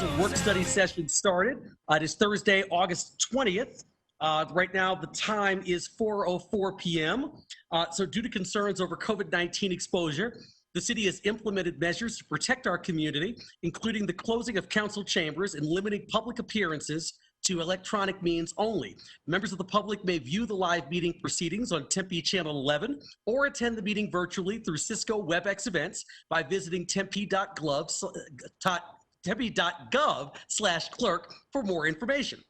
council work study session started. It is Thursday, August 20th. Right now, the time is 4:04 p.m. So due to concerns over COVID-19 exposure, the city has implemented measures to protect our community, including the closing of council chambers and limiting public appearances to electronic means only. Members of the public may view the live meeting proceedings on Tempe Channel 11 or attend the meeting virtually through Cisco WebEx events by visiting tempe.gov/clerk for more information.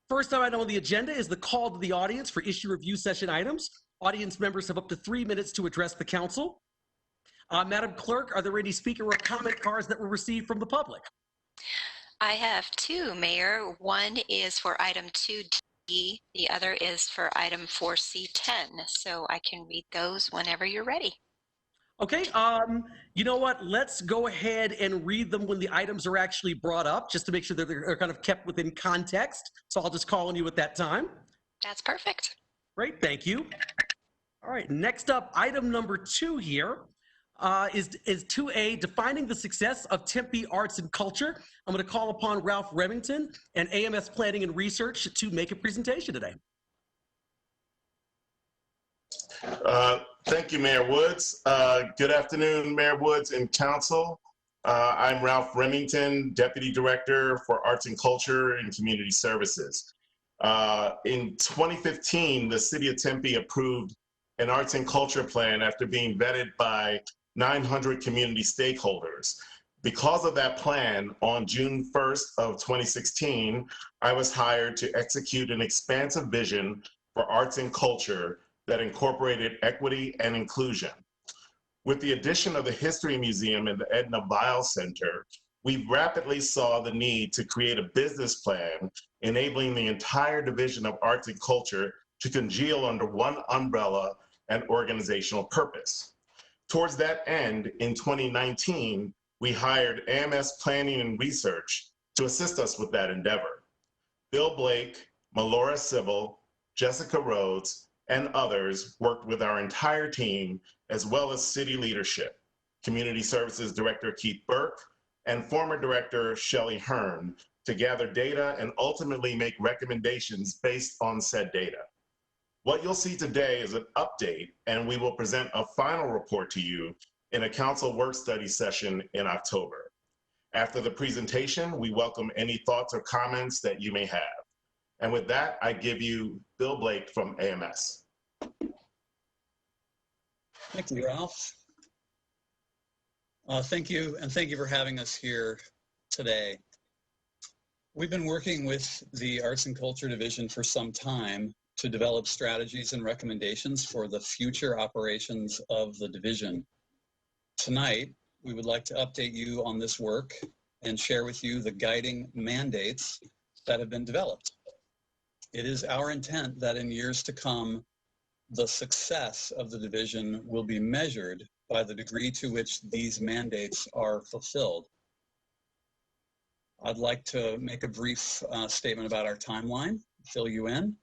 First item on the agenda is the call to the audience for issue review session items. Audience members have up to 3 minutes to address the council. Madam Clerk, are there any speaker or comment cards that were received from the public? I have two, Mayor. One is for item 2D, the other is for item 4C10. So I can read those whenever you're ready. Okay, you know what? Let's go ahead and read them when the items are actually brought up, just to make sure that they're kind of kept within context. So I'll just call on you at that time. That's perfect. Great, thank you. All right, next up, item number 2 here. Is 2A, defining the success of Tempe arts and culture. I'm going to call upon Ralph Remington and AMS Planning and Research to make a presentation today. Thank you, Mayor Woods. Good afternoon, Mayor Woods and Council. I'm Ralph Remington, Deputy Director for Arts and Culture and Community Services. In 2015, the City of Tempe approved an arts and culture plan after being vetted by 900 community stakeholders. Because of that plan, on June 1st of 2016, I was hired to execute an expansive vision for arts and culture that incorporated equity and inclusion. With the addition of the History Museum and the Edna Bile Center, we rapidly saw the need to create a business plan enabling the entire division of arts and culture to congeal under one umbrella and organizational purpose. Towards that end, in 2019, we hired AMS Planning and Research to assist us with that endeavor. Bill Blake, Melora Civil, Jessica Rhodes, and others worked with our entire team, as well as city leadership, Community Services Director Keith Burke, and former Director Shelley Hearn, to gather data and ultimately make recommendations based on said data. What you'll see today is an update, and we will present a final report to you in a council work study session in October. After the presentation, we welcome any thoughts or comments that you may have. And with that, I give you Bill Blake from AMS. Thank you, Ralph. Thank you, and thank you for having us here today. We've been working with the Arts and Culture Division for some time to develop strategies and recommendations for the future operations of the division. Tonight, we would like to update you on this work and share with you the guiding mandates that have been developed. It is our intent that in years to come, the success of the division will be measured by the degree to which these mandates are fulfilled. I'd like to make a brief statement about our timeline, fill you in.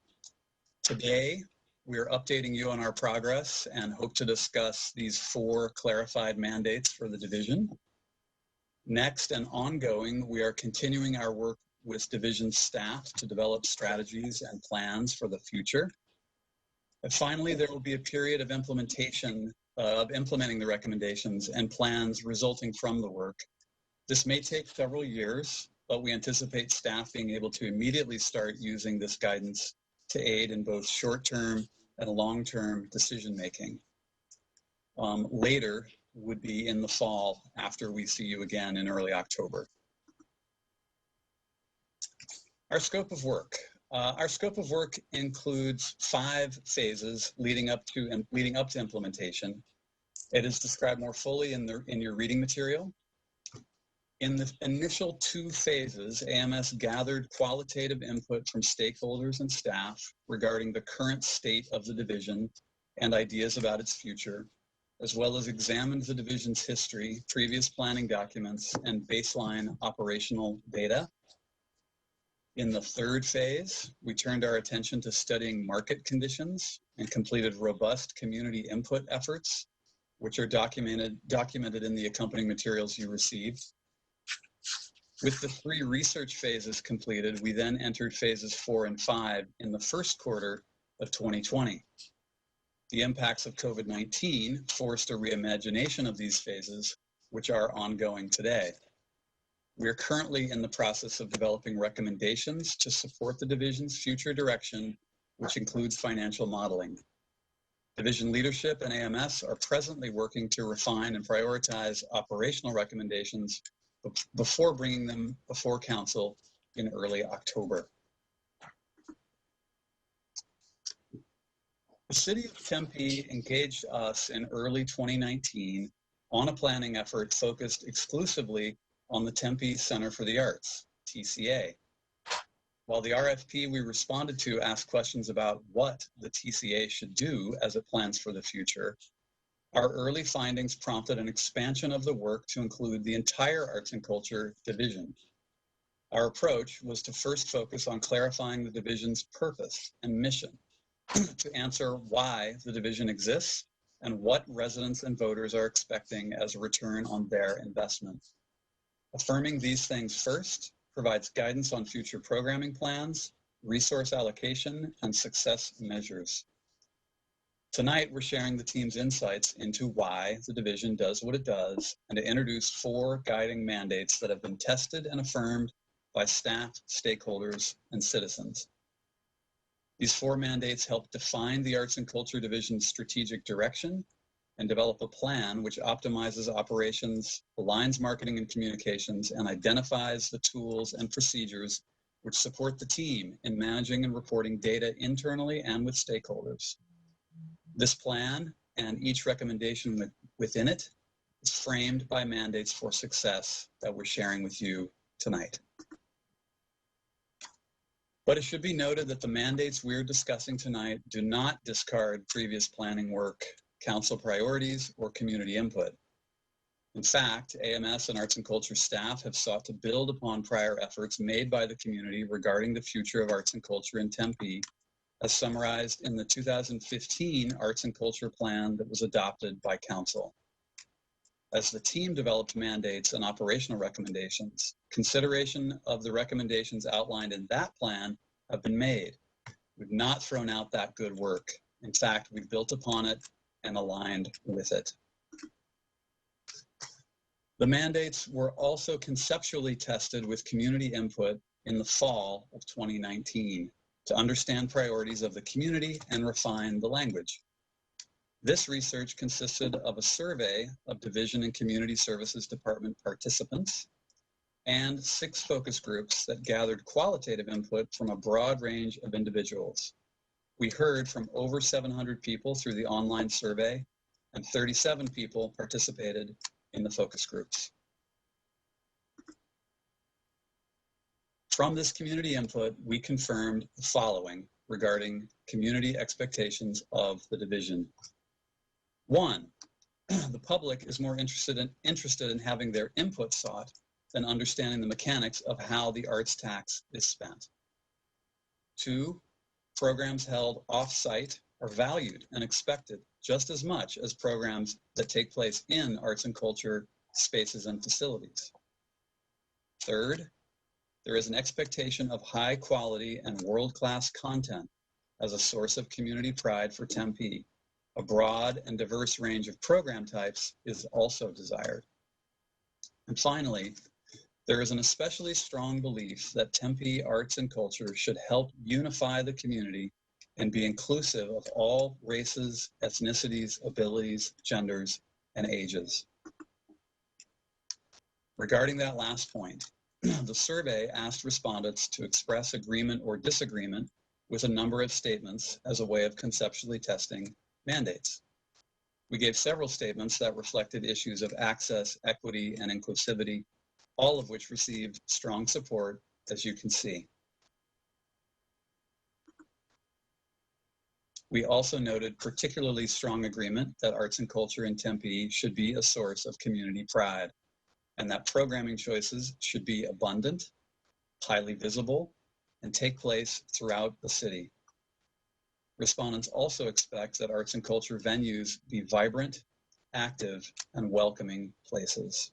Today, we are updating you on our progress and hope to discuss these 4 clarified mandates for the division. Next and ongoing, we are continuing our work with division staff to develop strategies and plans for the future. And finally, there will be a period of implementing the recommendations and plans resulting from the work. This may take several years, but we anticipate staff being able to immediately start using this guidance to aid in both short-term and long-term decision-making. Later would be in the fall after we see you again in early October. Our scope of work. Our scope of work includes 5 phases leading up to implementation. It is described more fully in your reading material. In the initial 2 phases, AMS gathered qualitative input from stakeholders and staff regarding the current state of the division and ideas about its future, as well as examined the division's history, previous planning documents, and baseline operational data. In the 3rd phase, we turned our attention to studying market conditions and completed robust community input efforts, which are documented in the accompanying materials you received. With the 3 research phases completed, we then entered phases 4 and 5 in the first quarter of 2020. The impacts of COVID-19 forced a reimagination of these phases, which are ongoing today. We are currently in the process of developing recommendations to support the division's future direction, which includes financial modeling. Division leadership and AMS are presently working to refine and prioritize operational recommendations before bringing them before council in early October. The City of Tempe engaged us in early 2019 on a planning effort focused exclusively on the Tempe Center for the Arts, TCA. While the RFP we responded to asked questions about what the TCA should do as it plans for the future, our early findings prompted an expansion of the work to include the entire Arts and Culture division. Our approach was to first focus on clarifying the division's purpose and mission, to answer why the division exists and what residents and voters are expecting as a return on their investment. Affirming these things first provides guidance on future programming plans, resource allocation, and success measures. Tonight, we're sharing the team's insights into why the division does what it does and to introduce 4 guiding mandates that have been tested and affirmed by staff, stakeholders, and citizens. These 4 mandates help define the Arts and Culture Division's strategic direction and develop a plan which optimizes operations, aligns marketing and communications, and identifies the tools and procedures which support the team in managing and reporting data internally and with stakeholders. This plan and each recommendation within it is framed by mandates for success that we're sharing with you tonight. But it should be noted that the mandates we're discussing tonight do not discard previous planning work, council priorities, or community input. In fact, AMS and Arts and Culture staff have sought to build upon prior efforts made by the community regarding the future of arts and culture in Tempe, as summarized in the 2015 Arts and Culture Plan that was adopted by Council. As the team developed mandates and operational recommendations, consideration of the recommendations outlined in that plan have been made. We've not thrown out that good work. In fact, we've built upon it and aligned with it. The mandates were also conceptually tested with community input in the fall of 2019 to understand priorities of the community and refine the language. This research consisted of a survey of Division and Community Services Department participants and 6 focus groups that gathered qualitative input from a broad range of individuals. We heard from over 700 people through the online survey, and 37 people participated in the focus groups. From this community input, we confirmed the following regarding community expectations of the division. 1, the public is more interested in having their input sought than understanding the mechanics of how the arts tax is spent. 2, programs held off-site are valued and expected just as much as programs that take place in arts and culture spaces and facilities. 3rd, there is an expectation of high quality and world-class content as a source of community pride for Tempe. A broad and diverse range of program types is also desired. And finally, there is an especially strong belief that Tempe arts and culture should help unify the community and be inclusive of all races, ethnicities, abilities, genders, and ages. Regarding that last point, the survey asked respondents to express agreement or disagreement with a number of statements as a way of conceptually testing mandates. We gave several statements that reflected issues of access, equity, and inclusivity, all of which received strong support, as you can see. We also noted particularly strong agreement that arts and culture in Tempe should be a source of community pride, and that programming choices should be abundant, highly visible, and take place throughout the city. Respondents also expect that arts and culture venues be vibrant, active, and welcoming places.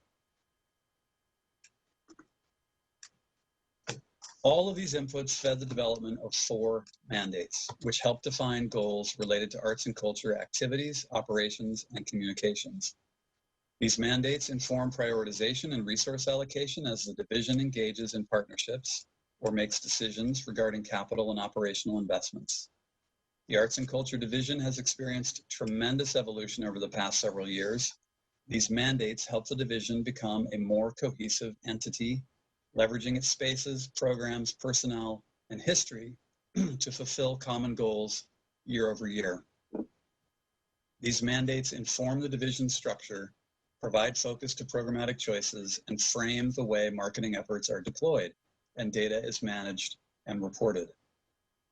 All of these inputs fed the development of 4 mandates, which help define goals related to arts and culture activities, operations, and communications. These mandates inform prioritization and resource allocation as the division engages in partnerships or makes decisions regarding capital and operational investments. The Arts and Culture Division has experienced tremendous evolution over the past several years. These mandates help the division become a more cohesive entity, leveraging its spaces, programs, personnel, and history to fulfill common goals year over year. These mandates inform the division structure, provide focus to programmatic choices, and frame the way marketing efforts are deployed and data is managed and reported.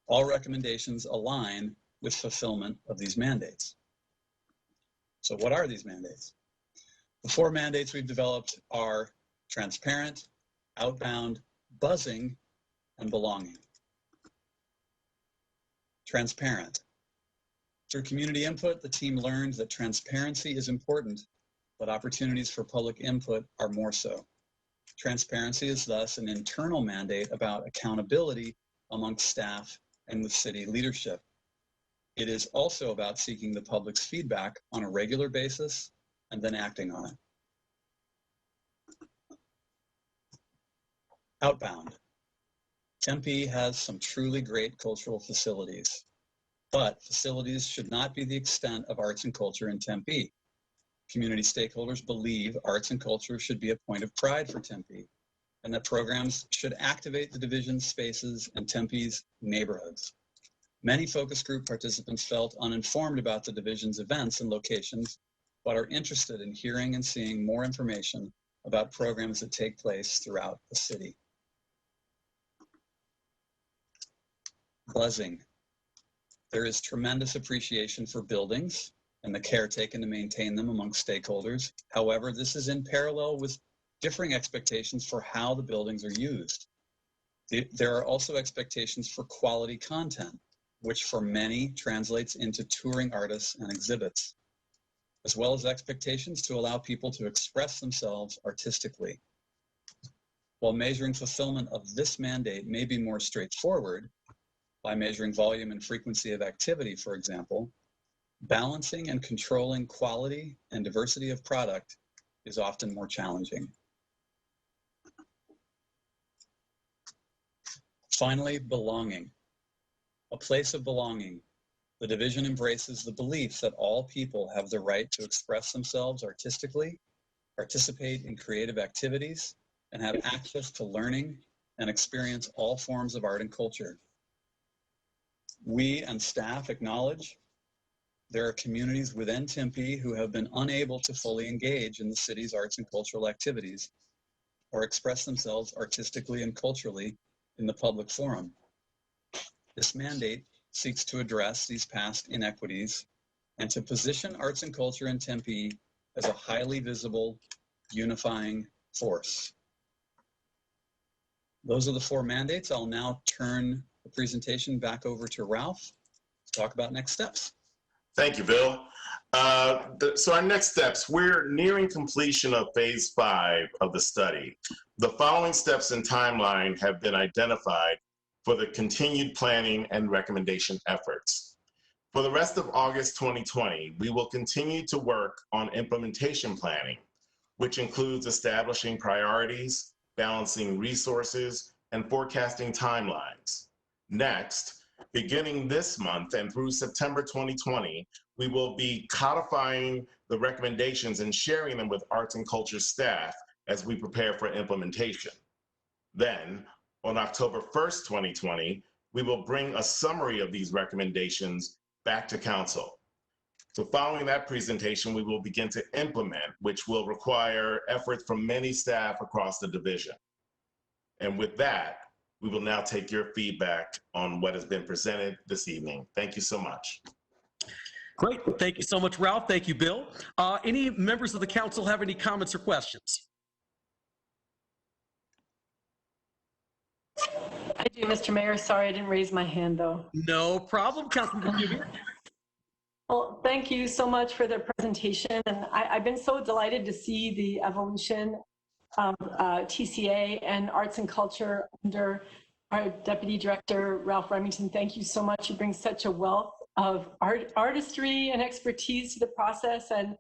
All recommendations align with fulfillment of these mandates. So what are these mandates? The 4 mandates we've developed are transparent, outbound, buzzing, and belonging. Transparent. Through community input, the team learned that transparency is important, but opportunities for public input are more so. Transparency is thus an internal mandate about accountability amongst staff and with city leadership. It is also about seeking the public's feedback on a regular basis and then acting on it. Outbound. Tempe has some truly great cultural facilities, but facilities should not be the extent of arts and culture in Tempe. Community stakeholders believe arts and culture should be a point of pride for Tempe, and that programs should activate the division's spaces and Tempe's neighborhoods. Many focus group participants felt uninformed about the division's events and locations, but are interested in hearing and seeing more information about programs that take place throughout the city. Buzzing. There is tremendous appreciation for buildings and the care taken to maintain them among stakeholders. However, this is in parallel with differing expectations for how the buildings are used. There are also expectations for quality content, which for many translates into touring artists and exhibits, as well as expectations to allow people to express themselves artistically. While measuring fulfillment of this mandate may be more straightforward, by measuring volume and frequency of activity, for example, balancing and controlling quality and diversity of product is often more challenging. Finally, belonging. A place of belonging. The division embraces the belief that all people have the right to express themselves artistically, participate in creative activities, and have access to learning and experience all forms of art and culture. We and staff acknowledge there are communities within Tempe who have been unable to fully engage in the city's arts and cultural activities or express themselves artistically and culturally in the public forum. This mandate seeks to address these past inequities and to position arts and culture in Tempe as a highly visible, unifying force. Those are the 4 mandates. I'll now turn the presentation back over to Ralph to talk about next steps. Thank you, Bill. So our next steps, we're nearing completion of phase 5 of the study. The following steps and timeline have been identified for the continued planning and recommendation efforts. For the rest of August 2020, we will continue to work on implementation planning, which includes establishing priorities, balancing resources, and forecasting timelines. Next, beginning this month and through September 2020, we will be codifying the recommendations and sharing them with arts and culture staff as we prepare for implementation. Then, on October 1st, 2020, we will bring a summary of these recommendations back to council. So following that presentation, we will begin to implement, which will require efforts from many staff across the division. And with that, we will now take your feedback on what has been presented this evening. Thank you so much. Great. Thank you so much, Ralph. Thank you, Bill. Any members of the council have any comments or questions? I do, Mr. Mayor. Sorry, I didn't raise my hand, though. No problem, Councilman Huber. Well, thank you so much for the presentation. And I've been so delighted to see the evolution of TCA and arts and culture under Our Deputy Director, Ralph Remington, thank you so much. You bring such a wealth of artistry and expertise to the process. And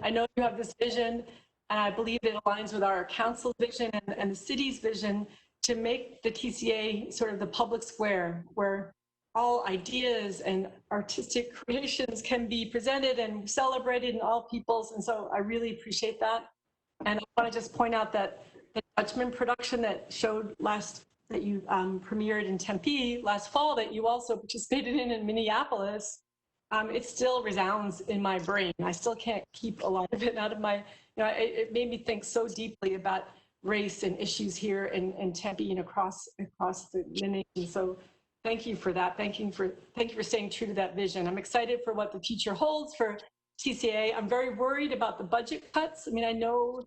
I know you have this vision, and I believe it aligns with our council's vision and the city's vision to make the TCA sort of the public square where all ideas and artistic creations can be presented and celebrated in all peoples. And so I really appreciate that. And I want to just point out that the Dutchman production that you premiered in Tempe last fall, that you also participated in Minneapolis, it still resounds in my brain. I still can't keep a lot of it out of my, it made me think so deeply about race and issues here in Tempe and across the nation. So thank you for that. Thank you for staying true to that vision. I'm excited for what the future holds for TCA. I'm very worried about the budget cuts. I mean, I know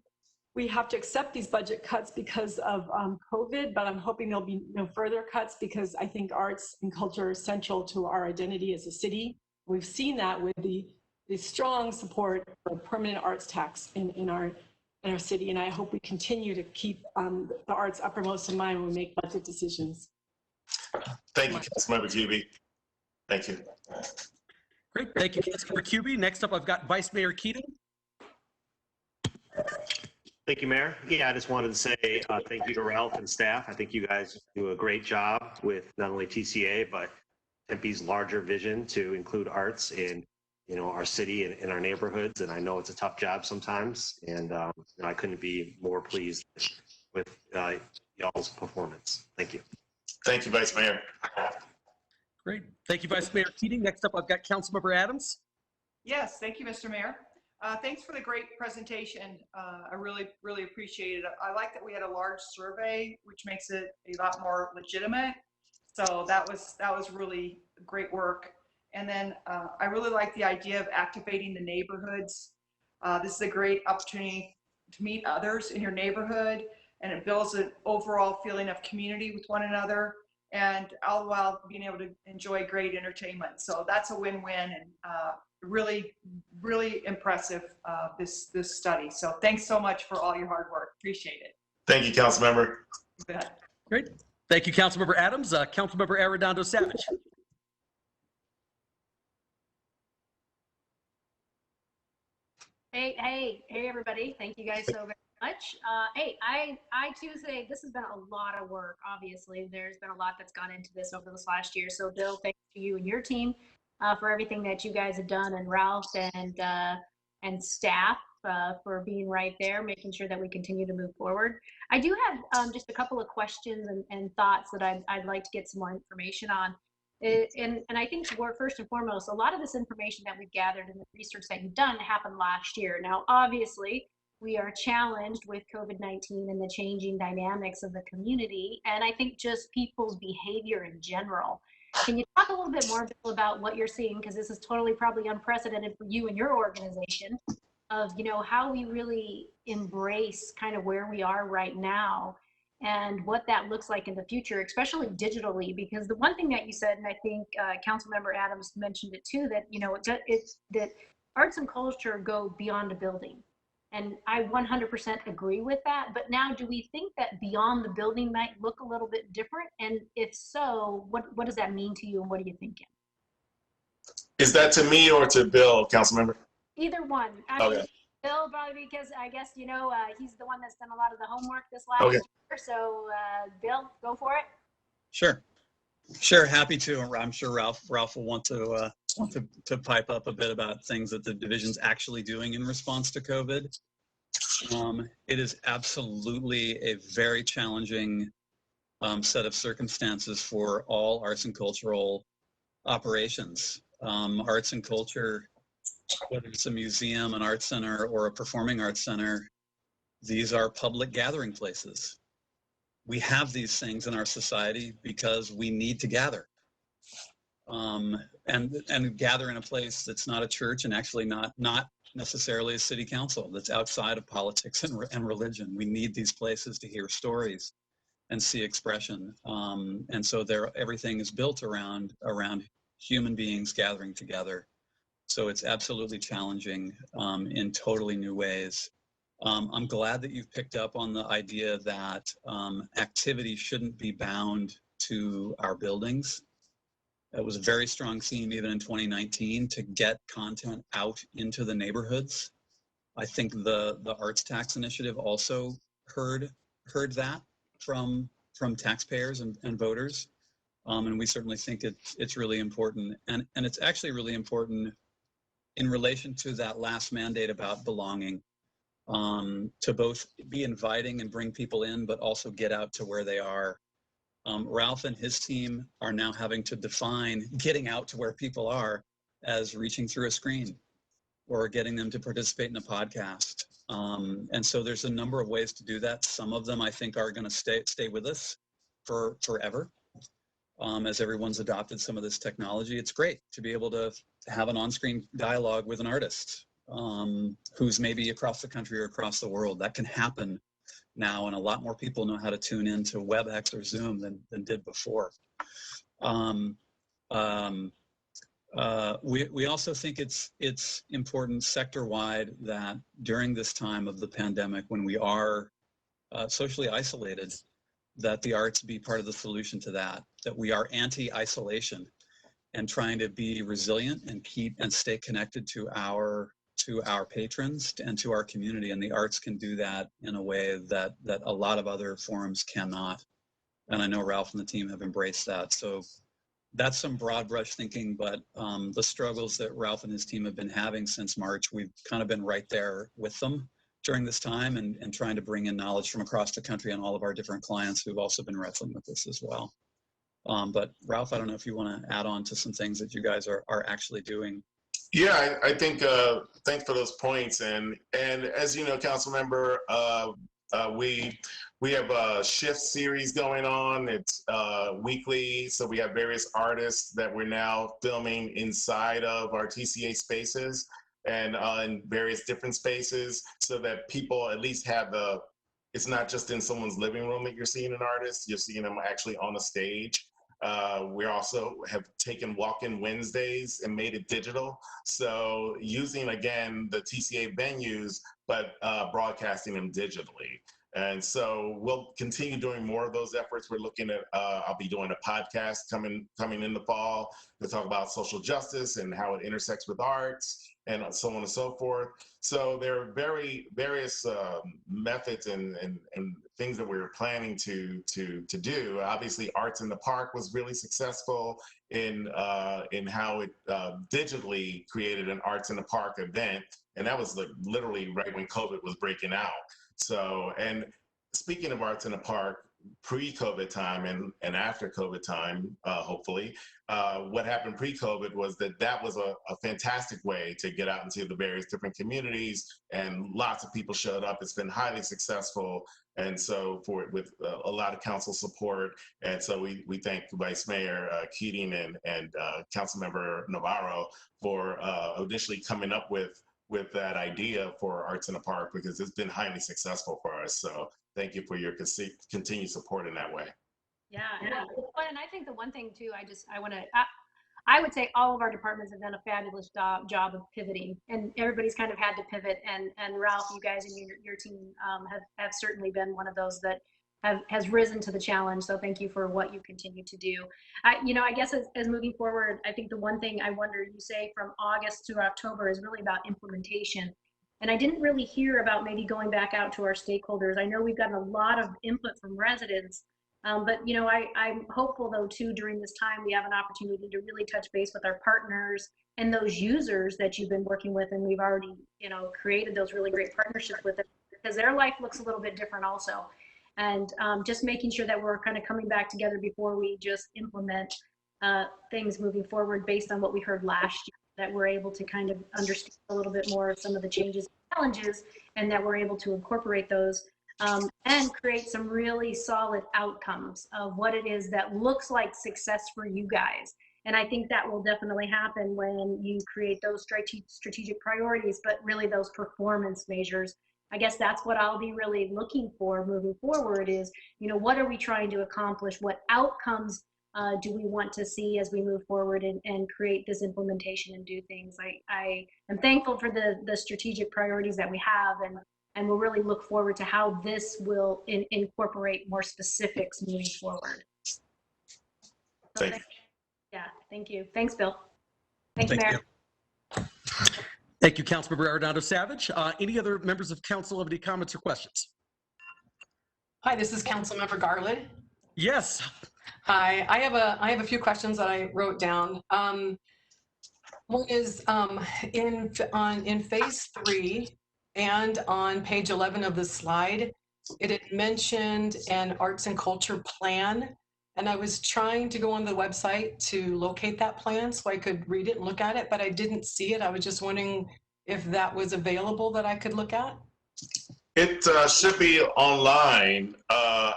we have to accept these budget cuts because of COVID, but I'm hoping there'll be no further cuts because I think arts and culture are central to our identity as a city. We've seen that with the strong support for permanent arts tax in our city, and I hope we continue to keep the arts uppermost in mind when we make budget decisions. Thank you, Councilmember Cubie. Thank you. Great, thank you, Councilmember Cubie. Next up, I've got Vice Mayor Keating. Thank you, Mayor. Yeah, I just wanted to say thank you to Ralph and staff. I think you guys do a great job with not only TCA, but Tempe's larger vision to include arts in, our city and our neighborhoods. And I know it's a tough job sometimes, and I couldn't be more pleased with y'all's performance. Thank you. Thank you, Vice Mayor. Great, thank you, Vice Mayor Keating. Next up, I've got Councilmember Adams. Yes, thank you, Mr. Mayor. Thanks for the great presentation. I really, really appreciate it. I like that we had a large survey, which makes it a lot more legitimate. So that was really great work. And then I really like the idea of activating the neighborhoods. This is a great opportunity to meet others in your neighborhood, and it builds an overall feeling of community with one another, and all the while being able to enjoy great entertainment. So that's a win-win, and really, really impressive, this study. So thanks so much for all your hard work. Appreciate it. Thank you, Councilmember. You bet. Great, thank you, Councilmember Adams. Councilmember Arredondo Savage. Hey, everybody. Thank you guys so very much. I too say this has been a lot of work. Obviously, there's been a lot that's gone into this over this last year. So Bill, thanks to you and your team for everything that you guys have done, and Ralph and staff for being right there, making sure that we continue to move forward. I do have just a couple of questions and thoughts that I'd like to get some more information on. And I think first and foremost, a lot of this information that we've gathered and the research that you've done happened last year. Now, obviously, we are challenged with COVID-19 and the changing dynamics of the community, and I think just people's behavior in general. Can you talk a little bit more, Bill, about what you're seeing? Because this is totally probably unprecedented for you and your organization, of how we really embrace kind of where we are right now and what that looks like in the future, especially digitally. Because the one thing that you said, and I think Councilmember Adams mentioned it too, that it's that arts and culture go beyond a building, and I 100% agree with that. But now, do we think that beyond the building might look a little bit different? And if so, what does that mean to you, and what are you thinking? Is that to me or to Bill, Councilmember? Either one. I mean, Bill, probably because I guess, he's the one that's done a lot of the homework this last year. So, Bill, go for it. Sure. Happy to. I'm sure Ralph will want to pipe up a bit about things that the division's actually doing in response to COVID. It is absolutely a very challenging set of circumstances for all arts and cultural operations. Arts and culture, whether it's a museum, an art center, or a performing arts center, these are public gathering places. We have these things in our society because we need to gather. And gather in a place that's not a church, and actually not necessarily a city council, that's outside of politics and religion. We need these places to hear stories and see expression. And so everything is built around human beings gathering together. So it's absolutely challenging in totally new ways. I'm glad that you've picked up on the idea that activity shouldn't be bound to our buildings. It was a very strong theme even in 2019 to get content out into the neighborhoods. I think the arts tax initiative also heard that from taxpayers and voters. And we certainly think it's really important. And it's actually really important in relation to that last mandate about belonging, to both be inviting and bring people in, but also get out to where they are. Ralph and his team are now having to define getting out to where people are as reaching through a screen or getting them to participate in a podcast. And so there's a number of ways to do that. Some of them I think are going to stay with us for forever. As everyone's adopted some of this technology, it's great to be able to have an on-screen dialogue with an artist who's maybe across the country or across the world. That can happen now, and a lot more people know how to tune in to WebEx or Zoom than did before. We also think it's important sector-wide that during this time of the pandemic, when we are socially isolated, that the arts be part of the solution to that we are anti-isolation and trying to be resilient and keep and stay connected to our patrons and to our community. And the arts can do that in a way that a lot of other forums cannot. And I know Ralph and the team have embraced that. So that's some broad brush thinking, but the struggles that Ralph and his team have been having since March, we've kind of been right there with them during this time and trying to bring in knowledge from across the country and all of our different clients who've also been wrestling with this as well. But Ralph, I don't know if you want to add on to some things that you guys are actually doing. Yeah, I think thanks for those points. And as you know, council member, we have a shift series going on. It's weekly, so we have various artists that we're now filming inside of our TCA spaces and in various different spaces, so that people at least have it's not just in someone's living room that you're seeing an artist, you're seeing them actually on a stage. We also have taken walk-in Wednesdays and made it digital. So using, again, the TCA venues, but broadcasting them digitally. And so we'll continue doing more of those efforts. We're looking at, I'll be doing a podcast coming in the fall to talk about social justice and how it intersects with arts and so on and so forth. So there are various methods and things that we were planning to do. Obviously, Arts in the Park was really successful in how it digitally created an Arts in the Park event, and that was literally right when COVID was breaking out. So, and speaking of Arts in the Park, pre-COVID time and after COVID time, hopefully, what happened pre-COVID was that was a fantastic way to get out into the various different communities, and lots of people showed up. It's been highly successful, and so with a lot of council support. And so we thank Vice Mayor Keating and Councilmember Navarro for initially coming up with that idea for Arts in the Park, because it's been highly successful for us. So thank you for your continued support in that way. Yeah. And I think the one thing too, I would say all of our departments have done a fabulous job of pivoting, and everybody's kind of had to pivot. And Ralph, you guys and your team have certainly been one of those that has risen to the challenge. So thank you for what you continue to do. I guess as moving forward, I think the one thing I wonder, you say from August to October is really about implementation. And I didn't really hear about maybe going back out to our stakeholders. I know we've gotten a lot of input from residents, but I'm hopeful though too, during this time, we have an opportunity to really touch base with our partners and those users that you've been working with. And we've already, created those really great partnerships with them, because their life looks a little bit different also. And just making sure that we're kind of coming back together before we just implement things moving forward based on what we heard last year, that we're able to kind of understand a little bit more of some of the changes and challenges, and that we're able to incorporate those and create some really solid outcomes of what it is that looks like success for you guys. And I think that will definitely happen when you create those strategic priorities, but really those performance measures. I guess that's what I'll be really looking for moving forward is, what are we trying to accomplish? What outcomes do we want to see as we move forward and create this implementation and do things? I am thankful for the strategic priorities that we have, and we'll really look forward to how this will incorporate more specifics moving forward. Thank you. Yeah, thank you. Thanks, Bill. Thank you, Thank Mayor. you. Thank you, Councilmember Arredondo Savage. Any other members of council have any comments or questions? Hi, this is Councilmember Garland. Yes. Hi, I have a few questions that I wrote down. One is in phase 3 and on page 11 of the slide, it had mentioned an arts and culture plan, and I was trying to go on the website to locate that plan so I could read it and look at it, but I didn't see it. I was just wondering if that was available that I could look at. It should be online,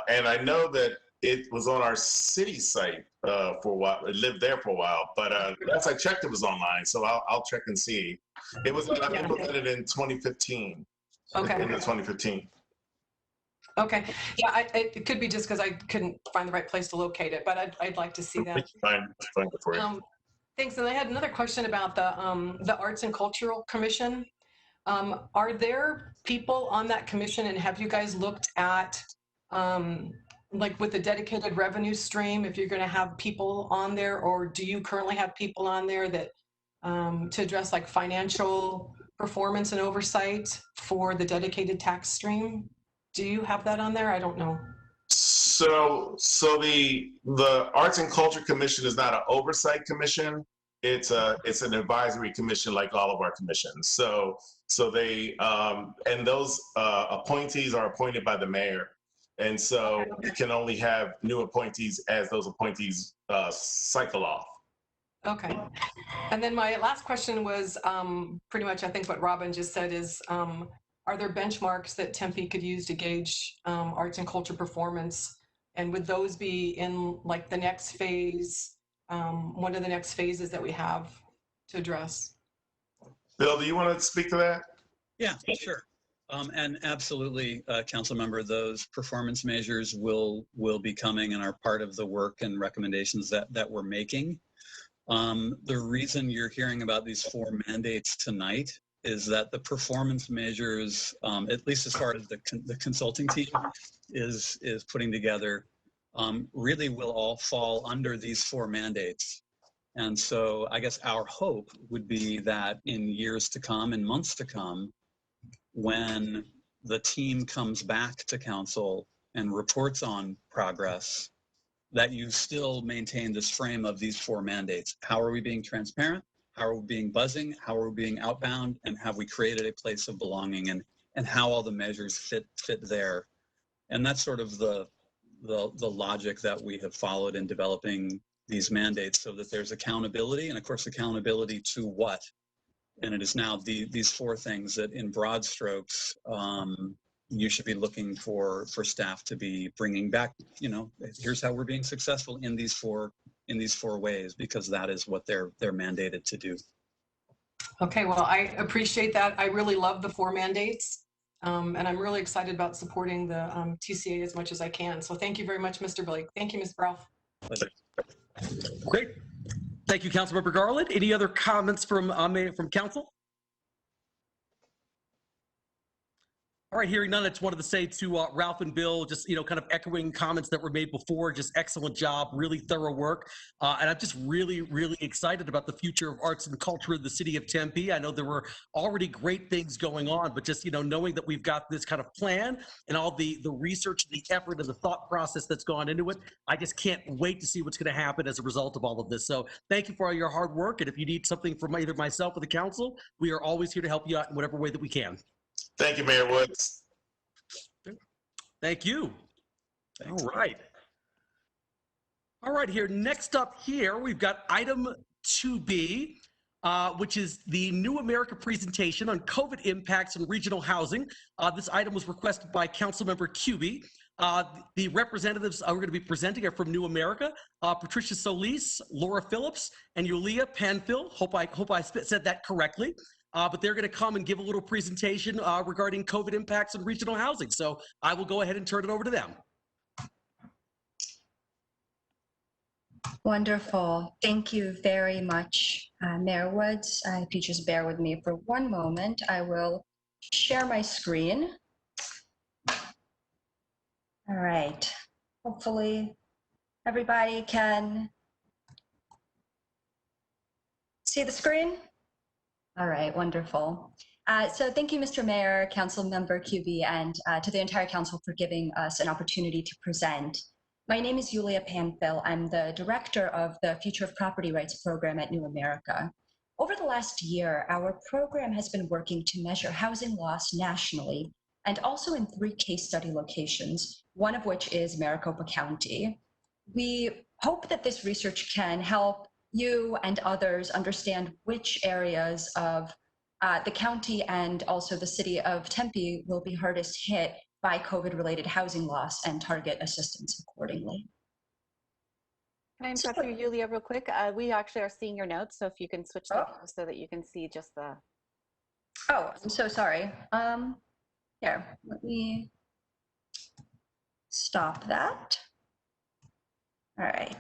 and I know that it was on our city site for a while. It lived there for a while, but last I checked, it was online. So I'll check and see. It was implemented in 2015. Okay. In the 2015. Okay. Yeah, it could be just because I couldn't find the right place to locate it, but I'd like to see that. Find it for you. Thanks. And I had another question about the Arts and Cultural Commission. Are there people on that commission, and have you guys looked at like with the dedicated revenue stream, if you're going to have people on there, or do you currently have people on there that to address like financial performance and oversight for the dedicated tax stream? Do you have that on there? I don't know. So the Arts and Culture Commission is not an oversight commission. It's an advisory commission like all of our commissions. So they and those appointees are appointed by the mayor, and so you can only have new appointees as those appointees cycle off. Okay. And then my last question was pretty much I think what Robin just said is, are there benchmarks that Tempe could use to gauge arts and culture performance? And would those be in like the next phase, one of the next phases that we have to address? Bill, do you want to speak to that? Yeah, sure. And absolutely, council member, those performance measures will be coming and are part of the work and recommendations that we're making. The reason you're hearing about these 4 mandates tonight is that the performance measures, at least as far as the consulting team is putting together, really will all fall under these 4 mandates. And so I guess our hope would be that in years to come, in months to come, when the team comes back to council and reports on progress, that you still maintain this frame of these 4 mandates. How are we being transparent? How are we being buzzing? How are we being outbound? And have we created a place of belonging, and how all the measures fit there? And that's sort of the logic that we have followed in developing these mandates, so that there's accountability, and of course accountability to what? And it is now these 4 things that in broad strokes, you should be looking for staff to be bringing back, here's how we're being successful in these four ways, because that is what they're mandated to do. Okay, well, I appreciate that. I really love the 4 mandates. And I'm really excited about supporting the TCA as much as I can. So thank you very much, Mr. Blake. Thank you, Ms. Ralph. Great. Thank you, Councilmember Garland. Any other comments from council? All right, hearing none, I just wanted to say to Ralph and Bill, just, kind of echoing comments that were made before, just excellent job, really thorough work. And I'm just really, really excited about the future of arts and culture in the city of Tempe. I know there were already great things going on, but just, knowing that we've got this kind of plan and all the research, the effort and the thought process that's gone into it, I just can't wait to see what's going to happen as a result of all of this. So thank you for all your hard work. And if you need something from either myself or the council, we are always here to help you out in whatever way that we can. Thank you, Mayor Woods. Thank you. Thanks. All right. All right, here, next up here, we've got item 2B, which is the New America presentation on COVID impacts on regional housing. This item was requested by Councilmember Cubie. The representatives we're going to be presenting are from New America, Patricia Solis, Laura Phillips, and Yulia Panfil. Hope I said that correctly. But they're going to come and give a little presentation regarding COVID impacts on regional housing. So I will go ahead and turn it over to them. Wonderful. Thank you very much, Mayor Woods. If you just bear with me for one moment, I will share my screen. All right. Hopefully everybody can See the screen? All right, wonderful. So thank you, Mr. Mayor, Council Member QB, and to the entire council for giving us an opportunity to present. My name is Yulia Panfil. I'm the director of the Future of Property Rights program at New America. Over the last year, our program has been working to measure housing loss nationally and also in 3 case study locations, one of which is Maricopa County. We hope that this research can help you and others understand which areas of the county and also the city of Tempe will be hardest hit by COVID-related housing loss and target assistance accordingly. Can I interrupt you, Yulia, real quick? We actually are seeing your notes, so if you can switch them so that you can see just the... Oh, I'm so sorry. Here, let me stop that. All right.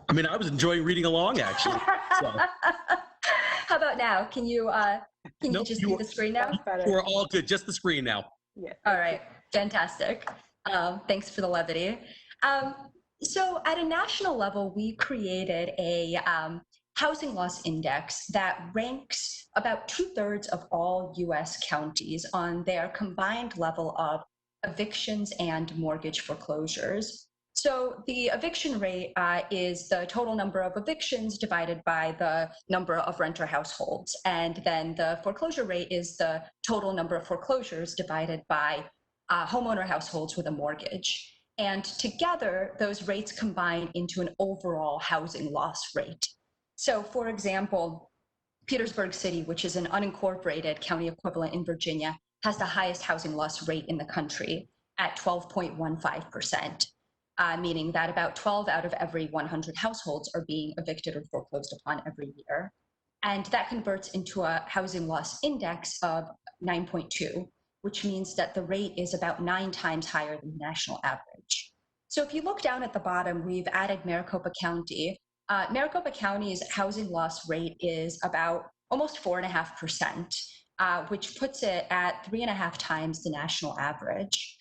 I mean, I was enjoying reading along, actually. So. How about now? Can you Nope, just see the screen now? We're all good. Just the screen now. Yeah. All right. Fantastic. Thanks for the levity. So at a national level, we created a housing loss index that ranks about 2/3 of all U.S. counties on their combined level of evictions and mortgage foreclosures. So the eviction rate is the total number of evictions divided by the number of renter households. And then the foreclosure rate is the total number of foreclosures divided by homeowner households with a mortgage. And together, those rates combine into an overall housing loss rate. So for example, Petersburg City, which is an unincorporated county equivalent in Virginia, has the highest housing loss rate in the country at 12.15%. Meaning that about 12 out of every 100 households are being evicted or foreclosed upon every year. And that converts into a housing loss index of 9.2, which means that the rate is about 9 times higher than the national average. So if you look down at the bottom, we've added Maricopa County. Maricopa County's housing loss rate is about almost 4.5%, which puts it at 3.5 times the national average.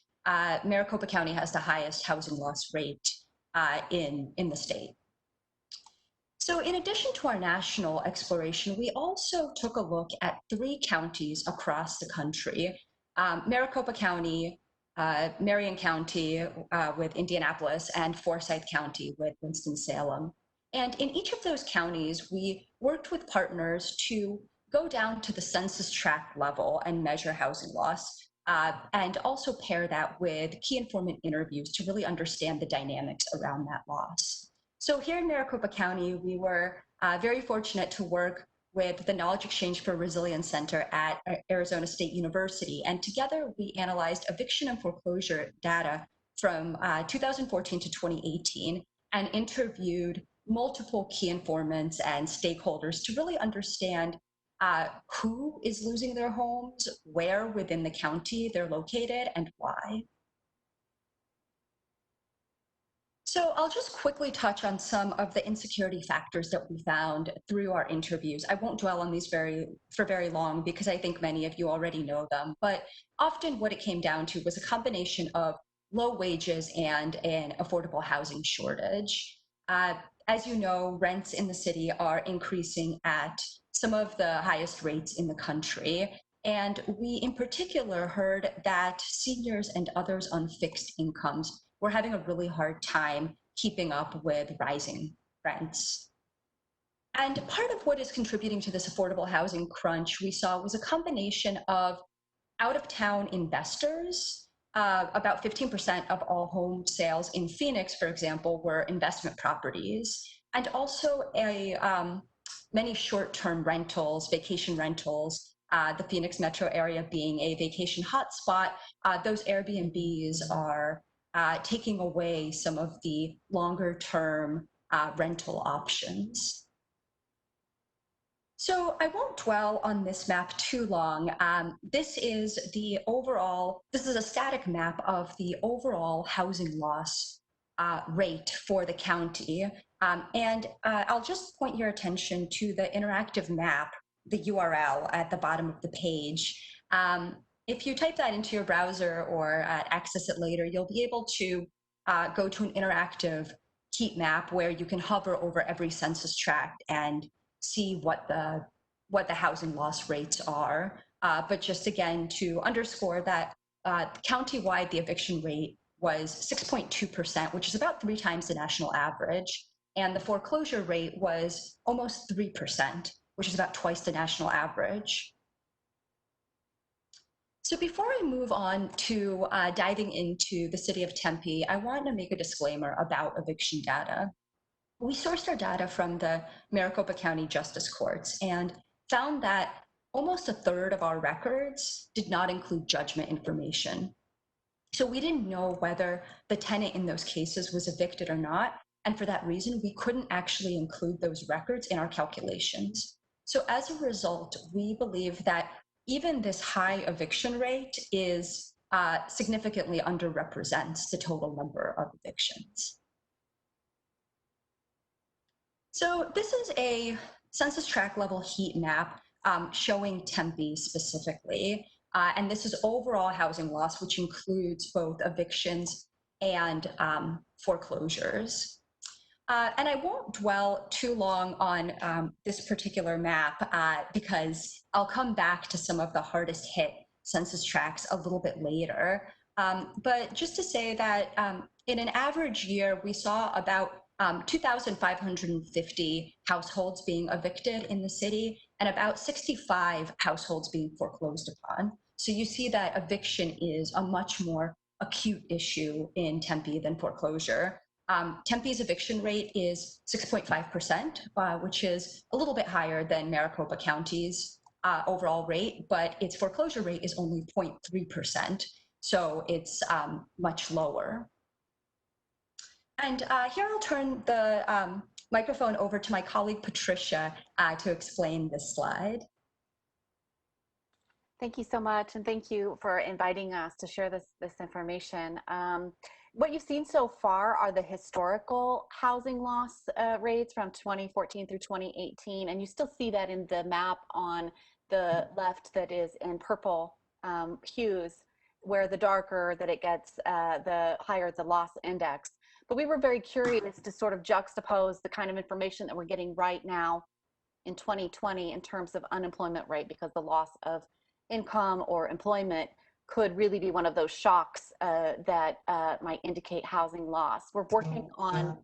Maricopa County has the highest housing loss rate in the state. So in addition to our national exploration, we also took a look at 3 counties across the country, Maricopa County, Marion County with Indianapolis, and Forsyth County with Winston-Salem. And in each of those counties, we worked with partners to go down to the census tract level and measure housing loss. And also pair that with key informant interviews to really understand the dynamics around that loss. So here in Maricopa County, we were very fortunate to work with the Knowledge Exchange for Resilience Center at Arizona State University. And together we analyzed eviction and foreclosure data from 2014 to 2018 and interviewed multiple key informants and stakeholders to really understand who is losing their homes, where within the county they're located, and why. So I'll just quickly touch on some of the insecurity factors that we found through our interviews. I won't dwell on these for very long because I think many of you already know them, but often what it came down to was a combination of low wages and an affordable housing shortage. As you know, rents in the city are increasing at some of the highest rates in the country. And we in particular heard that seniors and others on fixed incomes were having a really hard time keeping up with rising rents. And part of what is contributing to this affordable housing crunch we saw was a combination of out-of-town investors. About 15% of all home sales in Phoenix, for example, were investment properties, and also many short-term rentals, vacation rentals, the Phoenix metro area being a vacation hotspot. Those Airbnbs are taking away some of the longer-term rental options. So I won't dwell on this map too long. This is a static map of the overall housing loss rate for the county. And I'll just point your attention to the interactive map, the URL at the bottom of the page. if you type that into your browser or access it later, you'll be able to go to an interactive heat map where you can hover over every census tract and see what the housing loss rates are. But just again, to underscore that countywide, the eviction rate was 6.2%, which is about 3 times the national average. And the foreclosure rate was almost 3%, which is about twice the national average. So before I move on to diving into the city of Tempe, I want to make a disclaimer about eviction data. We sourced our data from the Maricopa County Justice Courts and found that almost a third of our records did not include judgment information. So we didn't know whether the tenant in those cases was evicted or not. And for that reason, we couldn't actually include those records in our calculations. So as a result, we believe that even this high eviction rate is significantly underrepresents the total number of evictions. So this is a census tract level heat map showing Tempe specifically. And this is overall housing loss, which includes both evictions and foreclosures. And I won't dwell too long on this particular map because I'll come back to some of the hardest hit census tracts a little bit later. But just to say that in an average year, we saw about 2,550 households being evicted in the city and about 65 households being foreclosed upon. So you see that eviction is a much more acute issue in Tempe than foreclosure. Tempe's eviction rate is 6.5%, which is a little bit higher than Maricopa County's overall rate, but its foreclosure rate is only 0.3%, so it's much lower. And here I'll turn the microphone over to my colleague Patricia to explain this slide. Thank you so much, and thank you for inviting us to share this information. What you've seen so far are the historical housing loss rates from 2014 through 2018, and you still see that in the map on the left that is in purple hues, where the darker that it gets, the higher the loss index. But we were very curious to sort of juxtapose the kind of information that we're getting right now in 2020 in terms of unemployment rate, because the loss of income or employment could really be one of those shocks that might indicate housing loss. We're working on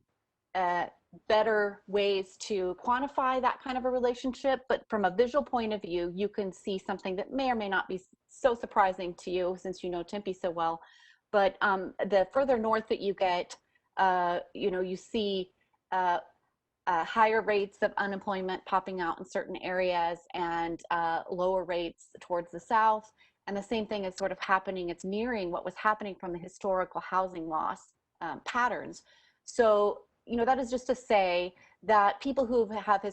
better ways to quantify that kind of a relationship, but from a visual point of view, you can see something that may or may not be so surprising to you since you know Tempe so well. But the further north that you get, you see higher rates of unemployment popping out in certain areas and lower rates towards the south. And the same thing is sort of happening. It's mirroring what was happening from the historical housing loss patterns. So, that is just to say that people who have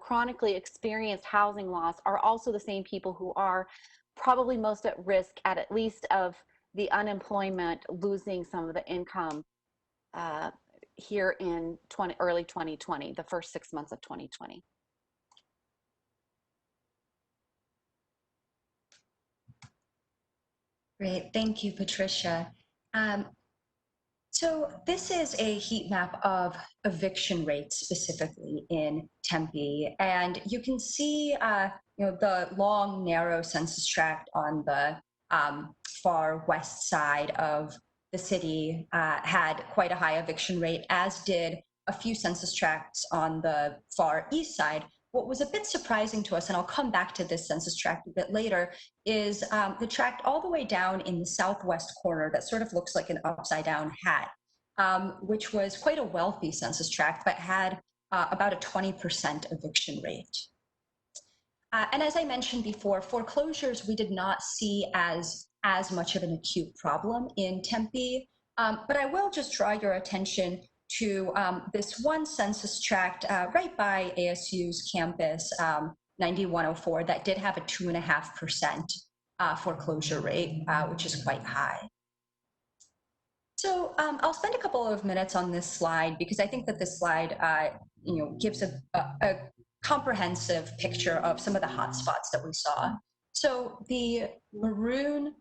chronically experienced housing loss are also the same people who are probably most at risk at least of the unemployment, losing some of the income here in early 2020, the first 6 months of 2020. Great, thank you, Patricia. So this is a heat map of eviction rates specifically in Tempe, and you can see, the long, narrow census tract on the far west side of the city had quite a high eviction rate, as did a few census tracts on the far east side. What was a bit surprising to us, and I'll come back to this census tract a bit later, is the tract all the way down in the southwest corner that sort of looks like an upside down hat, which was quite a wealthy census tract, but had about a 20% eviction rate. And as I mentioned before, foreclosures we did not see as much of an acute problem in Tempe, but I will just draw your attention to this one census tract right by ASU's campus, 9104, that did have a 2.5% foreclosure rate, which is quite high. So I'll spend a couple of minutes on this slide because I think that this slide gives a comprehensive picture of some of the hotspots that we saw. So the maroon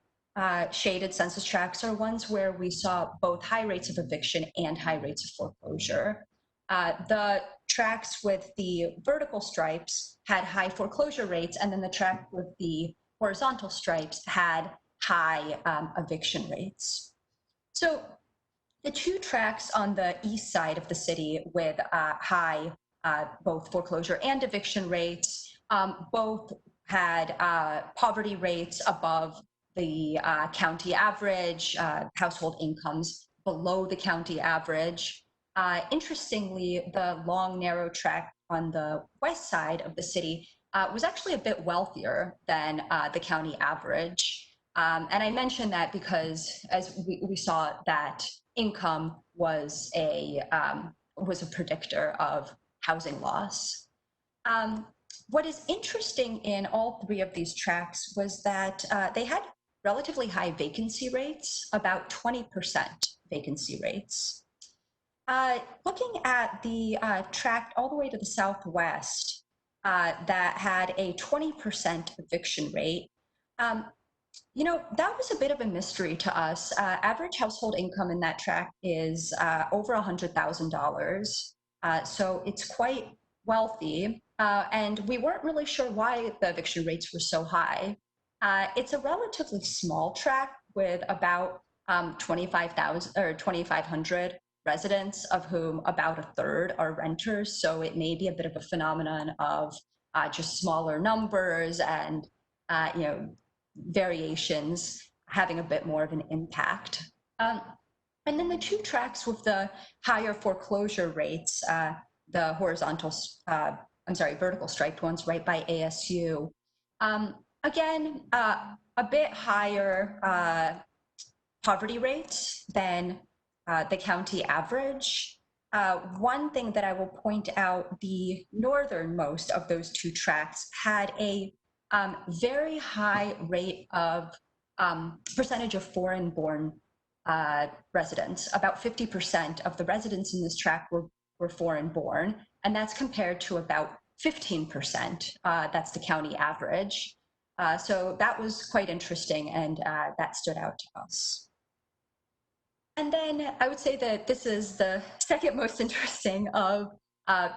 shaded census tracts are ones where we saw both high rates of eviction and high rates of foreclosure. The tracts with the vertical stripes had high foreclosure rates, and then the tract with the horizontal stripes had high eviction rates. So the two tracts on the east side of the city with high both foreclosure and eviction rates, both had poverty rates above the county average, household incomes below the county average. Interestingly, the long, narrow tract on the west side of the city was actually a bit wealthier than the county average. And I mention that because as we saw that income was a predictor of housing loss. What is interesting in all three of these tracts was that they had relatively high vacancy rates, about 20% vacancy rates. Looking at the tract all the way to the southwest that had a 20% eviction rate, you know, that was a bit of a mystery to us. Average household income in that tract is over $100,000. So it's quite wealthy. And we weren't really sure why the eviction rates were so high. It's a relatively small tract with about 25,000 or 2,500 residents, of whom about a third are renters. So it may be a bit of a phenomenon of just smaller numbers and, you know, variations having a bit more of an impact. And then the two tracts with the higher foreclosure rates, the horizontal, vertical striped ones right by ASU. Again, a bit higher poverty rates than the county average. One thing that I will point out, the northernmost of those two tracts had a very high rate of percentage of foreign-born residents. About 50% of the residents in this tract were foreign-born, and that's compared to about 15%. That's the county average. So that was quite interesting, and that stood out to us. And then I would say that this is the second most interesting of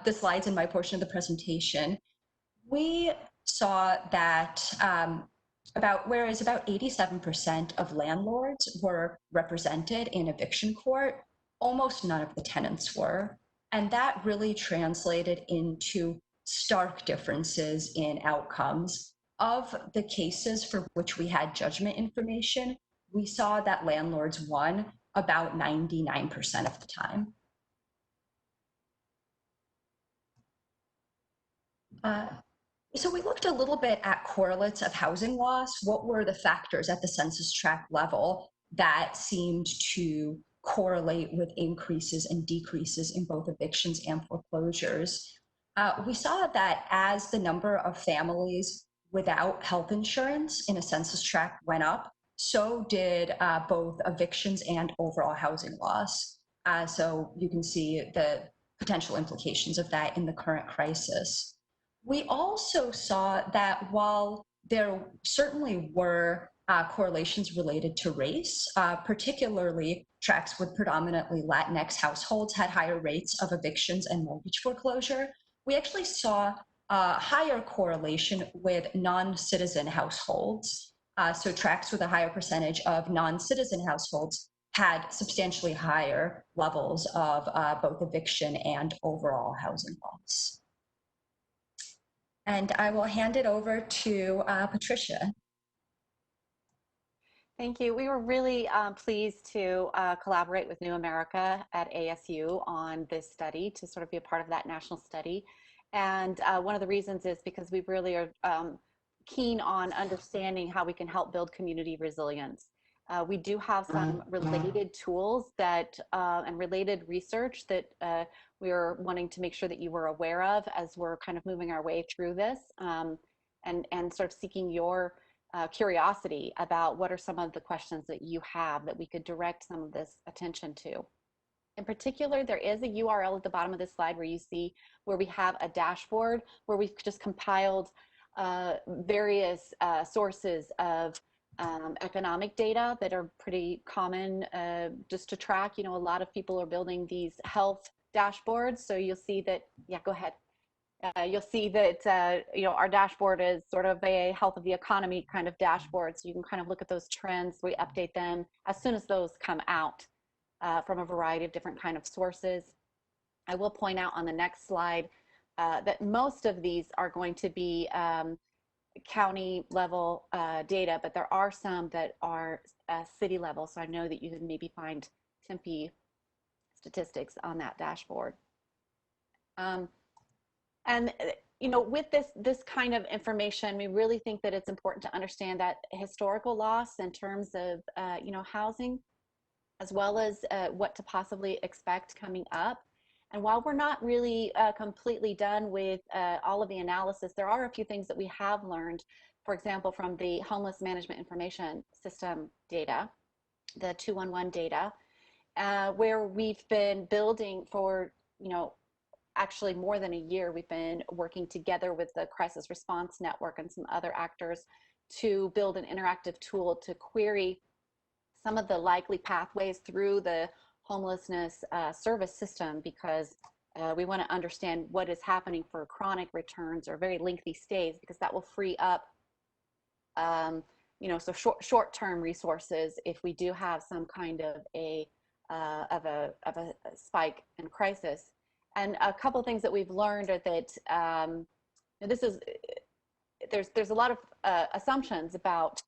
the slides in my portion of the presentation. We saw that whereas about 87% of landlords were represented in eviction court, almost none of the tenants were. And that really translated into stark differences in outcomes. Of the cases for which we had judgment information, we saw that landlords won about 99% of the time. So we looked a little bit at correlates of housing loss. What were the factors at the census tract level that seemed to correlate with increases and decreases in both evictions and foreclosures? We saw that as the number of families without health insurance in a census tract went up, so did both evictions and overall housing loss. So you can see the potential implications of that in the current crisis. We also saw that while there certainly were correlations related to race, particularly tracts with predominantly Latinx households had higher rates of evictions and mortgage foreclosure, we actually saw a higher correlation with non-citizen households. So tracts with a higher percentage of non-citizen households had substantially higher levels of both eviction and overall housing loss. And I will hand it over to Patricia. Thank you. We were really pleased to collaborate with New America at ASU on this study, to sort of be a part of that national study. And one of the reasons is because we really are keen on understanding how we can help build community resilience. We do have some related tools that and related research that we're wanting to make sure that you were aware of as we're kind of moving our way through this, and sort of seeking your curiosity about what are some of the questions that you have that we could direct some of this attention to. In particular, there is a URL at the bottom of this slide where you see where we have a dashboard where we've just compiled various sources of economic data that are pretty common just to track. You know, a lot of people are building these health dashboards. So you'll see that, yeah, go ahead. You'll see that, you know, our dashboard is sort of a health of the economy kind of dashboard. So you can kind of look at those trends. We update them as soon as those come out from a variety of different kind of sources. I will point out on the next slide that most of these are going to be county level data, but there are some that are city level. So I know that you can maybe find Tempe statistics on that dashboard. And you know, with this kind of information, we really think that it's important to understand that historical loss in terms of you know, housing, as well as what to possibly expect coming up. And while we're not really completely done with all of the analysis, there are a few things that we have learned, for example, from the Homeless Management Information System data, the 211 data, where we've been building for, you know, actually more than a year. We've been working together with the Crisis Response Network and some other actors to build an interactive tool to query some of the likely pathways through the homelessness service system, because we want to understand what is happening for chronic returns or very lengthy stays, because that will free up you know, so short-term resources if we do have some kind of a spike in crisis. And a couple of things that we've learned are that this is, there's a lot of assumptions about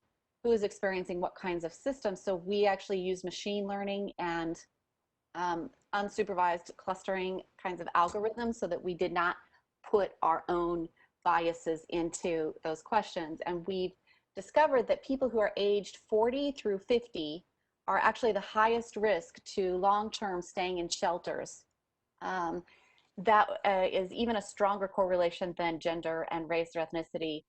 who is experiencing what kinds of systems. So we actually use machine learning and unsupervised clustering kinds of algorithms so that we did not put our own biases into those questions. And we've discovered that people who are aged 40 through 50 are actually the highest risk to long-term staying in shelters. That is even a stronger correlation than gender and race or ethnicity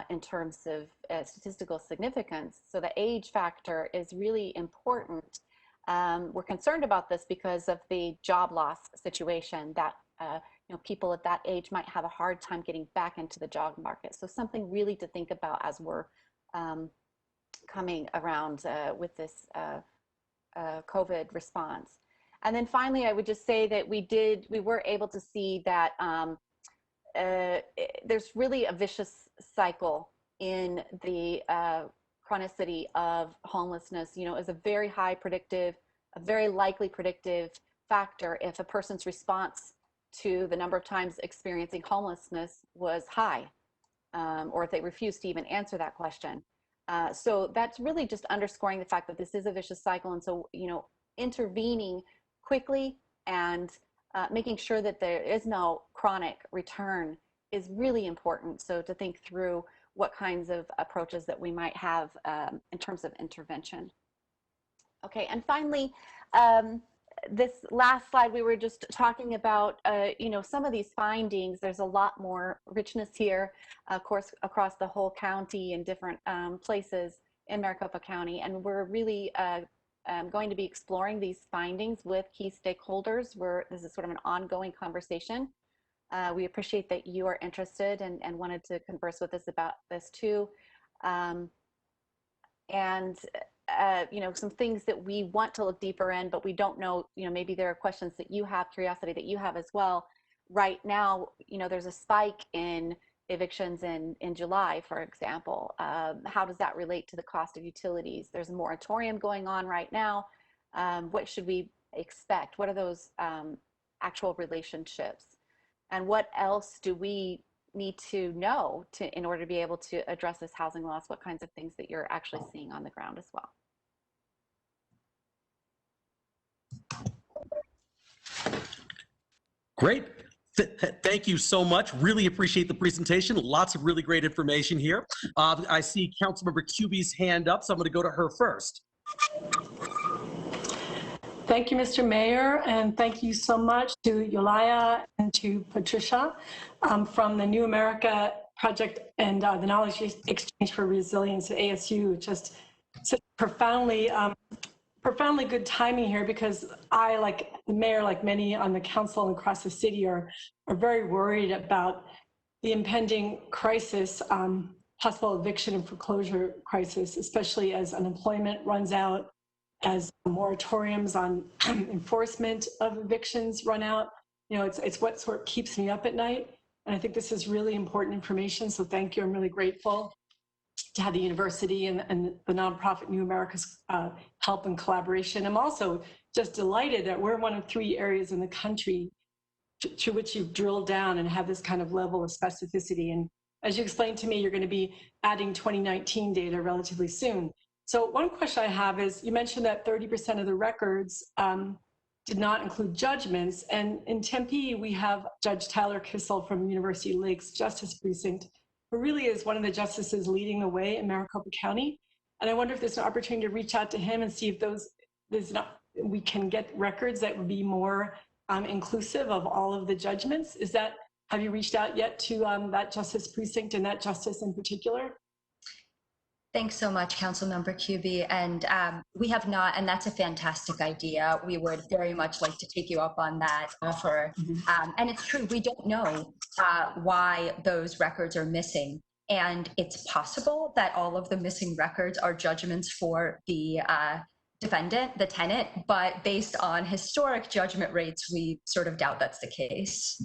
in terms of statistical significance. So the age factor is really important. We're concerned about this because of the job loss situation that you know, people at that age might have a hard time getting back into the job market. So something really to think about as we're coming around with this COVID response. And then finally, I would just say that we were able to see that there's really a vicious cycle in the chronicity of homelessness. You know, is a very high predictive, a very likely predictive factor if a person's response to the number of times experiencing homelessness was high, or if they refused to even answer that question. So that's really just underscoring the fact that this is a vicious cycle. And so, you know, intervening quickly and making sure that there is no chronic return is really important. So to think through what kinds of approaches that we might have in terms of intervention. Okay, and finally, this last slide, we were just talking about, you know, some of these findings. There's a lot more richness here, of course, across the whole county and different places in Maricopa County. And we're really going to be exploring these findings with key stakeholders. This is sort of an ongoing conversation. We appreciate that you are interested and wanted to converse with us about this too. You know, some things that we want to look deeper in, but we don't know, you know, maybe there are questions that you have, curiosity that you have as well. Right now, you know, there's a spike in evictions in July, for example. How does that relate to the cost of utilities? There's a moratorium going on right now. What should we expect? What are those actual relationships? And what else do we need to know in order to be able to address this housing loss? What kinds of things that you're actually seeing on the ground as well? Great. Thank you so much. Really appreciate the presentation. Lots of really great information here. I see Councilmember Cuby's hand up, so I'm going to go to her first. Thank you, Mr. Mayor, and thank you so much to Yolaya and to Patricia from the New America Project and the Knowledge Exchange for Resilience at ASU. Just such profoundly good timing here, because I, like the mayor, like many on the council and across the city, are very worried about the impending crisis, possible eviction and foreclosure crisis, especially as unemployment runs out, as moratoriums on enforcement of evictions run out. You know, it's what sort of keeps me up at night. And I think this is really important information. So thank you. I'm really grateful to have the university and the nonprofit New America's help and collaboration. I'm also just delighted that we're one of 3 areas in the country to which you've drilled down and have this kind of level of specificity. And as you explained to me, you're going to be adding 2019 data relatively soon. So one question I have is, you mentioned that 30% of the records did not include judgments. And in Tempe, we have Judge Tyler Kissel from University Lakes Justice Precinct, who really is one of the justices leading the way in Maricopa County. And I wonder if there's an opportunity to reach out to him and see if we can get records that would be more inclusive of all of the judgments. Have you reached out yet to that justice precinct and that justice in particular? Thanks so much, Councilmember QB. And we have not, and that's a fantastic idea. We would very much like to take you up on that offer. And it's true, we don't know why those records are missing. And it's possible that all of the missing records are judgments for the defendant, the tenant, but based on historic judgment rates, we sort of doubt that's the case.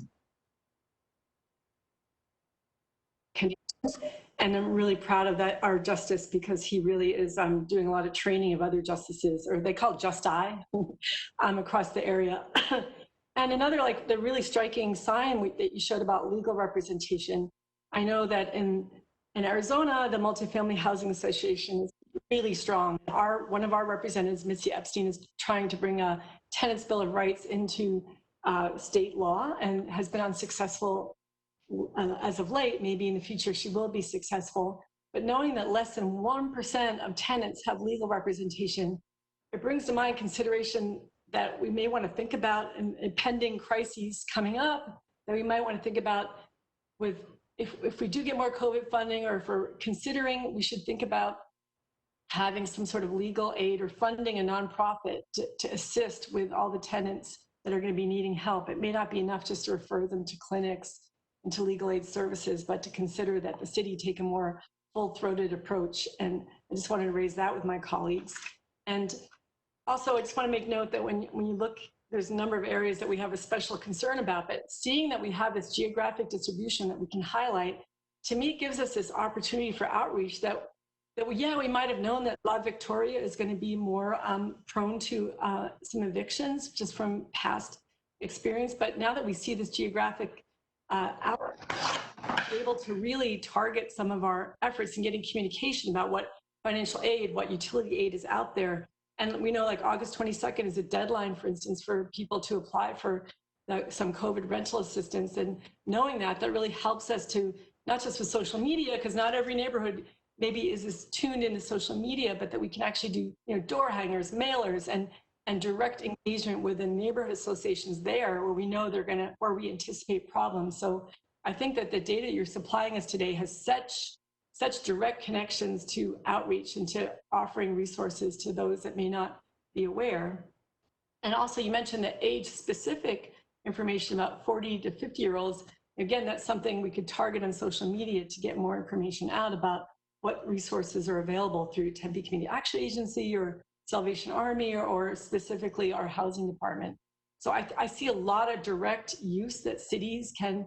And I'm really proud of that, our justice, because he really is doing a lot of training of other justices, or they call it Just I, across the area. And another, like the really striking sign that you showed about legal representation, I know that in Arizona, the Multifamily Housing Association is really strong. One of our representatives, Missy Epstein, is trying to bring a tenants' bill of rights into state law and has been unsuccessful as of late. Maybe in the future she will be successful. But knowing that less than 1% of tenants have legal representation, it brings to mind consideration that we may want to think about in impending crises coming up, that we might want to think about if we do get more COVID funding, or if we're considering, we should think about having some sort of legal aid or funding a nonprofit to assist with all the tenants that are going to be needing help. It may not be enough just to refer them to clinics and to legal aid services, but to consider that the city take a more full-throated approach. And I just wanted to raise that with my colleagues. And also, I just want to make note that when you look, there's a number of areas that we have a special concern about, but seeing that we have this geographic distribution that we can highlight, to me, it gives us this opportunity for outreach that we might have known that La Victoria is going to be more prone to some evictions just from past experience. But now that we see this geographic outreach, we're able to really target some of our efforts in getting communication about what financial aid, what utility aid is out there. And we know like August 22nd is a deadline, for instance, for people to apply for some COVID rental assistance. And knowing that really helps us to, not just with social media, because not every neighborhood maybe is as tuned into social media, but that we can actually do door hangers, mailers, and direct engagement with the neighborhood associations there where we know where we anticipate problems. So I think that the data you're supplying us today has such direct connections to outreach and to offering resources to those that may not be aware. And also you mentioned the age-specific information about 40 to 50-year-olds. Again, that's something we could target on social media to get more information out about what resources are available through Tempe Community Action Agency or Salvation Army or specifically our housing department. So I see a lot of direct use that cities can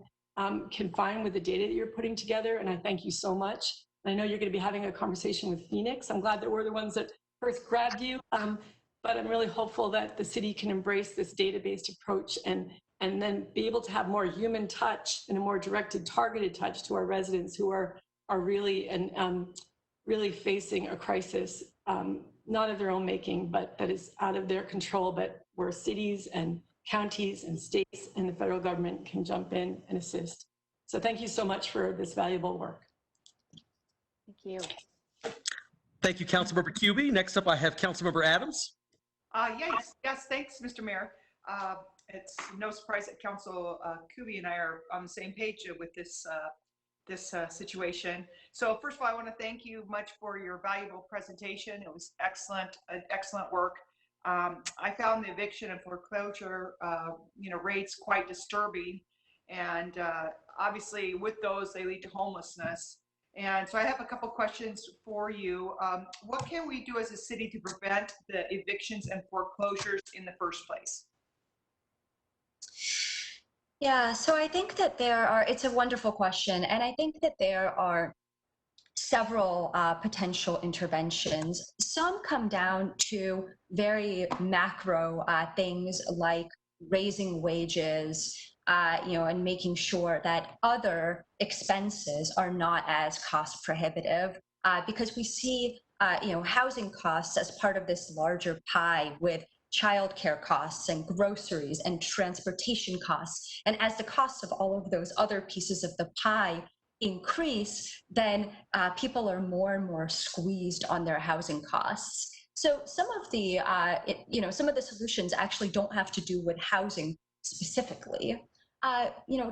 find with the data that you're putting together, and I thank you so much. I know you're going to be having a conversation with Phoenix. I'm glad that we're the ones that first grabbed you, but I'm really hopeful that the city can embrace this data-based approach and then be able to have more human touch and a more directed, targeted touch to our residents who are really really facing a crisis, not of their own making, but that is out of their control, but where cities and counties and states and the federal government can jump in and assist. So thank you so much for this valuable work. Thank you. Thank you, Councilmember QB. Next up, I have Councilmember Adams. Yes, thanks, Mr. Mayor. It's no surprise that Council Kubi and I are on the same page with this situation. So first of all, I want to thank you much for your valuable presentation. It was excellent work. I found the eviction and foreclosure rates quite disturbing, and obviously with those, they lead to homelessness. And so I have a couple questions for you. What can we do as a city to prevent the evictions and foreclosures in the first place? Yeah, so I think that it's a wonderful question. And I think that there are several potential interventions. Some come down to very macro things like raising wages, and making sure that other expenses are not as cost prohibitive, because we see, housing costs as part of this larger pie with childcare costs and groceries and transportation costs. And as the costs of all of those other pieces of the pie increase, then people are more and more squeezed on their housing costs. So some of the, some of the solutions actually don't have to do with housing specifically.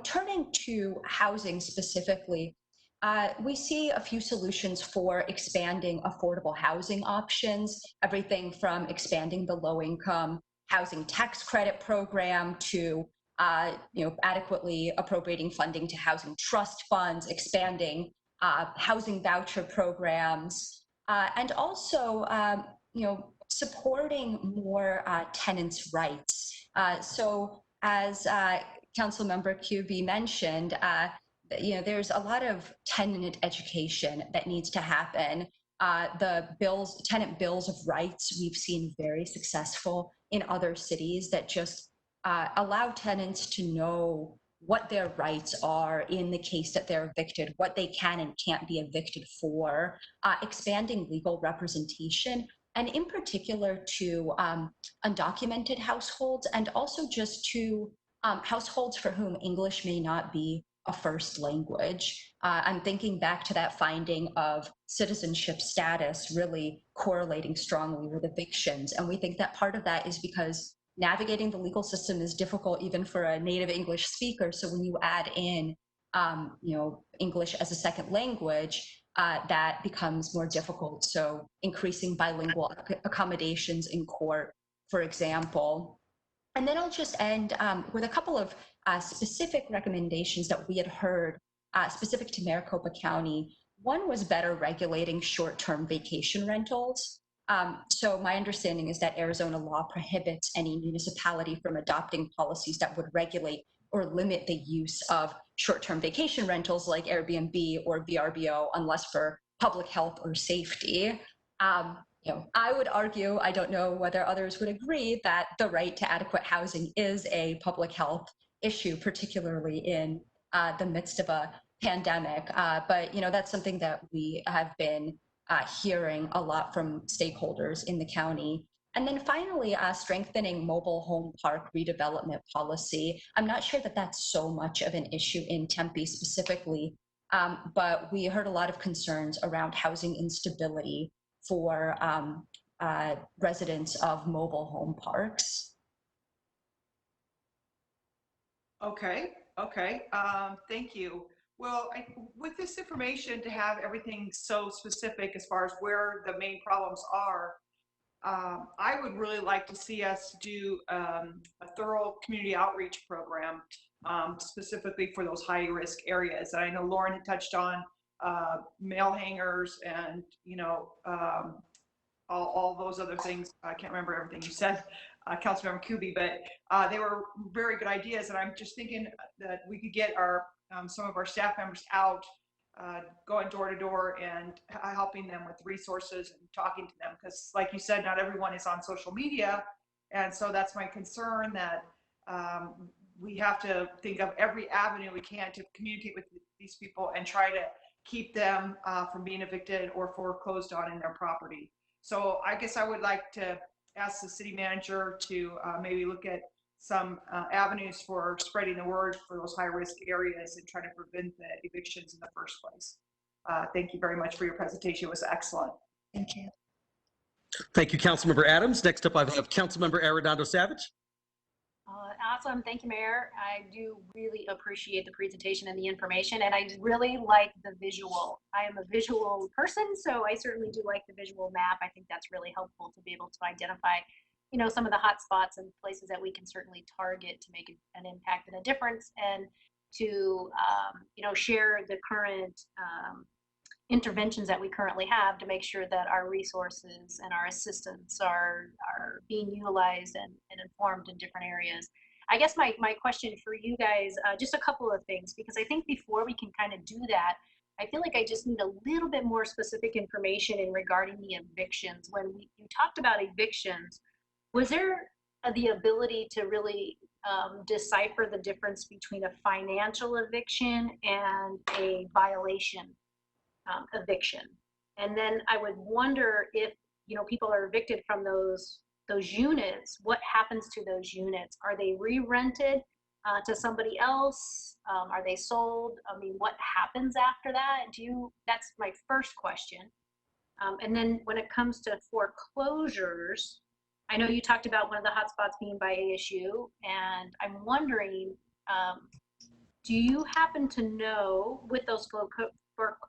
Turning to housing specifically, we see a few solutions for expanding affordable housing options, everything from expanding the low-income housing tax credit program to adequately appropriating funding to housing trust funds, expanding housing voucher programs, and also, supporting more tenants' rights. So as Councilmember QB mentioned, there's a lot of tenant education that needs to happen. Tenant bills of rights, we've seen very successful in other cities that just allow tenants to know what their rights are in the case that they're evicted, what they can and can't be evicted for, expanding legal representation, and in particular to undocumented households, and also just to households for whom English may not be a first language. I'm thinking back to that finding of citizenship status really correlating strongly with evictions. And we think that part of that is because navigating the legal system is difficult even for a native English speaker. So when you add in, English as a second language, that becomes more difficult. So increasing bilingual accommodations in court, for example. And then I'll just end with a couple of specific recommendations that we had heard specific to Maricopa County. One was better regulating short-term vacation rentals. So my understanding is that Arizona law prohibits any municipality from adopting policies that would regulate or limit the use of short-term vacation rentals like Airbnb or VRBO unless for public health or safety. I would argue, I don't know whether others would agree, that the right to adequate housing is a public health issue, particularly in the midst of a pandemic. But that's something that we have been hearing a lot from stakeholders in the county. And then finally, strengthening mobile home park redevelopment policy. I'm not sure that that's so much of an issue in Tempe specifically, but we heard a lot of concerns around housing instability for residents of mobile home parks. Okay. Thank you. Well, with this information, to have everything so specific as far as where the main problems are, I would really like to see us do a thorough community outreach program specifically for those high risk areas. And I know Lauren had touched on mail hangers and, all those other things. I can't remember everything you said, Councilmember Kuby, but they were very good ideas. And I'm just thinking that we could get some of our staff members out, going door to door and helping them with resources and talking to them. Because like you said, not everyone is on social media. And so that's my concern, that we have to think of every avenue we can to communicate with these people and try to keep them from being evicted or foreclosed on in their property. So I guess I would like to ask the city manager to maybe look at some avenues for spreading the word for those high risk areas and try to prevent the evictions in the first place. Thank you very much for your presentation. It was excellent. Thank you. Thank you, Councilmember Adams. Next up, I have Councilmember Arredondo Savage. Awesome. Thank you, Mayor. I do really appreciate the presentation and the information, and I really like the visual. I am a visual person, so I certainly do like the visual map. I think that's really helpful to be able to identify, some of the hot spots and places that we can certainly target to make an impact and a difference. And to, share the current interventions that we currently have to make sure that our resources and our assistance are being utilized and informed in different areas. I guess my question for you guys, just a couple of things, because I think before we can kind of do that, I feel like I just need a little bit more specific information in regarding the evictions. When you talked about evictions, was there the ability to really decipher the difference between a financial eviction and a violation eviction? And then I would wonder if, people are evicted from those units, what happens to those units? Are they re-rented to somebody else? Are they sold? I mean, what happens after that? That's my first question. And then when it comes to foreclosures, I know you talked about one of the hotspots being by ASU, and I'm wondering, do you happen to know with those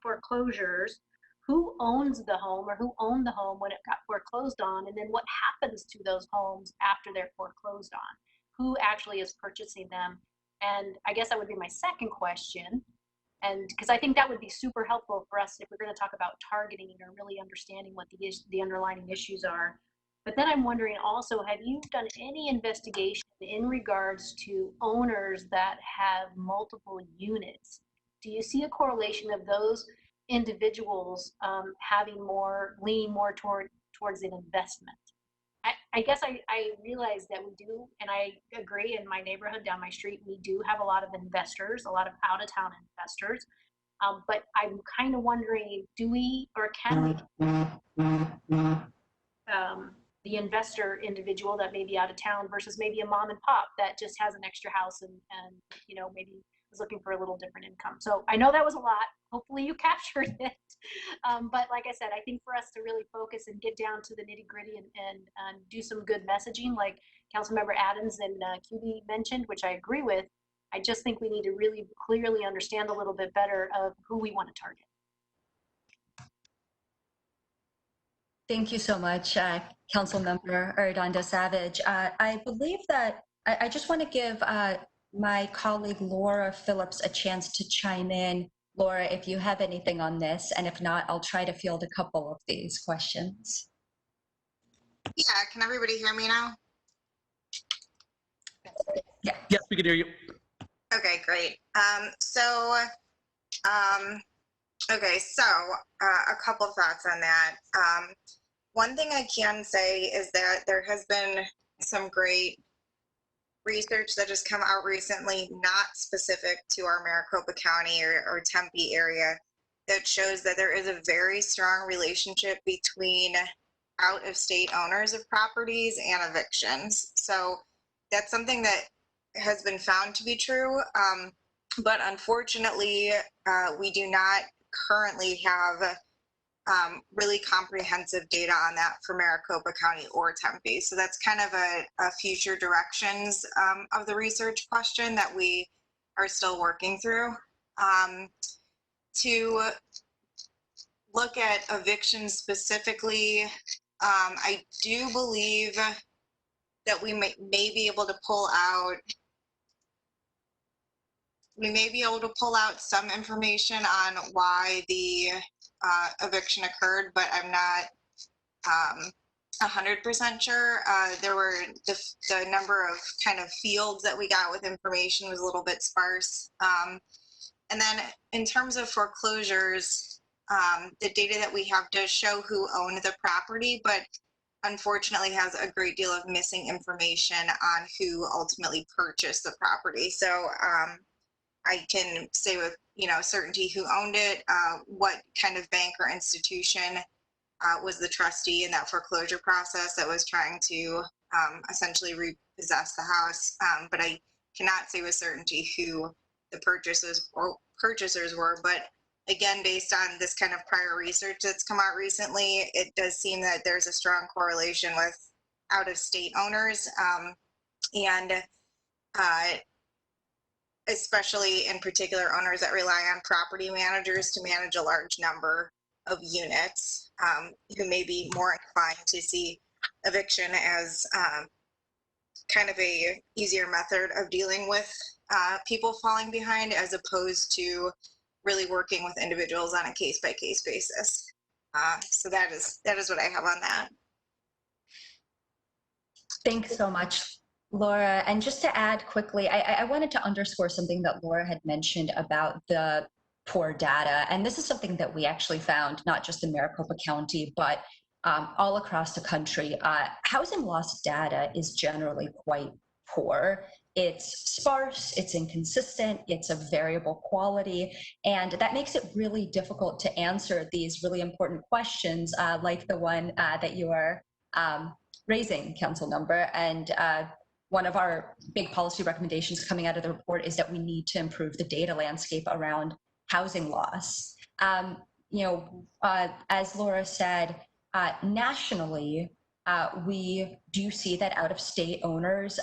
foreclosures, who owns the home or who owned the home when it got foreclosed on, and then what happens to those homes after they're foreclosed on? Who actually is purchasing them? And I guess that would be my second question. And because I think that would be super helpful for us if we're going to talk about targeting or really understanding what the underlying issues are. But then I'm wondering also, have you done any investigation in regards to owners that have multiple units? Do you see a correlation of those individuals lean more towards an investment? I guess I realize that we do, and I agree, in my neighborhood down my street, we do have a lot of investors, a lot of out-of-town investors. But I'm kind of wondering, do we or can we the investor individual that may be out of town versus maybe a mom and pop that just has an extra house and maybe is looking for a little different income. So I know that was a lot. Hopefully you captured it. But like I said, I think for us to really focus and get down to the nitty gritty and do some good messaging, like Councilmember Adams and QB mentioned, which I agree with, I just think we need to really clearly understand a little bit better of who we want to target. Thank you so much, Councilmember Arredondo Savage. I believe that I just want to give my colleague Laura Phillips a chance to chime in. Laura, if you have anything on this, and if not, I'll try to field a couple of these questions. Yeah, can everybody hear me now? Yeah. Yes, we can hear you. Okay, great. Okay, so a couple thoughts on that. One thing I can say is that there has been some great research that has come out recently, not specific to our Maricopa County or Tempe area, that shows that there is a very strong relationship between out-of-state owners of properties and evictions. So that's something that has been found to be true, but unfortunately, we do not currently have really comprehensive data on that for Maricopa County or Tempe. So that's kind of a future directions of the research question that we are still working through. To look at evictions specifically, I do believe that we may be able to pull out some information on why the eviction occurred, but I'm not 100% sure. There were the number of kind of fields that we got with information was a little bit sparse. And then in terms of foreclosures, the data that we have does show who owned the property, but unfortunately has a great deal of missing information on who ultimately purchased the property. So I can say with certainty who owned it, what kind of bank or institution was the trustee in that foreclosure process that was trying to essentially repossess the house. But I cannot say with certainty who the purchasers were. But again, based on this kind of prior research that's come out recently, it does seem that there's a strong correlation with out-of-state owners and especially in particular owners that rely on property managers to manage a large number of units, who may be more inclined to see eviction as kind of a easier method of dealing with people falling behind, as opposed to really working with individuals on a case-by-case basis. So that is what I have on that. Thanks so much, Laura. And just to add quickly, I wanted to underscore something that Laura had mentioned about the poor data. And this is something that we actually found, not just in Maricopa County, but all across the country. Housing loss data is generally quite poor. It's sparse, it's inconsistent, it's of variable quality, and that makes it really difficult to answer these really important questions like the one that you are raising, Council Member. And one of our big policy recommendations coming out of the report is that we need to improve the data landscape around housing loss. As Laura said, nationally, we do see that out-of-state owners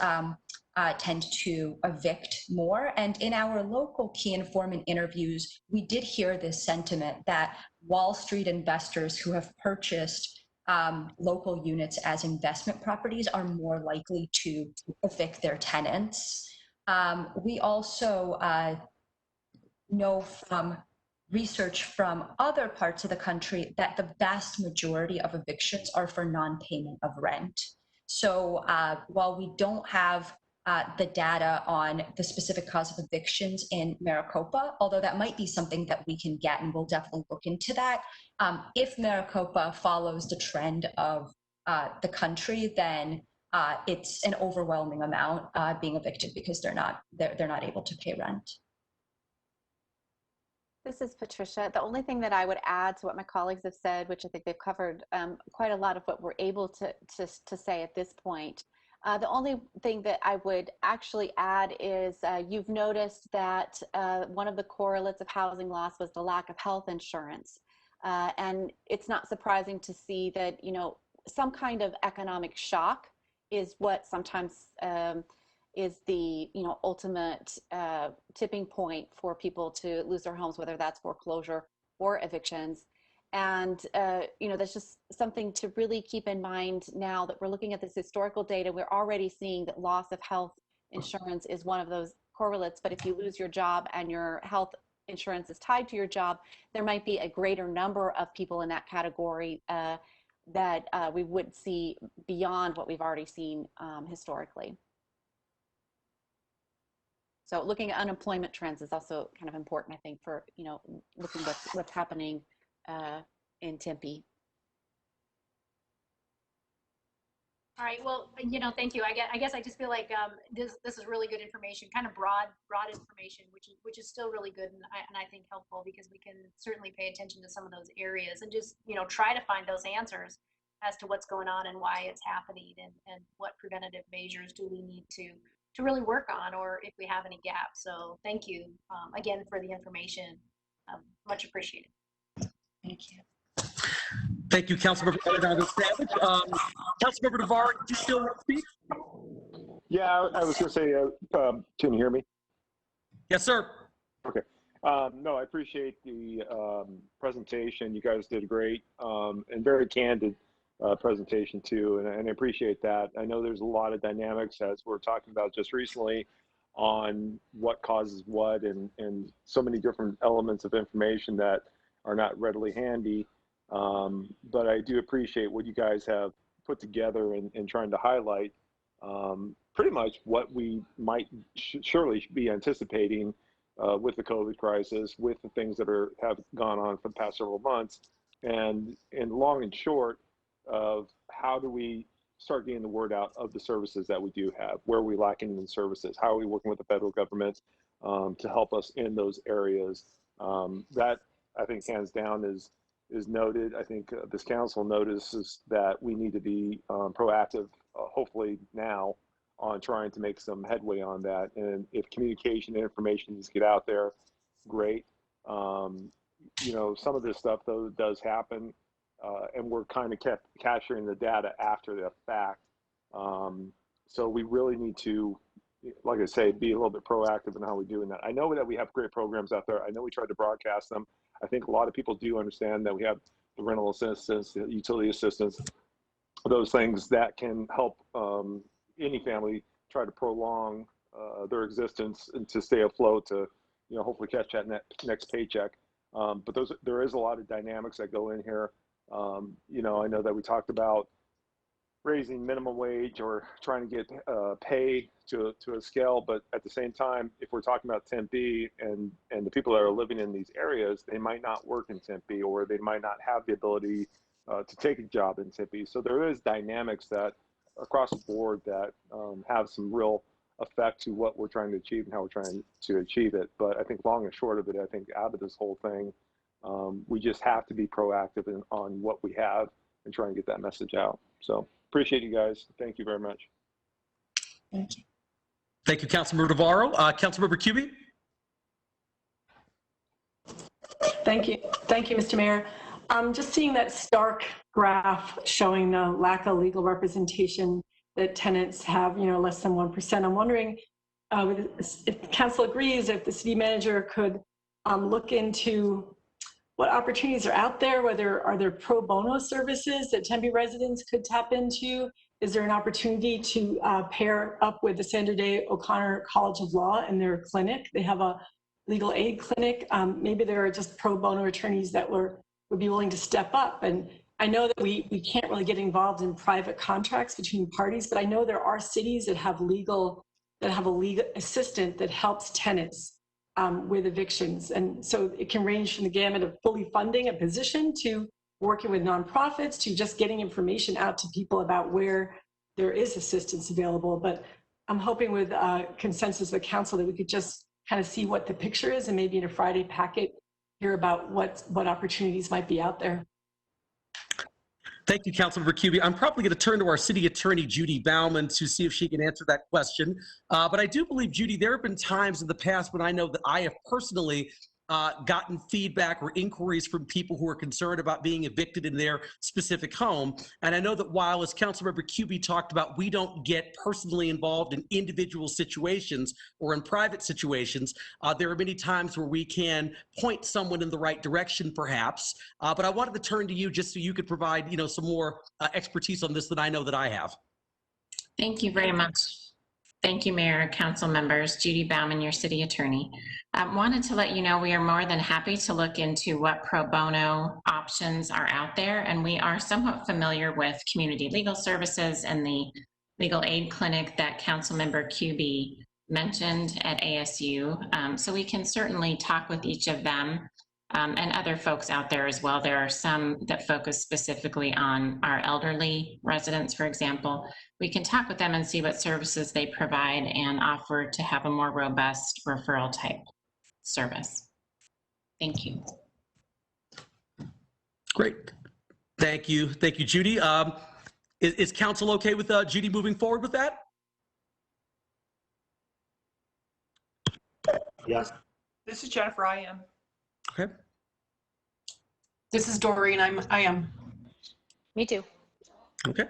tend to evict more. And in our local key informant interviews, we did hear this sentiment that Wall Street investors who have purchased local units as investment properties are more likely to evict their tenants. We also know from research from other parts of the country that the vast majority of evictions are for non-payment of rent. So while we don't have the data on the specific cause of evictions in Maricopa, although that might be something that we can get, and we'll definitely look into that. If Maricopa follows the trend of the country, then it's an overwhelming amount being evicted because they're not able to pay rent. This is Patricia. The only thing that I would add to what my colleagues have said, which I think they've covered quite a lot of what we're able to say at this point. The only thing that I would actually add is you've noticed that one of the correlates of housing loss was the lack of health insurance. And it's not surprising to see that, some kind of economic shock is what sometimes is the ultimate tipping point for people to lose their homes, whether that's foreclosure or evictions. And that's just something to really keep in mind now that we're looking at this historical data. We're already seeing that loss of health insurance is one of those correlates. But if you lose your job and your health insurance is tied to your job, there might be a greater number of people in that category that we would see beyond what we've already seen historically. So looking at unemployment trends is also kind of important, I think, for looking what's happening in Tempe. All right. Well, thank you. I guess I just feel like this is really good information, kind of broad information, which is still really good and I think helpful, because we can certainly pay attention to some of those areas and just try to find those answers as to what's going on and why it's happening, and what preventative measures do we need to really work on, or if we have any gaps. So thank you again for the information. Much appreciated. Thank you. Thank you, Councilmember Savage. Councilmember Navarro, do you still want to speak? Yeah, I was going to say, can you hear me? Yes, sir. Okay. No, I appreciate the presentation. You guys did great and very candid presentation too, and I appreciate that. I know there's a lot of dynamics, as we're talking about just recently, on what causes what, and so many different elements of information that are not readily handy. But I do appreciate what you guys have put together and trying to highlight pretty much what we might surely be anticipating with the COVID crisis, with the things that have gone on for the past several months, and in long and short of how do we start getting the word out of the services that we do have, where are we lacking in services, how are we working with the federal government to help us in those areas. That, I think, hands down is noted. I think this council notices that we need to be proactive, hopefully now, on trying to make some headway on that. And if communication and information needs to get out there, great. Some of this stuff, though, does happen, and we're kind of kept capturing the data after the fact. So we really need to, like I say, be a little bit proactive in how we're doing that. I know that we have great programs out there. I know we try to broadcast them. I think a lot of people do understand that we have the rental assistance, the utility assistance, those things that can help any family try to prolong their existence and to stay afloat to, hopefully catch that next paycheck. But there is a lot of dynamics that go in here. I know that we talked about raising minimum wage or trying to get pay to a scale, but at the same time, if we're talking about Tempe and the people that are living in these areas, they might not work in Tempe, or they might not have the ability to take a job in Tempe. So there is dynamics that across the board that have some real effect to what we're trying to achieve and how we're trying to achieve it. But I think long and short of it, I think out of this whole thing, we just have to be proactive on what we have and try and get that message out. So appreciate you guys. Thank you very much. Thank you. Thank you, Councilmember Navarro. Councilmember Cubie? Thank you. Thank you, Mr. Mayor. Just seeing that stark graph showing the lack of legal representation that tenants have, less than 1%. I'm wondering if council agrees, if the city manager could look into what opportunities are out there, are there pro bono services that Tempe residents could tap into? Is there an opportunity to pair up with the Sandra Day O'Connor College of Law and their clinic? They have a legal aid clinic. Maybe there are just pro bono attorneys that would be willing to step up. And I know that we can't really get involved in private contracts between parties, but I know there are cities that have a legal assistant that helps tenants with evictions. And so it can range from the gamut of fully funding a position to working with nonprofits to just getting information out to people about where there is assistance available. But I'm hoping with consensus of the council that we could just kind of see what the picture is and maybe in a Friday packet hear about what opportunities might be out there. Thank you, Councilmember Cubie. I'm probably going to turn to our city attorney, Judy Bauman, to see if she can answer that question. But I do believe, Judy, there have been times in the past when I know that I have personally gotten feedback or inquiries from people who are concerned about being evicted in their specific home. And I know that while, as Councilmember Cubie talked about, we don't get personally involved in individual situations or in private situations, there are many times where we can point someone in the right direction, perhaps. But I wanted to turn to you just so you could provide, some more expertise on this than I know that I have. Thank you very much. Thank you, Mayor, Council members. Judy Bauman, your city attorney. Wanted to let you know we are more than happy to look into what pro bono options are out there, and we are somewhat familiar with community legal services and the legal aid clinic that Councilmember Cubie mentioned at ASU. So we can certainly talk with each of them and other folks out there as well. There are some that focus specifically on our elderly residents, for example. We can talk with them and see what services they provide and offer to have a more robust referral type service. Thank you. Great. Thank you. Thank you, Judy. Is council okay with Judy moving forward with that? Yes. This is Jennifer. I am. Okay. This is Doreen. I am. Me too. Okay.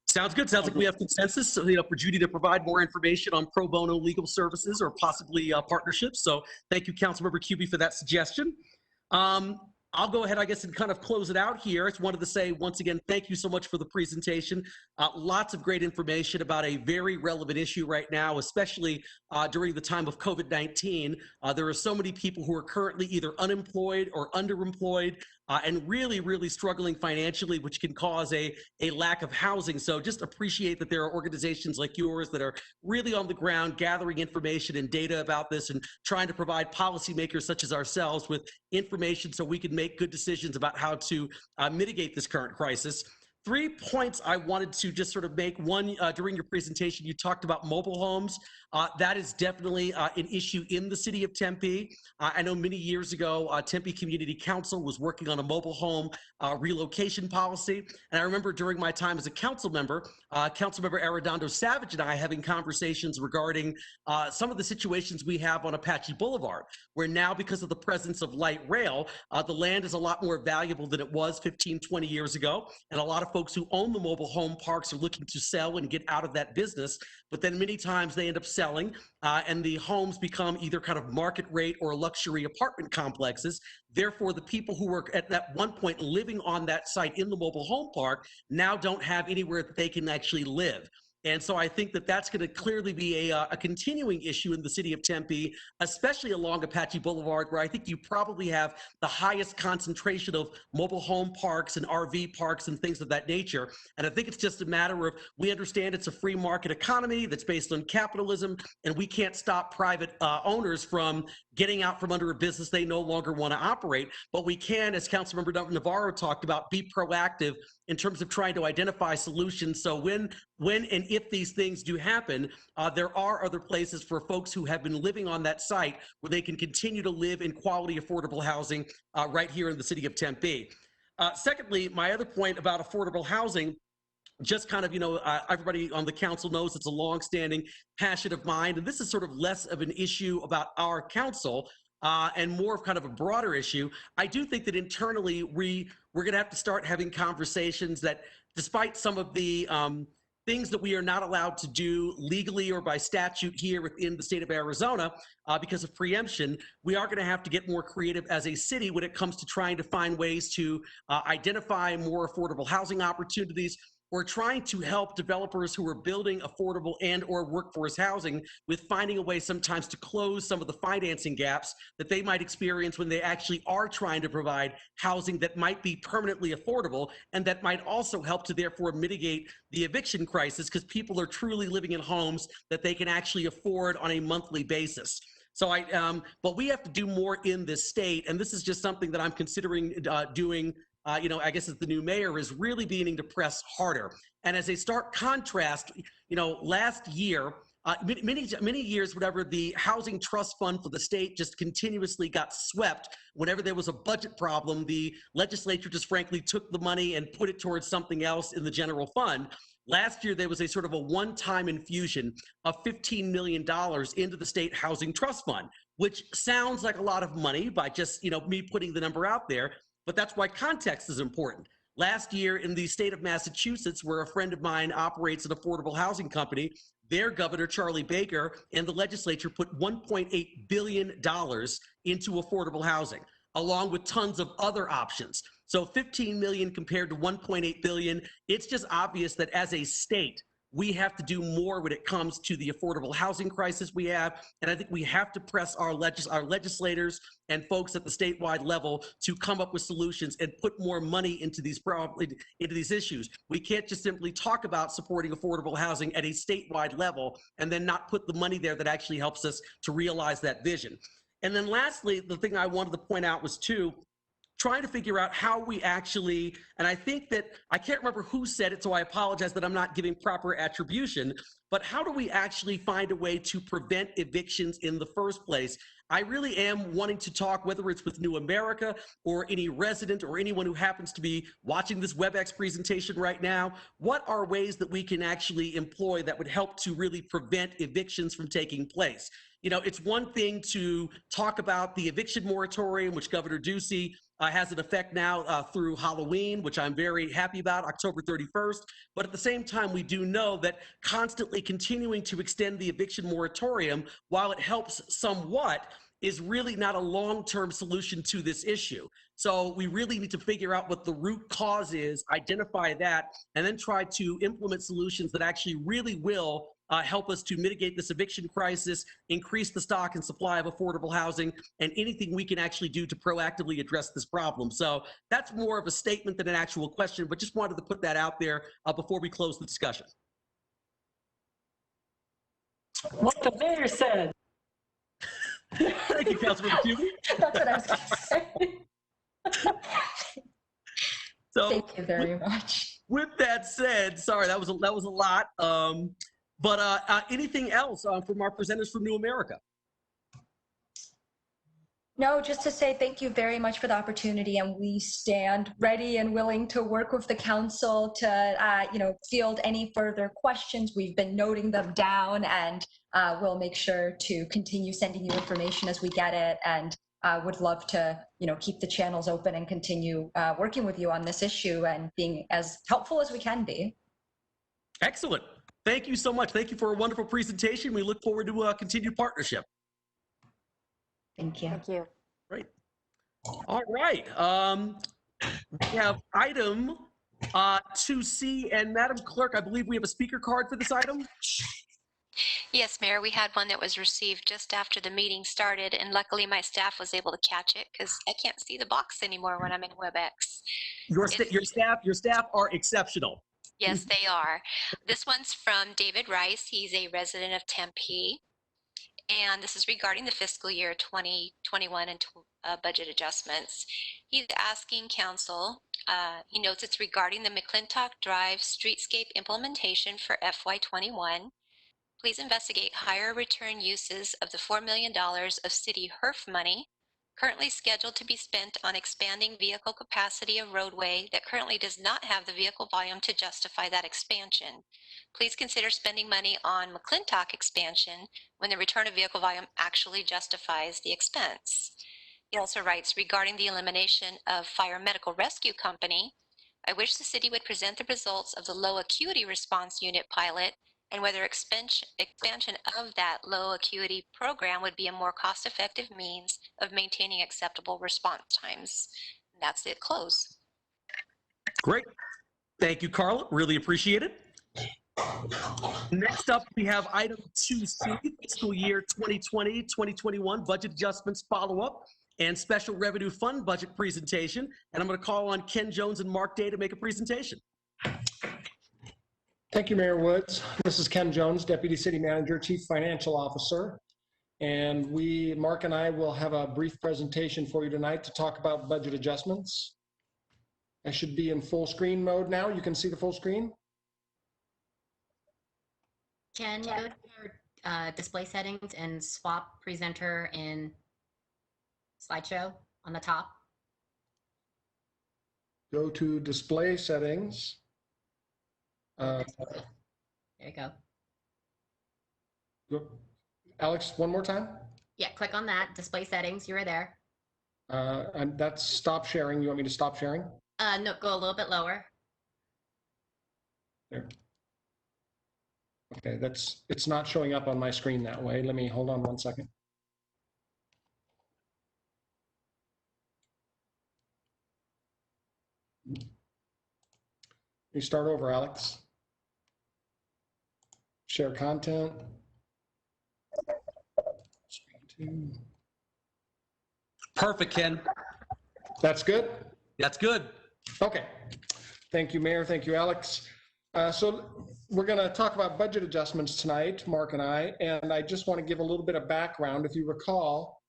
Sounds good. Sounds like we have consensus, for Judy to provide more information on pro bono legal services or possibly partnerships. So thank you, Councilmember Cubie, for that suggestion. I'll go ahead, I guess, and kind of close it out here. I just wanted to say, once again, thank you so much for the presentation. Lots of great information about a very relevant issue right now, especially during the time of COVID-19. There are so many people who are currently either unemployed or underemployed and really, really struggling financially, which can cause a lack of housing. So just appreciate that there are organizations like yours that are really on the ground gathering information and data about this and trying to provide policymakers such as ourselves with information so we can make good decisions about how to mitigate this current crisis. 3 points I wanted to just sort of make. One, during your presentation, you talked about mobile homes. That is definitely an issue in the city of Tempe. I know many years ago, Tempe Community Council was working on a mobile home relocation policy. And I remember during my time as a council member, Councilmember Arredondo Savage and I having conversations regarding some of the situations we have on Apache Boulevard, where now because of the presence of light rail, the land is a lot more valuable than it was 15, 20 years ago. And a lot of folks who own the mobile home parks are looking to sell and get out of that business. But then many times they end up selling and the homes become either kind of market rate or luxury apartment complexes. Therefore, the people who were at that one point living on that site in the mobile home park now don't have anywhere that they can actually live. And so I think that that's going to clearly be a continuing issue in the city of Tempe, especially along Apache Boulevard, where I think you probably have the highest concentration of mobile home parks and RV parks and things of that nature. And I think it's just a matter of, we understand it's a free market economy that's based on capitalism, and we can't stop private owners from getting out from under a business they no longer want to operate. But we can, as Councilmember Navarro talked about, be proactive in terms of trying to identify solutions. So when and if these things do happen, there are other places for folks who have been living on that site where they can continue to live in quality, affordable housing right here in the city of Tempe. Secondly, my other point about affordable housing, just kind of, everybody on the council knows it's a longstanding passion of mine, and this is sort of less of an issue about our council and more of kind of a broader issue. I do think that internally we're going to have to start having conversations that, despite some of the things that we are not allowed to do legally or by statute here within the state of Arizona because of preemption, we are going to have to get more creative as a city when it comes to trying to find ways to identify more affordable housing opportunities. We're trying to help developers who are building affordable and or workforce housing with finding a way sometimes to close some of the financing gaps that they might experience when they actually are trying to provide housing that might be permanently affordable, and that might also help to therefore mitigate the eviction crisis, because people are truly living in homes that they can actually afford on a monthly basis. So but we have to do more in this state, and this is just something that I'm considering doing. I guess as the new mayor, is really beginning to press harder. And as a stark contrast, last year, many years, whatever, the housing trust fund for the state just continuously got swept. Whenever there was a budget problem, the legislature just frankly took the money and put it towards something else in the general fund. Last year, there was a sort of a one-time infusion of $15 million into the state housing trust fund, which sounds like a lot of money by just, me putting the number out there. But that's why context is important. Last year in the state of Massachusetts, where a friend of mine operates an affordable housing company, their governor, Charlie Baker, and the legislature put $1.8 billion into affordable housing, along with tons of other options. So 15 million compared to 1.8 billion, it's just obvious that as a state, we have to do more when it comes to the affordable housing crisis we have. And I think we have to press our legislators and folks at the statewide level to come up with solutions and put more money into these issues. We can't just simply talk about supporting affordable housing at a statewide level and then not put the money there that actually helps us to realize that vision. And then lastly, the thing I wanted to point out was trying to figure out how we actually, and I think that, I can't remember who said it, so I apologize that I'm not giving proper attribution, but how do we actually find a way to prevent evictions in the first place? I really am wanting to talk, whether it's with New America or any resident or anyone who happens to be watching this WebEx presentation right now, what are ways that we can actually employ that would help to really prevent evictions from taking place? It's one thing to talk about the eviction moratorium, which Governor Ducey has an effect now through Halloween, which I'm very happy about, October 31st. But at the same time, we do know that constantly continuing to extend the eviction moratorium, while it helps somewhat, is really not a long-term solution to this issue. So we really need to figure out what the root cause is, identify that, and then try to implement solutions that actually really will help us to mitigate this eviction crisis, increase the stock and supply of affordable housing, and anything we can actually do to proactively address this problem. So that's more of a statement than an actual question, but just wanted to put that out there before we close the discussion. What the mayor said. Thank you, Councilmember Cubey. That's what I was going to say. So, thank you very much. With that said, sorry, that was a lot. But anything else from our presenters from New America? No, just to say thank you very much for the opportunity, and we stand ready and willing to work with the council to, field any further questions. We've been noting them down, and we'll make sure to continue sending you information as we get it, and would love to, keep the channels open and continue working with you on this issue and being as helpful as we can be. Excellent. Thank you so much. Thank you for a wonderful presentation. We look forward to a continued partnership. Thank you. Thank you. Great. All right. We have item 2C, and Madam Clerk, I believe we have a speaker card for this item. Yes, Mayor, we had one that was received just after the meeting started, and luckily my staff was able to catch it because I can't see the box anymore when I'm in WebEx. Your staff are exceptional. Yes, they are. This one's from David Rice. He's a resident of Tempe. And this is regarding the fiscal year 2021 and budget adjustments. He's asking council, he notes it's regarding the McClintock Drive streetscape implementation for FY21. Please investigate higher return uses of the $4 million of city HERF money currently scheduled to be spent on expanding vehicle capacity of roadway that currently does not have the vehicle volume to justify that expansion. Please consider spending money on McClintock expansion when the return of vehicle volume actually justifies the expense. He also writes, regarding the elimination of Fire Medical Rescue Company, I wish the city would present the results of the low acuity response unit pilot and whether expansion of that low acuity program would be a more cost-effective means of maintaining acceptable response times. And that's it, close. Great. Thank you, Carla. Really appreciate it. Next up, we have item 2C, fiscal year 2020-2021 budget adjustments follow-up and special revenue fund budget presentation. And I'm going to call on Ken Jones and Mark Day to make a presentation. Thank you, Mayor Woods. This is Ken Jones, Deputy City Manager, Chief Financial Officer. And Mark and I will have a brief presentation for you tonight to talk about budget adjustments. I should be in full screen mode now. You can see the full screen? Ken, go to your display settings and swap presenter in slideshow on the top. Go to display settings. There you go. Alex, one more time. Yeah, click on that, display settings, you were there. And that's stop sharing. You want me to stop sharing? No, go a little bit lower. There. Okay, it's not showing up on my screen that way. Let me hold on one second. You start over, Alex. Share content. Screen 2. Perfect, Ken. That's good? That's good. Okay. Thank you, Mayor. Thank you, Alex. So we're going to talk about budget adjustments tonight, Mark and I just want to give a little bit of background. If you recall,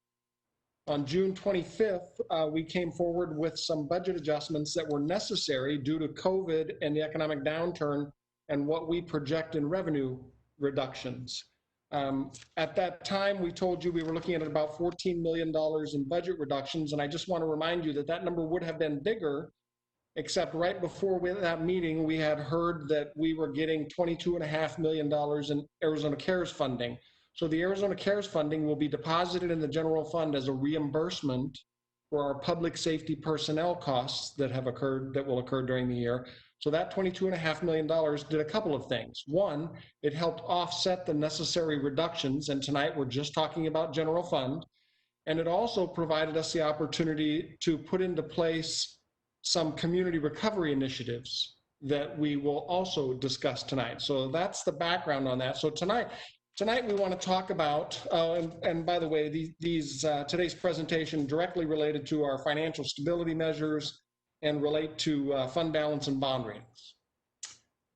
on June 25th, we came forward with some budget adjustments that were necessary due to COVID and the economic downturn and what we project in revenue reductions. At that time, we told you we were looking at about $14 million in budget reductions, and I just want to remind you that that number would have been bigger, except right before that meeting, we had heard that we were getting $22.5 million in Arizona CARES funding. So the Arizona CARES funding will be deposited in the general fund as a reimbursement for our public safety personnel costs that will occur during the year. So that $22.5 million did a couple of things. One, it helped offset the necessary reductions, and tonight we're just talking about general fund. And it also provided us the opportunity to put into place some community recovery initiatives that we will also discuss tonight. So that's the background on that. So tonight we want to talk about, and by the way, today's presentation directly related to our financial stability measures and relate to fund balance and bond ratings.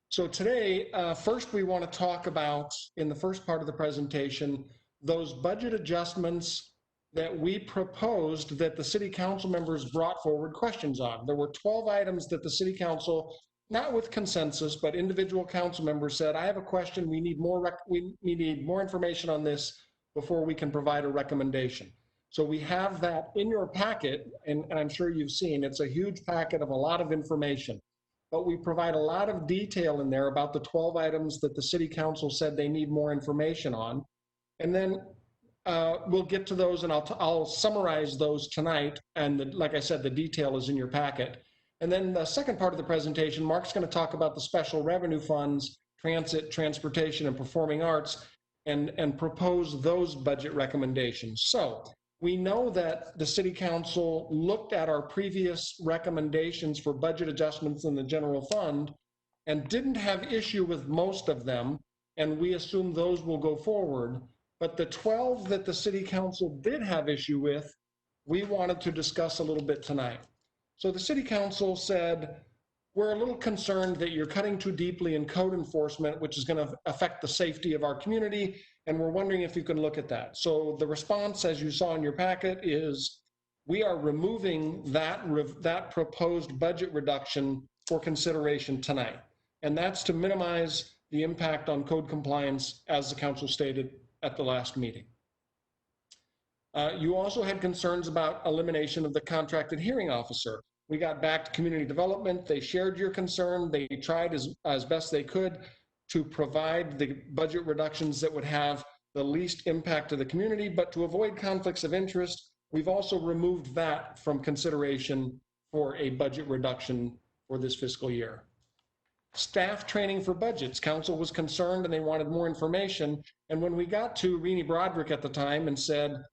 So today, first we want to talk about, in the first part of the presentation, those budget adjustments that we proposed that the city council members brought forward questions on. There were 12 items that the city council, not with consensus, but individual council members said, I have a question, we need more information on this before we can provide a recommendation. So we have that in your packet, and I'm sure you've seen, it's a huge packet of a lot of information, but we provide a lot of detail in there about the 12 items that the city council said they need more information on. And then we'll get to those, and I'll summarize those tonight. And like I said, the detail is in your packet. And then the second part of the presentation, Mark's going to talk about the special revenue funds, transit, transportation, and performing arts, and propose those budget recommendations. So We know that the city council looked at our previous recommendations for budget adjustments in the general fund and didn't have issue with most of them, and we assume those will go forward. But the 12 that the city council did have issue with, we wanted to discuss a little bit tonight. So the city council said, we're a little concerned that you're cutting too deeply in code enforcement, which is going to affect the safety of our community, and we're wondering if you can look at that. So the response, as you saw in your packet, is we are removing that proposed budget reduction for consideration tonight. And that's to minimize the impact on code compliance, as the council stated at the last meeting. You also had concerns about elimination of the contracted hearing officer. We got back to community development. They shared your concern. They tried as best they could to provide the budget reductions that would have the least impact to the community, but to avoid conflicts of interest, we've also removed that from consideration for a budget reduction for this fiscal year. Staff training for budgets. Council was concerned and they wanted more information. And when we got to Rini Broderick at the time and said,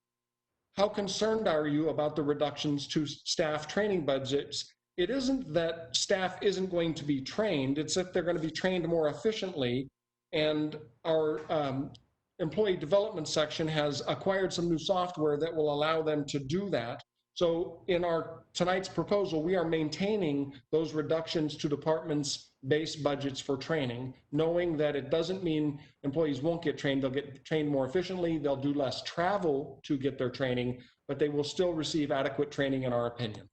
how concerned are you about the reductions to staff training budgets? It isn't that staff isn't going to be trained, it's that they're going to be trained more efficiently. And our employee development section has acquired some new software that will allow them to do that. So in our tonight's proposal, we are maintaining those reductions to departments' base budgets for training, knowing that it doesn't mean employees won't get trained. They'll get trained more efficiently. They'll do less travel to get their training, but they will still receive adequate training in our opinion.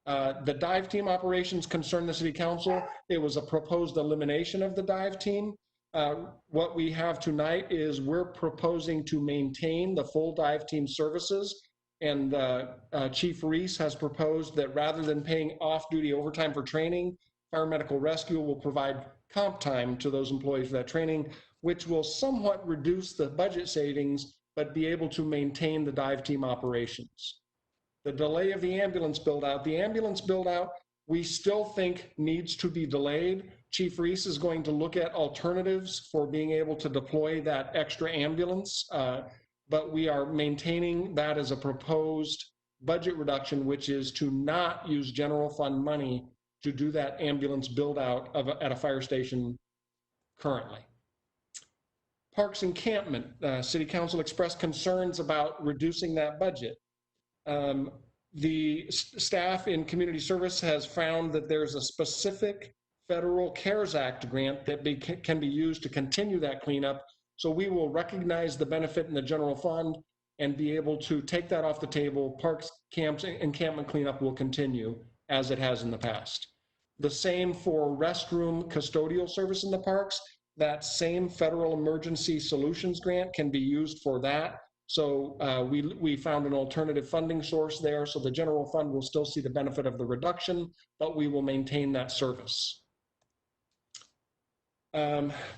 The dive team operations concern the city council. It was a proposed elimination of the dive team. What we have tonight is we're proposing to maintain the full dive team services. And Chief Reese has proposed that rather than paying off-duty overtime for training, Fire Medical Rescue will provide comp time to those employees for that training, which will somewhat reduce the budget savings, but be able to maintain the dive team operations. The delay of the ambulance build-out. The ambulance build-out, we still think needs to be delayed. Chief Reese is going to look at alternatives for being able to deploy that extra ambulance, but we are maintaining that as a proposed budget reduction, which is to not use general fund money to do that ambulance build-out at a fire station currently. Parks encampment. City Council expressed concerns about reducing that budget. The staff in community service has found that there's a specific federal CARES Act grant that can be used to continue that cleanup. So we will recognize the benefit in the general fund and be able to take that off the table. Parks, camps, encampment cleanup will continue as it has in the past. The same for restroom custodial service in the parks. That same federal emergency solutions grant can be used for that. So we found an alternative funding source there. So the general fund will still see the benefit of the reduction, but we will maintain that service.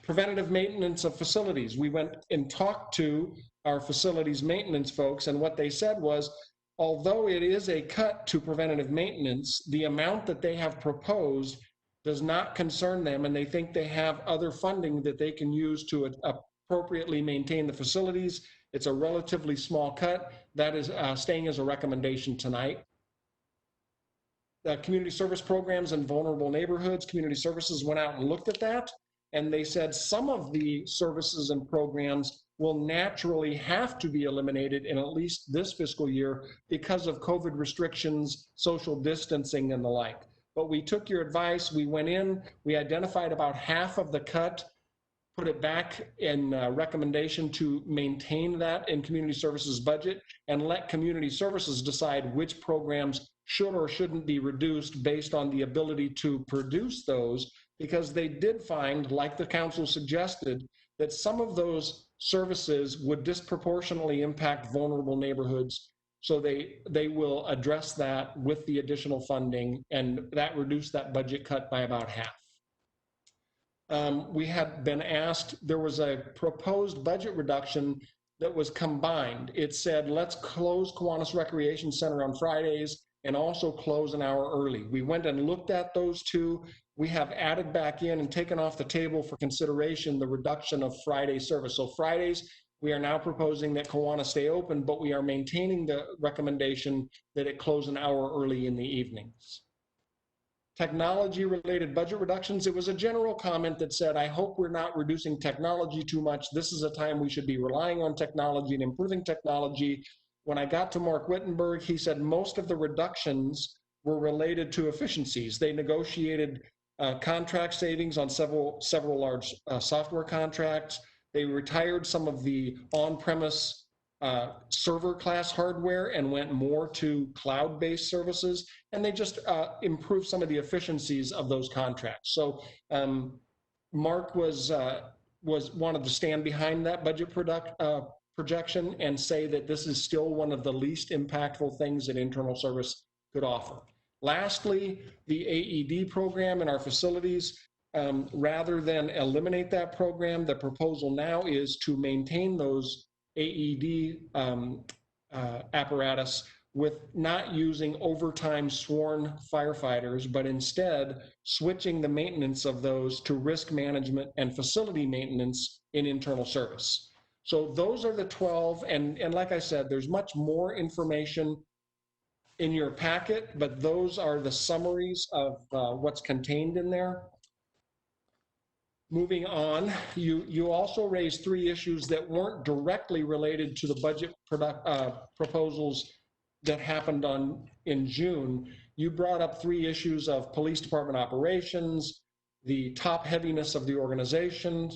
Preventative maintenance of facilities. We went and talked to our facilities maintenance folks, and what they said was, although it is a cut to preventative maintenance, the amount that they have proposed does not concern them, and they think they have other funding that they can use to appropriately maintain the facilities. It's a relatively small cut. That is staying as a recommendation tonight. Community service programs in vulnerable neighborhoods. Community services went out and looked at that, and they said some of the services and programs will naturally have to be eliminated in at least this fiscal year because of COVID restrictions, social distancing, and the like. But we took your advice, we went in, we identified about half of the cut, put it back in recommendation to maintain that in community services budget and let community services decide which programs should or shouldn't be reduced based on the ability to produce those, because they did find, like the council suggested, that some of those services would disproportionately impact vulnerable neighborhoods. So they will address that with the additional funding, and that reduced that budget cut by about half. We had been asked, there was a proposed budget reduction that was combined. It said, let's close Kiwanis Recreation Center on Fridays and also close an hour early. We went and looked at those two. We have added back in and taken off the table for consideration the reduction of Friday service. So Fridays We are now proposing that Kiwanis stay open, but we are maintaining the recommendation that it close an hour early in the evenings. Technology-related budget reductions, it was a general comment that said, I hope we're not reducing technology too much. This is a time we should be relying on technology and improving technology. When I got to Mark Wittenberg, he said most of the reductions were related to efficiencies. They negotiated contract savings on several large software contracts. They retired some of the on-premise server class hardware and went more to cloud-based services, and they just improved some of the efficiencies of those contracts. So Mark wanted to stand behind that budget projection and say that this is still one of the least impactful things that internal service could offer. Lastly, the AED program in our facilities, rather than eliminate that program, the proposal now is to maintain those AED apparatus with not using overtime sworn firefighters, but instead switching the maintenance of those to risk management and facility maintenance in internal service. So those are the 12, and like I said, there's much more information in your packet, but those are the summaries of what's contained in there. Moving on, you also raised 3 issues that weren't directly related to the budget proposals that happened in June. You brought up 3 issues of police department operations, the top heaviness of the organization,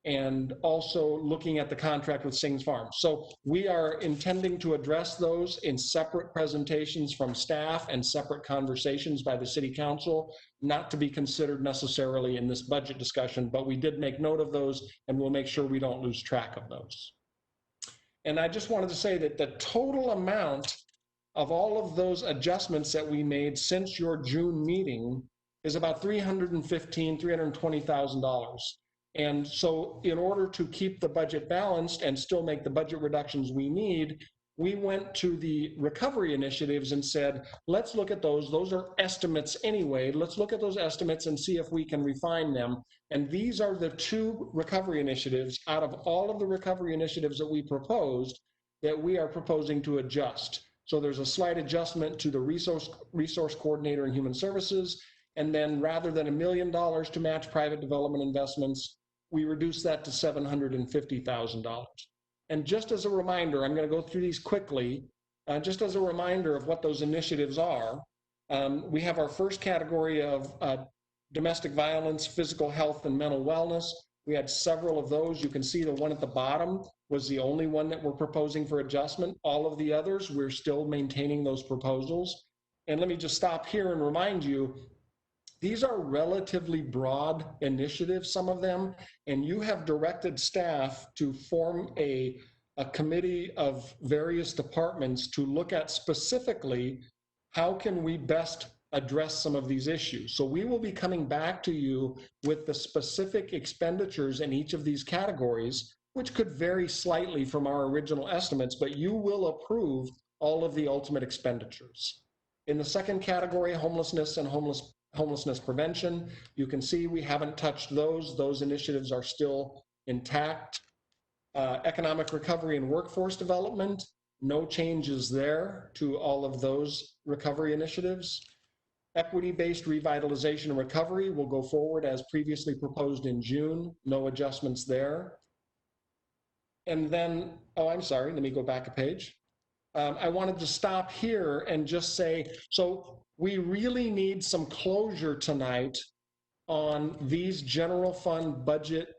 and also looking at the contract with Sings Farms. So we are intending to address those in separate presentations from staff and separate conversations by the City Council, not to be considered necessarily in this budget discussion, but we did make note of those, and we'll make sure we don't lose track of those. And I just wanted to say that the total amount of all of those adjustments that we made since your June meeting is about $320,000. And so in order to keep the budget balanced and still make the budget reductions we need, we went to the recovery initiatives and said, let's look at those. Those are estimates anyway. Let's look at those estimates and see if we can refine them. And these are the 2 recovery initiatives out of all of the recovery initiatives that we proposed that we are proposing to adjust. So there's a slight adjustment to the resource coordinator and human services. And then rather than $1 million to match private development investments, we reduced that to $750,000. And just as a reminder, I'm going to go through these quickly, just as a reminder of what those initiatives are. We have our first category of domestic violence, physical health, and mental wellness. We had several of those. You can see the one at the bottom was the only one that we're proposing for adjustment. All of the others, we're still maintaining those proposals. And let me just stop here and remind you, these are relatively broad initiatives, some of them, and you have directed staff to form a committee of various departments to look at specifically how can we best address some of these issues. So we will be coming back to you with the specific expenditures in each of these categories, which could vary slightly from our original estimates, but you will approve all of the ultimate expenditures. In the second category, homelessness and homelessness prevention, you can see we haven't touched those. Those initiatives are still intact. Economic recovery and workforce development, no changes there to all of those recovery initiatives. Equity-based revitalization and recovery will go forward as previously proposed in June, no adjustments there. And then, oh, I'm sorry, let me go back a page. I wanted to stop here and just say, so we really need some closure tonight on these general fund budget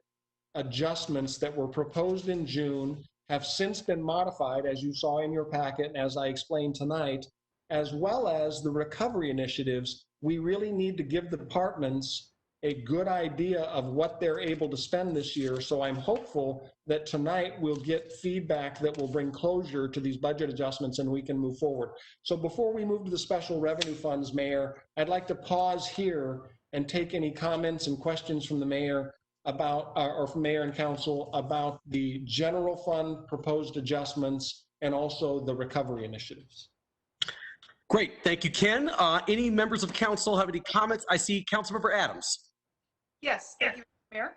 adjustments that were proposed in June, have since been modified, as you saw in your packet, and as I explained tonight, as well as the recovery initiatives. We really need to give the departments a good idea of what they're able to spend this year. So I'm hopeful that tonight we'll get feedback that will bring closure to these budget adjustments and we can move forward. So before we move to the special revenue funds, Mayor, I'd like to pause here and take any comments and questions from the mayor about, or from mayor and council about the general fund proposed adjustments and also the recovery initiatives. Great, thank you, Ken. Any members of council have any comments? I see Councilmember Adams. Yes, thank you, Mayor.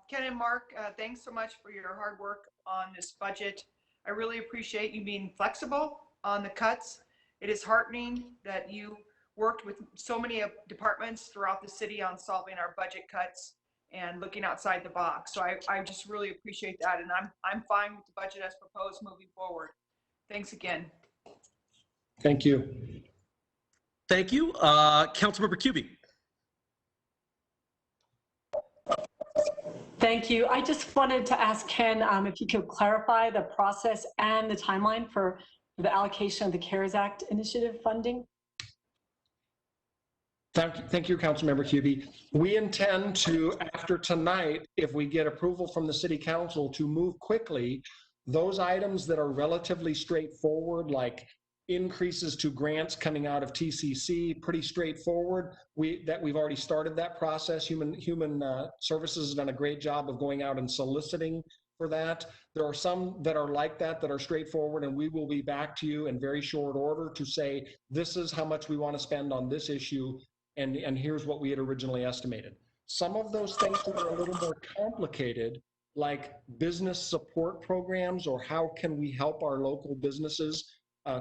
Ken and Mark, thanks so much for your hard work on this budget. I really appreciate you being flexible on the cuts. It is heartening that you worked with so many departments throughout the city on solving our budget cuts and looking outside the box. So I just really appreciate that. And I'm fine with the budget as proposed moving forward. Thanks again. Thank you. Thank you. Councilmember Cubie. Thank you. I just wanted to ask Ken if you could clarify the process and the timeline for the allocation of the CARES Act initiative funding. Thank you, Councilmember Cubie. We intend to, after tonight, if we get approval from the City Council, to move quickly. Those items that are relatively straightforward, like increases to grants coming out of TCC, pretty straightforward. We've already started that process. Human Services has done a great job of going out and soliciting for that. There are some that are like that are straightforward, and we will be back to you in very short order to say, this is how much we want to spend on this issue, and here's what we had originally estimated. Some of those things that are a little more complicated, like business support programs, or how can we help our local businesses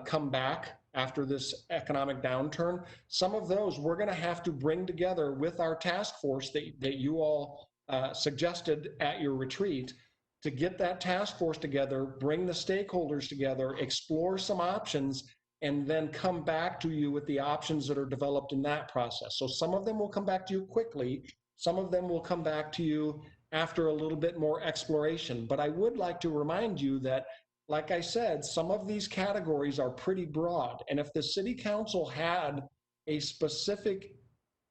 come back after this economic downturn. Some of those we're going to have to bring together with our task force that you all suggested at your retreat, to get that task force together, bring the stakeholders together, explore some options, and then come back to you with the options that are developed in that process. So some of them will come back to you quickly. Some of them will come back to you after a little bit more exploration. But I would like to remind you that, like I said, some of these categories are pretty broad. And if the City Council had a specific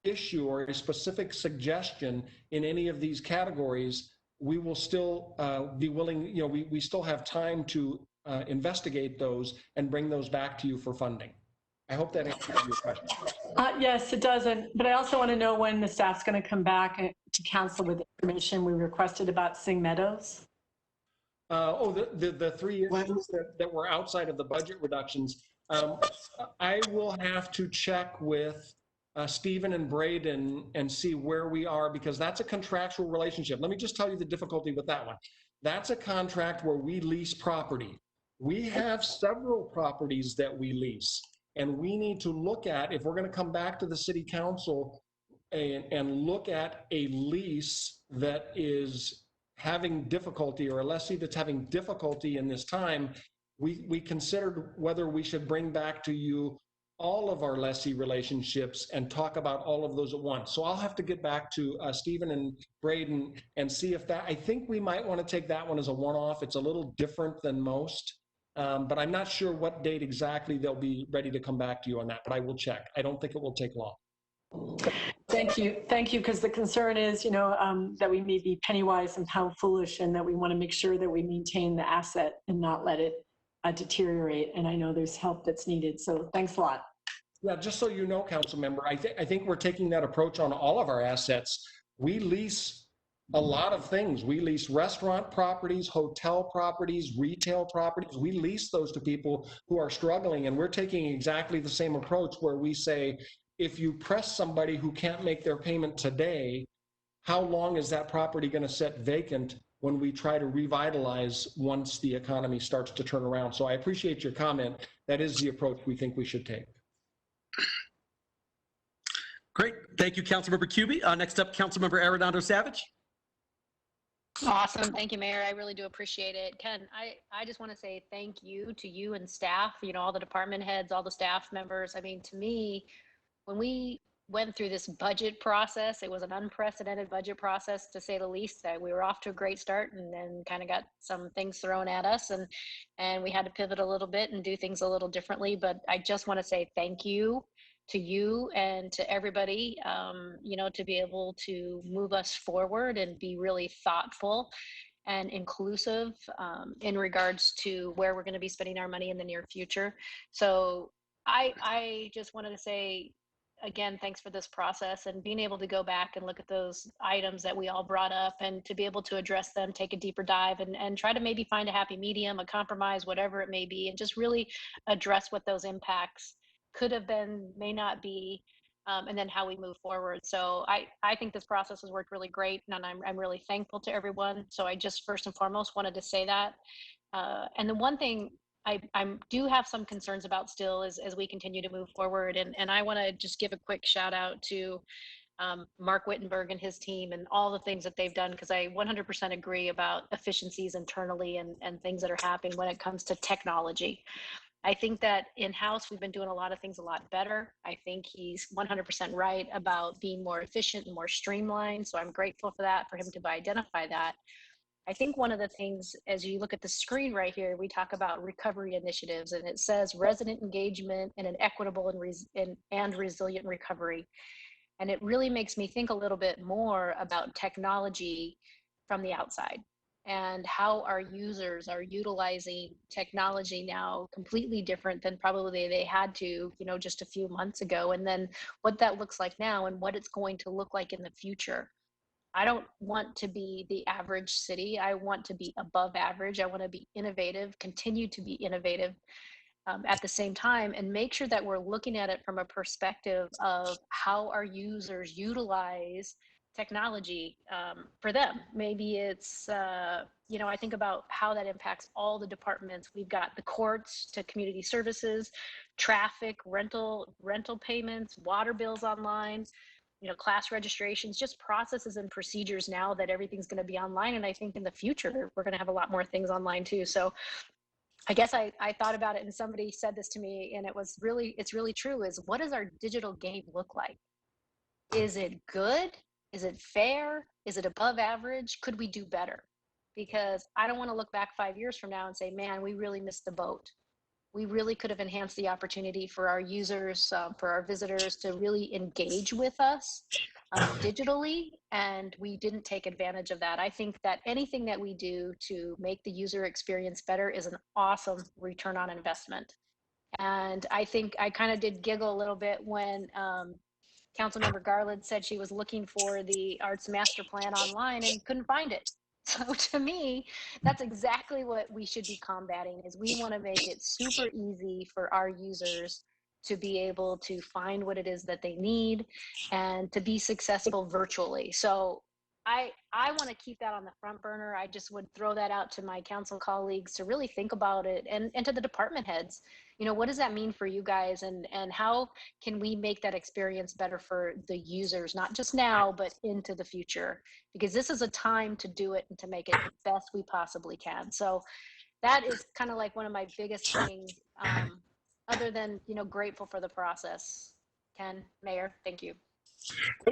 issue or a specific suggestion in any of these categories, we will still be willing, we still have time to investigate those and bring those back to you for funding. I hope that answers your question. Yes, it does. But I also want to know when the staff's going to come back to council with information we requested about Sing Meadows. The three issues that were outside of the budget reductions. I will have to check with Stephen and Braden and see where we are, because that's a contractual relationship. Let me just tell you the difficulty with that one. That's a contract where we lease property. We have several properties that we lease, and we need to look at, if we're going to come back to the City Council and look at a lease that is having difficulty, or a lessee that's having difficulty in this time, we considered whether we should bring back to you all of our lessee relationships and talk about all of those at once. So I'll have to get back to Stephen and Braden and see if that, I think we might want to take that one as a one-off. It's a little different than most, but I'm not sure what date exactly they'll be ready to come back to you on that, but I will check. I don't think it will take long. Thank you, because the concern is, that we may be penny wise and pound foolish, and that we want to make sure that we maintain the asset and not let it deteriorate. And I know there's help that's needed. So thanks a lot. Yeah, just so you know, council member, I think we're taking that approach on all of our assets. We lease a lot of things. We lease restaurant properties, hotel properties, retail properties. We lease those to people who are struggling, and we're taking exactly the same approach where we say, if you press somebody who can't make their payment today, how long is that property going to sit vacant when we try to revitalize once the economy starts to turn around? So I appreciate your comment. That is the approach we think we should take. Great. Thank you, Councilmember Cubie. Next up, Councilmember Arredondo Savage. Awesome. Thank you, Mayor. I really do appreciate it. Ken, I just want to say thank you to you and staff, all the department heads, all the staff members. I mean, to me, when we went through this budget process, it was an unprecedented budget process, to say the least. That we were off to a great start, and then kind of got some things thrown at us, and we had to pivot a little bit and do things a little differently. But I just want to say thank you to you and to everybody, to be able to move us forward and be really thoughtful and inclusive in regards to where we're going to be spending our money in the near future. So I just wanted to say, again, thanks for this process, and being able to go back and look at those items that we all brought up, and to be able to address them, take a deeper dive, and try to maybe find a happy medium, a compromise, whatever it may be, and just really address what those impacts could have been, may not be, and then how we move forward. So I think this process has worked really great, and I'm really thankful to everyone. So I just first and foremost wanted to say that. And the one thing I do have some concerns about still is as we continue to move forward, and I want to just give a quick shout out to Mark Wittenberg and his team and all the things that they've done, because I 100% agree about efficiencies internally and things that are happening when it comes to technology. I think that in-house, we've been doing a lot of things a lot better. I think he's 100% right about being more efficient and more streamlined. So I'm grateful for that, for him to identify that. I think one of the things, as you look at the screen right here, we talk about recovery initiatives, and it says resident engagement and an equitable and resilient recovery. And it really makes me think a little bit more about technology from the outside and how our users are utilizing technology now completely different than probably they had to, just a few months ago. And then what that looks like now and what it's going to look like in the future. I don't want to be the average city. I want to be above average. I want to be innovative, continue to be innovative. At the same time, and make sure that we're looking at it from a perspective of how our users utilize technology for them. Maybe it's, I think about how that impacts all the departments. We've got the courts to community services, traffic, rental payments, water bills online, class registrations, just processes and procedures now that everything's going to be online. And I think in the future, we're going to have a lot more things online too. So I guess I thought about it, and somebody said this to me, and it's really true, is what does our digital game look like? Is it good? Is it fair? Is it above average? Could we do better? Because I don't want to look back 5 years from now and say, man, we really missed the boat. We really could have enhanced the opportunity for our users, for our visitors to really engage with us digitally, and we didn't take advantage of that. I think that anything that we do to make the user experience better is an awesome return on investment. And I think I kind of did giggle a little bit when Councilmember Garland said she was looking for the Arts Master Plan online and couldn't find it. So to me, that's exactly what we should be combating, is we want to make it super easy for our users to be able to find what it is that they need and to be successful virtually. So I want to keep that on the front burner. I just would throw that out to my council colleagues to really think about it, and to the department heads. What does that mean for you guys, and how can we make that experience better for the users, not just now, but into the future? Because this is a time to do it and to make it the best we possibly can. So that is kind of like one of my biggest things, other than, grateful for the process. Ken, Mayor, thank you.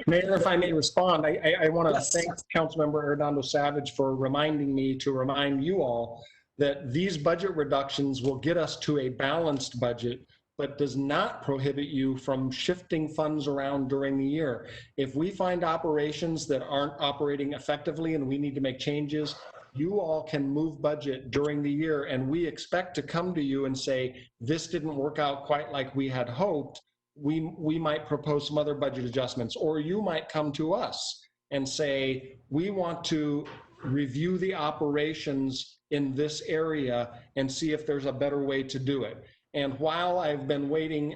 Mayor, if I may respond, I want to thank Councilmember Arredondo Savage for reminding me to remind you all that these budget reductions will get us to a balanced budget, but does not prohibit you from shifting funds around during the year. If we find operations that aren't operating effectively and we need to make changes, you all can move budget during the year, and we expect to come to you and say, this didn't work out quite like we had hoped. We might propose some other budget adjustments, or you might come to us and say, we want to review the operations in this area and see if there's a better way to do it. And while I've been waiting,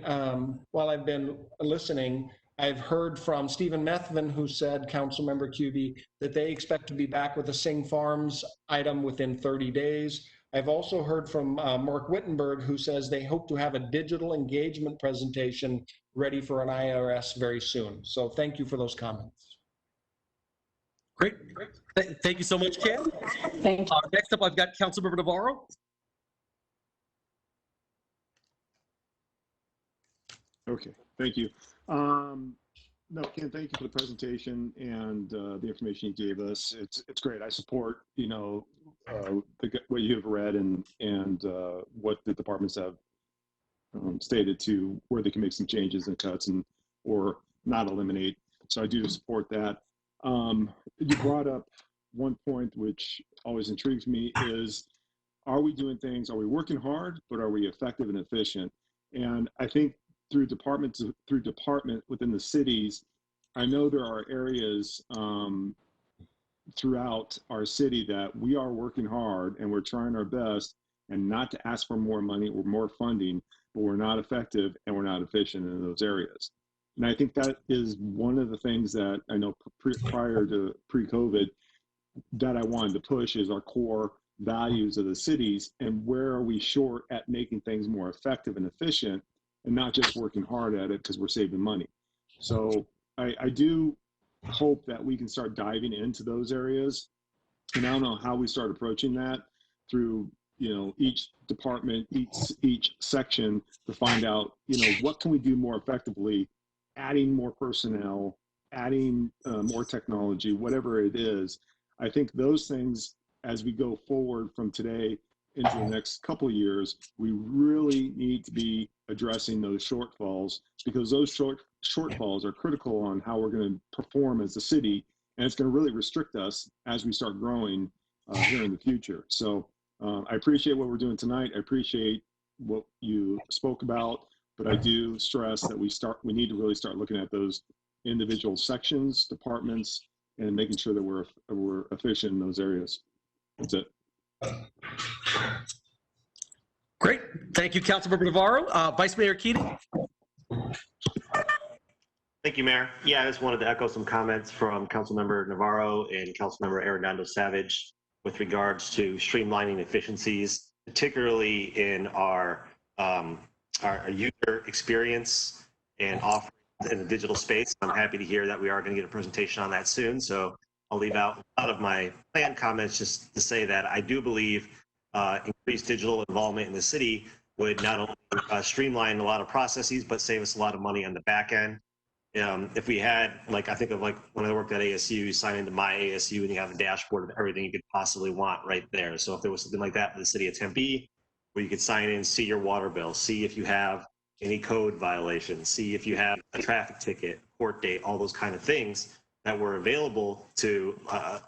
while I've been listening, I've heard from Stephen Methvin, who said, Councilmember QB, that they expect to be back with a Sing Farms item within 30 days. I've also heard from Mark Wittenberg, who says they hope to have a digital engagement presentation ready for an IRS very soon. So thank you for those comments. Great. Thank you so much, Ken. Thank you. Next up, I've got Councilmember Navarro. Okay, thank you. No, Ken, thank you for the presentation and the information you gave us. It's great. I support, what you have read and what the departments have stated to where they can make some changes and cuts or not eliminate. So I do support that. You brought up one point which always intrigues me is, are we doing things, are we working hard, but are we effective and efficient? And I think through department within the cities, I know there are areas throughout our city that we are working hard and we're trying our best, and not to ask for more money or more funding, but we're not effective and we're not efficient in those areas. And I think that is one of the things that I know prior to pre-COVID that I wanted to push is our core values of the cities and where are we short at making things more effective and efficient and not just working hard at it because we're saving money. So I do hope that we can start diving into those areas. And I don't know how we start approaching that through, each department, each section to find out, what can we do more effectively, adding more personnel, adding more technology, whatever it is. I think those things, as we go forward from today into the next couple of years, we really need to be addressing those shortfalls because those shortfalls are critical on how we're going to perform as a city, and it's going to really restrict us as we start growing here in the future. So I appreciate what we're doing tonight. I appreciate what you spoke about, but I do stress that we need to really start looking at those individual sections, departments, and making sure that we're efficient in those areas. That's it. Great. Thank you, Councilmember Navarro. Vice Mayor Keating. Thank you, Mayor. Yeah, I just wanted to echo some comments from Councilmember Navarro and Councilmember Arredondo Savage with regards to streamlining efficiencies, particularly in our user experience and offerings in the digital space. I'm happy to hear that we are going to get a presentation on that soon. So I'll leave out a lot of my planned comments just to say that I do believe increased digital involvement in the city would not only streamline a lot of processes, but save us a lot of money on the back end. If we had, I think of when I worked at ASU, you sign into my ASU and you have a dashboard of everything you could possibly want right there. So if there was something like that for the city of Tempe, where you could sign in, see your water bill, see if you have any code violations, see if you have a traffic ticket, court date, all those kind of things that were available to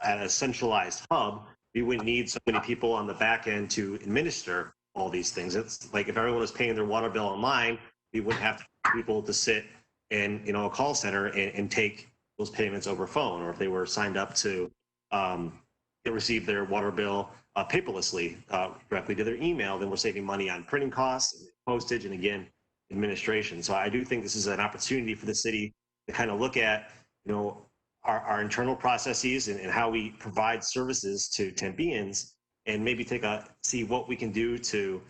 at a centralized hub, we wouldn't need so many people on the back end to administer all these things. It's like if everyone was paying their water bill online, we wouldn't have people to sit in a call center and take those payments over phone, or if they were signed up to receive their water bill paperlessly directly to their email, then we're saving money on printing costs, postage, and again, administration. So I do think this is an opportunity for the city to kind of look at, our internal processes and how we provide services to Tempeans, and maybe see what we can do to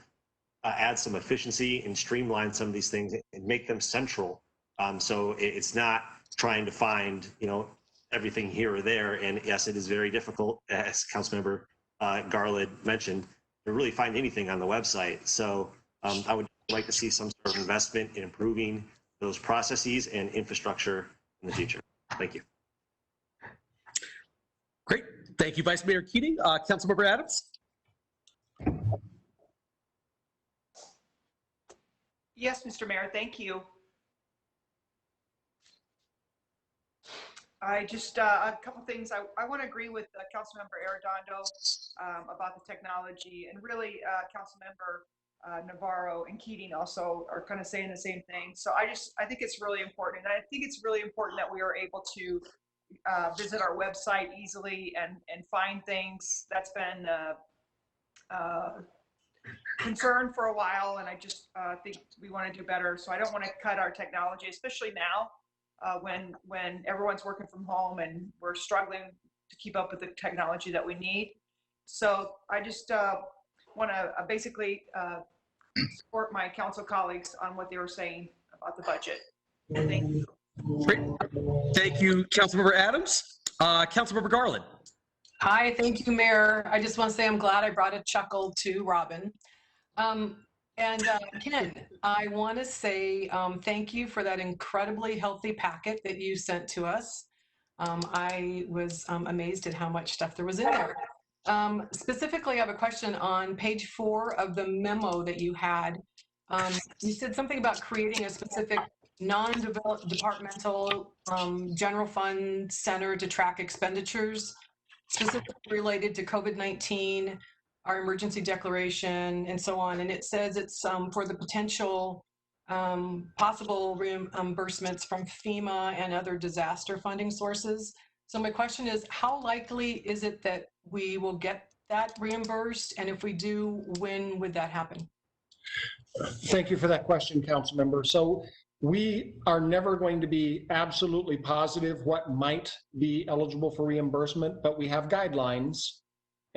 add some efficiency and streamline some of these things and make them central. So it's not trying to find, everything here or there. And yes, it is very difficult, as Councilmember Garland mentioned, to really find anything on the website. So I would like to see some sort of investment in improving those processes and infrastructure in the future. Thank you. Great. Thank you, Vice Mayor Keating. Councilmember Adams. Yes, Mr. Mayor, thank you. I just, a couple things. I want to agree with Councilmember Arredondo about the technology, and really Councilmember Navarro and Keating also are kind of saying the same thing. So I think it's really important. And I think it's really important that we are able to visit our website easily and find things. That's been concern for a while, and I just think we want to do better. So I don't want to cut our technology, especially now when everyone's working from home and we're struggling to keep up with the technology that we need. So I just want to basically support my council colleagues on what they were saying about the budget. Thank you. Great. Thank you, Councilmember Adams. Councilmember Garland. Hi, thank you, Mayor. I just want to say I'm glad I brought a chuckle to Robin. Ken, I want to say thank you for that incredibly healthy packet that you sent to us. I was amazed at how much stuff there was in there. Specifically, I have a question on page 4 of the memo that you had. You said something about creating a specific non-departmental general fund center to track expenditures, specifically related to COVID-19, our emergency declaration, and so on. And it says it's for the potential possible reimbursements from FEMA and other disaster funding sources. So my question is, how likely is it that we will get that reimbursed? And if we do, when would that happen? Thank you for that question, Councilmember. So We are never going to be absolutely positive what might be eligible for reimbursement, but we have guidelines.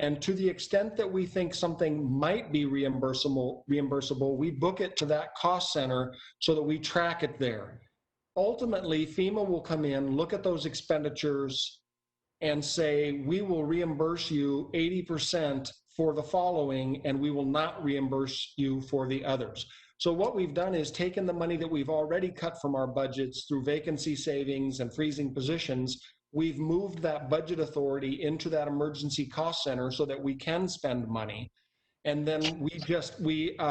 And to the extent that we think something might be reimbursable, we book it to that cost center so that we track it there. Ultimately, FEMA will come in, look at those expenditures, and say, we will reimburse you 80% for the following, and we will not reimburse you for the others. So what we've done is taken the money that we've already cut from our budgets through vacancy savings and freezing positions. We've moved that budget authority into that emergency cost center so that we can spend money. And then we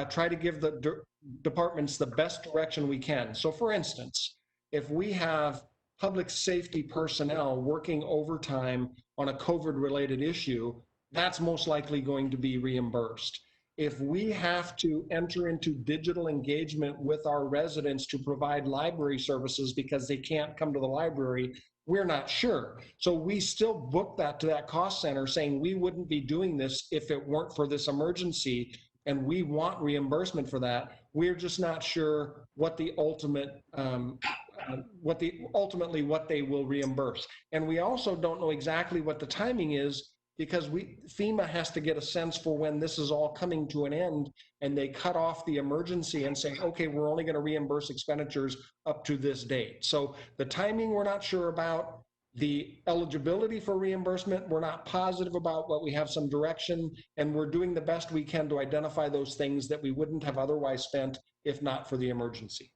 try to give the departments the best direction we can. So for instance, if we have public safety personnel working overtime on a COVID-related issue, that's most likely going to be reimbursed. If we have to enter into digital engagement with our residents to provide library services because they can't come to the library, we're not sure. So we still book that to that cost center saying we wouldn't be doing this if it weren't for this emergency, and we want reimbursement for that. We're just not sure what the ultimate ultimately what they will reimburse. And we also don't know exactly what the timing is, because FEMA has to get a sense for when this is all coming to an end, and they cut off the emergency and say, okay, we're only going to reimburse expenditures up to this date. So the timing we're not sure about. The eligibility for reimbursement, we're not positive about, but we have some direction, and we're doing the best we can to identify those things that we wouldn't have otherwise spent if not for the emergency.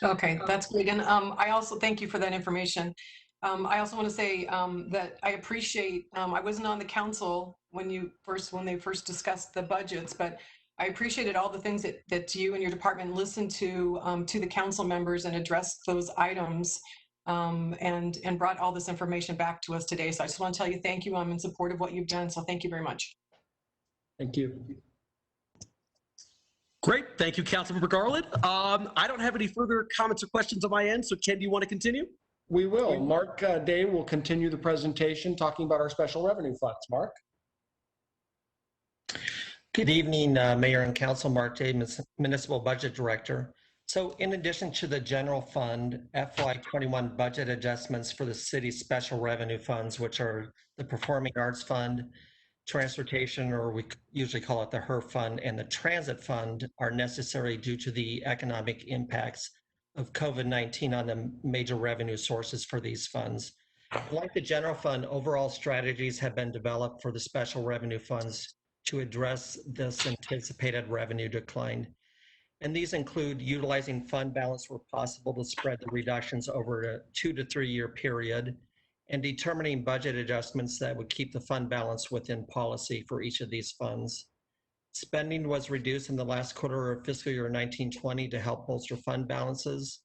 Okay, that's great. And I also thank you for that information. I also want to say that I appreciate, I wasn't on the council when they first discussed the budgets, but I appreciated all the things that you and your department listened to the council members and addressed those items and brought all this information back to us today. So I just want to tell you thank you. I'm in support of what you've done. So thank you very much. Thank you. Great. Thank you, Councilmember Garland. I don't have any further comments or questions on my end. So Ken, do you want to continue? We will. Mark Day will continue the presentation talking about our special revenue funds. Mark? Good evening, Mayor and Council. Mark Day, Municipal Budget Director. So in addition to the general fund, FY21 budget adjustments for the city's special revenue funds, which are the Performing Arts Fund, Transportation, or we usually call it the HERF Fund, and the Transit Fund, are necessary due to the economic impacts of COVID-19 on the major revenue sources for these funds. Like the general fund, overall strategies have been developed for the special revenue funds to address this anticipated revenue decline. And these include utilizing fund balance where possible to spread the reductions over a 2 to 3 year period, and determining budget adjustments that would keep the fund balance within policy for each of these funds. Spending was reduced in the last quarter of fiscal year 1920 to help bolster fund balances,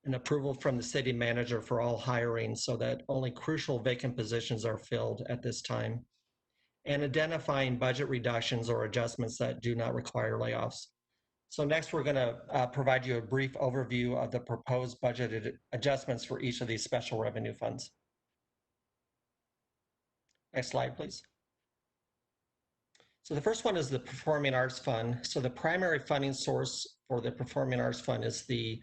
and approval from the city manager for all hiring so that only crucial vacant positions are filled at this time, and identifying budget reductions or adjustments that do not require layoffs. So next, we're going to provide you a brief overview of the proposed budget adjustments for each of these special revenue funds. Next slide, please. So the first one is the Performing Arts Fund. So the primary funding source for the Performing Arts Fund is the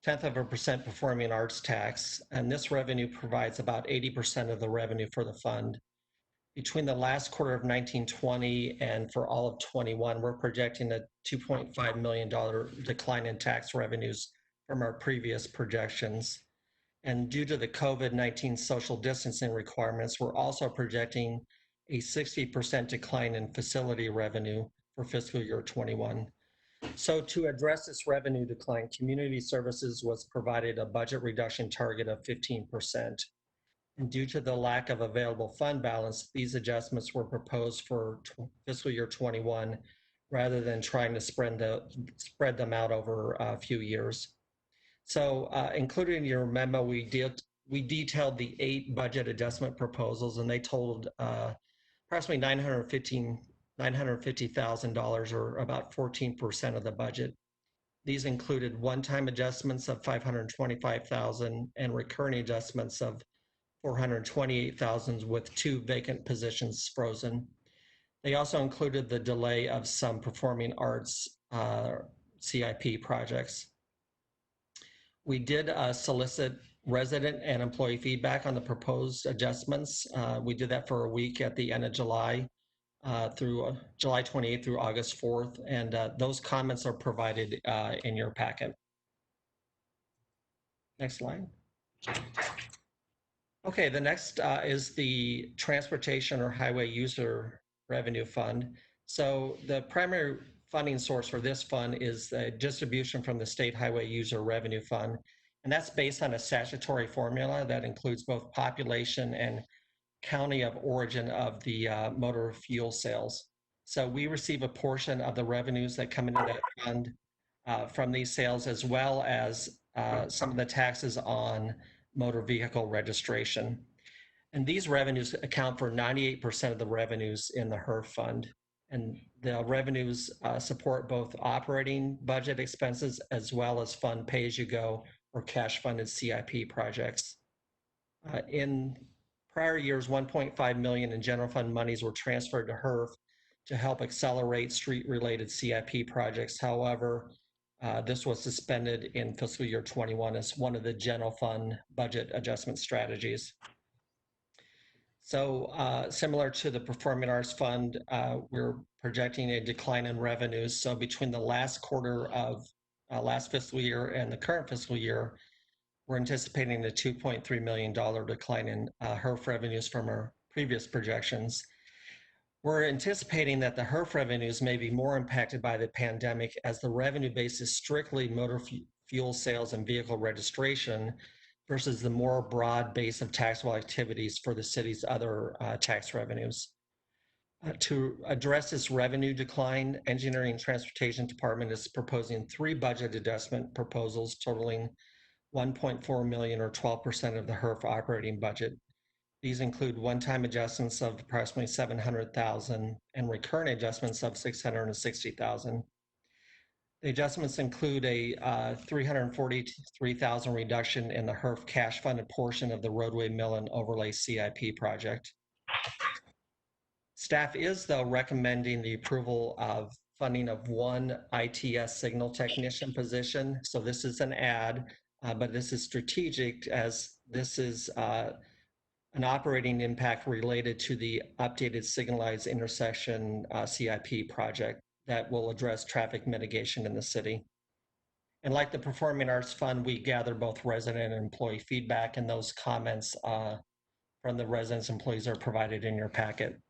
0.1% performing arts tax, and this revenue provides about 80% of the revenue for the fund. Between the last quarter of 1920 and for all of 21, we're projecting a $2.5 million decline in tax revenues from our previous projections. And due to the COVID-19 social distancing requirements, we're also projecting a 60% decline in facility revenue for fiscal year 21. So to address this revenue decline, Community Services was provided a budget reduction target of 15%. And due to the lack of available fund balance, these adjustments were proposed for fiscal year 21 rather than trying to spread them out over a few years. So included in your memo, we detailed the 8 budget adjustment proposals, and they totaled approximately $950,000, or about 14% of the budget. These included one-time adjustments of $525,000 and recurring adjustments of $428,000 with 2 vacant positions frozen. They also included the delay of some performing arts CIP projects. We did solicit resident and employee feedback on the proposed adjustments. We did that for a week at the end of July through July 28th through August 4th, and those comments are provided in your packet. Next slide. Okay, the next is the Transportation or Highway User Revenue Fund. So the primary funding source for this fund is the distribution from the State Highway User Revenue Fund. And that's based on a statutory formula that includes both population and county of origin of the motor fuel sales. So we receive a portion of the revenues that come into that fund from these sales, as well as some of the taxes on motor vehicle registration. And these revenues account for 98% of the revenues in the HERF fund. And the revenues support both operating budget expenses as well as fund pay-as-you-go or cash-funded CIP projects. In prior years, 1.5 million in general fund monies were transferred to HERF to help accelerate street-related CIP projects. However, this was suspended in fiscal year 21 as one of the general fund budget adjustment strategies. So similar to the Performing Arts Fund, we're projecting a decline in revenues. So between the last quarter of last fiscal year and the current fiscal year, we're anticipating a $2.3 million decline in HERF revenues from our previous projections. We're anticipating that the HERF revenues may be more impacted by the pandemic as the revenue base is strictly motor fuel sales and vehicle registration versus the more broad base of taxable activities for the city's other tax revenues. To address this revenue decline, Engineering and Transportation Department is proposing 3 budget adjustment proposals totaling 1.4 million or 12% of the HERF operating budget. These include one-time adjustments of approximately 700,000 and recurring adjustments of 660,000. The adjustments include a 343,000 reduction in the HERF cash funded portion of the roadway mill and overlay CIP project. Staff is, though, recommending the approval of funding of 1 ITS signal technician position. So this is an add, but this is strategic as this is an operating impact related to the updated signalized intersection CIP project that will address traffic mitigation in the city. And like the Performing Arts Fund, we gather both resident and employee feedback, and those comments from the residents and employees are provided in your packet.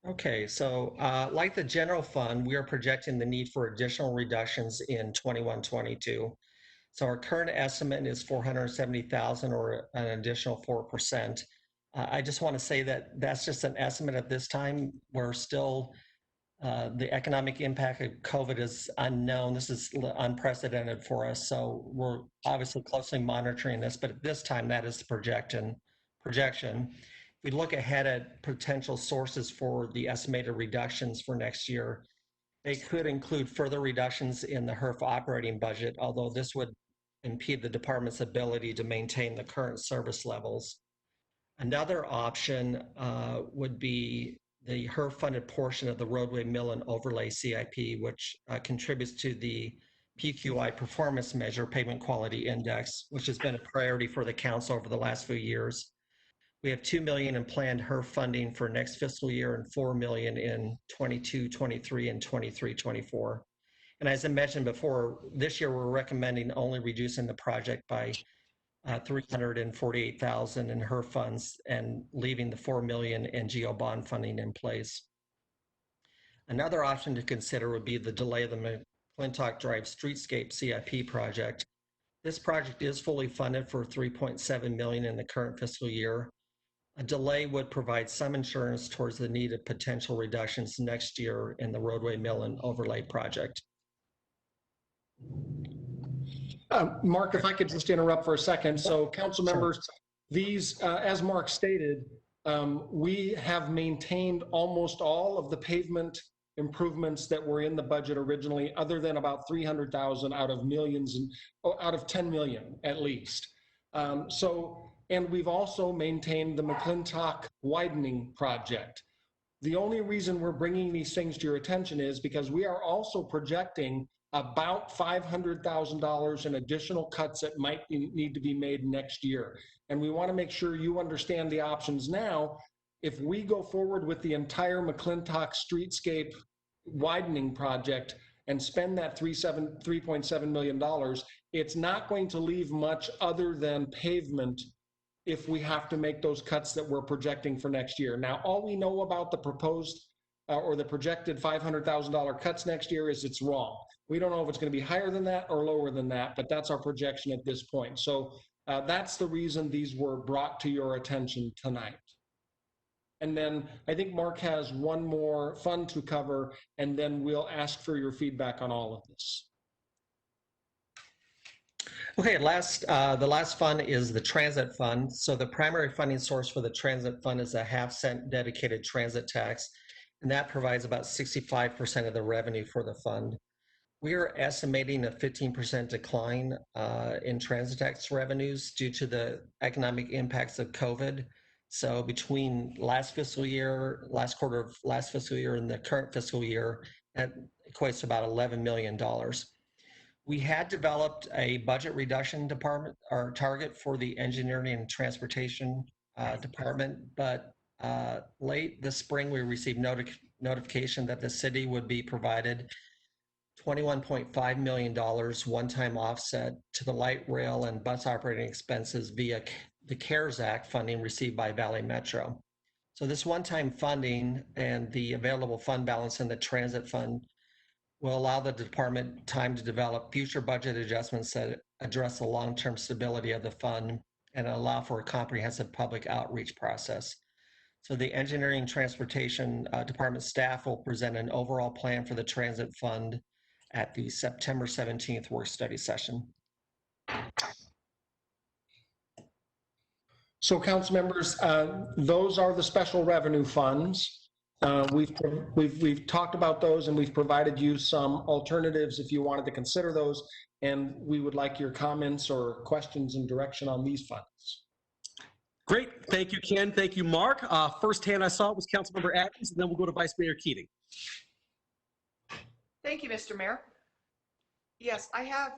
Okay, so like the general fund, we are projecting the need for additional reductions in 21-22. So our current estimate is 470,000 or an additional 4%. I just want to say that that's just an estimate at this time. We're still, the economic impact of COVID is unknown. This is unprecedented for us. So we're obviously closely monitoring this, but at this time, that is the projection. If we look ahead at potential sources for the estimated reductions for next year, they could include further reductions in the HERF operating budget, although this would impede the department's ability to maintain the current service levels. Another option would be the HERF funded portion of the roadway mill and overlay CIP, which contributes to the PQI performance measure, pavement quality index, which has been a priority for the council over the last few years. We have 2 million in planned HERF funding for next fiscal year and 4 million in 22-23 and 23-24. And as I mentioned before, this year we're recommending only reducing the project by 348,000 in HERF funds and leaving the 4 million in GO bond funding in place. Another option to consider would be the delay of the McClintock Drive Streetscape CIP project. This project is fully funded for 3.7 million in the current fiscal year. A delay would provide some insurance towards the need of potential reductions next year in the roadway mill and overlay project. Mark, if I could just interrupt for a second. So council members, these, as Mark stated, we have maintained almost all of the pavement improvements that were in the budget originally, other than about 300,000 out of millions and out of 10 million at least. And we've also maintained the McClintock widening project. The only reason we're bringing these things to your attention is because we are also projecting about $500,000 in additional cuts that might need to be made next year. And we want to make sure you understand the options now. If we go forward with the entire McClintock streetscape widening project and spend that $3.7 million, it's not going to leave much other than pavement if we have to make those cuts that we're projecting for next year. Now, all we know about the proposed or the projected $500,000 cuts next year is it's wrong. We don't know if it's going to be higher than that or lower than that, but that's our projection at this point. So that's the reason these were brought to your attention tonight. And then I think Mark has one more fund to cover, and then we'll ask for your feedback on all of this. Okay, the last fund is the transit fund. So the primary funding source for the transit fund is a 0.5-cent dedicated transit tax, and that provides about 65% of the revenue for the fund. We are estimating a 15% decline in transit tax revenues due to the economic impacts of COVID. So between last quarter of last fiscal year and the current fiscal year, that equates to about $11 million. We had developed a budget reduction department or target for the engineering and transportation department, but late this spring we received notification that the city would be provided $21.5 million one-time offset to the light rail and bus operating expenses via the CARES Act funding received by Valley Metro. So this one-time funding and the available fund balance in the transit fund will allow the department time to develop future budget adjustments that address the long-term stability of the fund and allow for a comprehensive public outreach process. So the engineering and transportation department staff will present an overall plan for the transit fund at the September 17th work study session. So council members, those are the special revenue funds. We've talked about those, and we've provided you some alternatives if you wanted to consider those, and we would like your comments or questions and direction on these funds. Great. Thank you, Ken. Thank you, Mark. First hand I saw was Councilmember Adams, and then we'll go to Vice Mayor Keating. Thank you, Mr. Mayor. Yes, I have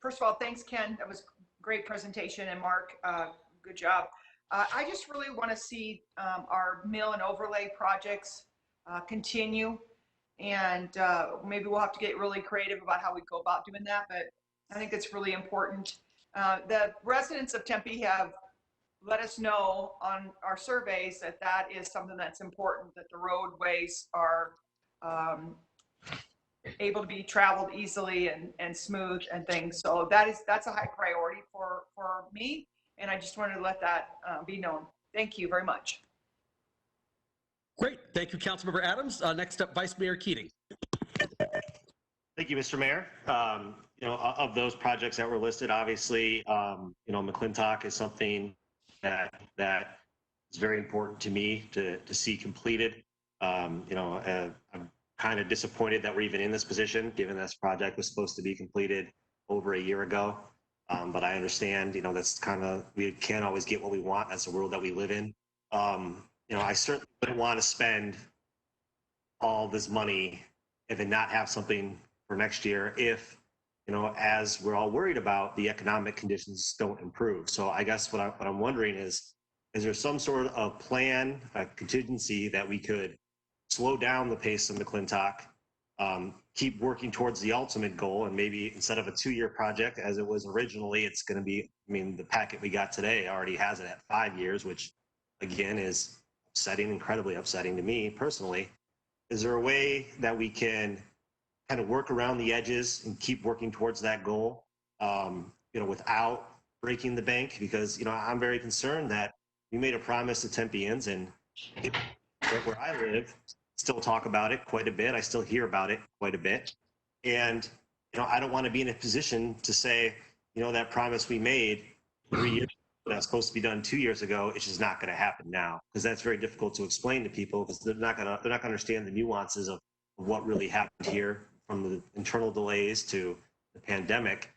first of all, thanks, Ken. That was a great presentation, and Mark, good job. I just really want to see our mill and overlay projects continue, and maybe we'll have to get really creative about how we go about doing that, but I think it's really important. The residents of Tempe have let us know on our surveys that that is something that's important, that the roadways are able to be traveled easily and smooth and things. So that's a high priority for me, and I just wanted to let that be known. Thank you very much. Great. Thank you, Councilmember Adams. Next up, Vice Mayor Keating. Thank you, Mr. Mayor. Of those projects that were listed, obviously, McClintock is something that is very important to me to see completed. I'm kind of disappointed that we're even in this position, given this project was supposed to be completed over a year ago. But I understand, that's we can't always get what we want. That's the world that we live in. I certainly wouldn't want to spend all this money and then not have something for next year if, as we're all worried about, the economic conditions don't improve. So I guess what I'm wondering is there some sort of plan, a contingency that we could slow down the pace of McClintock, keep working towards the ultimate goal, and maybe instead of a 2-year project as it was originally, it's going to be, the packet we got today already has it at 5 years, which again is incredibly upsetting to me personally. Is there a way that we can kind of work around the edges and keep working towards that goal, without breaking the bank? Because, I'm very concerned that we made a promise to Tempeans, and where I live, still talk about it quite a bit. I still hear about it quite a bit. And, I don't want to be in a position to say, that promise we made 3 years ago, that's supposed to be done 2 years ago, it's just not going to happen now. Because that's very difficult to explain to people, because they're not going to understand the nuances of what really happened here, from the internal delays to the pandemic.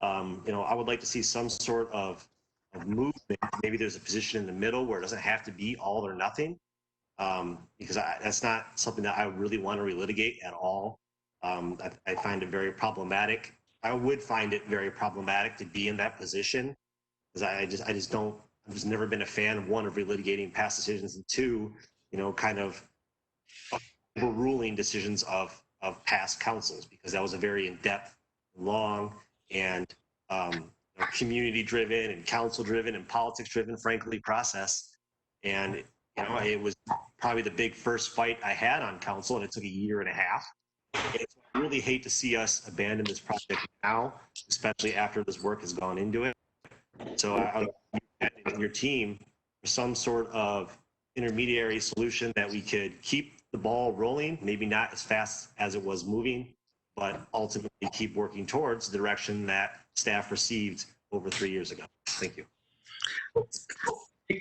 I would like to see some sort of movement. Maybe there's a position in the middle where it doesn't have to be all or nothing, because that's not something that I really want to relitigate at all. I find it very problematic. I would find it very problematic to be in that position because I just don't. I've just never been a fan of one of relitigating past decisions, and two, kind of overruling decisions of past councils, because that was a very in-depth, long, and community-driven and council-driven and politics-driven, frankly, process. And it was probably the big first fight I had on council, and it took a year and a half. And so I really hate to see us abandon this project now, especially after this work has gone into it. So I would your team for some sort of intermediary solution that we could keep the ball rolling, maybe not as fast as it was moving, but ultimately keep working towards the direction that staff received over 3 years ago. Thank you.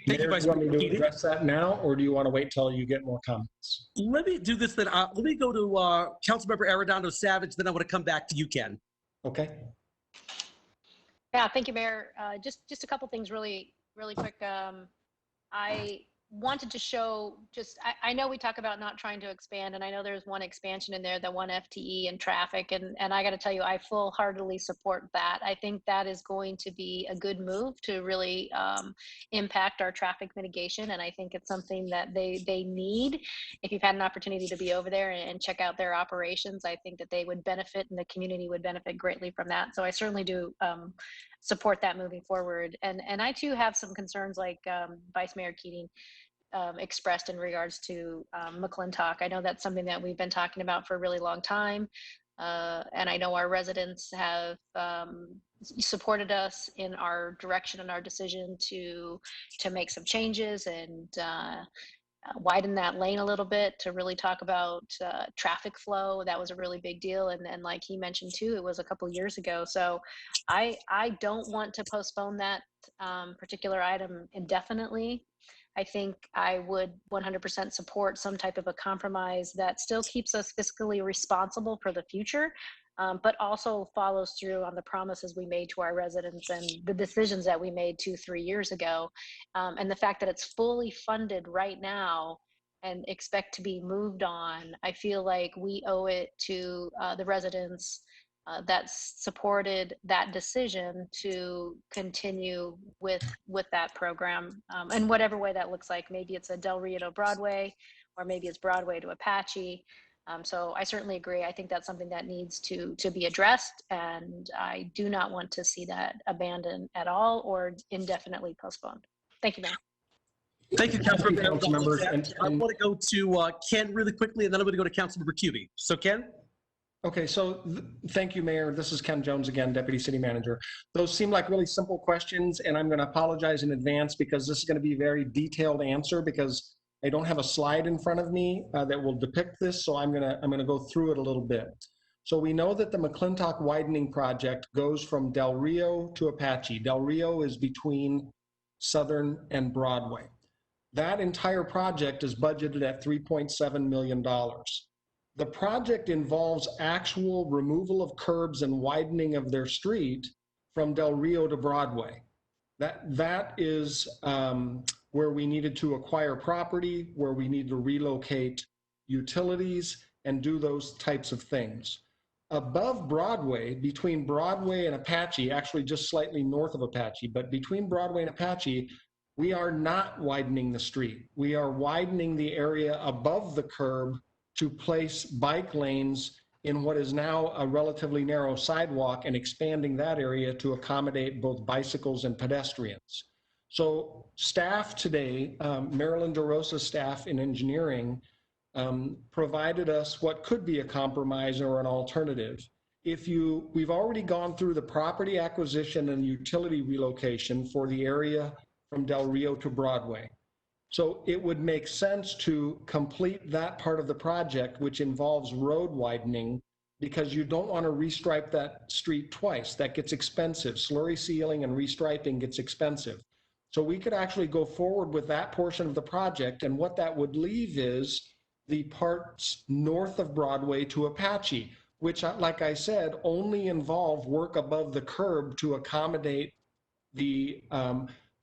Thank you, Vice Mayor. Do you want me to address that now, or do you want to wait till you get more comments? Let me do this then. Let me go to Councilmember Arredondo Savage, then I want to come back to you, Ken. Okay. Yeah, thank you, Mayor. Just a couple things really quick. I wanted to show I know we talk about not trying to expand, and I know there's one expansion in there, the 1 FTE and traffic, and I got to tell you, I full-heartedly support that. I think that is going to be a good move to really impact our traffic mitigation, and I think it's something that they need. If you've had an opportunity to be over there and check out their operations, I think that they would benefit and the community would benefit greatly from that. So I certainly do support that moving forward. And I too have some concerns like Vice Mayor Keating expressed in regards to McClintock. I know that's something that we've been talking about for a really long time. And I know our residents have supported us in our direction and our decision to make some changes and widen that lane a little bit to really talk about traffic flow. That was a really big deal. And like he mentioned too, it was a couple years ago. So I don't want to postpone that particular item indefinitely. I think I would 100% support some type of a compromise that still keeps us fiscally responsible for the future, but also follows through on the promises we made to our residents and the decisions that we made 2-3 years ago. And the fact that it's fully funded right now and expect to be moved on, I feel like we owe it to the residents that supported that decision to continue with that program in whatever way that looks like. Maybe it's a Del Rio to Broadway, or maybe it's Broadway to Apache. So I certainly agree. I think that's something that needs to be addressed, and I do not want to see that abandoned at all or indefinitely postponed. Thank you, Mayor. Thank you, Councilmember. Members. I want to go to Ken really quickly, and then I'm going to go to Councilmember Cubie. So Ken? Okay, so thank you, Mayor. This is Ken Jones again, Deputy City Manager. Those seem like really simple questions, and I'm going to apologize in advance because this is going to be a very detailed answer because I don't have a slide in front of me that will depict this, so I'm gonna go through it a little bit. So we know that the McClintock widening project goes from Del Rio to Apache. Del Rio is between Southern and Broadway. That entire project is budgeted at $3.7 million. The project involves actual removal of curbs and widening of their street from Del Rio to Broadway. That is where we needed to acquire property, where we need to relocate utilities and do those types of things. Above Broadway, between Broadway and Apache, actually just slightly north of Apache, but between Broadway and Apache, we are not widening the street. We are widening the area above the curb to place bike lanes in what is now a relatively narrow sidewalk and expanding that area to accommodate both bicycles and pedestrians. So staff today, Marilyn DeRosa's staff in engineering, provided us what could be a compromise or an alternative. We've already gone through the property acquisition and utility relocation for the area from Del Rio to Broadway. So it would make sense to complete that part of the project, which involves road widening, because you don't want to restripe that street twice. That gets expensive. Slurry sealing and restriping gets expensive. So we could actually go forward with that portion of the project, and what that would leave is the parts north of Broadway to Apache, which, like I said, only involve work above the curb to accommodate the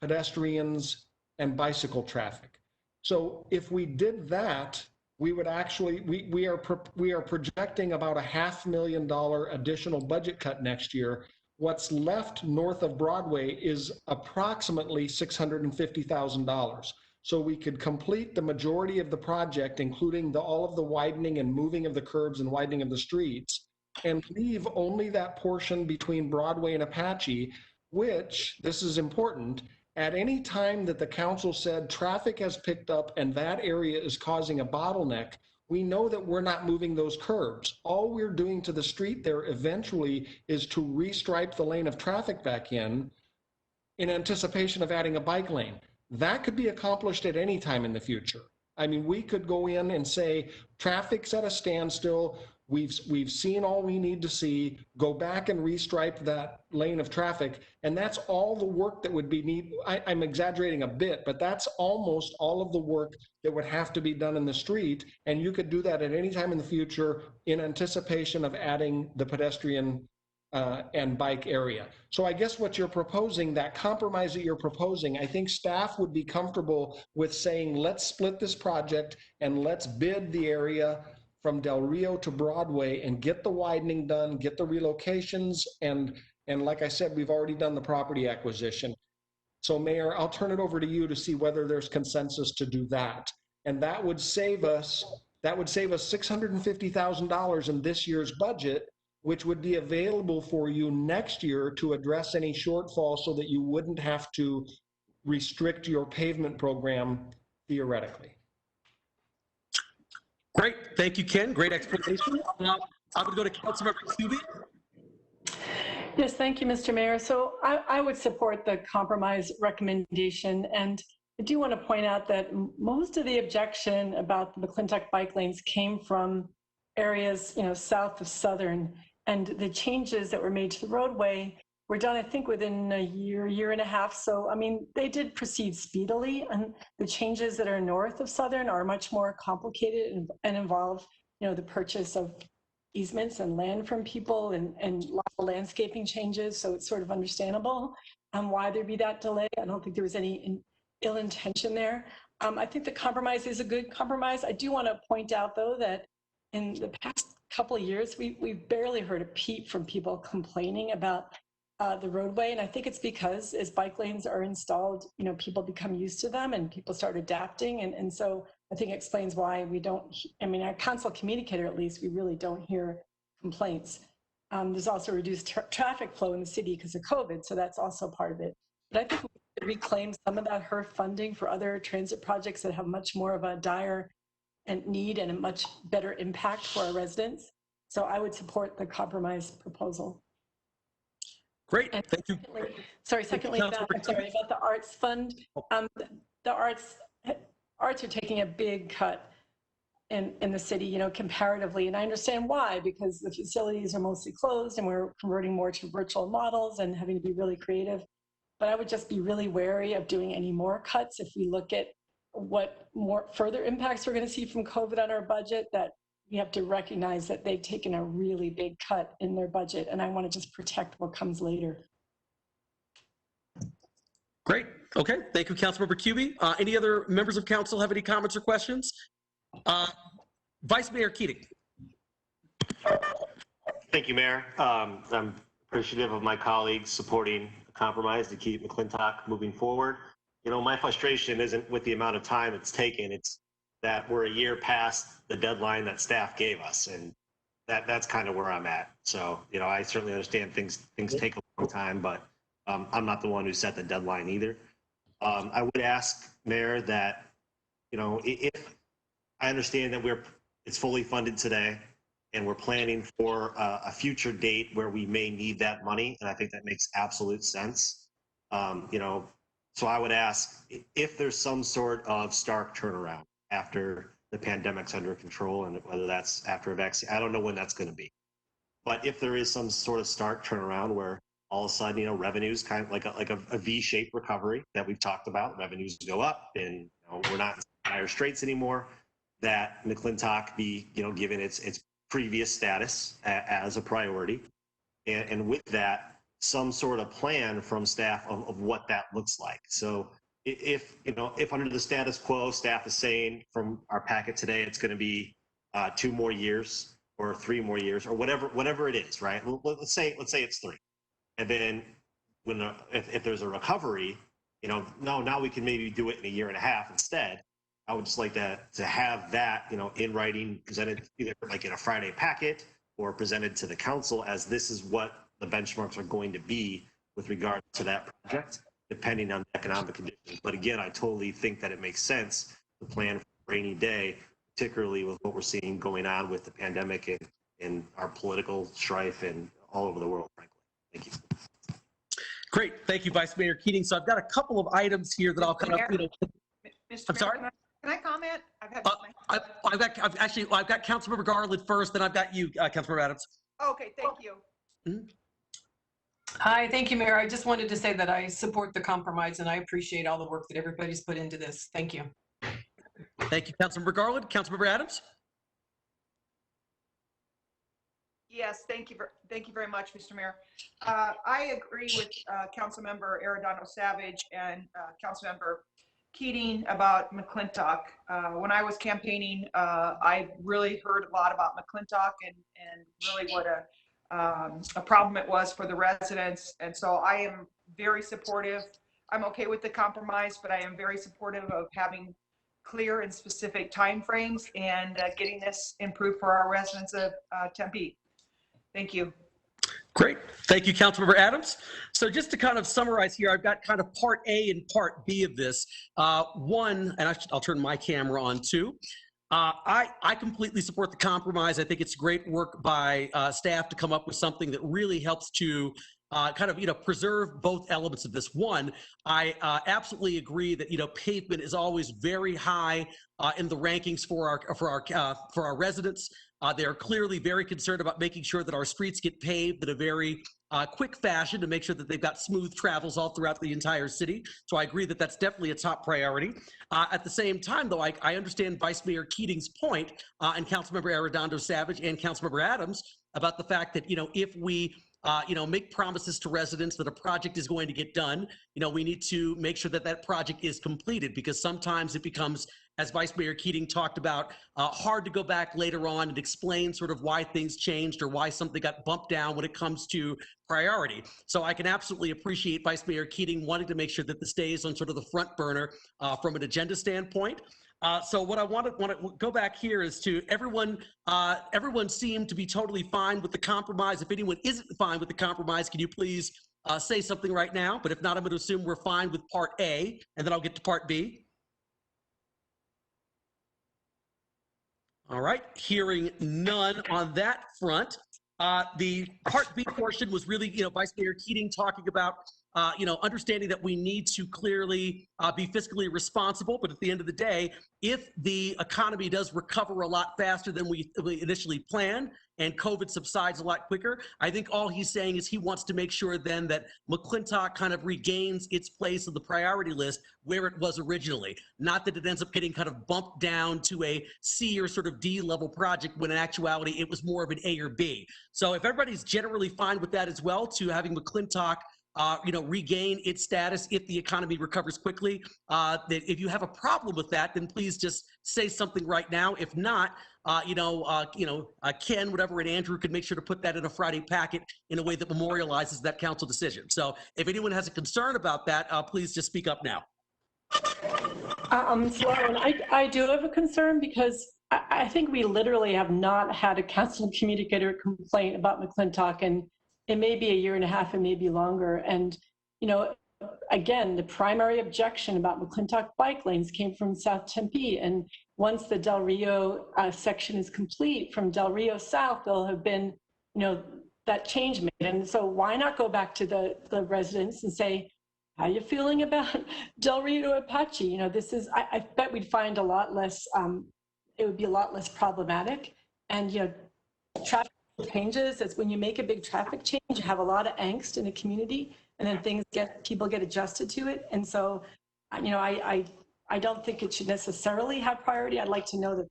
pedestrians and bicycle traffic. So if we did that, we would actually, we are projecting about a $500,000 additional budget cut next year. What's left north of Broadway is approximately $650,000. So we could complete the majority of the project, including all of the widening and moving of the curbs and widening of the streets, and leave only that portion between Broadway and Apache, which, this is important, at any time that the council said traffic has picked up and that area is causing a bottleneck, we know that we're not moving those curbs. All we're doing to the street there eventually is to restripe the lane of traffic back in anticipation of adding a bike lane. That could be accomplished at any time in the future. I mean, we could go in and say, traffic's at a standstill, we've seen all we need to see, go back and restripe that lane of traffic, and that's all the work that would be needed. I'm exaggerating a bit, but that's almost all of the work that would have to be done in the street, and you could do that at any time in the future in anticipation of adding the pedestrian and bike area. So I guess what you're proposing, that compromise that you're proposing, I think staff would be comfortable with saying, let's split this project and let's bid the area from Del Rio to Broadway and get the widening done, get the relocations, and like I said, we've already done the property acquisition. So Mayor, I'll turn it over to you to see whether there's consensus to do that. And that would save us $650,000 in this year's budget, which would be available for you next year to address any shortfall so that you wouldn't have to restrict your pavement program theoretically. Great. Thank you, Ken. Great explanation. I'm going to go to Councilmember Kuby. Yes, thank you, Mr. Mayor. So I would support the compromise recommendation. And I do want to point out that most of the objection about the McClintock bike lanes came from areas, south of Southern. And the changes that were made to the roadway were done, I think, within a year and a half. So, I mean, they did proceed speedily. And the changes that are north of Southern are much more complicated and involve, the purchase of easements and land from people and lots of landscaping changes. So it's sort of understandable why there'd be that delay. I don't think there was any ill intention there. I think the compromise is a good compromise. I do want to point out, though, that in the past couple of years, we've barely heard a peep from people complaining about the roadway. And I think it's because as bike lanes are installed, people become used to them and people start adapting. And so I think it explains why we don't, our council communicator, at least, we really don't hear complaints. There's also reduced traffic flow in the city because of COVID. So that's also part of it. But I think we could reclaim some of that HERF funding for other transit projects that have much more of a dire and need and a much better impact for our residents. So I would support the compromise proposal. Great, and thank you. Secondly, about the arts fund. The arts are taking a big cut in the city, comparatively. And I understand why, because the facilities are mostly closed and we're converting more to virtual models and having to be really creative. But I would just be really wary of doing any more cuts if we look at what more further impacts we're going to see from COVID on our budget, that we have to recognize that they've taken a really big cut in their budget, and I want to just protect what comes later. Great. Okay. Thank you, Councilmember Kuby. Any other members of council have any comments or questions? Vice Mayor Keating. Thank you, Mayor. I'm appreciative of my colleagues supporting a compromise to keep McClintock moving forward. My frustration isn't with the amount of time it's taken. It's that we're a year past the deadline that staff gave us, and that's kind of where I'm at. So, I certainly understand things take a long time, but I'm not the one who set the deadline either. I would ask, Mayor, that if I understand that it's fully funded today, and we're planning for a future date where we may need that money, and I think that makes absolute sense. So I would ask if there's some sort of stark turnaround after the pandemic's under control, and whether that's after a vaccine, I don't know when that's going to be. But if there is some sort of stark turnaround where all of a sudden, revenues kind of like a V-shaped recovery that we've talked about, revenues go up and we're not in dire straits anymore, that McClintock be given its previous status as a priority, and with that, some sort of plan from staff of what that looks like. So if, you know, if under the status quo, staff is saying from our packet today, it's going to be 2 more years or 3 more years or whatever it is, right? Let's say it's 3. And then when if there's a recovery, you know, no, now we can maybe do it in a year and a half instead. I would just like to have that, you know, in writing, presented either like in a Friday packet or presented to the council as this is what the benchmarks are going to be with regard to that project, depending on the economic conditions. But again, I totally think that it makes sense to plan for a rainy day, particularly with what we're seeing going on with the pandemic and our political strife and all over the world, frankly. Thank you. Great. Thank you, Vice Mayor Keating. So I've got a couple of items here that I'll kind of, you know, Mr. I'm sorry? Mayor, can I comment? I've got Councilmember Garland first, then I've got you, Councilmember Adams. Okay, thank you. Hi, thank you, Mayor. I just wanted to say that I support the compromise and I appreciate all the work that everybody's put into this. Thank you. Thank you, Councilmember Garland. Councilmember Adams? Yes, thank you very much, Mr. Mayor. I agree with Councilmember Arredondo Savage and Councilmember Keating about McClintock. When I was campaigning, I really heard a lot about McClintock and really what a problem it was for the residents. And so I am very supportive. I'm okay with the compromise, but I am very supportive of having clear and specific timeframes and getting this improved for our residents of Tempe. Thank you. Great. Thank you, Councilmember Adams. So just to kind of summarize here, I've got kind of part A and part B of this. One, and I'll turn my camera on too. I completely support the compromise. I think it's great work by staff to come up with something that really helps to kind of, you know, preserve both elements of this. One, I absolutely agree that, you know, pavement is always very high in the rankings for our residents. They are clearly very concerned about making sure that our streets get paved in a very quick fashion to make sure that they've got smooth travels all throughout the entire city. So I agree that that's definitely a top priority. At the same time, though, I understand Vice Mayor Keating's point and Councilmember Arredondo Savage and Councilmember Adams about the fact that, you know, if we you know, make promises to residents that a project is going to get done, you know, we need to make sure that that project is completed, because sometimes it becomes, as Vice Mayor Keating talked about, hard to go back later on and explain sort of why things changed or why something got bumped down when it comes to priority. So I can absolutely appreciate Vice Mayor Keating wanting to make sure that this stays on sort of the front burner from an agenda standpoint. So what I want to go back here is to everyone. Everyone seemed to be totally fine with the compromise. If anyone isn't fine with the compromise, can you please say something right now? But if not, I'm going to assume we're fine with part A, and then I'll get to part B. All right, hearing none on that front. The part B portion was really, you know, Vice Mayor Keating talking about, you know, understanding that we need to clearly be fiscally responsible. But at the end of the day, if the economy does recover a lot faster than we initially planned and COVID subsides a lot quicker, I think all he's saying is he wants to make sure then that McClintock kind of regains its place on the priority list where it was originally. Not that it ends up getting kind of bumped down to a C or sort of D level project when in actuality it was more of an A or B. So if everybody's generally fine with that as well, to having McClintock you know, regain its status if the economy recovers quickly. That if you have a problem with that, then please just say something right now. If not, Ken, whatever, and Andrew could make sure to put that in a Friday packet in a way that memorializes that council decision. So if anyone has a concern about that, please just speak up now. Sloan, I do have a concern because I think we literally have not had a council communicator complaint about McClintock, and it may be a year and a half, it may be longer. And, you know, again, the primary objection about McClintock bike lanes came from South Tempe. And once the Del Rio section is complete from Del Rio South, there'll have been, you know, that change made. And so why not go back to the residents and say, how are you feeling about Del Rio to Apache? You know, this is, I bet we'd find a lot less, it would be a lot less problematic. And, you know, traffic changes, it's when you make a big traffic change, you have a lot of angst in a community, and then people get adjusted to it. And so, you know, I don't think it should necessarily have priority. I'd like to know that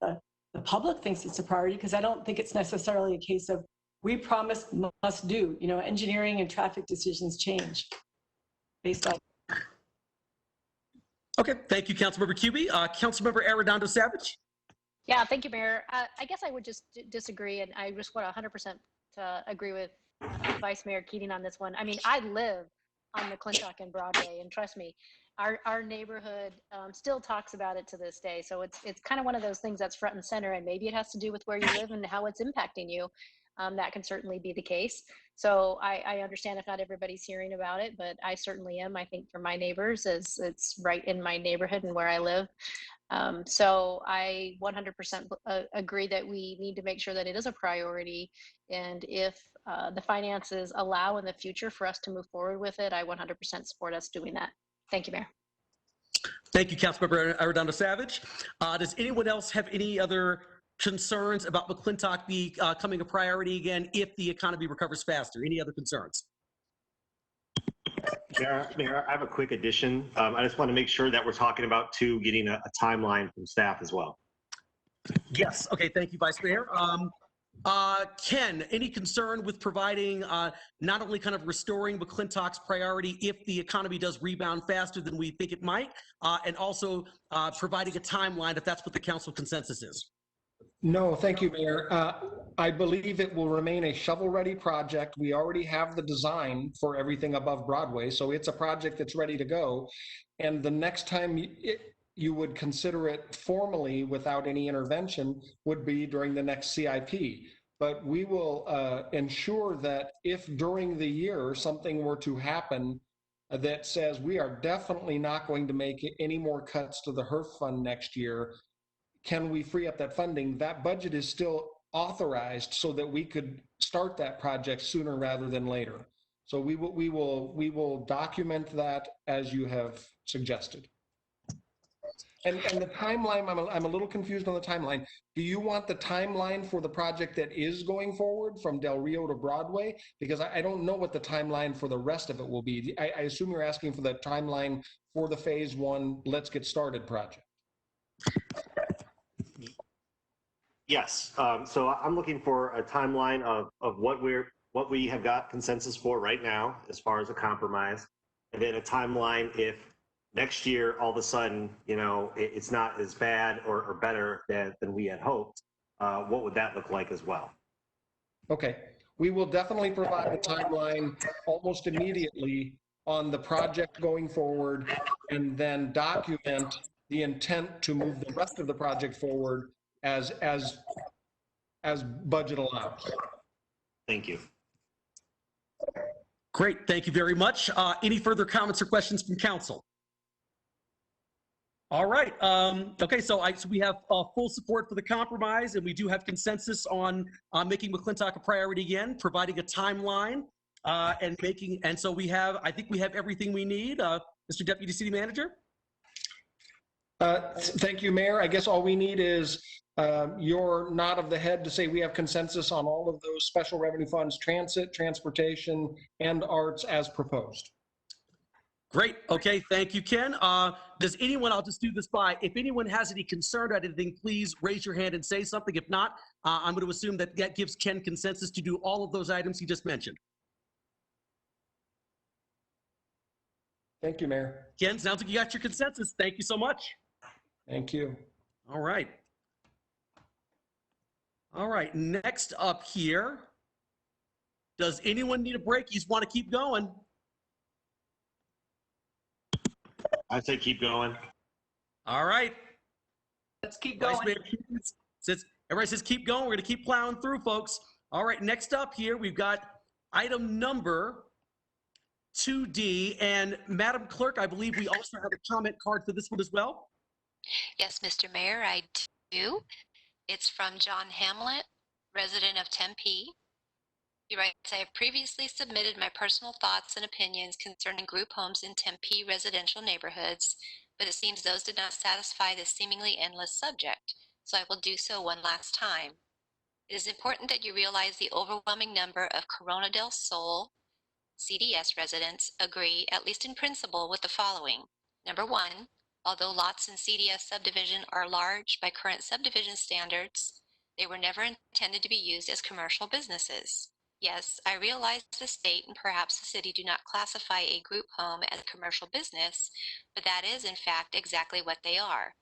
the public thinks it's a priority, because I don't think it's necessarily a case of we promised, must do. You know, engineering and traffic decisions change based on. Okay, thank you, Councilmember Cubie. Councilmember Arredondo Savage. Yeah, thank you, Mayor. I guess I would just disagree, and I just want to 100% agree with Vice Mayor Keating on this one. I mean, I live on McClintock and Broadway, and trust me, our neighborhood still talks about it to this day. So it's kind of one of those things that's front and center, and maybe it has to do with where you live and how it's impacting you. That can certainly be the case. So I understand if not everybody's hearing about it, but I certainly am. I think for my neighbors, it's right in my neighborhood and where I live. So I 100% agree that we need to make sure that it is a priority. And if the finances allow in the future for us to move forward with it, I 100% support us doing that. Thank you, Mayor. Thank you, Councilmember Arredondo Savage. Does anyone else have any other concerns about McClintock becoming a priority again if the economy recovers faster? Any other concerns? Mayor, I have a quick addition. I just want to make sure that we're talking about getting a timeline from staff as well. Yes. Okay. Thank you, Vice Mayor. Ken, any concern with providing not only kind of restoring McClintock's priority if the economy does rebound faster than we think it might, and also providing a timeline if that's what the council consensus is? No, thank you, Mayor. I believe it will remain a shovel-ready project. We already have the design for everything above Broadway, so it's a project that's ready to go. And the next time you would consider it formally without any intervention would be during the next CIP. But we will ensure that if during the year something were to happen that says we are definitely not going to make any more cuts to the HERF fund next year, can we free up that funding? That budget is still authorized so that we could start that project sooner rather than later. So we will document that as you have suggested. And the timeline, I'm a little confused on the timeline. Do you want the timeline for the project that is going forward from Del Rio to Broadway? Because I don't know what the timeline for the rest of it will be. I assume you're asking for the timeline for the phase one, let's get started project. Yes. So I'm looking for a timeline of what we have got consensus for right now as far as a compromise, and then a timeline if next year all of a sudden it's not as bad or better than we had hoped. What would that look like as well? Okay, we will definitely provide the timeline almost immediately on the project going forward, and then document the intent to move the rest of the project forward as budget allows. Thank you. Great, thank you very much. Any further comments or questions from council? All right. Okay, so we have full support for the compromise, and we do have consensus on making McClintock a priority again, providing a timeline, and so I think we have everything we need. Mr. Deputy City Manager? Thank you, Mayor. I guess all we need is your nod of the head to say we have consensus on all of those special revenue funds, transit, transportation, and arts as proposed. Great. Okay. Thank you, Ken. Does anyone, I'll just do this if anyone has any concern about anything, please raise your hand and say something. If not, I'm going to assume that gives Ken consensus to do all of those items he just mentioned. Thank you, Mayor. Ken, sounds like you got your consensus. Thank you so much. Thank you. All right. All right. Next up here, does anyone need a break? You just want to keep going? I say keep going. All right. Let's keep going. Everybody says keep going. We're going to keep plowing through, folks. All right. Next up here, we've got item number 2D. And Madam Clerk, I believe we also have a comment card for this one as well. Yes, Mr. Mayor, I do. It's from John Hamlet, resident of Tempe. He writes, I have previously submitted my personal thoughts and opinions concerning group homes in Tempe residential neighborhoods, but it seems those did not satisfy this seemingly endless subject, so I will do so one last time. It is important that you realize the overwhelming number of Corona del Sol CDS residents agree, at least in principle, with the following. Number one, although lots in CDS subdivision are large by current subdivision standards, they were never intended to be used as commercial businesses. Yes, I realize the state and perhaps the city do not classify a group home as a commercial business, but that is in fact exactly what they are.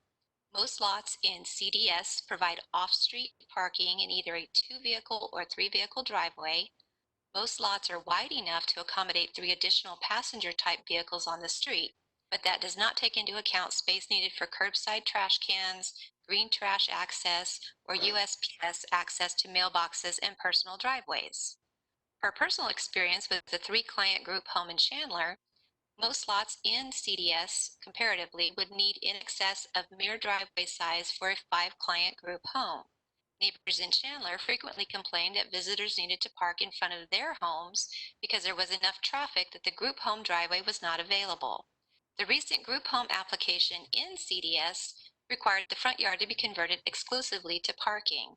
Most lots in CDS provide off-street parking in either a 2-vehicle or 3-vehicle driveway. Most lots are wide enough to accommodate 3 additional passenger-type vehicles on the street, but that does not take into account space needed for curbside trash cans, green trash access, or USPS access to mailboxes and personal driveways. Per personal experience with the 3-client group home in Chandler, most lots in CDS, comparatively, would need in excess of mere driveway size for a 5-client group home. Neighbors in Chandler frequently complained that visitors needed to park in front of their homes because there was enough traffic that the group home driveway was not available. The recent group home application in CDS required the front yard to be converted exclusively to parking.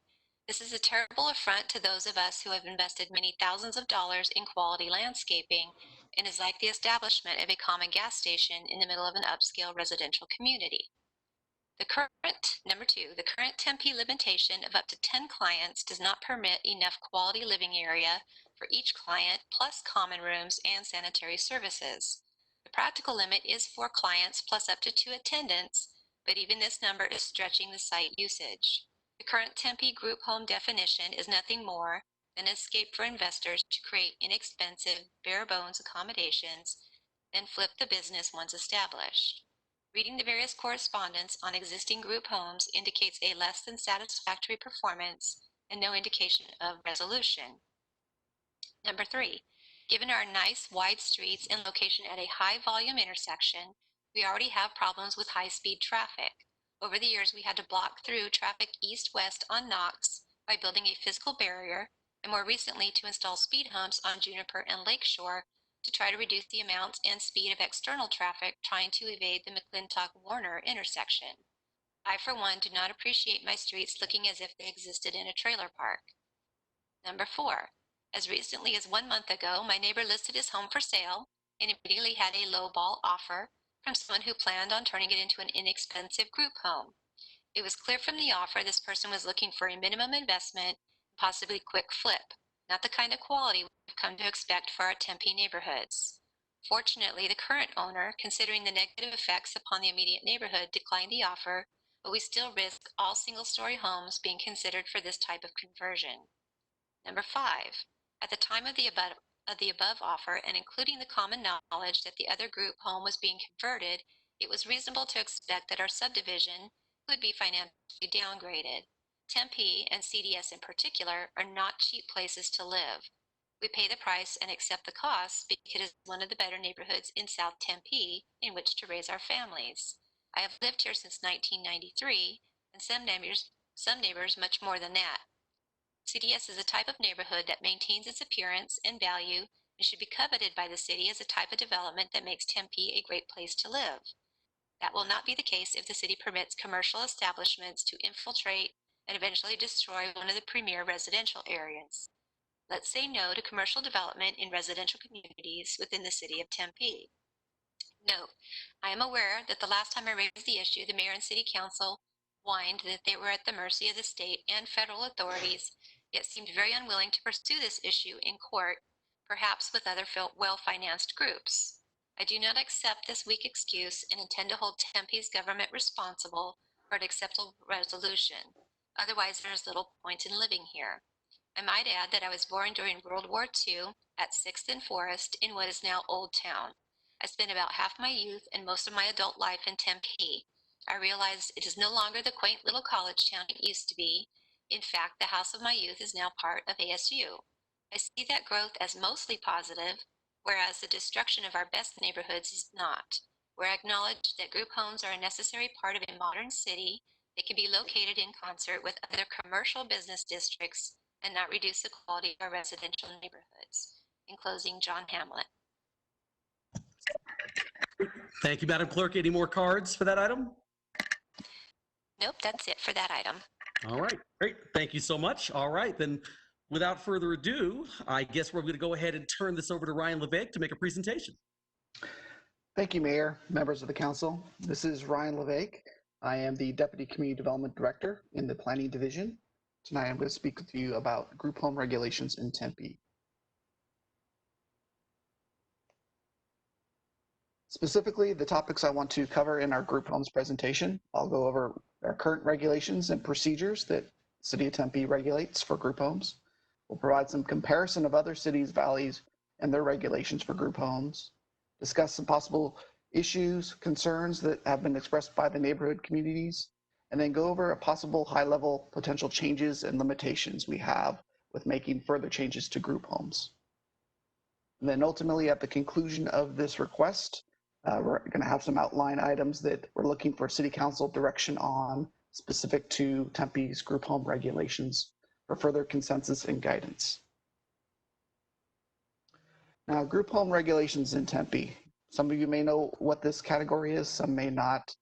This is a terrible affront to those of us who have invested many thousands of dollars in quality landscaping, and is like the establishment of a common gas station in the middle of an upscale residential community. Number 2, the current Tempe limitation of up to 10 clients does not permit enough quality living area for each client, plus common rooms and sanitary services. The practical limit is 4 clients plus up to 2 attendants, but even this number is stretching the site usage. The current Tempe group home definition is nothing more than an escape for investors to create inexpensive, bare-bones accommodations, then flip the business once established. Reading the various correspondence on existing group homes indicates a less than satisfactory performance and no indication of resolution. Number 3, given our nice wide streets and location at a high volume intersection, we already have problems with high-speed traffic. Over the years, we had to block through traffic east-west on Knox by building a physical barrier, and more recently to install speed humps on Juniper and Lakeshore to try to reduce the amount and speed of external traffic trying to evade the McClintock-Warner intersection. I, for one, do not appreciate my streets looking as if they existed in a trailer park. Number 4, as recently as 1 month ago, my neighbor listed his home for sale and immediately had a lowball offer from someone who planned on turning it into an inexpensive group home. It was clear from the offer this person was looking for a minimum investment, possibly quick flip, not the kind of quality we've come to expect for our Tempe neighborhoods. Fortunately, the current owner, considering the negative effects upon the immediate neighborhood, declined the offer, but we still risk all single-story homes being considered for this type of conversion. Number 5, at the time of the above offer, and including the common knowledge that the other group home was being converted, it was reasonable to expect that our subdivision would be financially downgraded. Tempe, and CDS in particular, are not cheap places to live. We pay the price and accept the costs because it is one of the better neighborhoods in South Tempe in which to raise our families. I have lived here since 1993, and some neighbors much more than that. CDS is a type of neighborhood that maintains its appearance and value and should be coveted by the city as a type of development that makes Tempe a great place to live. That will not be the case if the city permits commercial establishments to infiltrate and eventually destroy one of the premier residential areas. Let's say no to commercial development in residential communities within the city of Tempe. Note, I am aware that the last time I raised the issue, the mayor and city council whined that they were at the mercy of the state and federal authorities, yet seemed very unwilling to pursue this issue in court, perhaps with other well-financed groups. I do not accept this weak excuse and intend to hold Tempe's government responsible for an acceptable resolution. Otherwise, there is little point in living here. I might add that I was born during World War II at 6th and Forest in what is now Old Town. I spent about half my youth and most of my adult life in Tempe. I realized it is no longer the quaint little college town it used to be. In fact, the house of my youth is now part of ASU. I see that growth as mostly positive, whereas the destruction of our best neighborhoods is not. Where I acknowledge that group homes are a necessary part of a modern city, they can be located in concert with other commercial business districts and not reduce the quality of our residential neighborhoods. In closing, John Hamlet. Thank you, Madam Clerk. Any more cards for that item? Nope, that's it for that item. All right, great. Thank you so much. All right, then without further ado, I guess we're going to go ahead and turn this over to Ryan Levesque to make a presentation. Thank you, Mayor, members of the council. This is Ryan Levesque. I am the Deputy Community Development Director in the Planning Division. Tonight I'm going to speak with you about group home regulations in Tempe. Specifically, the topics I want to cover in our group homes presentation, I'll go over our current regulations and procedures that City of Tempe regulates for group homes. We'll provide some comparison of other cities, valleys, and their regulations for group homes, discuss some possible issues, concerns that have been expressed by the neighborhood communities, and then go over a possible high-level potential changes and limitations we have with making further changes to group homes. And then ultimately, at the conclusion of this request, we're going to have some outline items that we're looking for City Council direction on specific to Tempe's group home regulations for further consensus and guidance. Now, group home regulations in Tempe. Some of you may know what this category is, some may not.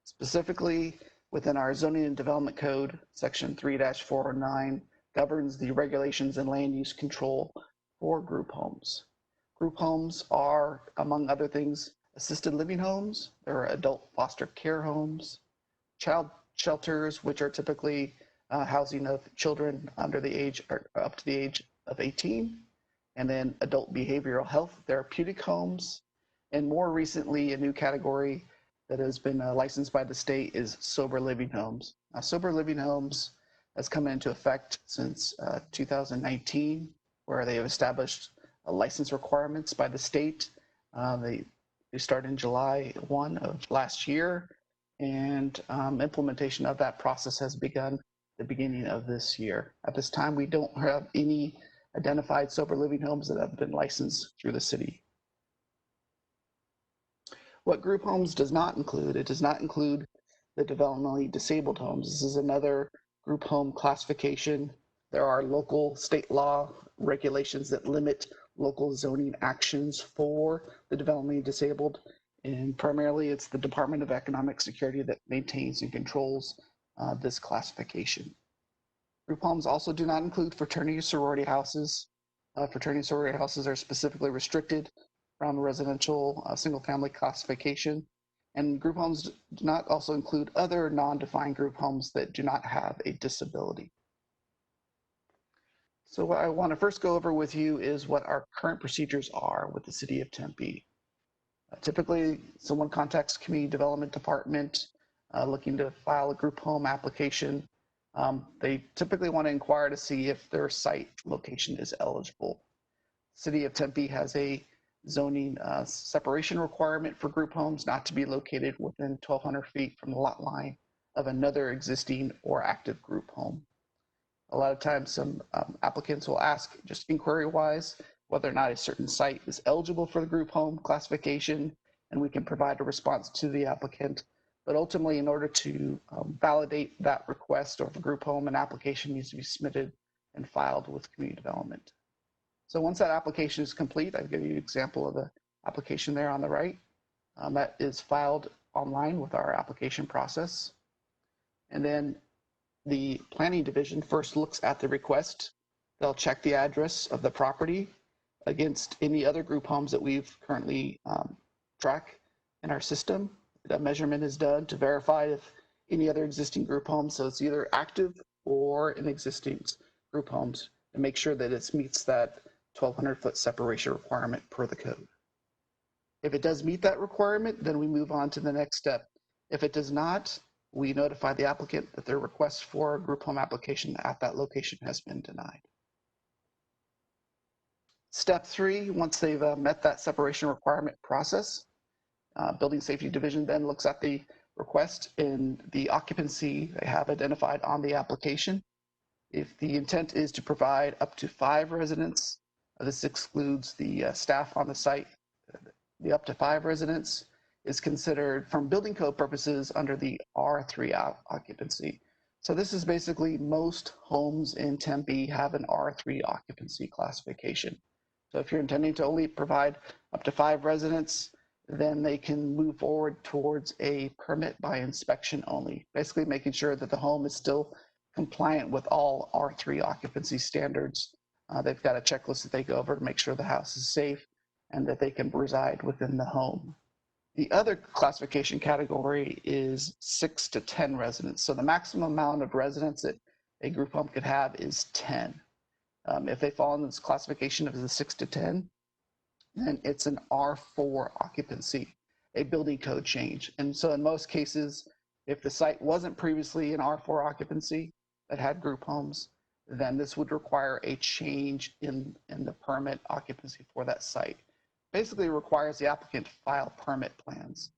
Specifically, within our Zoning and Development Code, Section 3-409 governs the regulations and land use control for group homes. Group homes are, among other things, assisted living homes, there are adult foster care homes, child shelters, which are typically housing of children under the age or up to the age of 18, and then adult behavioral health therapeutic homes, and more recently, a new category that has been licensed by the state is sober living homes. Now, sober living homes has come into effect since 2019, where they have established license requirements by the state. They started in July 1 of last year, and implementation of that process has begun the beginning of this year. At this time, we don't have any identified sober living homes that have been licensed through the city. What group homes does not include, it does not include the developmentally disabled homes. This is another group home classification. There are local state law regulations that limit local zoning actions for the developmentally disabled, and primarily it's the Department of Economic Security that maintains and controls this classification. Group homes also do not include fraternity and sorority houses. Fraternity and sorority houses are specifically restricted from residential single-family classification, and group homes do not also include other non-defined group homes that do not have a disability. So what I want to first go over with you is what our current procedures are with the City of Tempe. Typically, someone contacts Community Development Department looking to file a group home application. They typically want to inquire to see if their site location is eligible. City of Tempe has a zoning separation requirement for group homes not to be located within 1,200 feet from the lot line of another existing or active group home. A lot of times some applicants will ask, just inquiry-wise, whether or not a certain site is eligible for the group home classification, and we can provide a response to the applicant. But ultimately, in order to validate that request or the group home, an application needs to be submitted and filed with community development. So once that application is complete, I'll give you an example of the application there on the right. That is filed online with our application process. And then the planning division first looks at the request. They'll check the address of the property against any other group homes that we've currently track in our system. That measurement is done to verify if any other existing group homes, so it's either active or an existing group homes, to make sure that it meets that 1,200-foot separation requirement per the code. If it does meet that requirement, then we move on to the next step. If it does not, we notify the applicant that their request for a group home application at that location has been denied. Step 3, once they've met that separation requirement process, Building Safety Division then looks at the request and the occupancy they have identified on the application. If the intent is to provide up to 5 residents, this excludes the staff on the site. The up to 5 residents is considered, from building code purposes, under the R3 occupancy. So this is basically most homes in Tempe have an R3 occupancy classification. So if you're intending to only provide up to 5 residents, then they can move forward towards a permit by inspection only, basically making sure that the home is still compliant with all R3 occupancy standards. They've got a checklist that they go over to make sure the house is safe and that they can reside within the home. The other classification category is 6 to 10 residents. So the maximum amount of residents that a group home could have is 10. If they fall in this classification of the 6 to 10, then it's an R4 occupancy. a building code change. And so in most cases, if the site wasn't previously an R4 occupancy that had group homes, then this would require a change in the permit occupancy for that site. Basically, it requires the applicant to file permit plans.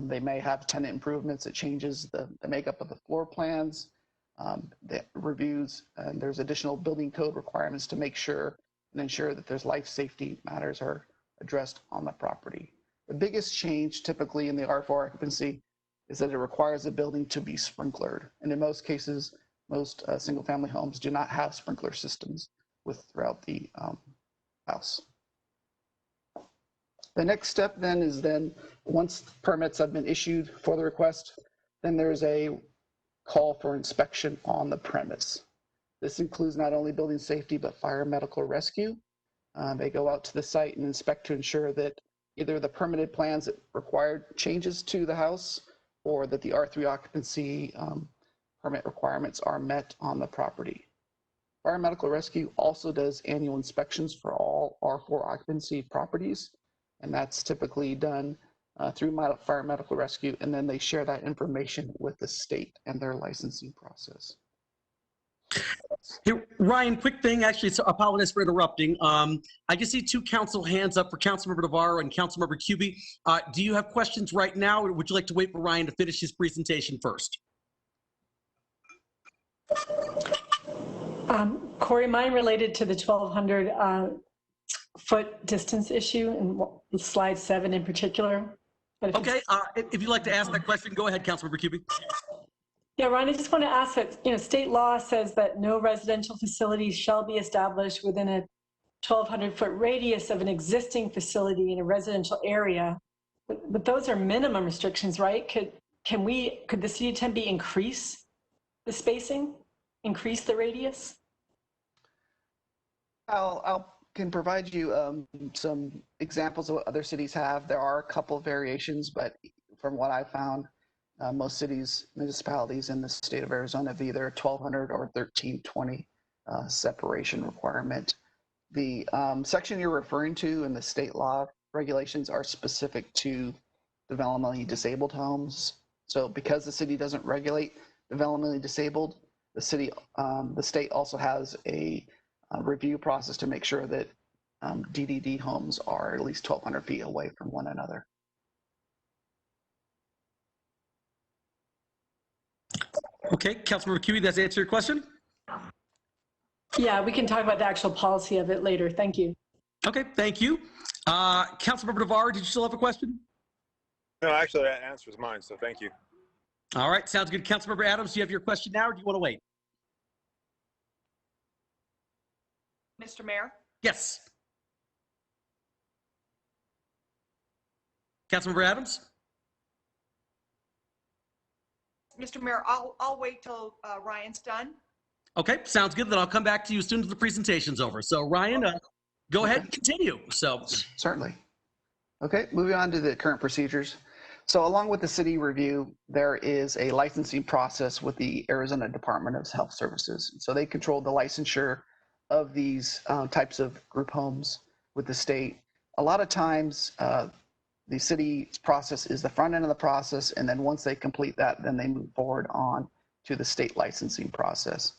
They may have tenant improvements that changes the makeup of the floor plans, the reviews, and there's additional building code requirements to make sure and ensure that there's life safety matters are addressed on the property. The biggest change typically in the R4 occupancy is that it requires the building to be sprinklered. And in most cases, most single family homes do not have sprinkler systems throughout the house. The next step then is once permits have been issued for the request, then there's a call for inspection on the premise. This includes not only building safety, but fire, medical, rescue. They go out to the site and inspect to ensure that either the permitted plans that required changes to the house or that the R3 occupancy permit requirements are met on the property. Fire, medical, rescue also does annual inspections for all R4 occupancy properties, and that's typically done through fire, medical, rescue, and then they share that information with the state and their licensing process. Hey, Ryan, quick thing. Actually, so apologize for interrupting. I just see two council hands up for Councilmember Navarro and Councilmember Cubie. Do you have questions right now, or would you like to wait for Ryan to finish his presentation first? Corey, mine related to the 1,200 foot distance issue in slide 7 in particular. Okay, if you'd like to ask that question, go ahead, Councilmember Cubie. Yeah, Ryan, I just want to ask that, state law says that no residential facilities shall be established within a 1,200 foot radius of an existing facility in a residential area. But those are minimum restrictions, right? Could the city of Tempe increase the spacing, increase the radius? I can provide you some examples of what other cities have. There are a couple of variations, but from what I found, most cities, municipalities in the state of Arizona have either 1,200 or 1,320 separation requirement. The section you're referring to in the state law regulations are specific to developmentally disabled homes. So because the city doesn't regulate developmentally disabled, the state also has a review process to make sure that DDD homes are at least 1,200 feet away from one another. Okay, Councilmember Cubie, does that answer your question? Yeah, we can talk about the actual policy of it later. Thank you. Okay, thank you. Councilmember Navarro, did you still have a question? No, actually, that answers mine, so thank you. All right, sounds good. Councilmember Adams, do you have your question now, or do you want to wait? Mr. Mayor? Yes. Councilmember Adams? Mr. Mayor, I'll wait till Ryan's done. Okay, sounds good. Then I'll come back to you as soon as the presentation's over. So Ryan, go ahead and continue. So certainly. Okay, moving on to the current procedures. So along with the city review, there is a licensing process with the Arizona Department of Health Services. So they control the licensure of these types of group homes with the state. A lot of times, the city's process is the front end of the process, and then once they complete that, then they move forward on to the state licensing process.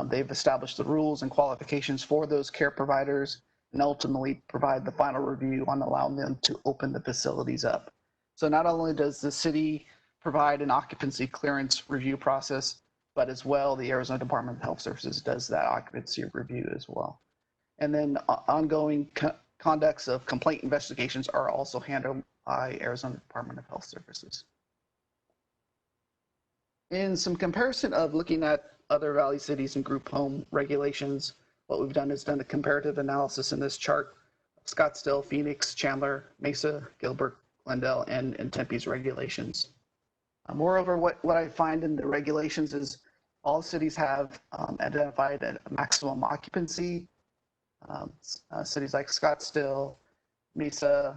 They've established the rules and qualifications for those care providers and ultimately provide the final review on allowing them to open the facilities up. So not only does the city provide an occupancy clearance review process, but as well, the Arizona Department of Health Services does that occupancy review as well. And then ongoing conducts of complaint investigations are also handled by Arizona Department of Health Services. In some comparison of looking at other Valley cities and group home regulations, what we've done is done a comparative analysis in this chart of Scottsdale, Phoenix, Chandler, Mesa, Gilbert, Glendale, and Tempe's regulations. Moreover, what I find in the regulations is all cities have identified a maximum occupancy. Cities like Scottsdale, Mesa,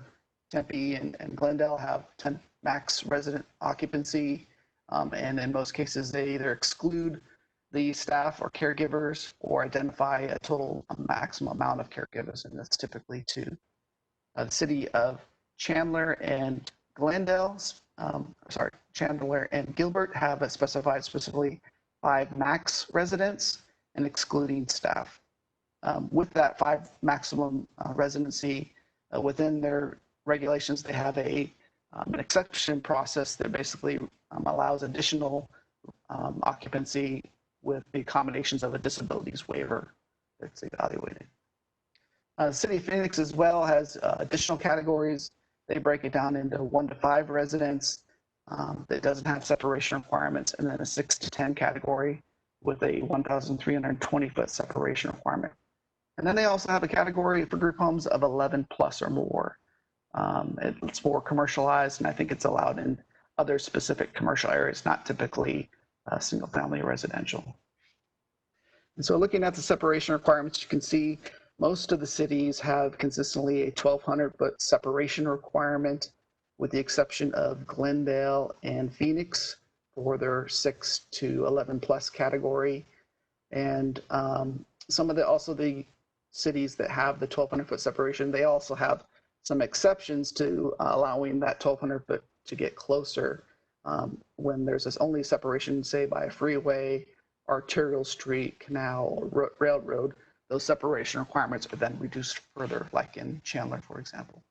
Tempe, and Glendale have 10 max resident occupancy. And in most cases, they either exclude the staff or caregivers or identify a total maximum amount of caregivers, and that's typically two. The city of Chandler and Glendale, Chandler, and Gilbert have a specifically 5 max residents and excluding staff. With that 5 maximum residency within their regulations, they have an exception process that basically allows additional occupancy with the accommodations of a disabilities waiver that's evaluated. City of Phoenix as well has additional categories. They break it down into 1 to 5 residents that doesn't have separation requirements, and then a 6 to 10 category with a 1,320 foot separation requirement. And then they also have a category for group homes of 11 plus or more. It's more commercialized, and I think it's allowed in other specific commercial areas, not typically single family residential. And so looking at the separation requirements, you can see most of the cities have consistently a 1,200 foot separation requirement, with the exception of Glendale and Phoenix for their 6 to 11 plus category. And some of the cities that have the 1,200 foot separation, they also have some exceptions to allowing that 1,200 foot to get closer when there's only separation, say by a freeway, arterial street, canal, or railroad. Those separation requirements are then reduced further, like in Chandler, for example.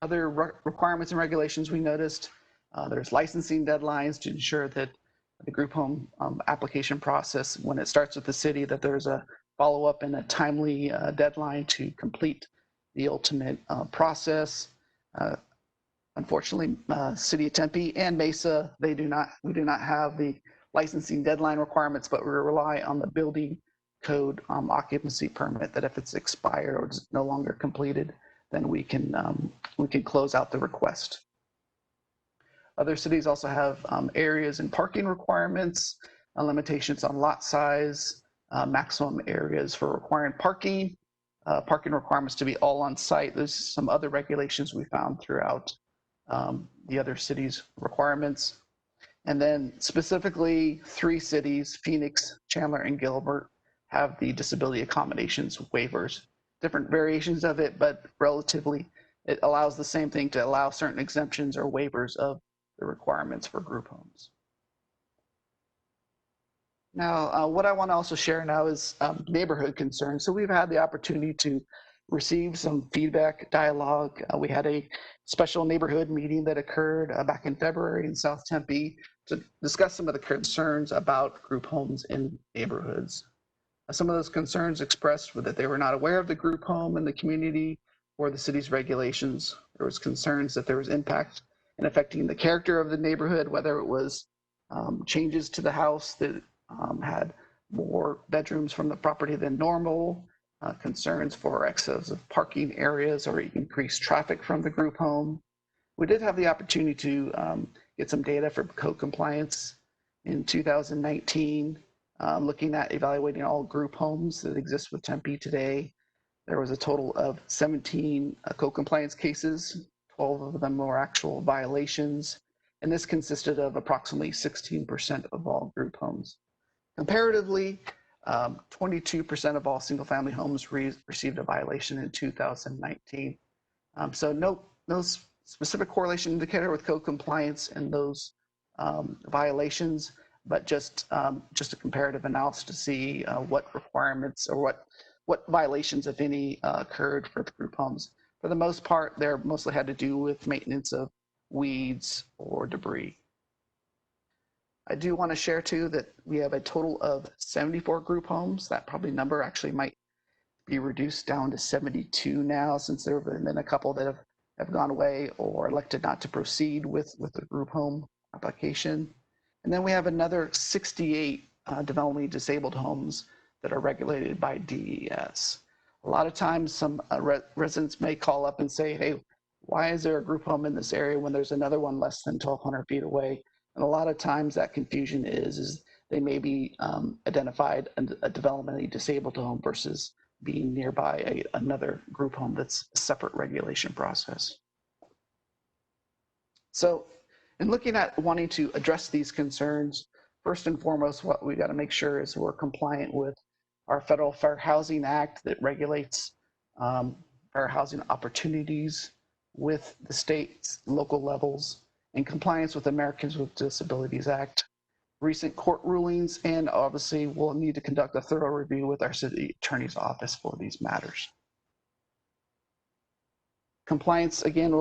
Other requirements and regulations we noticed, there's licensing deadlines to ensure that the group home application process, when it starts with the city, that there's a follow-up and a timely deadline to complete the ultimate process. Unfortunately, City of Tempe and Mesa, we do not have the licensing deadline requirements, but we rely on the building code occupancy permit, that if it's expired or is no longer completed, then we can close out the request. Other cities also have areas and parking requirements, limitations on lot size, maximum areas for requiring parking, parking requirements to be all on site. There's some other regulations we found throughout the other cities' requirements. And then specifically 3 cities, Phoenix, Chandler, and Gilbert, have the disability accommodations waivers. Different variations of it, but relatively, it allows the same thing to allow certain exemptions or waivers of the requirements for group homes. Now, what I want to also share now is neighborhood concerns. So we've had the opportunity to receive some feedback, dialogue. We had a special neighborhood meeting that occurred back in February in South Tempe to discuss some of the concerns about group homes in neighborhoods. Some of those concerns expressed were that they were not aware of the group home in the community or the city's regulations. There was concerns that there was impact in affecting the character of the neighborhood, whether it was changes to the house that had more bedrooms from the property than normal, concerns for excess of parking areas or increased traffic from the group home. We did have the opportunity to get some data for code compliance in 2019, looking at evaluating all group homes that exist with Tempe today. There was a total of 17 code compliance cases. 12 of them were actual violations, and this consisted of approximately 16% of all group homes. Comparatively, 22% of all single-family homes received a violation in 2019. So no specific correlation indicator with code compliance and those violations, but just a comparative analysis to see what requirements or what violations, if any, occurred for the group homes. For the most part, they're mostly had to do with maintenance of weeds or debris. I do want to share too that we have a total of 74 group homes. That probably number actually might be reduced down to 72 now, since there have been a couple that have gone away or elected not to proceed with the group home application. And then we have another 68 developmentally disabled homes that are regulated by DES. A lot of times some residents may call up and say, hey, why is there a group home in this area when there's another one less than 1,200 feet away? And a lot of times that confusion is they may be identified a developmentally disabled home versus being nearby another group home that's a separate regulation process. So in looking at wanting to address these concerns, first and foremost, what we got to make sure is we're compliant with our Federal Fair Housing Act that regulates fair housing opportunities. with the state's local levels in compliance with Americans with Disabilities Act, recent court rulings, and obviously we'll need to conduct a thorough review with our city attorney's office for these matters. Compliance, again,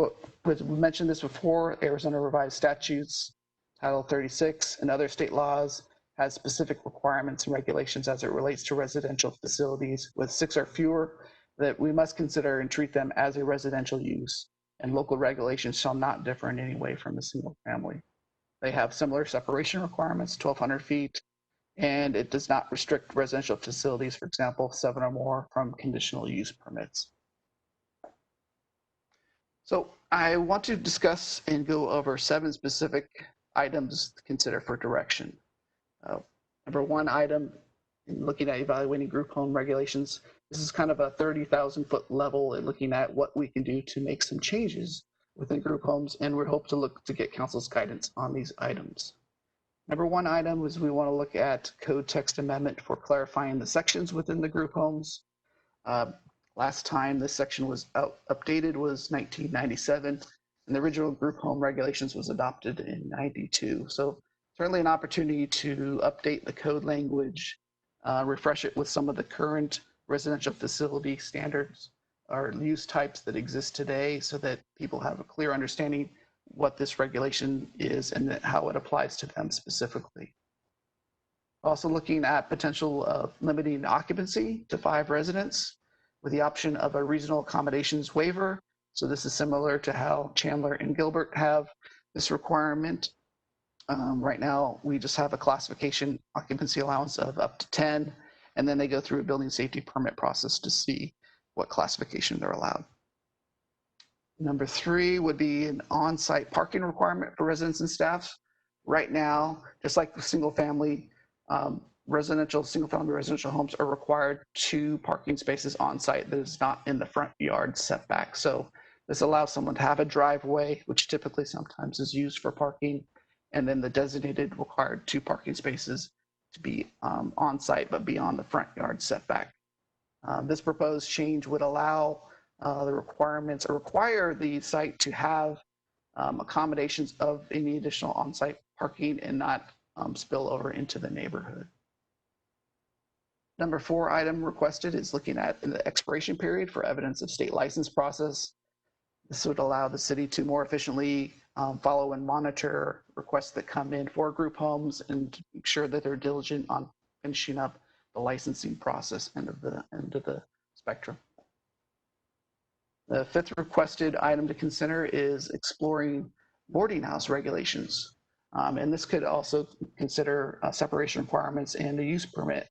we mentioned this before, Arizona Revised Statutes, Title 36, and other state laws has specific requirements and regulations as it relates to residential facilities with 6 or fewer that we must consider and treat them as a residential use, and local regulations shall not differ in any way from a single family. They have similar separation requirements, 1,200 feet, and it does not restrict residential facilities, for example, 7 or more, from conditional use permits. So I want to discuss and go over 7 specific items to consider for direction. Number 1 item, in looking at evaluating group home regulations, this is kind of a 30,000 foot level in looking at what we can do to make some changes within group homes, and we hope to look to get council's guidance on these items. Number 1 item is we want to look at code text amendment for clarifying the sections within the group homes. Last time this section was updated was 1997, and the original group home regulations was adopted in 92. So certainly an opportunity to update the code language, refresh it with some of the current residential facility standards or use types that exist today so that people have a clear understanding what this regulation is and how it applies to them specifically. Also looking at potential of limiting occupancy to 5 residents with the option of a regional accommodations waiver. So this is similar to how Chandler and Gilbert have this requirement. Right now, we just have a classification occupancy allowance of up to 10, and then they go through a building safety permit process to see what classification they're allowed. Number 3 would be an on-site parking requirement for residents and staff. Right now, just like the single-family single-family residential homes are required 2 parking spaces on site that is not in the front yard setback. So this allows someone to have a driveway, which typically sometimes is used for parking, and then the designated required 2 parking spaces to be on site but beyond the front yard setback. This proposed change would allow the requirements or require the site to have accommodations of any additional on-site parking and not spill over into the neighborhood. Number 4 item requested is looking at the expiration period for evidence of state license process. This would allow the city to more efficiently follow and monitor requests that come in for group homes and to make sure that they're diligent on finishing up the licensing process end of the spectrum. The 5th requested item to consider is exploring boarding house regulations. And this could also consider separation requirements and a use permit.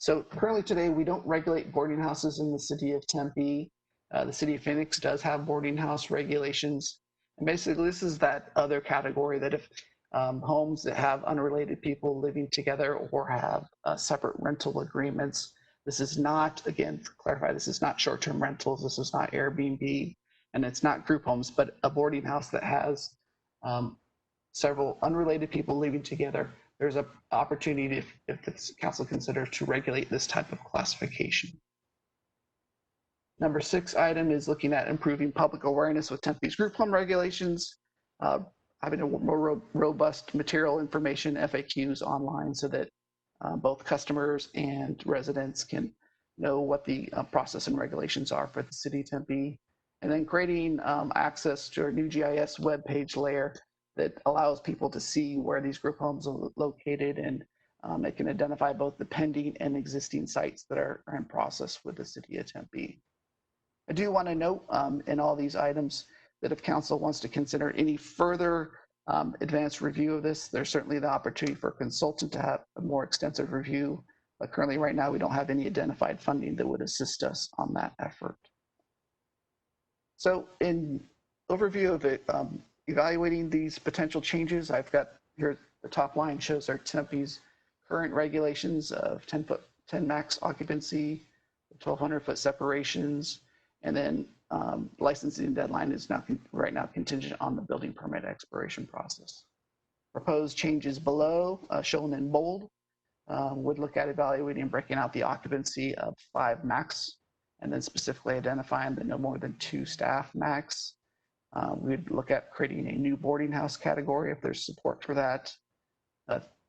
So currently today, we don't regulate boarding houses in the city of Tempe. The city of Phoenix does have boarding house regulations. And basically this is that other category that if homes that have unrelated people living together or have separate rental agreements, this is not, again, to clarify, this is not short-term rentals, this is not Airbnb, and it's not group homes, but a boarding house that has several unrelated people living together. There's an opportunity if the council considers to regulate this type of classification. Number 6 item is looking at improving public awareness with Tempe's group home regulations, having a more robust material information, FAQs online so that both customers and residents can know what the process and regulations are for the city of Tempe. And then creating access to our new GIS webpage layer that allows people to see where these group homes are located, and it can identify both the pending and existing sites that are in process with the city of Tempe. I do want to note in all these items that if council wants to consider any further advanced review of this, there's certainly the opportunity for a consultant to have a more extensive review. But currently right now, we don't have any identified funding that would assist us on that effort. So in overview of it, evaluating these potential changes, I've got here the top line shows our Tempe's current regulations of 10 max occupancy, 1,200 foot separations, and then licensing deadline is right now contingent on the building permit expiration process. Proposed changes below, shown in bold, would look at evaluating and breaking out the occupancy of 5 max, and then specifically identifying the no more than 2 staff max, We'd look at creating a new boarding house category if there's support for that.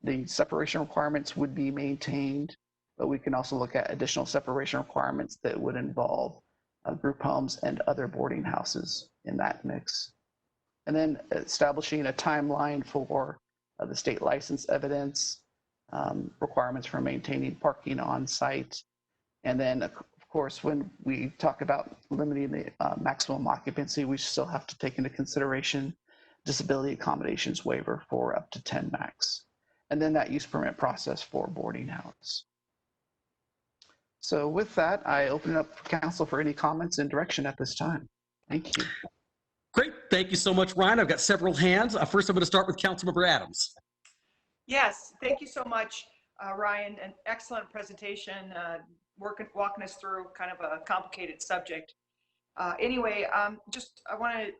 The separation requirements would be maintained, but we can also look at additional separation requirements that would involve group homes and other boarding houses in that mix. And then establishing a timeline for the state license evidence, requirements for maintaining parking on site. And then, of course, when we talk about limiting the maximum occupancy, we still have to take into consideration disability accommodations waiver for up to 10 max. And then that use permit process for boarding house. So with that, I open it up for council for any comments and direction at this time. Thank you. Great. Thank you so much, Ryan. I've got several hands. First, I'm going to start with Councilmember Adams. Yes, thank you so much, Ryan. An excellent presentation, walking us through kind of a complicated subject. Anyway, I want to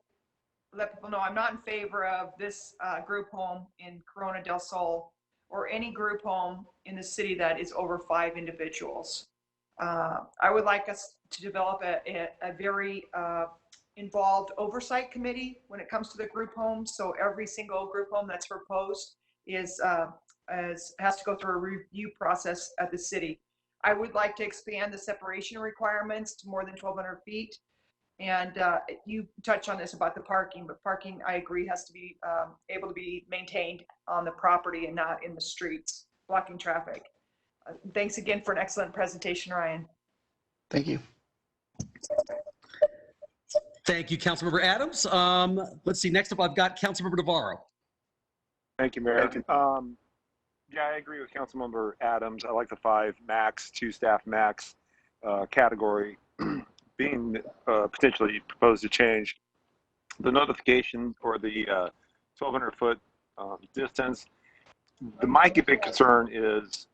let people know I'm not in favor of this group home in Corona del Sol or any group home in the city that is over 5 individuals. I would like us to develop a very involved oversight committee when it comes to the group homes. So every single group home that's proposed has to go through a review process at the city. I would like to expand the separation requirements to more than 1,200 feet. And you touched on this about the parking, but parking, I agree, has to be able to be maintained on the property and not in the streets, blocking traffic. Thanks again for an excellent presentation, Ryan. Thank you. Thank you, Councilmember Adams. Let's see, next up I've got Councilmember Navarro. Thank you, Mayor. Yeah, I agree with Councilmember Adams. I like the 5 max, 2 staff max category being potentially proposed to change. The notification or the 1,200-foot distance. My big concern is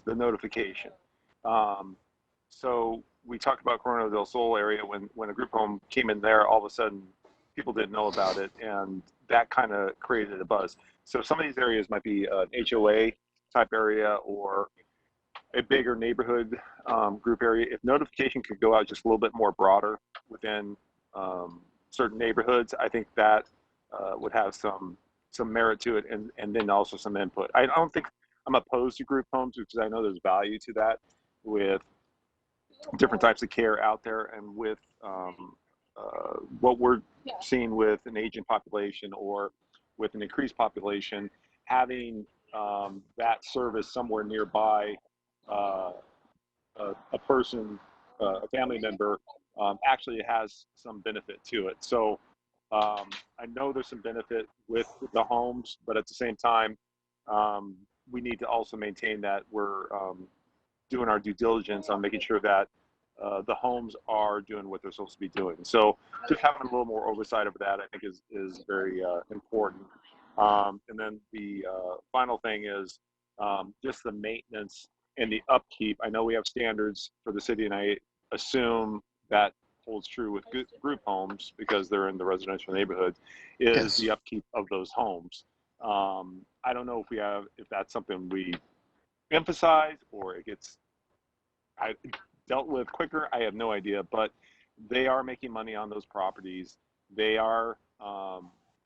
the notification. So we talked about Corona del Sol area when a group home came in there, all of a sudden people didn't know about it, and that kind of created a buzz. So some of these areas might be an HOA type area or a bigger neighborhood group area. If notification could go out just a little bit more broader within certain neighborhoods, I think that would have some merit to it, and then also some input. I don't think I'm opposed to group homes because I know there's value to that with different types of care out there, and with what we're seeing with an aging population or with an increased population, having that service somewhere nearby a person, a family member, actually has some benefit to it. So I know there's some benefit with the homes, but at the same time, we need to also maintain that we're doing our due diligence on making sure that the homes are doing what they're supposed to be doing. So just having a little more oversight of that, I think, is very important. And then the final thing is just the maintenance and the upkeep. I know we have standards for the city, and I assume that holds true with group homes because they're in the residential neighborhood, is the upkeep of those homes. I don't know if that's something we emphasize or it gets dealt with quicker. I have no idea, but they are making money on those properties. They are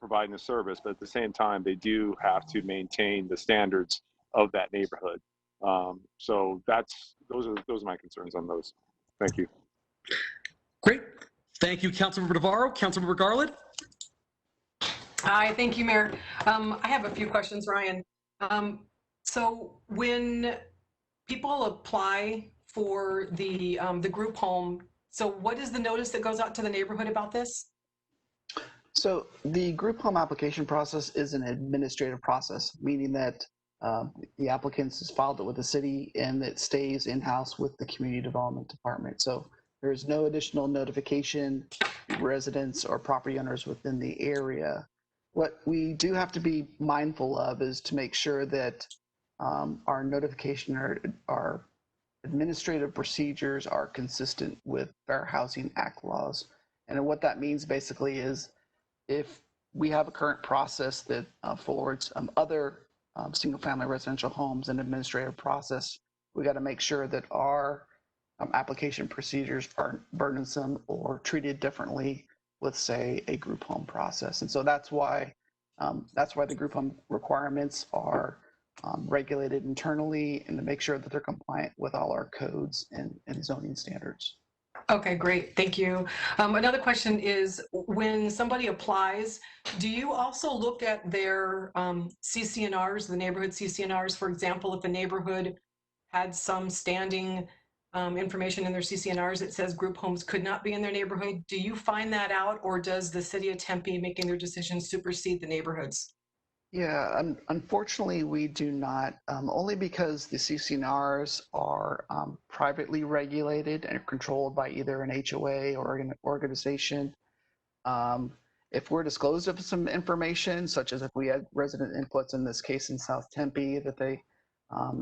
providing a service, but at the same time, they do have to maintain the standards of that neighborhood. So those are my concerns on those. Thank you. Great. Thank you, Councilmember Navarro. Councilmember Garland. Hi, thank you, Mayor. I have a few questions, Ryan. So when people apply for the group home, so what is the notice that goes out to the neighborhood about this? So the group home application process is an administrative process, meaning that the applicants has filed it with the city and it stays in-house with the community development department. So there's no additional notification to residents or property owners within the area. What we do have to be mindful of is to make sure that our notification or our administrative procedures are consistent with Fair Housing Act laws. And what that means basically is if we have a current process that forwards other single-family residential homes and administrative process, we got to make sure that our application procedures aren't burdensome or treated differently with, say, a group home process. And so that's why the group home requirements are regulated internally, and to make sure that they're compliant with all our codes and zoning standards. Okay, great. Thank you. Another question is, when somebody applies, do you also look at their CCNRs, the neighborhood CCNRs? For example, if a neighborhood had some standing information in their CCNRs that says group homes could not be in their neighborhood, do you find that out, or does the city of Tempe making their decisions supersede the neighborhoods? Yeah, unfortunately, we do not, only because the CCNRs are privately regulated and controlled by either an HOA or an organization. If we're disclosed of some information, such as if we had resident inputs, in this case in South Tempe, that they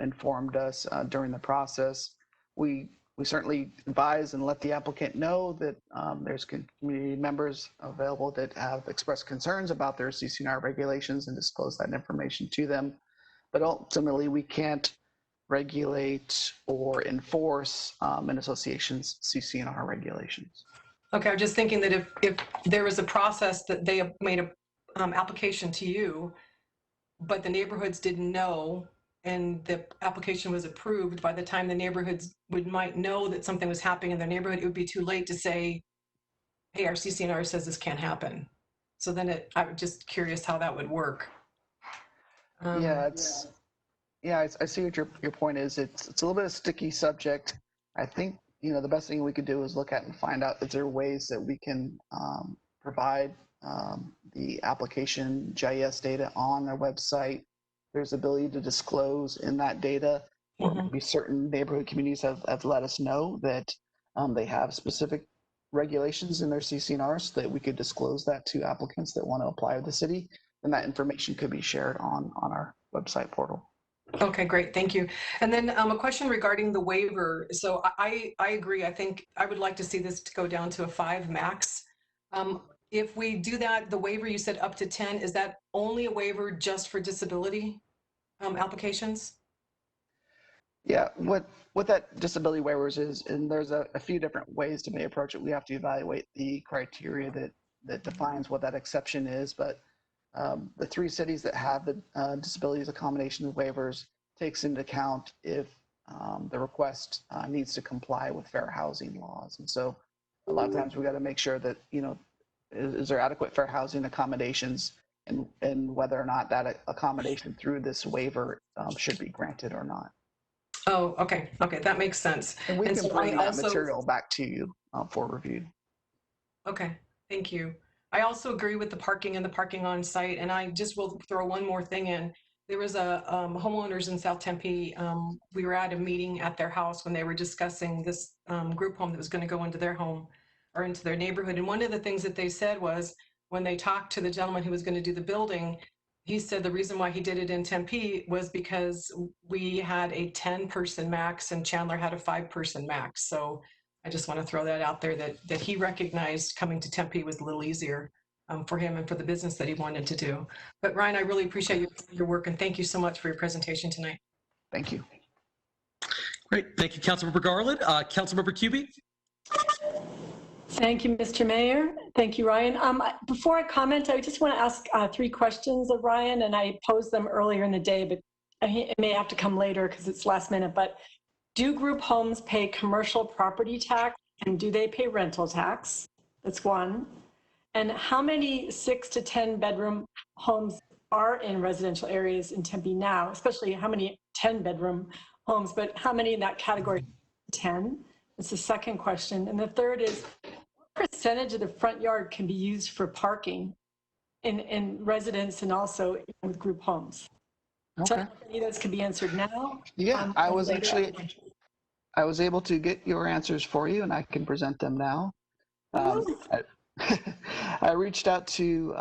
informed us during the process, we certainly advise and let the applicant know that there's community members available that have expressed concerns about their CCNR regulations, and disclose that information to them. But ultimately, we can't regulate or enforce an association's CCNR regulations. Okay, I'm just thinking that if there was a process that they made a application to you, but the neighborhoods didn't know, and the application was approved, by the time the neighborhoods might know that something was happening in their neighborhood, it would be too late to say, hey, our CCNR says this can't happen. So then I'm just curious how that would work. I see what your point is. It's a little bit of a sticky subject. I think, the best thing we could do is look at and find out if there are ways that we can provide the application GIS data on our website. There's ability to disclose in that data, or maybe certain neighborhood communities have let us know that they have specific regulations in their CCNRs, so that we could disclose that to applicants that want to apply with the city, and that information could be shared on our website portal. Okay, great. Thank you. And then a question regarding the waiver. So I agree. I think I would like to see this to go down to a 5 max. If we do that, the waiver you said up to 10, is that only a waiver just for disability applications? Yeah, what that disability waivers is, and there's a few different ways to may approach it. We have to evaluate the criteria that defines what that exception is, but the 3 cities that have the disabilities accommodation waivers takes into account if the request needs to comply with fair housing laws. And so a lot of times we got to make sure that, is there adequate fair housing accommodations, and whether or not that accommodation through this waiver should be granted or not. Oh, okay. Okay, that makes sense. And we can bring that material back to you for review. Okay, thank you. I also agree with the parking and the parking on site, and I just will throw one more thing in. There was a homeowners in South Tempe. We were at a meeting at their house when they were discussing this group home that was going to go into their home or into their neighborhood. And one of the things that they said was, when they talked to the gentleman who was going to do the building, he said the reason why he did it in Tempe was because we had a 10-person max and Chandler had a 5-person max. So I just want to throw that out there, that he recognized coming to Tempe was a little easier for him and for the business that he wanted to do. But Ryan, I really appreciate your work, and thank you so much for your presentation tonight. Thank you. Great. Thank you, Councilmember Garland. Councilmember Cubie? Thank you, Mr. Mayor. Thank you, Ryan. Before I comment, I just want to ask 3 questions of Ryan, and I posed them earlier in the day, but it may have to come later because it's last minute. But do group homes pay commercial property tax, and do they pay rental tax? That's one. And how many 6 to 10 bedroom homes are in residential areas in Tempe now, especially how many 10-bedroom homes, but how many in that category? 10? That's the second question. And the third is, what percentage of the front yard can be used for parking in residence and also with group homes? Okay. So any of those can be answered now. Yeah, I was able to get your answers for you, and I can present them now. I reached out to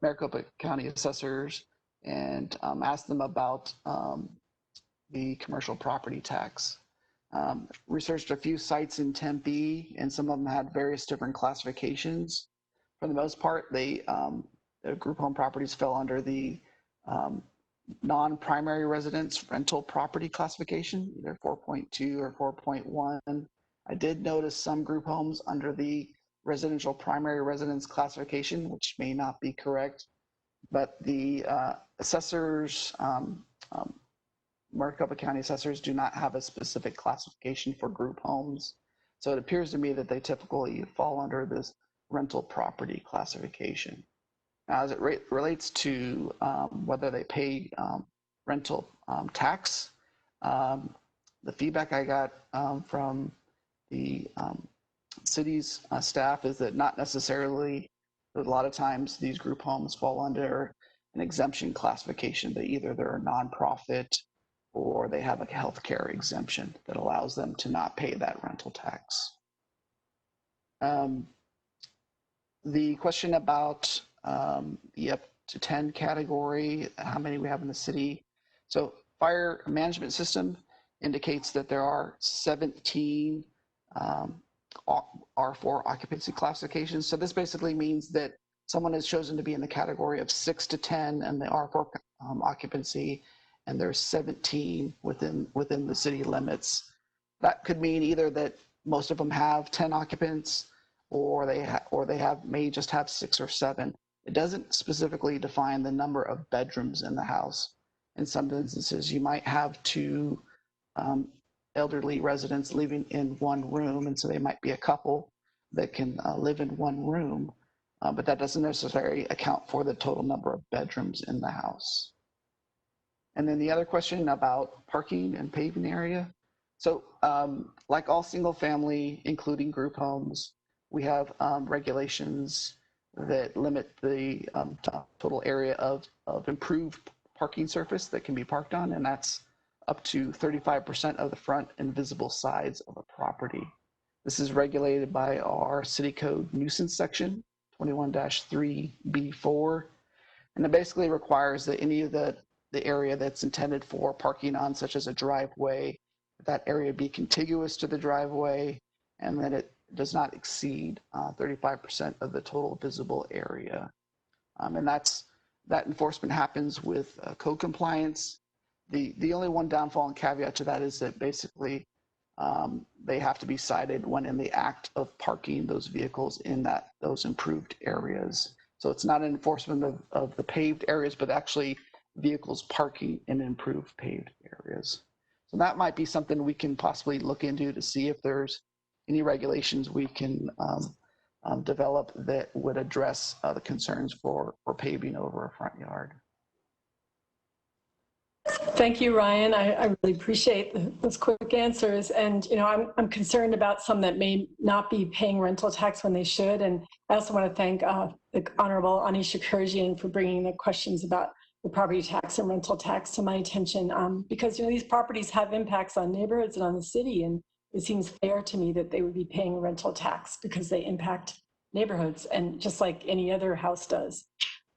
Maricopa County assessors and asked them about the commercial property tax. Researched a few sites in Tempe, and some of them had various different classifications. For the most part, the group home properties fell under the non-primary residence rental property classification, either 4.2 or 4.1. I did notice some group homes under the residential primary residence classification, which may not be correct, but the assessors, Maricopa County assessors do not have a specific classification for group homes. So it appears to me that they typically fall under this rental property classification. Now, as it relates to whether they pay rental tax, the feedback I got from the city's staff is that not necessarily, a lot of times these group homes fall under an exemption classification. That either they're a nonprofit or they have a healthcare exemption that allows them to not pay that rental tax. The question about the up to 10 category, how many we have in the city. So fire management system indicates that there are 17 R4 occupancy classifications. So this basically means that someone has chosen to be in the category of 6 to 10 and the R4 occupancy, and there's 17 within the city limits. That could mean either that most of them have 10 occupants, or they may just have 6 or 7. It doesn't specifically define the number of bedrooms in the house. In some instances, you might have 2 elderly residents living in one room, and so they might be a couple that can live in one room, but that doesn't necessarily account for the total number of bedrooms in the house. And then the other question about parking and paving area. So like all single family, including group homes, we have regulations that limit the total area of improved parking surface that can be parked on, and that's up to 35% of the front and visible sides of a property. This is regulated by our city code nuisance section 21-3B4, and it basically requires that any of the area that's intended for parking on, such as a driveway, that area be contiguous to the driveway, and that it does not exceed 35% of the total visible area. And that enforcement happens with code compliance. The only one downfall and caveat to that is that basically they have to be cited when in the act of parking those vehicles in those improved areas. So it's not an enforcement of the paved areas, but actually vehicles parking in improved paved areas. So that might be something we can possibly look into to see if there's any regulations we can develop that would address the concerns for paving over a front yard. Thank you, Ryan. I really appreciate those quick answers. And, you know, I'm concerned about some that may not be paying rental tax when they should. And I also want to thank the Honorable Anisha Kurjian for bringing the questions about the property tax and rental tax to my attention, because, you know, these properties have impacts on neighborhoods and on the city. And it seems fair to me that they would be paying rental tax because they impact neighborhoods, and just like any other house does.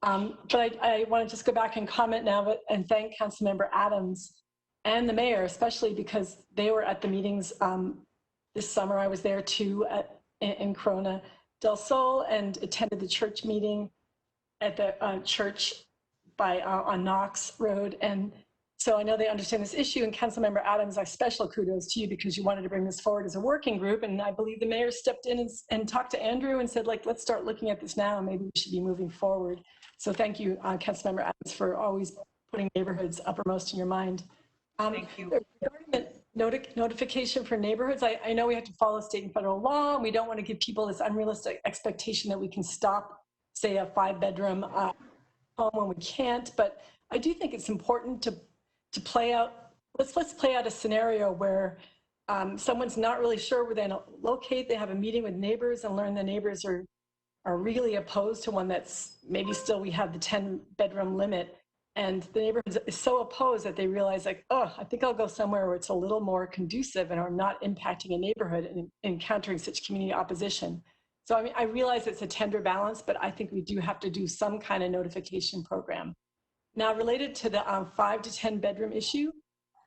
But I want to just go back and comment now and thank Councilmember Adams and the mayor, especially because they were at the meetings this summer. I was there too in Corona del Sol and attended the church meeting at the church on Knox Road. And so I know they understand this issue. And Councilmember Adams, our special kudos to you because you wanted to bring this forward as a working group. And I believe the mayor stepped in and talked to Andrew and said, like, let's start looking at this now. Maybe we should be moving forward. So thank you, Councilmember Adams, for always putting neighborhoods uppermost in your mind. Thank you. Regarding the notification for neighborhoods, I know we have to follow state and federal law, and we don't want to give people this unrealistic expectation that we can stop, say, a 5-bedroom home when we can't. But I do think it's important to play out. Let's play out a scenario where someone's not really sure where they locate. They have a meeting with neighbors and learn the neighbors are really opposed to one that's maybe still we have the 10-bedroom limit, and the neighborhood is so opposed that they realize, like, oh, I think I'll go somewhere where it's a little more conducive and are not impacting a neighborhood and encountering such community opposition. So I mean, I realize it's a tender balance, but I think we do have to do some kind of notification program. Now, related to the 5 to 10 bedroom issue,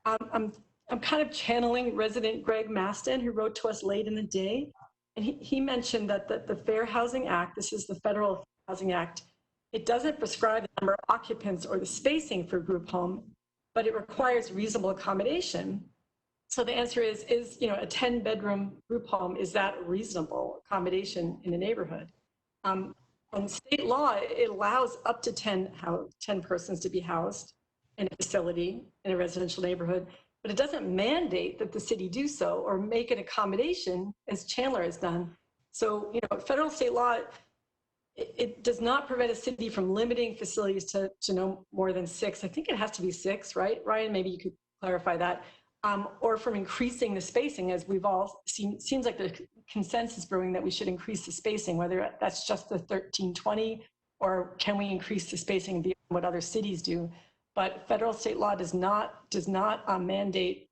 I'm kind of channeling resident Greg Maston, who wrote to us late in the day. And he mentioned that the Fair Housing Act, this is the Federal Housing Act, it doesn't prescribe the number of occupants or the spacing for group home, but it requires reasonable accommodation. So the answer is, a 10-bedroom group home, is that a reasonable accommodation in the neighborhood? And state law, it allows up to 10 persons to be housed in a facility in a residential neighborhood, but it doesn't mandate that the city do so or make an accommodation as Chandler has done. So, federal state law, it does not prevent a city from limiting facilities to no more than 6. I think it has to be 6, right? Ryan, maybe you could clarify that. Or from increasing the spacing, as we've all seen. Seems like the consensus brewing that we should increase the spacing, whether that's just the 1320 or can we increase the spacing beyond what other cities do. But federal state law does not mandate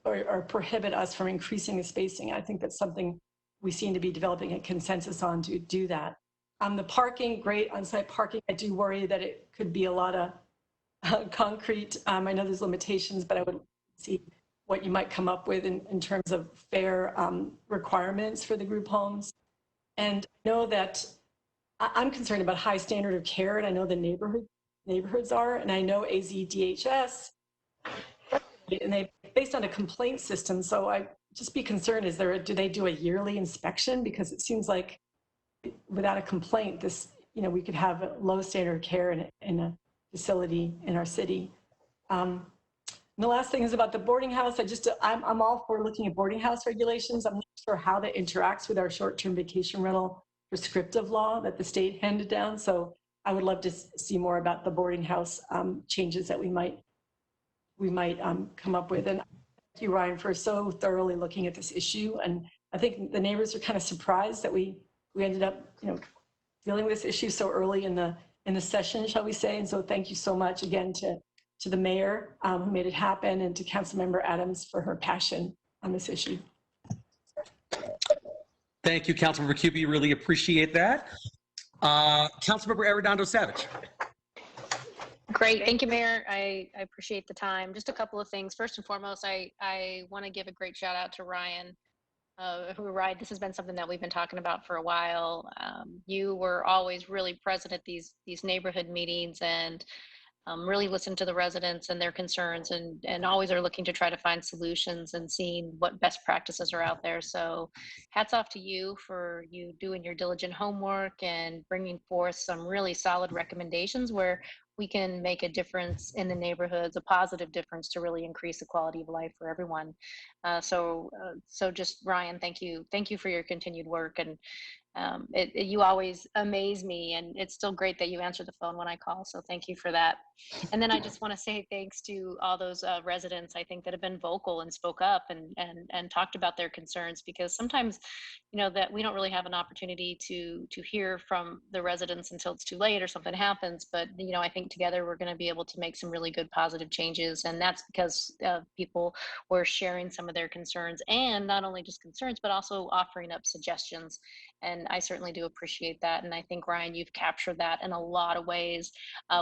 or prohibit us from increasing the spacing. I think that's something we seem to be developing a consensus on to do that. The parking, great on-site parking. I do worry that it could be a lot of concrete. I know there's limitations, but I would see what you might come up with in terms of fair requirements for the group homes. And I know that I'm concerned about high standard of care, and I know the neighborhoods are, and I know AZDHS, and they based on a complaint system. So I just be concerned, do they do a yearly inspection? Because it seems like without a complaint, we could have a low standard of care in a facility in our city. And the last thing is about the boarding house. I'm all for looking at boarding house regulations. I'm not sure how that interacts with our short-term vacation rental prescriptive law that the state handed down. So I would love to see more about the boarding house changes that we might come up with. And thank you, Ryan, for so thoroughly looking at this issue. And I think the neighbors are kind of surprised that we ended up, dealing with this issue so early in the session, shall we say. And so thank you so much again to the mayor who made it happen, and to Councilmember Adams for her passion on this issue. Thank you, Councilmember Cubie. Really appreciate that. Councilmember Arredondo Savage. Great. Thank you, Mayor. I appreciate the time. Just a couple of things. First and foremost, I want to give a great shout out to Ryan. This has been something that we've been talking about for a while. You were always really present at these neighborhood meetings, and really listen to the residents and their concerns, and always are looking to try to find solutions and seeing what best practices are out there. So hats off to you for you doing your diligent homework and bringing forth some really solid recommendations where we can make a difference in the neighborhoods, a positive difference to really increase the quality of life for everyone. So just Ryan, thank you for your continued work. And you always amaze me, and it's still great that you answer the phone when I call. So thank you for that. And then I just want to say thanks to all those residents, I think, that have been vocal and spoke up and talked about their concerns, because sometimes, that we don't really have an opportunity to hear from the residents until it's too late or something happens. But, I think together we're going to be able to make some really good positive changes. And that's because people were sharing some of their concerns, and not only just concerns, but also offering up suggestions. And I certainly do appreciate that. And I think, Ryan, you've captured that in a lot of ways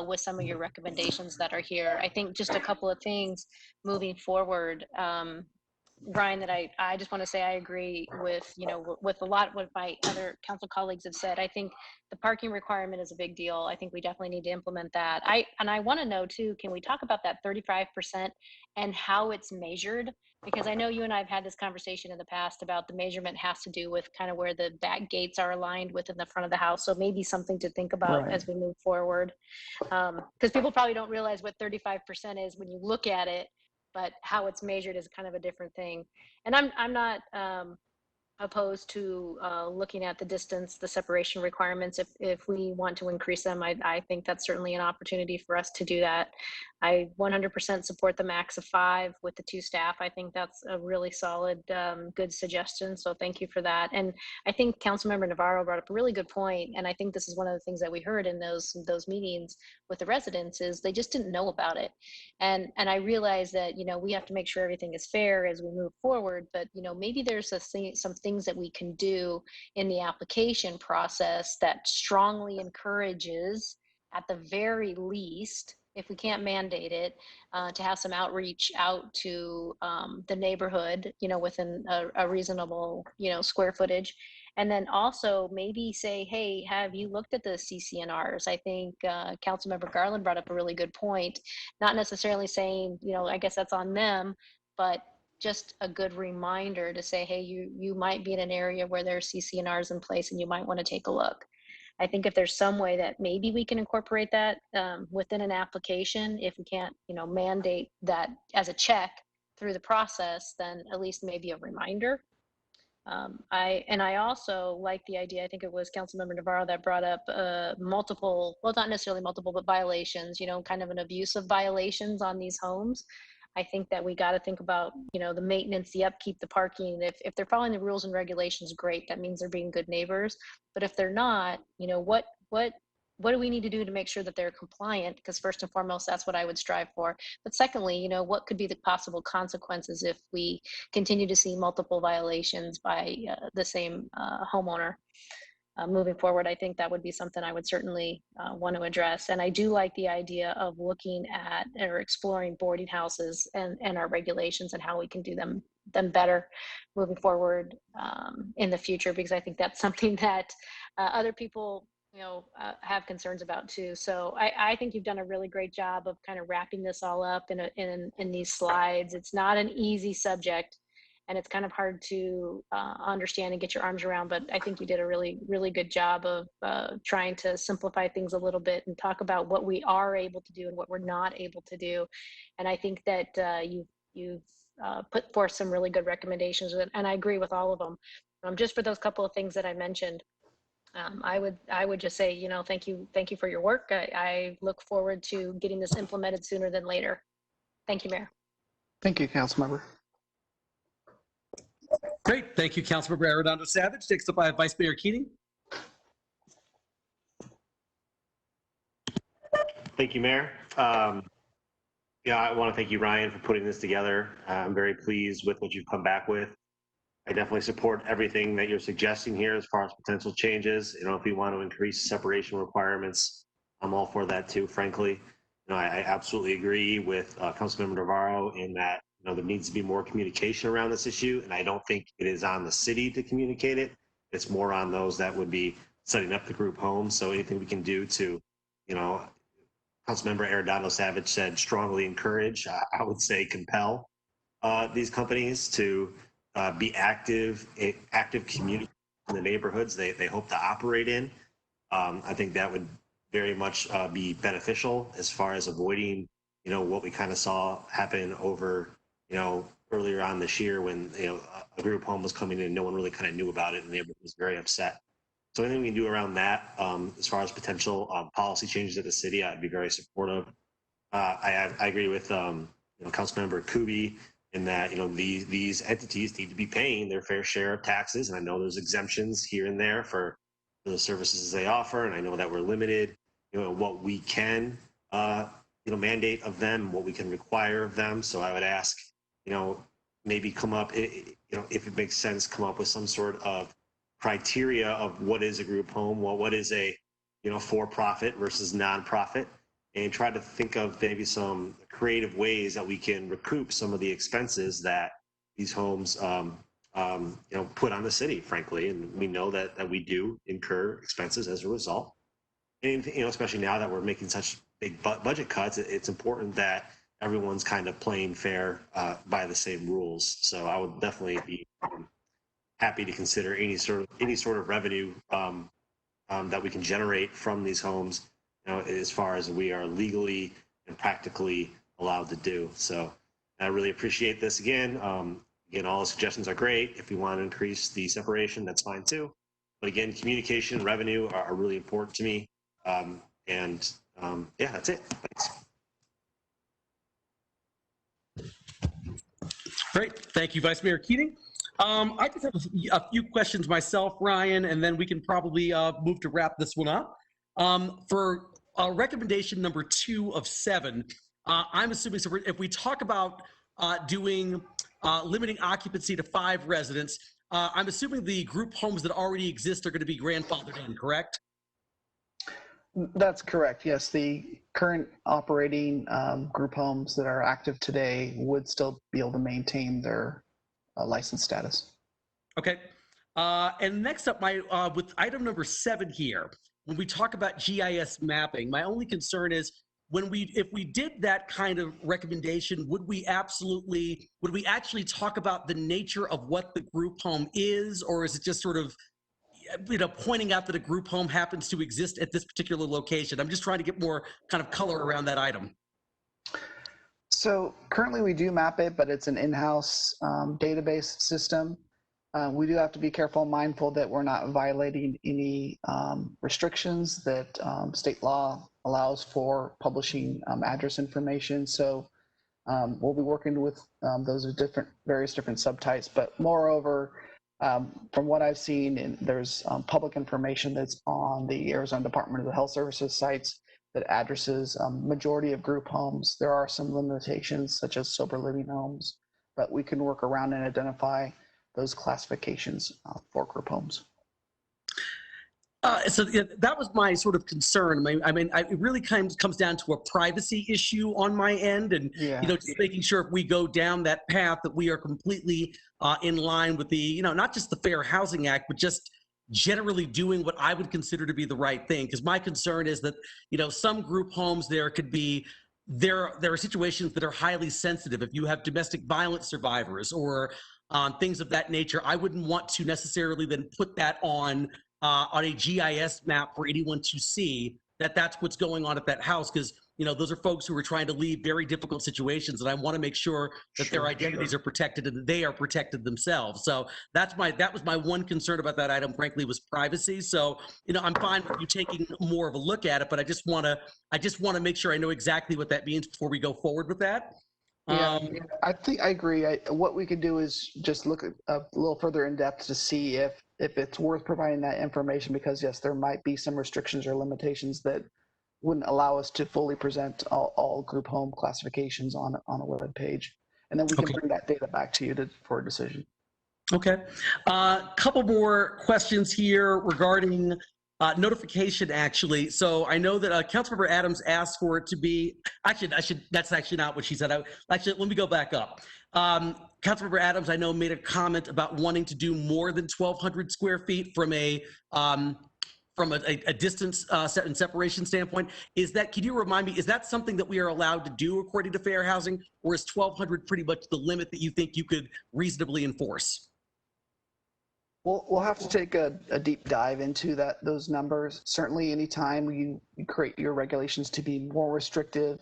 with some of your recommendations that are here. I think just a couple of things moving forward, Ryan, that I just want to say I agree with, with a lot of what my other council colleagues have said. I think the parking requirement is a big deal. I think we definitely need to implement that. I want to know too, can we talk about that 35% and how it's measured? Because I know you and I have had this conversation in the past about the measurement has to do with kind of where the back gates are aligned within the front of the house. So maybe something to think about as we move forward. Because people probably don't realize what 35% is when you look at it, but how it's measured is kind of a different thing. And I'm not opposed to looking at the distance, the separation requirements. If we want to increase them, I think that's certainly an opportunity for us to do that. I 100% support the max of 5 with the 2 staff. I think that's a really solid, good suggestion. So thank you for that. And I think Councilmember Navarro brought up a really good point. And I think this is one of the things that we heard in those meetings with the residents is they just didn't know about it. And I realize that, we have to make sure everything is fair as we move forward, but, maybe there's some things that we can do in the application process that strongly encourages, at the very least, if we can't mandate it, to have some outreach out to the neighborhood, within a reasonable, square footage. And then also maybe say, hey, have you looked at the CCNRs? I think Councilmember Garland brought up a really good point, not necessarily saying, I guess that's on them, but just a good reminder to say, hey, you might be in an area where there's CCNRs in place and you might want to take a look. I think if there's some way that maybe we can incorporate that within an application, if we can't, mandate that as a check through the process, then at least maybe a reminder. I also like the idea, I think it was Councilmember Navarro that brought up multiple, well, not necessarily multiple, but violations, kind of an abuse of violations on these homes. I think that we got to think about, the maintenance, the upkeep, the parking. If they're following the rules and regulations, great. That means they're being good neighbors. But if they're not, what do we need to do to make sure that they're compliant? Because first and foremost, that's what I would strive for. But secondly, what could be the possible consequences if we continue to see multiple violations by the same homeowner? Moving forward, I think that would be something I would certainly want to address. And I do like the idea of looking at or exploring boarding houses and our regulations and how we can do them better moving forward in the future, because I think that's something that other people have concerns about too. So I think you've done a really great job of kind of wrapping this all up in these slides. It's not an easy subject, and it's kind of hard to understand and get your arms around, but I think you did a really, really good job of trying to simplify things a little bit and talk about what we are able to do and what we're not able to do. And I think that you've put forth some really good recommendations, and I agree with all of them. Just for those couple of things that I mentioned, I would just say, thank you for your work. I look forward to getting this implemented sooner than later. Thank you, Mayor. Thank you, Councilmember. Great. Thank you, Councilmember Arredondo Savage. Next up, I have Vice Mayor Keating. Thank you, Mayor. I want to thank you, Ryan, for putting this together. I'm very pleased with what you've come back with. I definitely support everything that you're suggesting here as far as potential changes. If we want to increase separation requirements, I'm all for that too, frankly. I absolutely agree with Councilmember Navarro in that there needs to be more communication around this issue, and I don't think it is on the city to communicate it. It's more on those that would be setting up the group homes. So anything we can do to, Councilmember Arredondo Savage said strongly encourage, I would say compel these companies to be active community in the neighborhoods they hope to operate in. I think that would very much be beneficial as far as avoiding, what we kind of saw happen over, earlier on this year when, a group home was coming in and no one really kind of knew about it and the neighborhood was very upset. So anything we can do around that, as far as potential policy changes at the city, I'd be very supportive. I agree with, Councilmember Kuby in that, these entities need to be paying their fair share of taxes. And I know there's exemptions here and there for the services they offer. And I know that we're limited, what we can, mandate of them, what we can require of them. So I would ask, maybe come up, if it makes sense, come up with some sort of criteria of what is a group home, what is a, for-profit versus nonprofit, and try to think of maybe some creative ways that we can recoup some of the expenses that these homes, put on the city, frankly. And we know that we do incur expenses as a result. And, especially now that we're making such big budget cuts, it's important that everyone's kind of playing fair by the same rules. So I would definitely be happy to consider any sort of revenue that we can generate from these homes, as far as we are legally and practically allowed to do. So I really appreciate this again. Again, all the suggestions are great. If we want to increase the separation, that's fine too. But again, communication and revenue are really important to me. Yeah, that's it. Thanks. Great. Thank you, Vice Mayor Keating. I just have a few questions myself, Ryan, and then we can probably move to wrap this one up. For recommendation number 2 of 7, I'm assuming, so if we talk about doing limiting occupancy to 5 residents, I'm assuming the group homes that already exist are going to be grandfathered in, correct? That's correct. Yes, the current operating group homes that are active today would still be able to maintain their license status. Okay. And next up, with item number 7 here, when we talk about GIS mapping, my only concern is if we did that kind of recommendation, would we actually talk about the nature of what the group home is, or is it just sort of, pointing out that a group home happens to exist at this particular location? I'm just trying to get more kind of color around that item. So currently we do map it, but it's an in-house database system. We do have to be careful and mindful that we're not violating any restrictions that state law allows for publishing address information. So we'll be working with those various different subtypes. But moreover, from what I've seen, there's public information that's on the Arizona Department of the Health Services sites that addresses majority of group homes. There are some limitations such as sober living homes, but we can work around and identify those classifications for group homes. So that was my sort of concern. It really comes down to a privacy issue on my end, and just making sure if we go down that path that we are completely in line with the, not just the Fair Housing Act, but just generally doing what I would consider to be the right thing. Because my concern is that, some group homes, there are situations that are highly sensitive. If you have domestic violence survivors or things of that nature, I wouldn't want to necessarily then put that on a GIS map for anyone to see that that's what's going on at that house, because those are folks who are trying to leave very difficult situations, and I want to make sure that their identities are protected and that they are protected themselves. So that was my one concern about that item, frankly, was privacy. So I'm fine with you taking more of a look at it, but I just want to make sure I know exactly what that means before we go forward with that. I think I agree. What we could do is just look at a little further in depth to see if it's worth providing that information, because yes, there might be some restrictions or limitations that wouldn't allow us to fully present all group home classifications on a web page. And then we can bring that data back to you for a decision. Okay. Couple more questions here regarding notification, actually. So I know that Councilmember Adams asked for it to be, that's actually not what she said. Let me go back up. Councilmember Adams, I know, made a comment about wanting to do more than 1,200 square feet from a distance and separation standpoint. Can you remind me, is that something that we are allowed to do according to fair housing, or is 1,200 pretty much the limit that you think you could reasonably enforce? We'll have to take a deep dive into those numbers. Certainly, anytime you create your regulations to be more restrictive,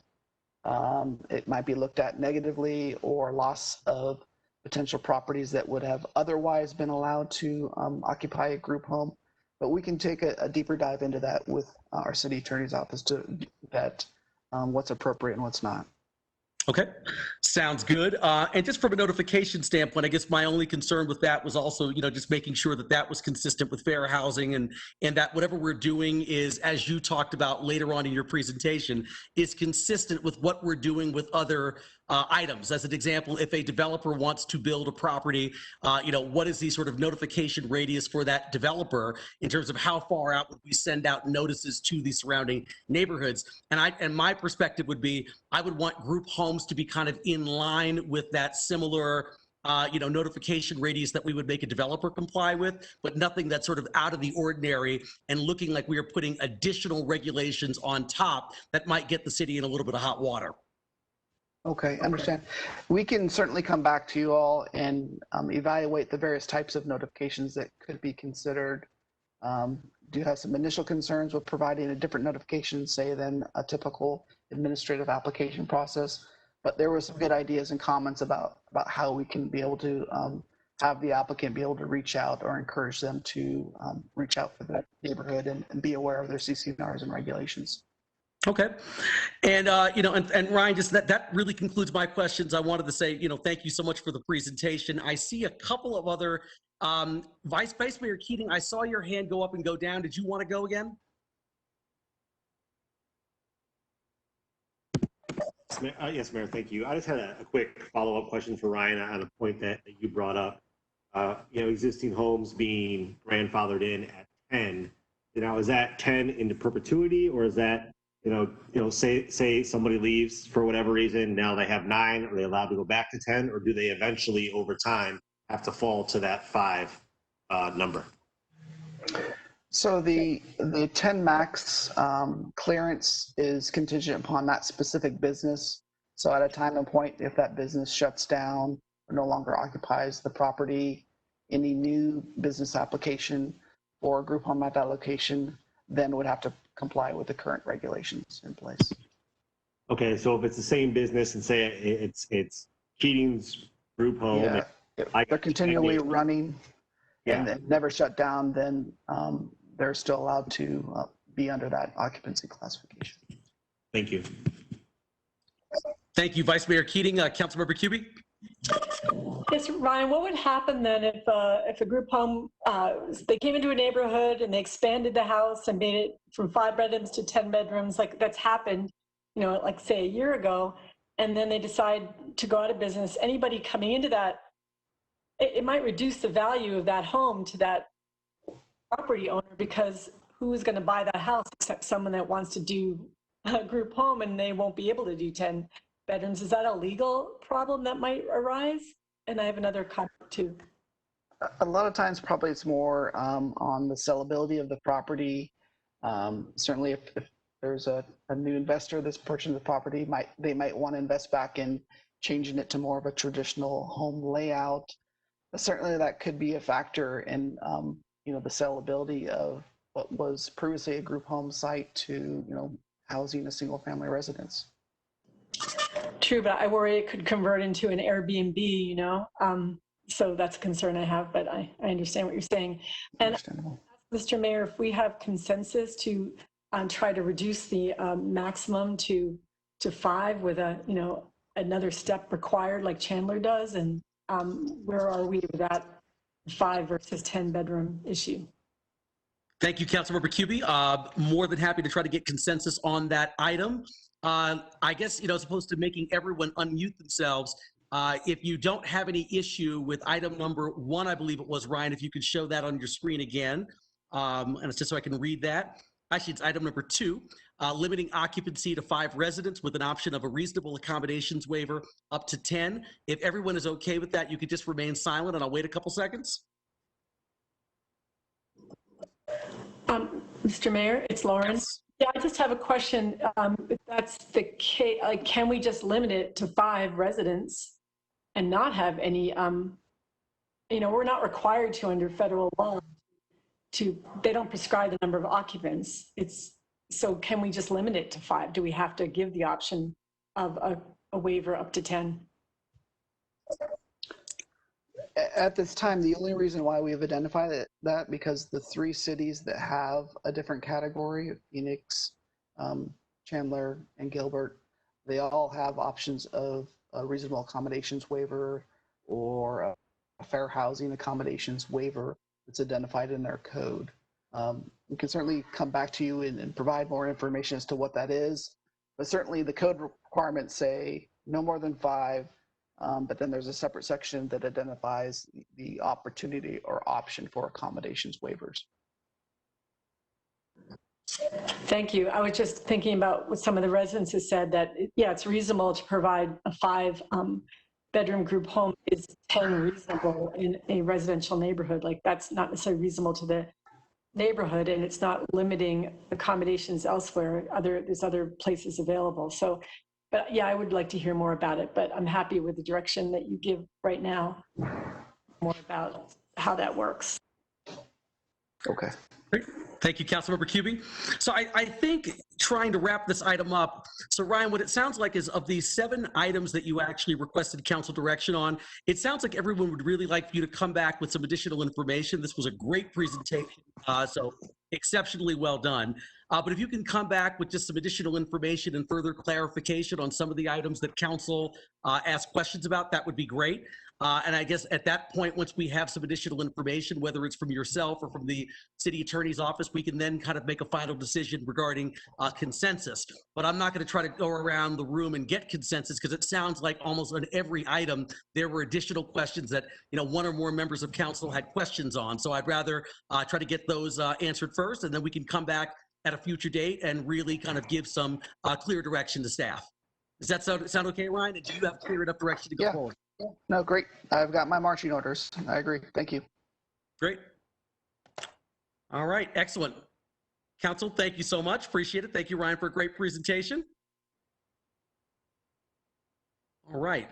it might be looked at negatively, or loss of potential properties that would have otherwise been allowed to occupy a group home. But we can take a deeper dive into that with our city attorney's office to vet what's appropriate and what's not. Okay, sounds good. And just from a notification standpoint, I guess my only concern with that was also, just making sure that that was consistent with fair housing, and that whatever we're doing is, as you talked about later on in your presentation, is consistent with what we're doing with other items. As an example, if a developer wants to build a property, what is the sort of notification radius for that developer in terms of how far out would we send out notices to the surrounding neighborhoods? And my perspective would be, I would want group homes to be kind of in line with that similar notification radius that we would make a developer comply with, but nothing that's sort of out of the ordinary and looking like we are putting additional regulations on top that might get the city in a little bit of hot water. Okay, understand. We can certainly come back to you all and evaluate the various types of notifications that could be considered. Do you have some initial concerns with providing a different notification, say, than a typical administrative application process? But there were some good ideas and comments about how we can be able to have the applicant be able to reach out or encourage them to reach out for the neighborhood and be aware of their CC&Rs and regulations. Okay. And, and Ryan, just that really concludes my questions. I wanted to say, thank you so much for the presentation. I see a couple of other, Vice Mayor Keating, I saw your hand go up and go down. Did you want to go again? Yes, Mayor, thank you. I just had a quick follow-up question for Ryan on a point that you brought up. Existing homes being grandfathered in at 10. Is that 10 into perpetuity, or is that say somebody leaves for whatever reason, now they have 9, are they allowed to go back to 10, or do they eventually over time have to fall to that 5 number? So the 10 max clearance is contingent upon that specific business. So at a time and point, if that business shuts down or no longer occupies the property, any new business application or a group home at that location then would have to comply with the current regulations in place. Okay, so if it's the same business and say it's Keating's group home, Yeah, if they're continually running and then never shut down, then they're still allowed to be under that occupancy classification. Thank you. Thank you, Vice Mayor Keating. Councilmember Cubie? Yes, Ryan, what would happen then if a group home, they came into a neighborhood and they expanded the house and made it from 5 bedrooms to 10 bedrooms, like that's happened, you know, like say a year ago, and then they decide to go out of business. Anybody coming into that, it might reduce the value of that home to that property owner, because who is going to buy that house except someone that wants to do a group home, and they won't be able to do 10 bedrooms. Is that a legal problem that might arise? And I have another comment too. A lot of times probably it's more on the sellability of the property. Certainly if there's a new investor that's purchasing the property, they might want to invest back in changing it to more of a traditional home layout. But certainly that could be a factor in you know, the sellability of what was previously a group home site to, you know, housing a single family residence. True, but I worry it could convert into an Airbnb, you know? So that's a concern I have, but I understand what you're saying. And Mr. Mayor, if we have consensus to try to reduce the maximum to 5 with a, you know, another step required like Chandler does, and where are we with that 5 versus 10 bedroom issue? Thank you, Councilmember Cubie. More than happy to try to get consensus on that item. I guess, you know, as opposed to making everyone unmute themselves, if you don't have any issue with item number 1, I believe it was, Ryan, if you could show that on your screen again, and it's just so I can read that. Actually, it's item number 2, limiting occupancy to 5 residents with an option of a reasonable accommodations waiver up to 10. If everyone is okay with that, you could just remain silent and I'll wait a couple seconds. Mr. Mayor, it's Lauren. Yes. Yeah, I just have a question. If that's the case, like, can we just limit it to 5 residents and not have any, you know, we're not required to under federal law they don't prescribe the number of occupants. So can we just limit it to 5? Do we have to give the option of a waiver up to 10? At this time, the only reason why we've identified that because the 3 cities that have a different category, Phoenix, Chandler, and Gilbert, they all have options of a reasonable accommodations waiver or a fair housing accommodations waiver that's identified in their code. We can certainly come back to you and provide more information as to what that is, but certainly the code requirements say no more than 5. But then there's a separate section that identifies the opportunity or option for accommodations waivers. Thank you. I was just thinking about what some of the residents have said that, yeah, it's reasonable to provide a 5 bedroom group home. Is 10 reasonable in a residential neighborhood? Like, that's not necessarily reasonable to the neighborhood, and it's not limiting accommodations elsewhere. There's other places available. So, but yeah, I would like to hear more about it, but I'm happy with the direction that you give right now, more about how that works. Okay. Great. Thank you, Councilmember Cubie. So I think trying to wrap this item up, so Ryan, what it sounds like is of these 7 items that you actually requested council direction on, it sounds like everyone would really like you to come back with some additional information. This was a great presentation, so exceptionally well done. But if you can come back with just some additional information and further clarification on some of the items that council asked questions about, that would be great. And I guess at that point, once we have some additional information, whether it's from yourself or from the city attorney's office, we can then kind of make a final decision regarding consensus. But I'm not going to try to go around the room and get consensus, because it sounds like almost on every item there were additional questions that, you know, 1 or more members of council had questions on. So I'd rather try to get those answered first, and then we can come back at a future date and really kind of give some clear direction to staff. Does that sound okay, Ryan? And do you have clear enough direction to go forward? No, great. I've got my marching orders. I agree. Thank you. Great. All right, excellent. Council, thank you so much. Appreciate it. Thank you, Ryan, for a great presentation. All right.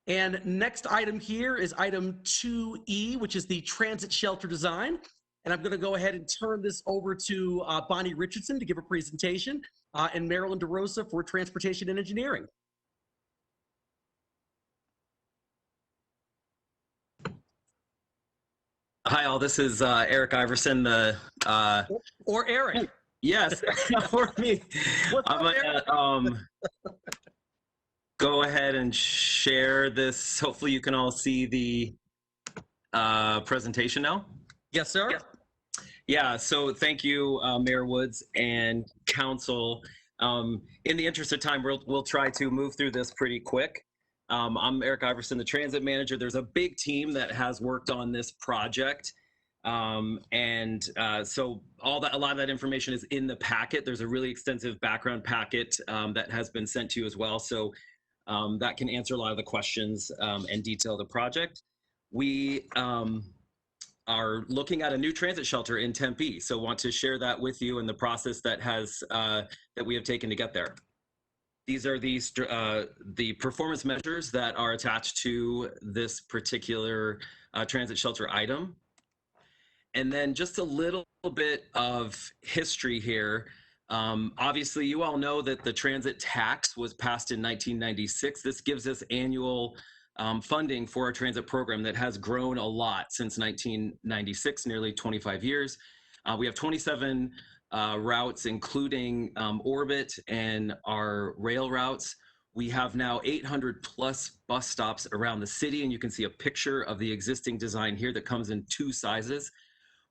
And next item here is item 2E, which is the transit shelter design. And I'm going to go ahead and turn this over to Bonnie Richardson to give a presentation, and Marilyn DeRosa for transportation and engineering. Hi, all. This is Eric Iverson. Or Eric. Yes, for me. I'm gonna go ahead and share this. Hopefully, you can all see the presentation now. Yes, sir. Yeah. So, thank you, Mayor Woods and Council. In the interest of time, we'll try to move through this pretty quick. I'm Eric Iverson, the transit manager. There's a big team that has worked on this project. So a lot of that information is in the packet. There's a really extensive background packet that has been sent to you as well. So that can answer a lot of the questions and detail the project. We are looking at a new transit shelter in Tempe. So want to share that with you and the process that we have taken to get there. These are the performance measures that are attached to this particular transit shelter item. And then just a little bit of history here. Obviously, you all know that the transit tax was passed in 1996. This gives us annual funding for our transit program that has grown a lot since 1996, nearly 25 years. We have 27 routes, including Orbit and our rail routes. We have now 800 plus bus stops around the city, and you can see a picture of the existing design here that comes in 2 sizes.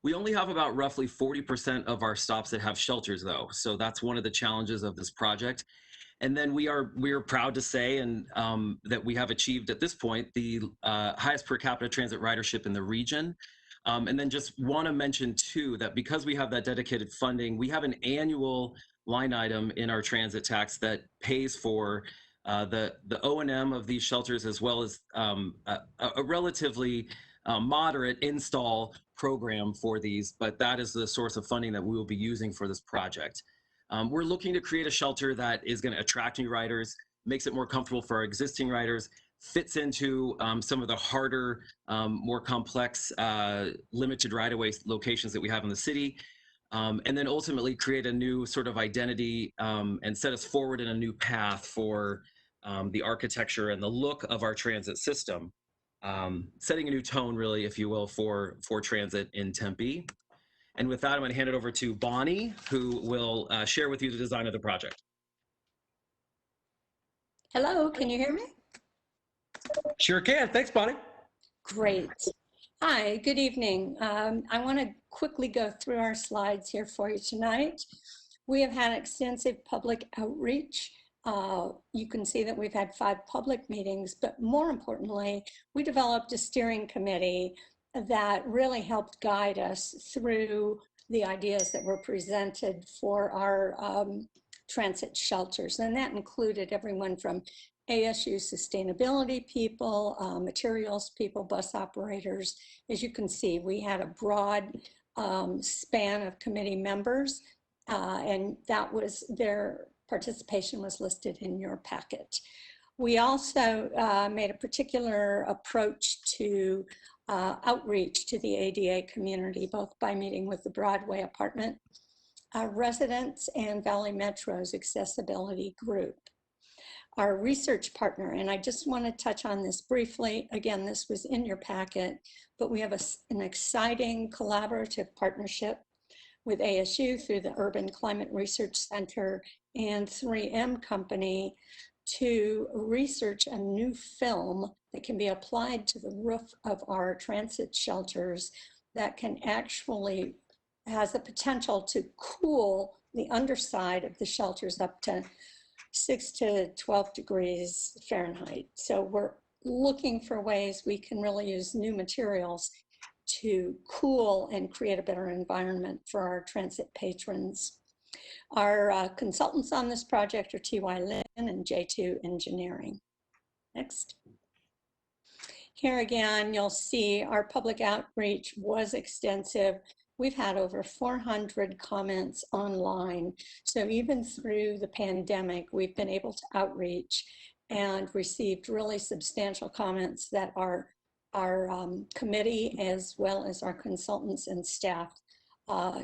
We only have about roughly 40% of our stops that have shelters, though. So that's one of the challenges of this project. And then we are proud to say that we have achieved at this point the highest per capita transit ridership in the region. And then just want to mention too that because we have that dedicated funding, we have an annual line item in our transit tax that pays for the O&M of these shelters, as well as a relatively moderate install program for these, but that is the source of funding that we will be using for this project. We're looking to create a shelter that is going to attract new riders, makes it more comfortable for our existing riders, fits into some of the harder, more complex, limited right-of-way locations that we have in the city, and then ultimately create a new sort of identity and set us forward in a new path for the architecture and the look of our transit system. Setting a new tone, really, if you will, for transit in Tempe. And with that, I'm going to hand it over to Bonnie, who will share with you the design of the project. Hello, can you hear me? Sure can. Thanks, Bonnie. Great. Hi, good evening. I want to quickly go through our slides here for you tonight. We have had extensive public outreach. You can see that we've had 5 public meetings, but more importantly, we developed a steering committee that really helped guide us through the ideas that were presented for our transit shelters. And that included everyone from ASU sustainability people, materials people, bus operators. As you can see, we had a broad span of committee members, and that was their participation was listed in your packet. We also made a particular approach to outreach to the ADA community, both by meeting with the Broadway apartment residents and Valley Metro's accessibility group. Our research partner, and I just want to touch on this briefly, again, this was in your packet, but we have an exciting collaborative partnership with ASU through the Urban Climate Research Center and 3M Company to research a new film that can be applied to the roof of our transit shelters that can actually has the potential to cool the underside of the shelters up to 6 to 12 degrees Fahrenheit. So we're looking for ways we can really use new materials to cool and create a better environment for our transit patrons. Our consultants on this project are TY Lin and J2 Engineering. Next. Here again, you'll see our public outreach was extensive. we've had over 400 comments online. So even through the pandemic, we've been able to outreach and received really substantial comments that our committee, as well as our consultants and staff,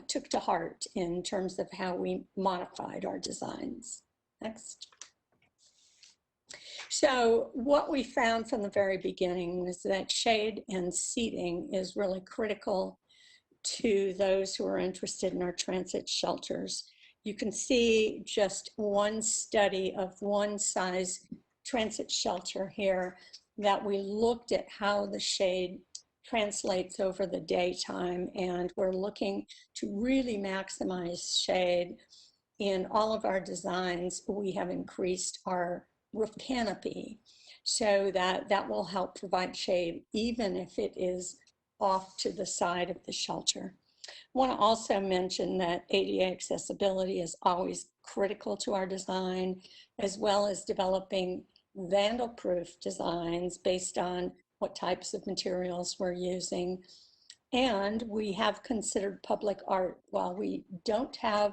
took to heart in terms of how we modified our designs. Next. So what we found from the very beginning was that shade and seating is really critical to those who are interested in our transit shelters. You can see just one study of one size transit shelter here that we looked at how the shade translates over the daytime, and we're looking to really maximize shade. In all of our designs, we have increased our roof canopy so that will help provide shade even if it is off to the side of the shelter. I want to also mention that ADA accessibility is always critical to our design, as well as developing vandal-proof designs based on what types of materials we're using. And we have considered public art. While we don't have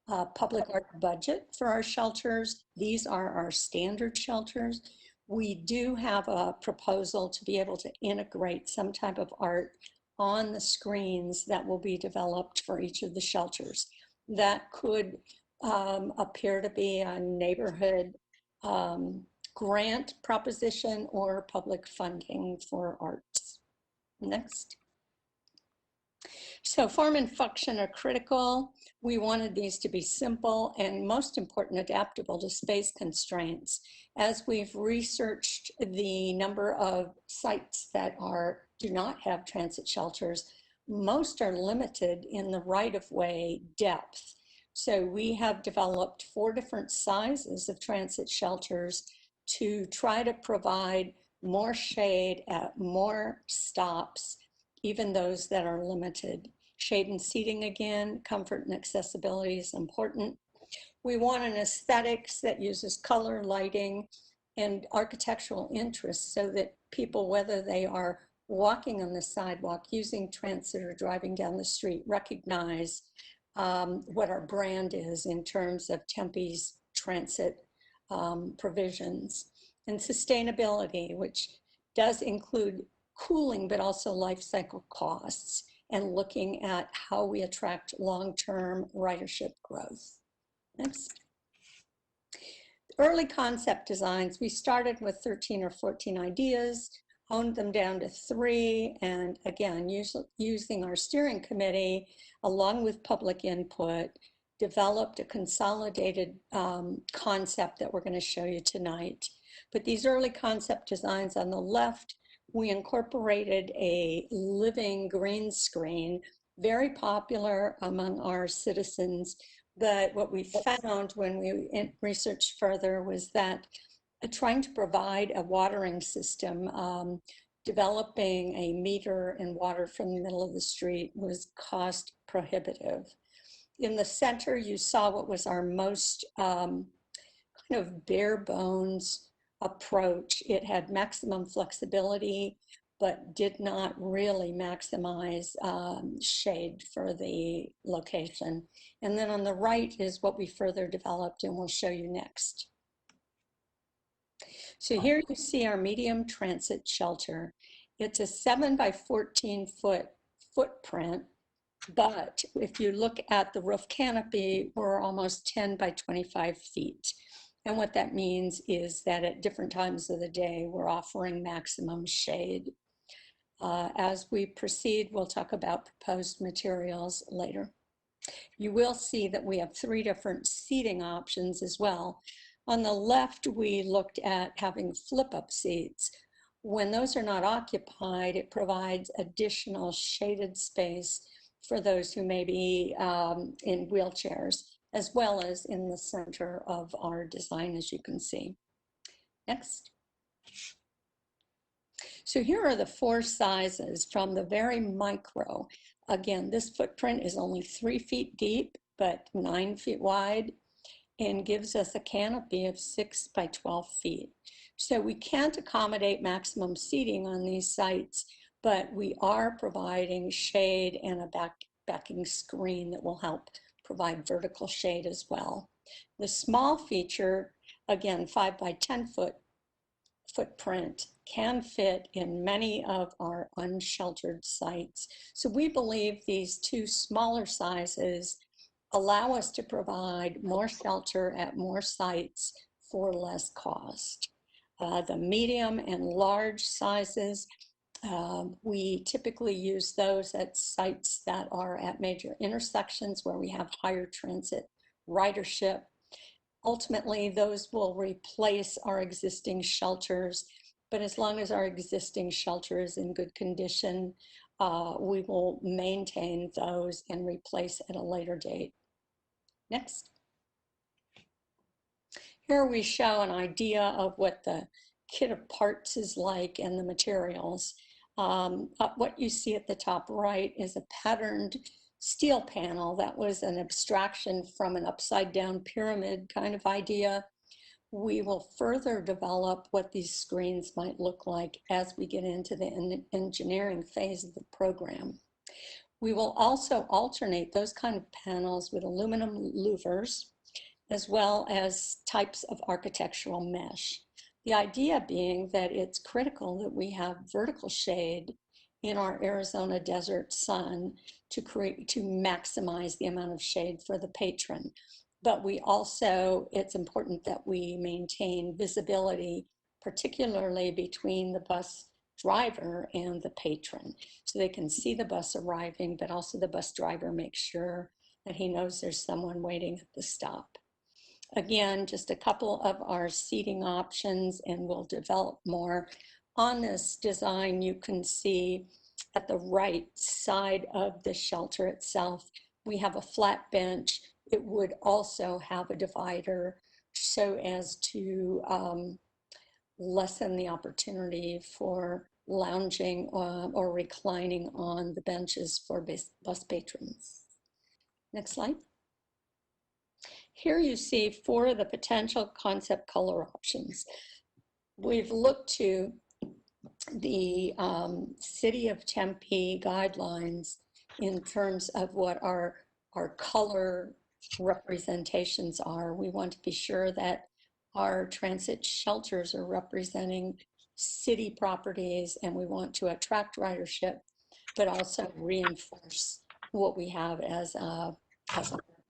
a public art budget for our shelters, these are our standard shelters. We do have a proposal to be able to integrate some type of art on the screens that will be developed for each of the shelters. That could appear to be a neighborhood grant proposition or public funding for arts. Next. So form and function are critical. We wanted these to be simple and, most important, adaptable to space constraints. As we've researched the number of sites that do not have transit shelters, most are limited in the right-of-way depth. So we have developed 4 different sizes of transit shelters to try to provide more shade at more stops, even those that are limited. Shade and seating, again, comfort and accessibility is important. We want an aesthetics that uses color, lighting, and architectural interest so that people, whether they are walking on the sidewalk, using transit, or driving down the street, recognize what our brand is in terms of Tempe's transit provisions. And sustainability, which does include cooling, but also life cycle costs, and looking at how we attract long-term ridership growth. Next. Early concept designs, we started with 13 or 14 ideas, honed them down to 3, and again, using our steering committee, along with public input, developed a consolidated concept that we're going to show you tonight. But these early concept designs on the left, we incorporated a living green screen, very popular among our citizens. But what we found when we researched further was that trying to provide a watering system, developing a meter and water from the middle of the street was cost prohibitive. In the center, you saw what was our most kind of bare bones approach. It had maximum flexibility, but did not really maximize shade for the location. And then on the right is what we further developed, and we'll show you next. So here you see our medium transit shelter. It's a 7 by 14 foot footprint, but if you look at the roof canopy, we're almost 10 by 25 feet. And what that means is that at different times of the day, we're offering maximum shade. As we proceed, we'll talk about proposed materials later. You will see that we have 3 different seating options as well. On the left, we looked at having flip-up seats. When those are not occupied, it provides additional shaded space for those who may be in wheelchairs, as well as in the center of our design, as you can see. Next. So here are the 4 sizes from the very micro. Again, this footprint is only 3 feet deep, but 9 feet wide, and gives us a canopy of 6 by 12 feet. So we can't accommodate maximum seating on these sites, but we are providing shade and a backing screen that will help provide vertical shade as well. The small feature, again, 5 by 10 foot footprint, can fit in many of our unsheltered sites. So we believe these two smaller sizes allow us to provide more shelter at more sites for less cost. The medium and large sizes, we typically use those at sites that are at major intersections where we have higher transit ridership. Ultimately, those will replace our existing shelters, but as long as our existing shelter is in good condition, we will maintain those and replace at a later date. Next. Here we show an idea of what the kit of parts is like and the materials. What you see at the top right is a patterned steel panel. That was an abstraction from an upside down pyramid kind of idea. We will further develop what these screens might look like as we get into the engineering phase of the program. We will also alternate those kind of panels with aluminum louvers, as well as types of architectural mesh. The idea being that it's critical that we have vertical shade in our Arizona desert sun to maximize the amount of shade for the patron. But we also, it's important that we maintain visibility, particularly between the bus driver and the patron, so they can see the bus arriving, but also the bus driver makes sure that he knows there's someone waiting at the stop. Again, just a couple of our seating options, and we'll develop more. On this design, you can see at the right side of the shelter itself, we have a flat bench. It would also have a divider so as to lessen the opportunity for lounging or reclining on the benches for bus patrons. Next slide. Here you see 4 of the potential concept color options. We've looked to the City of Tempe guidelines in terms of what our color representations are. We want to be sure that our transit shelters are representing city properties, and we want to attract ridership, but also reinforce what we have as an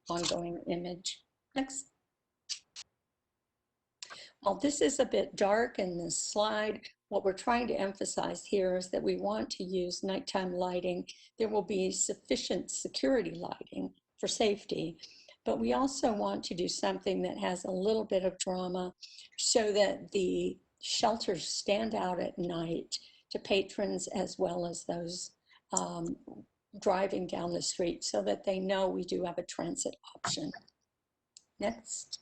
ongoing image. Next. Well, this is a bit dark in this slide. What we're trying to emphasize here is that we want to use nighttime lighting. There will be sufficient security lighting for safety, but we also want to do something that has a little bit of drama so that the shelters stand out at night to patrons as well as those driving down the street, so that they know we do have a transit option. Next.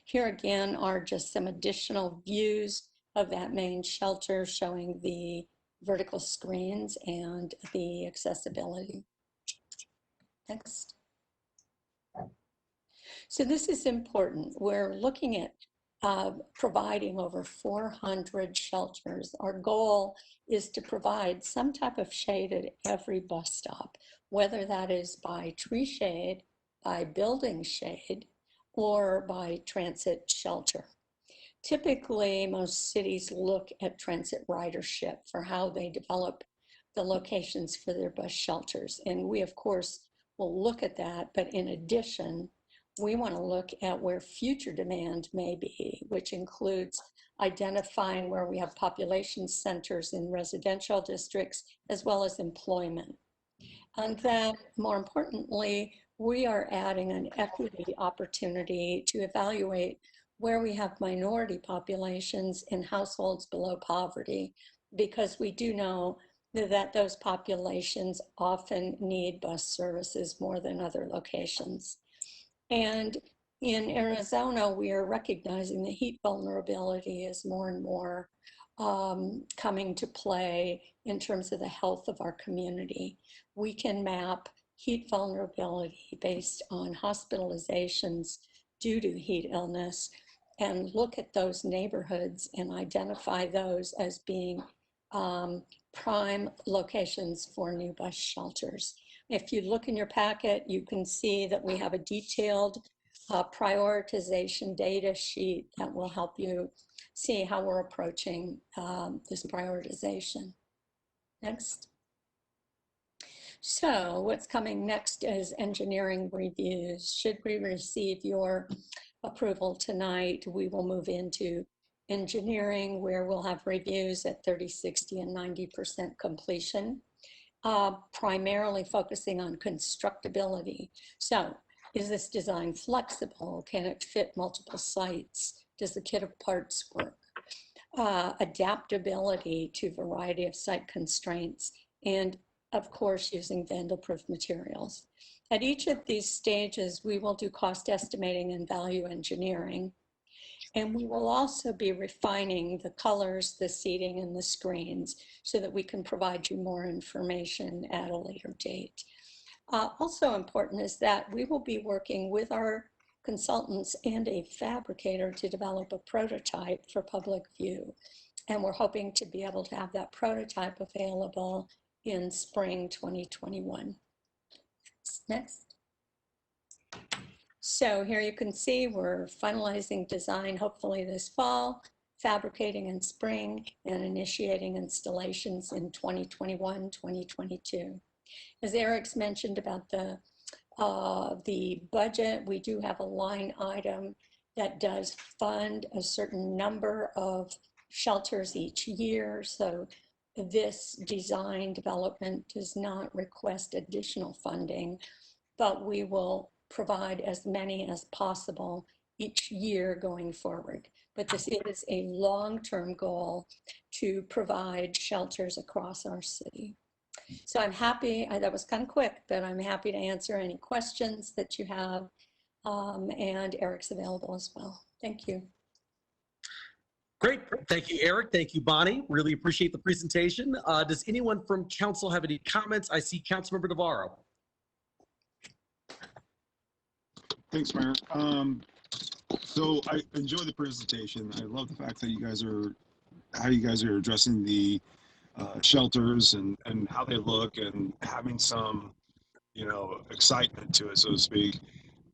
Here again are just some additional views of that main shelter showing the vertical screens and the accessibility. Next. So this is important. We're looking at providing over 400 shelters. Our goal is to provide some type of shade at every bus stop, whether that is by tree shade, by building shade, or by transit shelter. Typically, most cities look at transit ridership for how they develop the locations for their bus shelters. And we, of course, will look at that, but in addition, we want to look at where future demand may be, which includes identifying where we have population centers in residential districts, as well as employment. And then, more importantly, we are adding an equity opportunity to evaluate where we have minority populations in households below poverty, because we do know that those populations often need bus services more than other locations. And in Arizona, we are recognizing the heat vulnerability is more and more coming to play in terms of the health of our community. We can map heat vulnerability based on hospitalizations due to heat illness and look at those neighborhoods and identify those as being prime locations for new bus shelters. If you look in your packet, you can see that we have a detailed prioritization data sheet that will help you see how we're approaching this prioritization. Next. So what's coming next is engineering reviews. Should we receive your approval tonight, we will move into engineering, where we'll have reviews at 30, 60, and 90% completion, primarily focusing on constructability. So is this design flexible? Can it fit multiple sites? Does the kit of parts work? Adaptability to variety of site constraints, and of course, using vandal-proof materials. At each of these stages, we will do cost estimating and value engineering. And we will also be refining the colors, the seating, and the screens so that we can provide you more information at a later date. Also important is that we will be working with our consultants and a fabricator to develop a prototype for public view. And we're hoping to be able to have that prototype available in spring 2021. Next. So here you can see we're finalizing design hopefully this fall, fabricating in spring, and initiating installations in 2021, 2022. As Eric's mentioned about the budget, we do have a line item that does fund a certain number of shelters each year. So this design development does not request additional funding, but we will provide as many as possible each year going forward. But this is a long-term goal to provide shelters across our city. So I'm happy, that was kind of quick, but I'm happy to answer any questions that you have. And Eric's available as well. Thank you. Great. Thank you, Eric. Thank you, Bonnie. Really appreciate the presentation. Does anyone from council have any comments? I see Councilmember Navarro. Thanks, Mayor. So I enjoy the presentation. I love the fact that how you guys are addressing the shelters and how they look and having some, excitement to it, so to speak.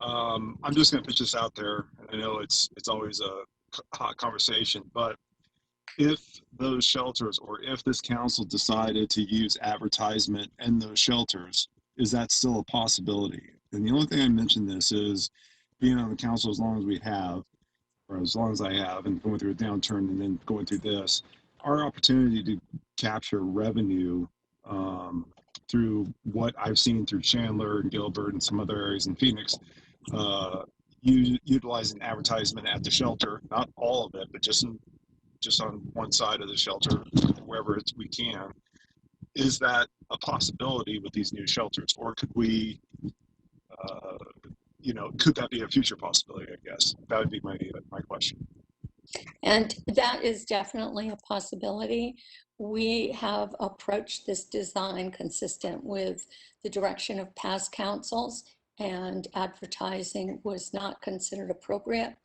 I'm just going to pitch this out there. I know it's always a hot conversation, but if those shelters, or if this council decided to use advertisement in those shelters, is that still a possibility? And the only thing I mention this is being on the council as long as we have, or as long as I have, and going through a downturn and then going through this, our opportunity to capture revenue through what I've seen through Chandler and Gilbert and some other areas in Phoenix, utilizing advertisement at the shelter, not all of it, but just on one side of the shelter, wherever we can. Is that a possibility with these new shelters, or could we, could that be a future possibility? I guess that would be my question. And that is definitely a possibility. We have approached this design consistent with the direction of past councils, and advertising was not considered appropriate.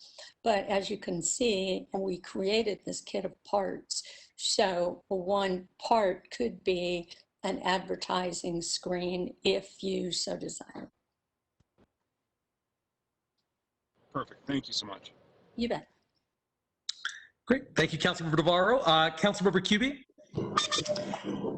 But as you can see, we created this kit of parts. So one part could be an advertising screen if you so desire. Perfect. Thank you so much. You bet. Great. Thank you, Councilmember Navarro. Councilmember Cubie.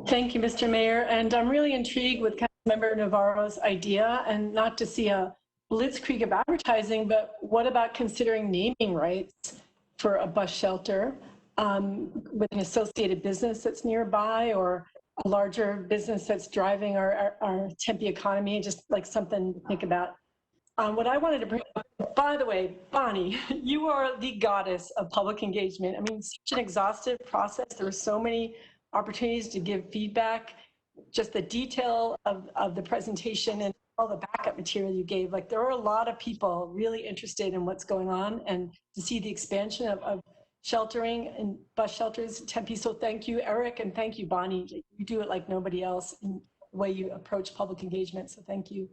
Thank you, Mr. Mayor. And I'm really intrigued with Councilmember Navarro's idea, and not to see a blitzkrieg of advertising, but what about considering naming rights for a bus shelter with an associated business that's nearby, or a larger business that's driving our Tempe economy? Just like something to think about. What I wanted to bring up, by the way, Bonnie, you are the goddess of public engagement. I mean, such an exhaustive process. There were so many opportunities to give feedback, just the detail of the presentation and all the backup material you gave. Like, there are a lot of people really interested in what's going on, and to see the expansion of sheltering and bus shelters in Tempe. So thank you, Eric, and thank you, Bonnie. You do it like nobody else in the way you approach public engagement, so thank you.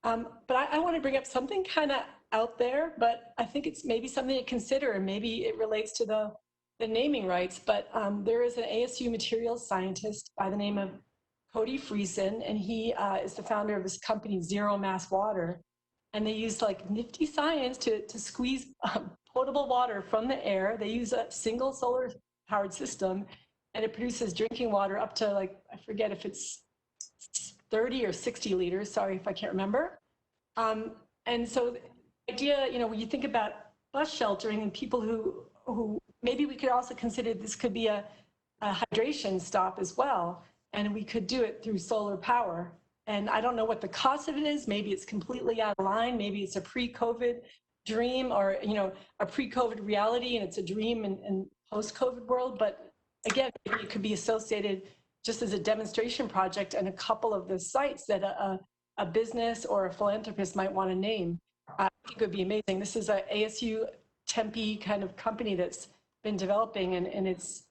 But I want to bring up something kind of out there, but I think it's maybe something to consider, and maybe it relates to the the naming rights, but there is an ASU materials scientist by the name of Cody Friesen, and he is the founder of this company, Zero Mass Water. And they use like nifty science to squeeze potable water from the air. They use a single solar powered system, and it produces drinking water up to, like, I forget if it's 30 or 60 liters. Sorry if I can't remember. And so the idea, you know, when you think about bus sheltering and people who maybe we could also consider this could be a hydration stop as well, and we could do it through solar power. And I don't know what the cost of it is. Maybe it's completely out of line. Maybe it's a pre-COVID dream, or, you know, a pre-COVID reality and it's a dream in post-COVID world. But again, maybe it could be associated just as a demonstration project and a couple of the sites that a business or a philanthropist might want to name. I think it would be amazing. This is a ASU Tempe kind of company that's been developing, and it's,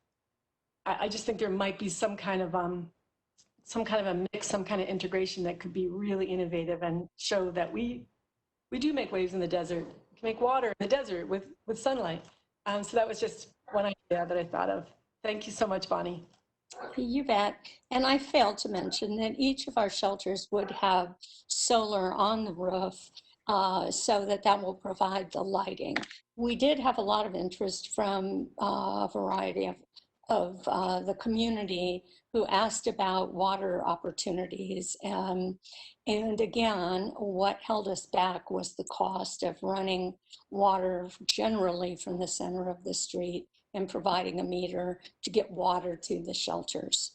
I just think there might be some kind of a mix, some kind of integration that could be really innovative and show that we do make waves in the desert. We can make water in the desert with sunlight. So that was just one idea that I thought of. Thank you so much, Bonnie. You bet. And I failed to mention that each of our shelters would have solar on the roof, so that will provide the lighting. We did have a lot of interest from a variety of the community who asked about water opportunities. And again, what held us back was the cost of running water generally from the center of the street and providing a meter to get water to the shelters.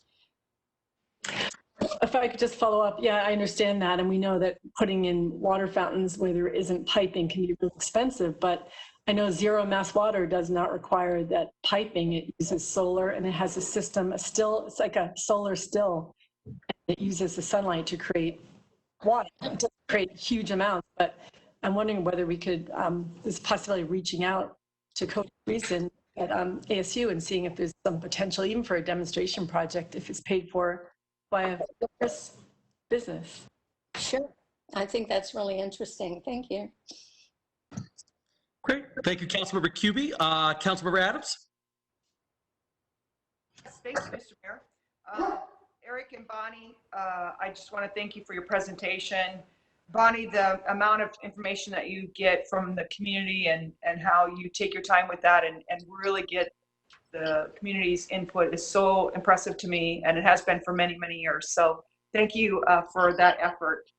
If I could just follow up, yeah, I understand that. And we know that putting in water fountains where there isn't piping can be really expensive, but I know Zero Mass Water does not require that piping. It uses solar, and it has a system, it's like a solar still. It uses the sunlight to create water. It doesn't create huge amounts, but I'm wondering whether we could, there's possibility of reaching out to Cody Friesen at ASU and seeing if there's some potential even for a demonstration project if it's paid for by a business. Sure. I think that's really interesting. Thank you. Great. Thank you, Councilmember Kuby. Councilmember Adams? Thank you, Mr. Mayor. Eric and Bonnie, I just want to thank you for your presentation. Bonnie, the amount of information that you get from the community and how you take your time with that and really get the community's input is so impressive to me, and it has been for many, many years. So thank you for that effort.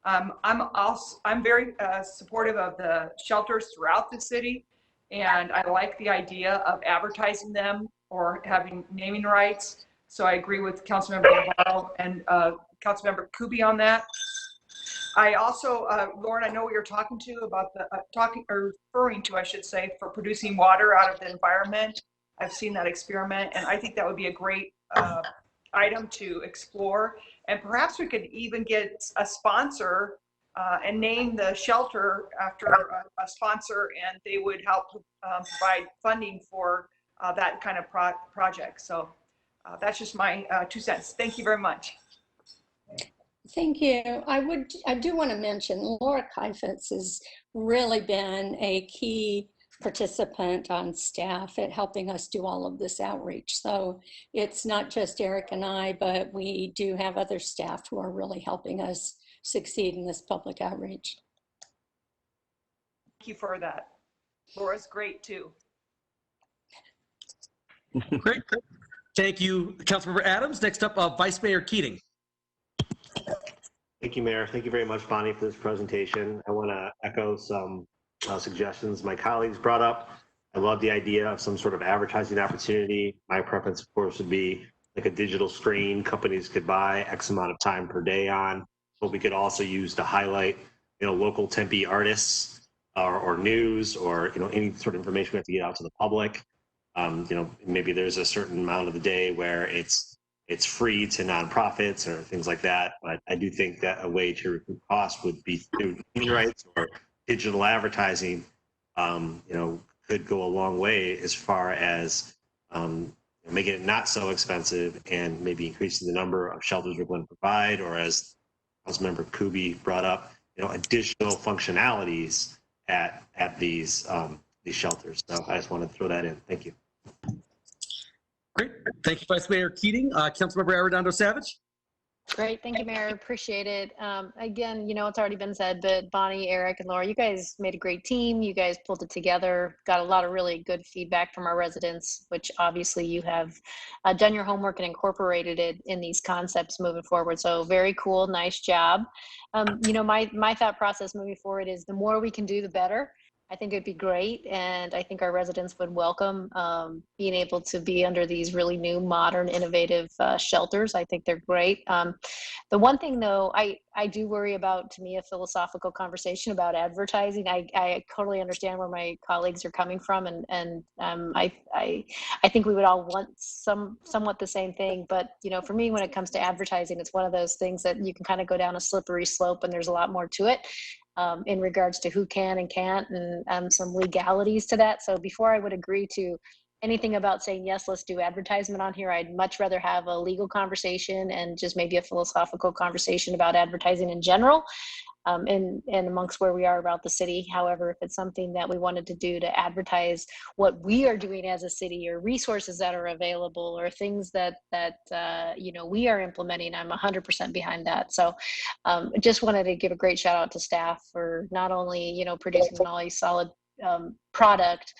I'm very supportive of the shelters throughout the city, and I like the idea of advertising them or having naming rights. So I agree with Councilmember Navarro and Councilmember Kuby on that. I also, Lauren, I know what you're talking to about the referring to, I should say, for producing water out of the environment. I've seen that experiment, and I think that would be a great item to explore. And perhaps we could even get a sponsor and name the shelter after a sponsor, and they would help provide funding for that kind of project. So that's just my 2 cents. Thank you very much. Thank you. I do want to mention Laura Keifetz has really been a key participant on staff at helping us do all of this outreach. So it's not just Eric and I, but we do have other staff who are really helping us succeed in this public outreach. Thank you for that. Laura's great too. Great. Thank you, Councilmember Adams. Next up, Vice Mayor Keating. Thank you, Mayor. Thank you very much, Bonnie, for this presentation. I want to echo some suggestions my colleagues brought up. I love the idea of some sort of advertising opportunity. My preference, of course, would be like a digital screen companies could buy X amount of time per day on, but we could also use to highlight, local Tempe artists or news or, any sort of information we have to get out to the public. Maybe there's a certain amount of the day where it's free to nonprofits or things like that. But I do think that a way to recoup costs would be through naming rights or digital advertising, could go a long way as far as making it not so expensive and maybe increasing the number of shelters we're going to provide, or as Councilmember Kuby brought up, additional functionalities at these shelters. So I just want to throw that in. Thank you. Great. Thank you, Vice Mayor Keating. Councilmember Arredondo Savage. Great, thank you, Mayor. Appreciate it. Again, it's already been said, but Bonnie, Eric, and Laura, you guys made a great team. You guys pulled it together, got a lot of really good feedback from our residents, which obviously you have done your homework and incorporated it in these concepts moving forward. So very cool, nice job. My thought process moving forward is the more we can do, the better. I think it'd be great, and I think our residents would welcome being able to be under these really new, modern, innovative shelters. I think they're great. The one thing, though, I do worry about, to me, a philosophical conversation about advertising. I totally understand where my colleagues are coming from, and I think we would all want somewhat the same thing. But for me, when it comes to advertising, it's one of those things that you can kind of go down a slippery slope, and there's a lot more to it. In regards to who can and can't, and some legalities to that. So before I would agree to anything about saying, yes, let's do advertisement on here, I'd much rather have a legal conversation and just maybe a philosophical conversation about advertising in general, and amongst where we are about the city. However, if it's something that we wanted to do to advertise what we are doing as a city, or resources that are available, or things that we are implementing, I'm 100% behind that. So just wanted to give a great shout out to staff for not only producing an always solid product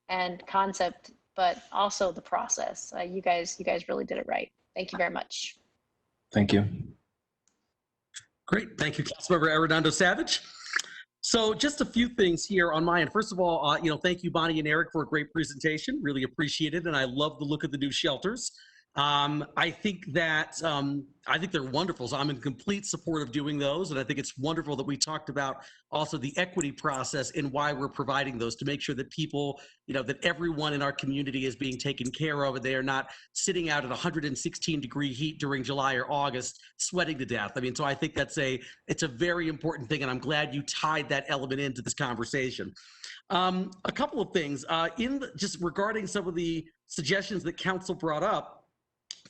and concept, but also the process. You guys really did it right. Thank you very much. Thank you. Great. Thank you, Councilmember Arredondo Savage. So just a few things here on my end. First of all, thank you, Bonnie and Eric, for a great presentation. Really appreciate it. And I love the look of the new shelters. I think they're wonderful. So I'm in complete support of doing those. And I think it's wonderful that we talked about also the equity process and why we're providing those, to make sure that people, that everyone in our community is being taken care of, and they are not sitting out at 116-degree heat during July or August, sweating to death. I mean, so I think it's a very important thing. And I'm glad you tied that element into this conversation. A couple of things just regarding some of the suggestions that council brought up.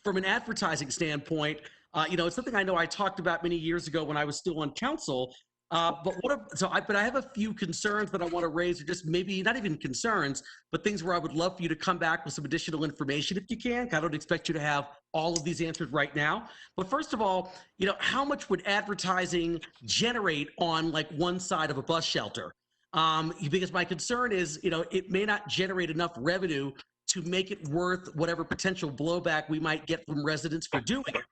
From an advertising standpoint, it's something I know I talked about many years ago when I was still on council. But I have a few concerns that I want to raise, or just maybe not even concerns, but things where I would love for you to come back with some additional information if you can. I don't expect you to have all of these answers right now. But first of all, how much would advertising generate on like one side of a bus shelter? Because my concern is, it may not generate enough revenue to make it worth whatever potential blowback we might get from residents for doing it.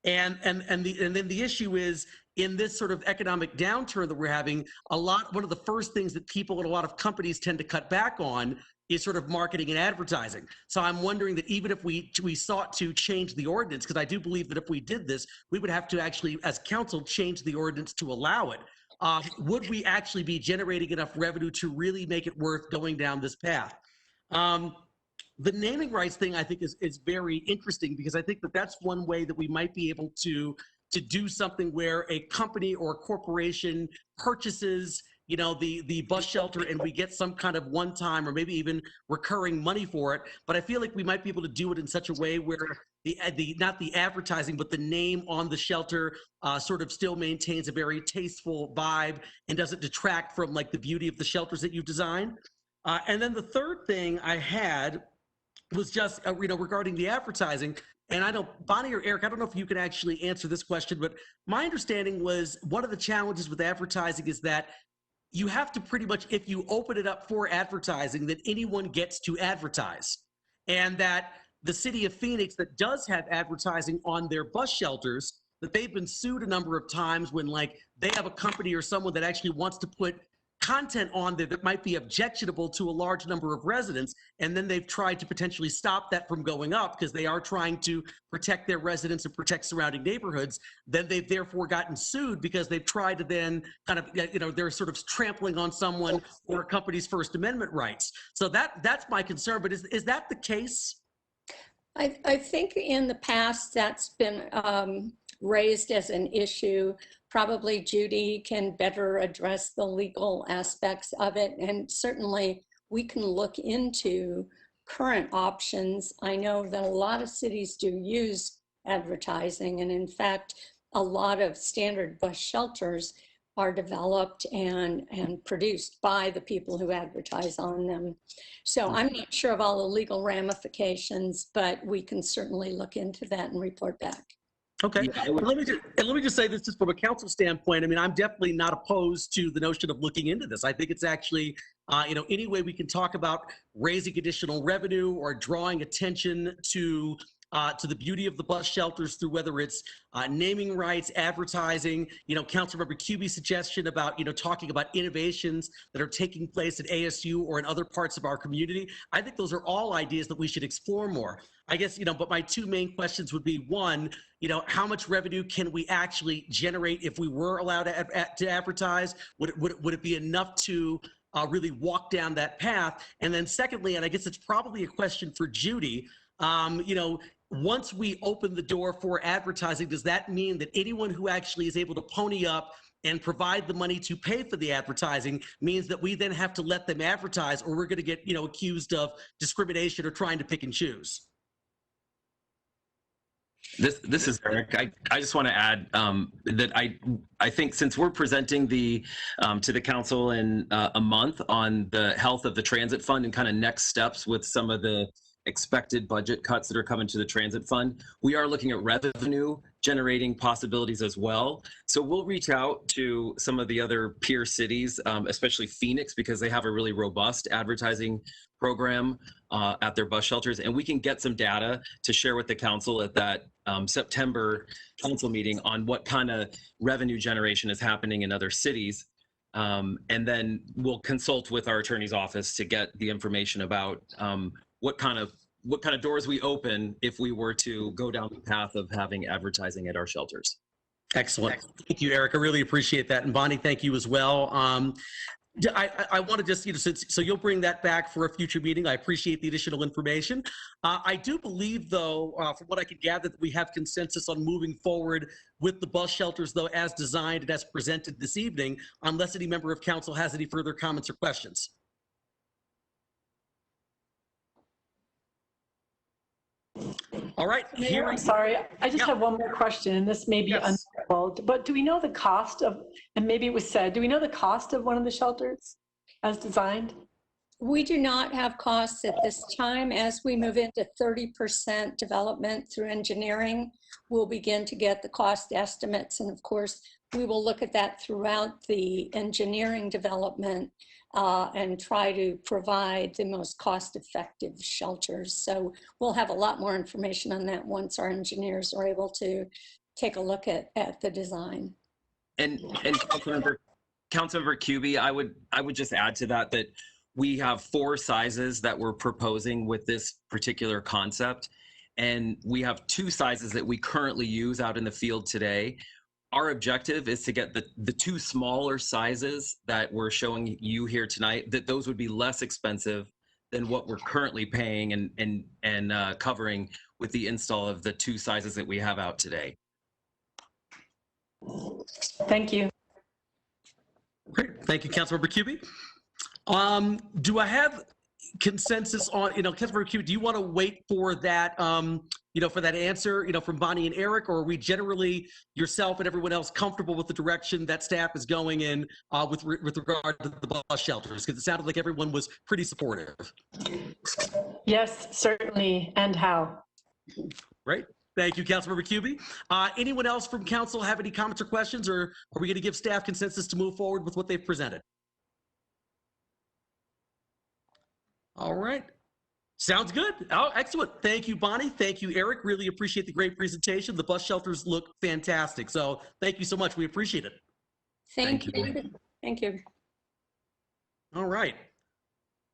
And then the issue is, in this sort of economic downturn that we're having, one of the first things that people and a lot of companies tend to cut back on is sort of marketing and advertising. So I'm wondering that even if we sought to change the ordinance, because I do believe that if we did this, we would have to actually, as council, change the ordinance to allow it. Would we actually be generating enough revenue to really make it worth going down this path? The naming rights thing, I think, is very interesting, because I think that that's one way that we might be able to do something where a company or a corporation purchases, the bus shelter, and we get some kind of one-time or maybe even recurring money for it. But I feel like we might be able to do it in such a way where not the advertising, but the name on the shelter sort of still maintains a very tasteful vibe and doesn't detract from like the beauty of the shelters that you've designed. And then the third thing I had was just regarding the advertising. And I know, Bonnie or Eric, I don't know if you can actually answer this question, but my understanding was one of the challenges with advertising is that you have to pretty much, if you open it up for advertising, that anyone gets to advertise. And that the city of Phoenix that does have advertising on their bus shelters, that they've been sued a number of times when like they have a company or someone that actually wants to put content on there that might be objectionable to a large number of residents, and then they've tried to potentially stop that from going up because they are trying to protect their residents and protect surrounding neighborhoods. Then they've therefore gotten sued because they've tried to then kind of, they're sort of trampling on someone or a company's First Amendment rights. So that's my concern. But is that the case? I think in the past that's been raised as an issue. Probably Judy can better address the legal aspects of it, and certainly we can look into current options. I know that a lot of cities do use advertising, and in fact, a lot of standard bus shelters are developed and produced by the people who advertise on them. So I'm not sure of all the legal ramifications, but we can certainly look into that and report back. Okay. And let me just say this just from a council standpoint. I mean, I'm definitely not opposed to the notion of looking into this. I think it's actually, any way we can talk about raising additional revenue or drawing attention to the beauty of the bus shelters through whether it's naming rights, advertising, Councilmember Cubey's suggestion about, talking about innovations that are taking place at ASU or in other parts of our community. I think those are all ideas that we should explore more. I guess, but my two main questions would be, one, how much revenue can we actually generate if we were allowed to advertise? Would it be enough to really walk down that path? And then secondly, and I guess it's probably a question for Judy, once we open the door for advertising, does that mean that anyone who actually is able to pony up and provide the money to pay for the advertising means that we then have to let them advertise, or we're going to get, accused of discrimination or trying to pick and choose? This is Eric. I just want to add that I think since we're presenting to the council in a month on the health of the transit fund and kind of next steps with some of the expected budget cuts that are coming to the transit fund, we are looking at revenue generating possibilities as well. So we'll reach out to some of the other peer cities, especially Phoenix, because they have a really robust advertising program at their bus shelters, and we can get some data to share with the council at that September council meeting on what kind of revenue generation is happening in other cities. And then we'll consult with our attorney's office to get the information about what kind of doors we open if we were to go down the path of having advertising at our shelters. Excellent. Thank you, Eric. I really appreciate that. And Bonnie, thank you as well. I want to just, so you'll bring that back for a future meeting. I appreciate the additional information. I do believe, though, from what I could gather, that we have consensus on moving forward with the bus shelters, though, as designed and as presented this evening, unless any member of council has any further comments or questions. All right. Mayor, I'm sorry. I just have one more question, and this may be unfold, but do we know the cost of, and maybe it was said, do we know the cost of one of the shelters as designed? We do not have costs at this time. As we move into 30% development through engineering, we'll begin to get the cost estimates. And of course, we will look at that throughout the engineering development and try to provide the most cost-effective shelters. So we'll have a lot more information on that once our engineers are able to take a look at the design. And Councilmember Cubey, I would just add to that we have 4 sizes that we're proposing with this particular concept, and we have 2 sizes that we currently use out in the field today. Our objective is to get the 2 smaller sizes that we're showing you here tonight, that those would be less expensive than what we're currently paying and covering with the install of the 2 sizes that we have out today. Thank you. Great. Thank you, Councilmember Cubey. Do I have consensus on, Councilmember Cubey, do you want to wait for that, for that answer, from Bonnie and Eric, or are we generally, yourself and everyone else, comfortable with the direction that staff is going in with regard to the bus shelters? Because it sounded like everyone was pretty supportive. Yes, certainly. And how? Great. Thank you, Councilmember Cubey. Anyone else from council have any comments or questions, or are we going to give staff consensus to move forward with what they've presented? All right. Sounds good. Oh, excellent. Thank you, Bonnie. Thank you, Eric. Really appreciate the great presentation. The bus shelters look fantastic. So thank you so much. We appreciate it. Thank you. Thank you. All right.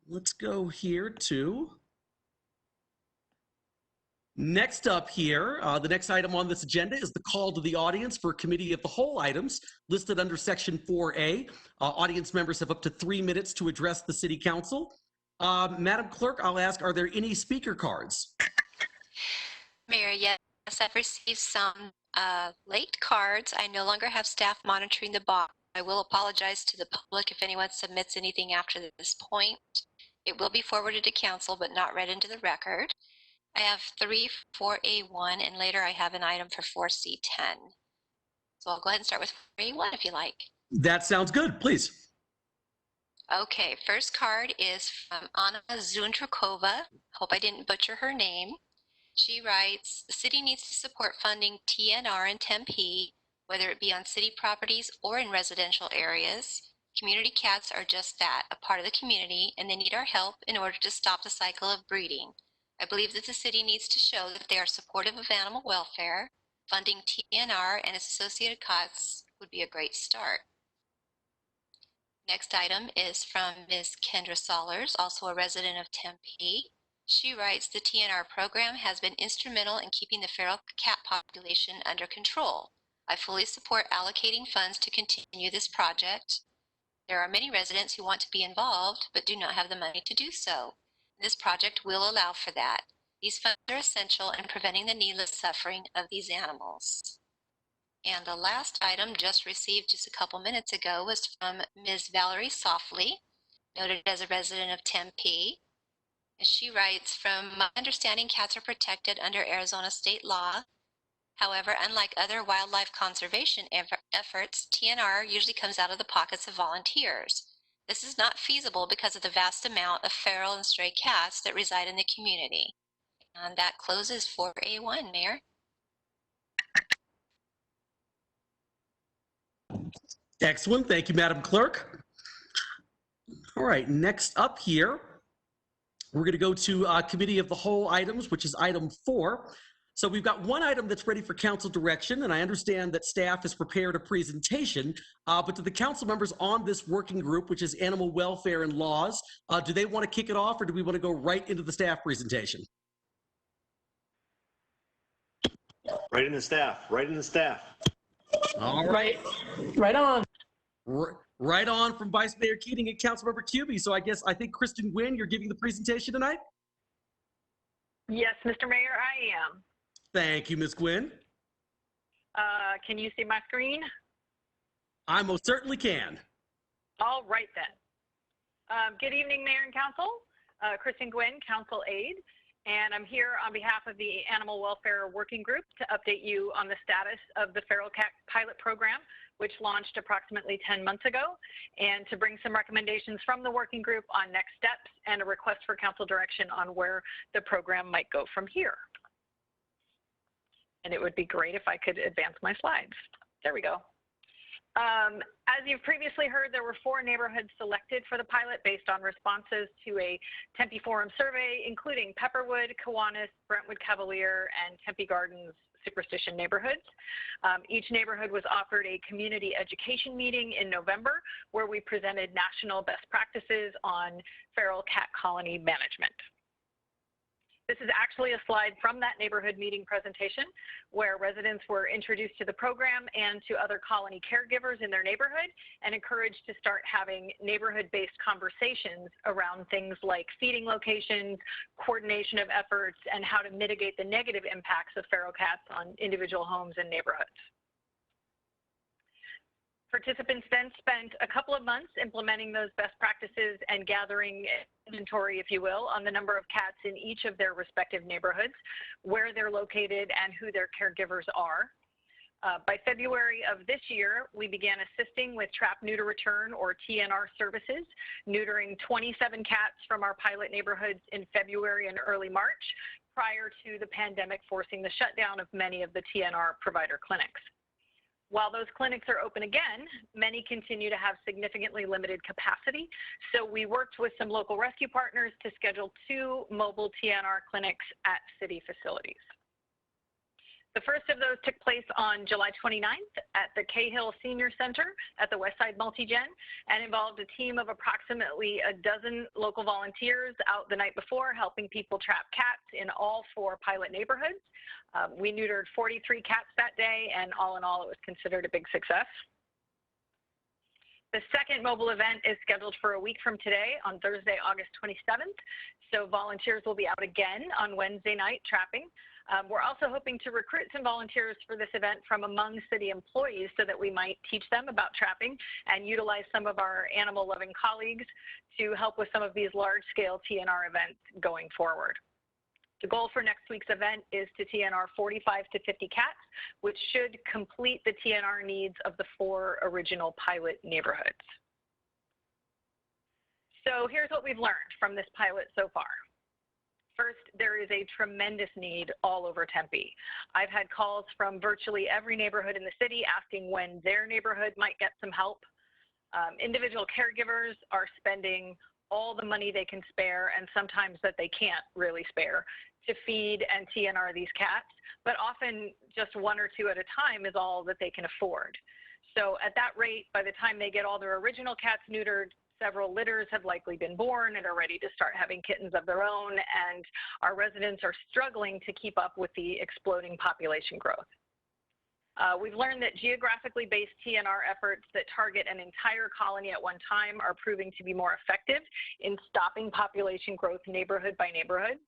Let's go here to next up here. The next item on this agenda is the call to the audience for committee of the whole items listed under section 4A. Audience members have up to 3 minutes to address the city council. Madam Clerk, I'll ask, are there any speaker cards? Mayor, yes, I've received some late cards. I no longer have staff monitoring the box. I will apologize to the public if anyone submits anything after this point. It will be forwarded to council, but not read into the record. I have 3 4A1, and later I have an item for 4C10. So I'll go ahead and start with 4A1 if you like. That sounds good. Please. Okay, first card is from Anna Zundrakova. Hope I didn't butcher her name. She writes, the city needs to support funding TNR in Tempe, whether it be on city properties or in residential areas. Community cats are just that, a part of the community, and they need our help in order to stop the cycle of breeding. I believe that the city needs to show that they are supportive of animal welfare. Funding TNR and its associated costs would be a great start. Next item is from Ms. Kendra Sollers, also a resident of Tempe. She writes, the TNR program has been instrumental in keeping the feral cat population under control. I fully support allocating funds to continue this project. There are many residents who want to be involved, but do not have the money to do so. This project will allow for that. These funds are essential in preventing the needless suffering of these animals. And the last item just received just a couple minutes ago was from Ms. Valerie Softly, noted as a resident of Tempe. And she writes, from my understanding, cats are protected under Arizona state law. However, unlike other wildlife conservation efforts, TNR usually comes out of the pockets of volunteers. This is not feasible because of the vast amount of feral and stray cats that reside in the community. And that closes 4A1, Mayor. Excellent. Thank you, Madam Clerk. All right, next up here, we're going to go to Committee of the Whole items, which is item 4. So we've got one item that's ready for council direction, and I understand that staff has prepared a presentation, but to the council members on this working group, which is animal welfare and laws, do they want to kick it off, or do we want to go right into the staff presentation? Right in the staff, right in the staff. All right. Right on. Right on from Vice Mayor Keating and Councilmember Cubie. So I think Kristen Gwynn, you're giving the presentation tonight? Yes, Mr. Mayor, I am. Thank you, Ms. Gwynn. Can you see my screen? I most certainly can. All right then. Good evening, Mayor and Council. Kristen Gwynn, Council Aide, and I'm here on behalf of the Animal Welfare Working Group to update you on the status of the feral cat pilot program, which launched approximately 10 months ago, and to bring some recommendations from the working group on next steps and a request for council direction on where the program might go from here. And it would be great if I could advance my slides. There we go. As you've previously heard, there were 4 neighborhoods selected for the pilot based on responses to a Tempe Forum survey, including Pepperwood, Kiwanis, Brentwood Cavalier, and Tempe Gardens Superstition neighborhoods. Each neighborhood was offered a community education meeting in November where we presented national best practices on feral cat colony management. This is actually a slide from that neighborhood meeting presentation where residents were introduced to the program and to other colony caregivers in their neighborhood and encouraged to start having neighborhood-based conversations around things like feeding locations, coordination of efforts, and how to mitigate the negative impacts of feral cats on individual homes and neighborhoods. Participants then spent a couple of months implementing those best practices and gathering inventory, if you will, on the number of cats in each of their respective neighborhoods, where they're located, and who their caregivers are. By February of this year, we began assisting with trap, neuter, return, or TNR services, neutering 27 cats from our pilot neighborhoods in February and early March, prior to the pandemic forcing the shutdown of many of the TNR provider clinics. While those clinics are open again, many continue to have significantly limited capacity, so we worked with some local rescue partners to schedule 2 mobile TNR clinics at city facilities. The first of those took place on July 29th at the Cahill Senior Center at the Westside Multigen and involved a team of approximately a dozen local volunteers out the night before helping people trap cats in all 4 pilot neighborhoods. We neutered 43 cats that day, and all in all, it was considered a big success. The second mobile event is scheduled for a week from today on Thursday, August 27th. So volunteers will be out again on Wednesday night trapping. We're also hoping to recruit some volunteers for this event from among city employees so that we might teach them about trapping and utilize some of our animal-loving colleagues to help with some of these large-scale TNR events going forward. The goal for next week's event is to TNR 45 to 50 cats, which should complete the TNR needs of the 4 original pilot neighborhoods. So here's what we've learned from this pilot so far. First, there is a tremendous need all over Tempe. I've had calls from virtually every neighborhood in the city asking when their neighborhood might get some help. Individual caregivers are spending all the money they can spare, and sometimes that they can't really spare, to feed and TNR these cats, but often just 1 or 2 at a time is all that they can afford. So at that rate, by the time they get all their original cats neutered, several litters have likely been born and are ready to start having kittens of their own, and our residents are struggling to keep up with the exploding population growth. We've learned that geographically based TNR efforts that target an entire colony at one time are proving to be more effective in stopping population growth neighborhood by neighborhood.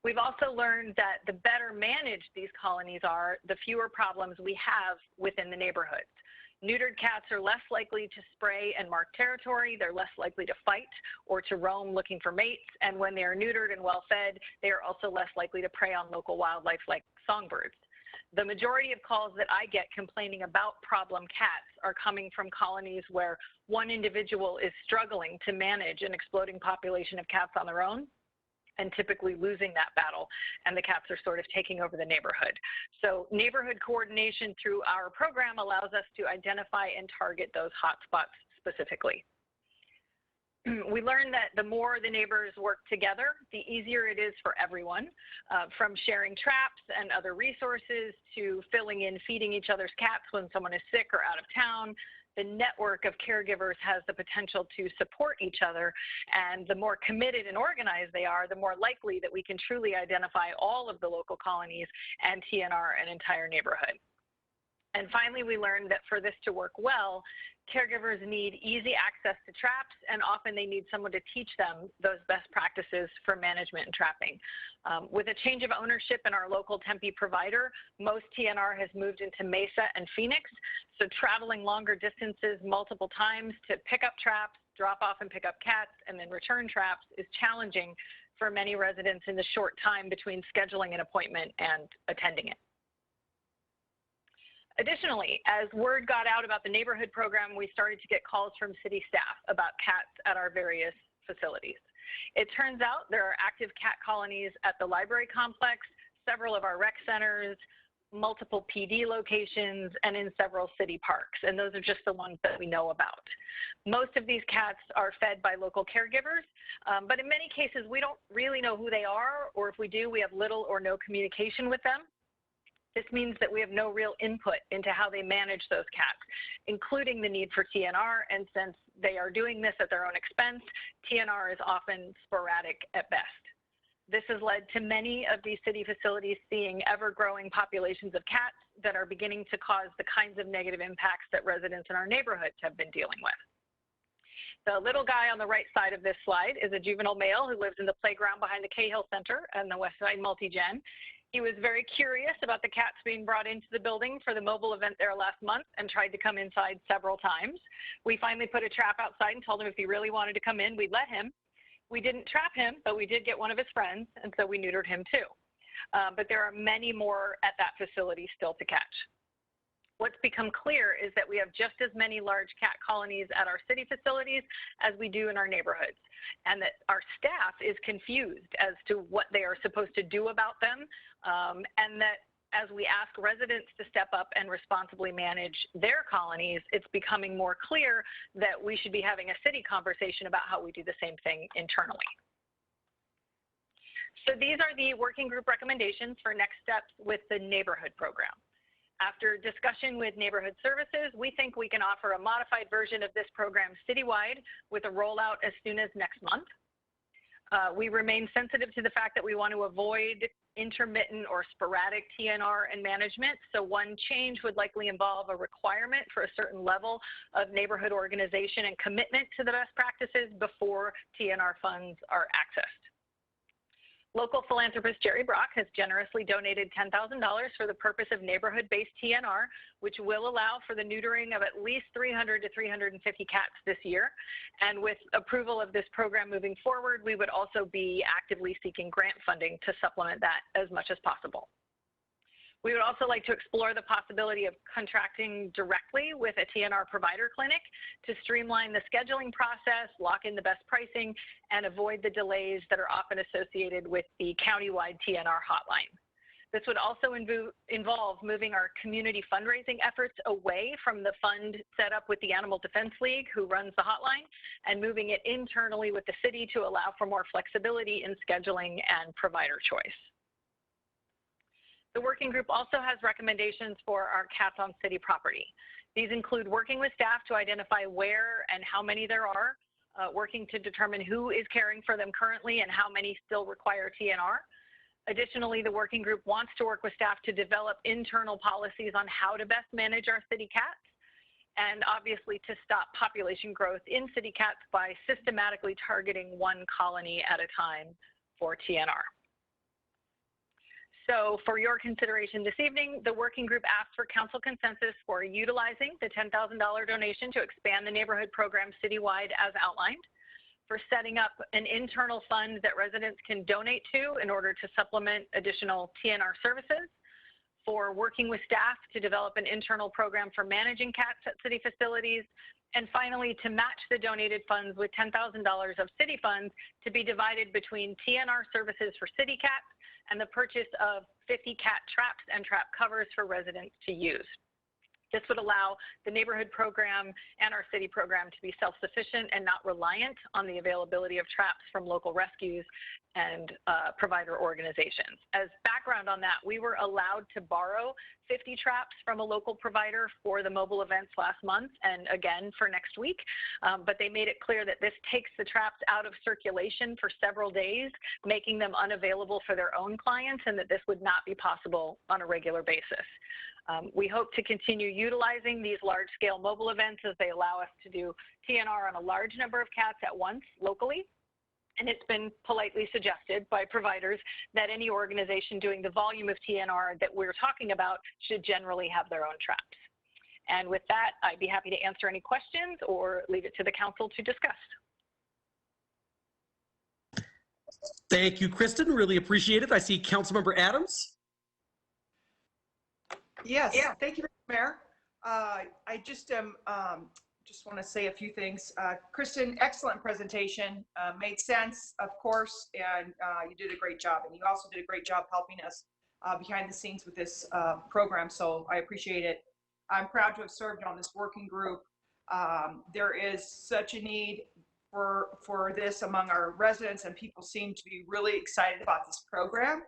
We've also learned that the better managed these colonies are, the fewer problems we have within the neighborhoods. Neutered cats are less likely to spray and mark territory, they're less likely to fight or to roam looking for mates, and when they are neutered and well fed, they are also less likely to prey on local wildlife like songbirds. The majority of calls that I get complaining about problem cats are coming from colonies where one individual is struggling to manage an exploding population of cats on their own, and typically losing that battle, and the cats are sort of taking over the neighborhood. So neighborhood coordination through our program allows us to identify and target those hotspots specifically. We learned that the more the neighbors work together, the easier it is for everyone, from sharing traps and other resources to filling in feeding each other's cats when someone is sick or out of town. The network of caregivers has the potential to support each other, and the more committed and organized they are, the more likely that we can truly identify all of the local colonies and TNR an entire neighborhood. And finally, we learned that for this to work well, caregivers need easy access to traps, and often they need someone to teach them those best practices for management and trapping. With a change of ownership in our local Tempe provider, most TNR has moved into Mesa and Phoenix, so traveling longer distances multiple times to pick up traps, drop off and pick up cats, and then return traps is challenging for many residents in the short time between scheduling an appointment and attending it. Additionally, as word got out about the neighborhood program, we started to get calls from city staff about cats at our various facilities. It turns out there are active cat colonies at the library complex, several of our rec centers, multiple PD locations, and in several city parks, and those are just the ones that we know about. Most of these cats are fed by local caregivers, but in many cases we don't really know who they are, or if we do, we have little or no communication with them. This means that we have no real input into how they manage those cats, including the need for TNR, and since they are doing this at their own expense, TNR is often sporadic at best. This has led to many of these city facilities seeing ever-growing populations of cats that are beginning to cause the kinds of negative impacts that residents in our neighborhoods have been dealing with. The little guy on the right side of this slide is a juvenile male who lives in the playground behind the Cahill Center and the Westside Multi-Gen. He was very curious about the cats being brought into the building for the mobile event there last month and tried to come inside several times. We finally put a trap outside and told him if he really wanted to come in, we'd let him. We didn't trap him, but we did get one of his friends, and so we neutered him too. But there are many more at that facility still to catch. What's become clear is that we have just as many large cat colonies at our city facilities as we do in our neighborhoods, and that our staff is confused as to what they are supposed to do about them, and that as we ask residents to step up and responsibly manage their colonies, it's becoming more clear that we should be having a city conversation about how we do the same thing internally. So these are the working group recommendations for next steps with the neighborhood program. After discussion with neighborhood services, we think we can offer a modified version of this program citywide with a rollout as soon as next month. We remain sensitive to the fact that we want to avoid intermittent or sporadic TNR and management, so one change would likely involve a requirement for a certain level of neighborhood organization and commitment to the best practices before TNR funds are accessed. Local philanthropist Jerry Brock has generously donated $10,000 for the purpose of neighborhood-based TNR, which will allow for the neutering of at least 300 to 350 cats this year. And with approval of this program moving forward, we would also be actively seeking grant funding to supplement that as much as possible. We would also like to explore the possibility of contracting directly with a TNR provider clinic to streamline the scheduling process, lock in the best pricing, and avoid the delays that are often associated with the countywide TNR hotline. This would also involve moving our community fundraising efforts away from the fund set up with the Animal Defense League, who runs the hotline, and moving it internally with the city to allow for more flexibility in scheduling and provider choice. The working group also has recommendations for our cats on city property. These include working with staff to identify where and how many there are, working to determine who is caring for them currently and how many still require TNR. Additionally, the working group wants to work with staff to develop internal policies on how to best manage our city cats, and obviously to stop population growth in city cats by systematically targeting one colony at a time for TNR. So for your consideration this evening, the working group asked for council consensus for utilizing the $10,000 donation to expand the neighborhood program citywide as outlined, for setting up an internal fund that residents can donate to in order to supplement additional TNR services, for working with staff to develop an internal program for managing cats at city facilities, and finally to match the donated funds with $10,000 of city funds to be divided between TNR services for city cats and the purchase of 50 cat traps and trap covers for residents to use. This would allow the neighborhood program and our city program to be self-sufficient and not reliant on the availability of traps from local rescues and provider organizations. As background on that, we were allowed to borrow 50 traps from a local provider for the mobile events last month and again for next week, but they made it clear that this takes the traps out of circulation for several days, making them unavailable for their own clients, and that this would not be possible on a regular basis. We hope to continue utilizing these large-scale mobile events as they allow us to do TNR on a large number of cats at once locally. And it's been politely suggested by providers that any organization doing the volume of TNR that we're talking about should generally have their own traps. And with that, I'd be happy to answer any questions or leave it to the council to discuss. Thank you, Kristen. Really appreciate it. I see Councilmember Adams. Yes, thank you, Mr. Mayor. I just want to say a few things. Kristen, excellent presentation. Made sense, of course, and you did a great job. And you also did a great job helping us behind the scenes with this program, so I appreciate it. I'm proud to have served on this working group. There is such a need for this among our residents, and people seem to be really excited about this program.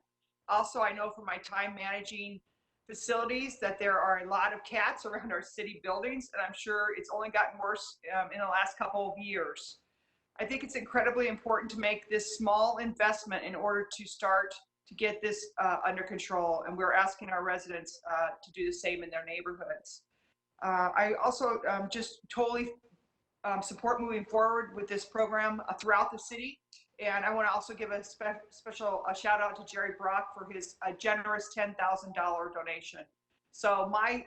Also, I know from my time managing facilities that there are a lot of cats around our city buildings, and I'm sure it's only gotten worse in the last couple of years. I think it's incredibly important to make this small investment in order to start to get this under control, and we're asking our residents to do the same in their neighborhoods. I also just totally support moving forward with this program throughout the city. And I want to also give a special shout out to Jerry Brock for his generous $10,000 donation. So my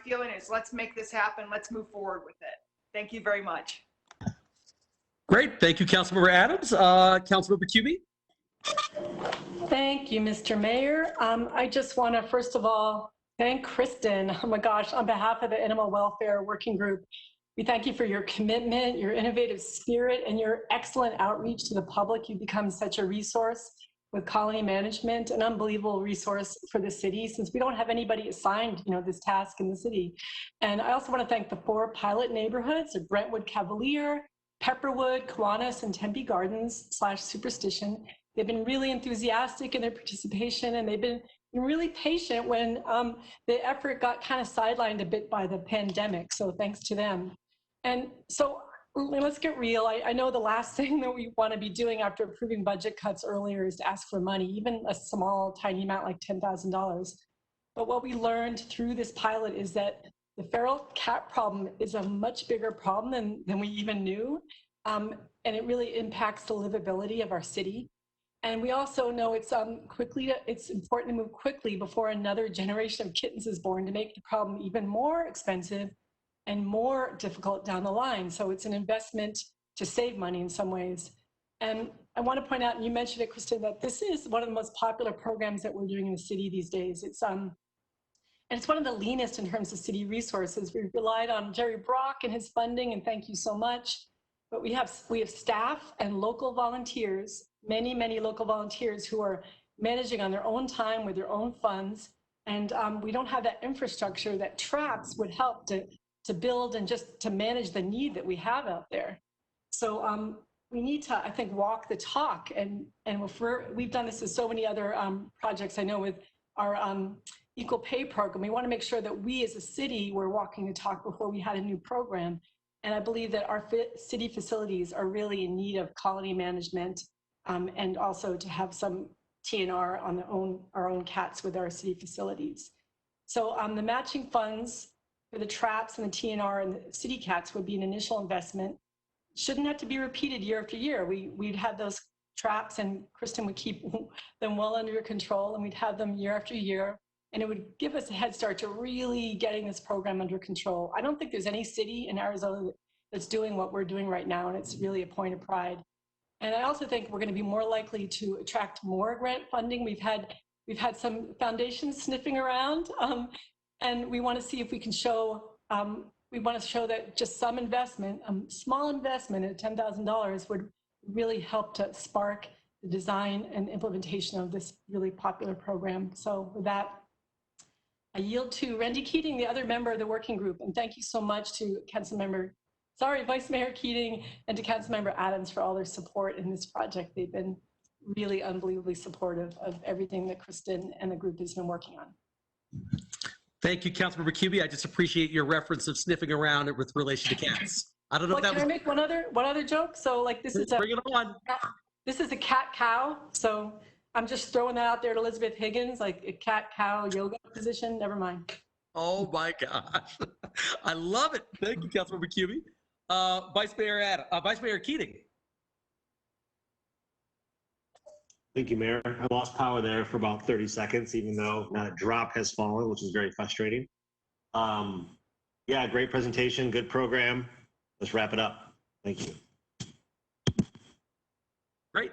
feeling is, let's make this happen. Let's move forward with it. Thank you very much. Great. Thank you, Councilmember Adams. Councilmember Cubie. Thank you, Mr. Mayor. I just want to, first of all, thank Kristen. Oh my gosh, on behalf of the Animal Welfare Working Group, we thank you for your commitment, your innovative spirit, and your excellent outreach to the public. You've become such a resource with colony management, an unbelievable resource for the city, since we don't have anybody assigned, this task in the city. And I also want to thank the 4 pilot neighborhoods of Brentwood Cavalier, Pepperwood, Kiwanis, and Tempe Gardens / Superstition. They've been really enthusiastic in their participation, and they've been really patient when the effort got kind of sidelined a bit by the pandemic. So thanks to them. And so let's get real. I know the last thing that we want to be doing after approving budget cuts earlier is to ask for money, even a small, tiny amount like $10,000. But what we learned through this pilot is that the feral cat problem is a much bigger problem than we even knew. And it really impacts the livability of our city. And we also know it's important to move quickly before another generation of kittens is born to make the problem even more expensive and more difficult down the line. So it's an investment to save money in some ways. And I want to point out, and you mentioned it, Kristen, that this is one of the most popular programs that we're doing in the city these days. And it's one of the leanest in terms of city resources. We've relied on Jerry Brock and his funding, and thank you so much. But we have staff and local volunteers, many local volunteers who are managing on their own time with their own funds. And we don't have that infrastructure that TRAPS would help to build and just to manage the need that we have out there. So we need to, I think, walk the talk. And we've done this with so many other projects, I know, with our equal pay program. We want to make sure that we as a city were walking the talk before we had a new program. And I believe that our city facilities are really in need of colony management, and also to have some TNR on our own cats with our city facilities. So the matching funds for the TRAPS and the TNR and the city cats would be an initial investment. Shouldn't have to be repeated year after year. We'd have those TRAPS, and Kristen would keep them well under control, and we'd have them year after year. And it would give us a head start to really getting this program under control. I don't think there's any city in Arizona that's doing what we're doing right now, and it's really a point of pride. And I also think we're going to be more likely to attract more grant funding. We've had some foundations sniffing around, and we want to see if we can show, that just some investment, small investment at $10,000 would really help to spark the design and implementation of this really popular program. So with that, I yield to Randy Keating, the other member of the working group. And thank you so much to Vice Mayor Keating and to Councilmember Adams for all their support in this project. They've been really unbelievably supportive of everything that Kristen and the group has been working on. Thank you, Councilmember Cubie. I just appreciate your reference of sniffing around with relation to cats. I don't know if that can was... I make one other joke? So like this is Bring it on. This is a cat-cow. So I'm just throwing that out there to Elizabeth Higgins, like a cat-cow yoga position. Never mind. Oh my gosh. I love it. Thank you, Councilmember Cubie. Vice Mayor Keating. Thank you, Mayor. I lost power there for about 30 seconds, even though not a drop has fallen, which is very frustrating. Yeah, great presentation, good program. Let's wrap it up. Thank you. Great.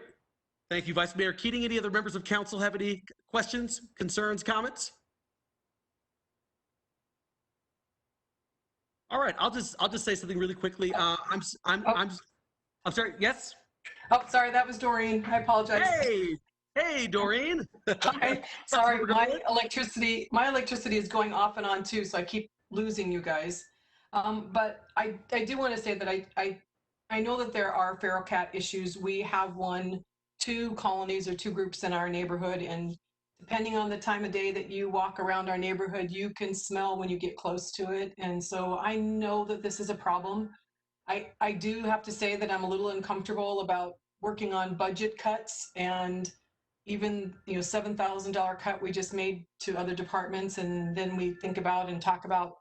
Thank you, Vice Mayor Keating. Any other members of council have any questions, concerns, comments? All right, I'll just say something really quickly. I'm sorry. Yes. Oh, sorry, that was Doreen. I apologize. Hey, Doreen. Hi. Sorry, my electricity is going off and on too, so I keep losing you guys. But I do want to say that I know that there are feral cat issues. We have two colonies or two groups in our neighborhood, and depending on the time of day that you walk around our neighborhood, you can smell when you get close to it. And so I know that this is a problem. I do have to say that I'm a little uncomfortable about working on budget cuts, and even $7,000 cut we just made to other departments, and then we think about and talk about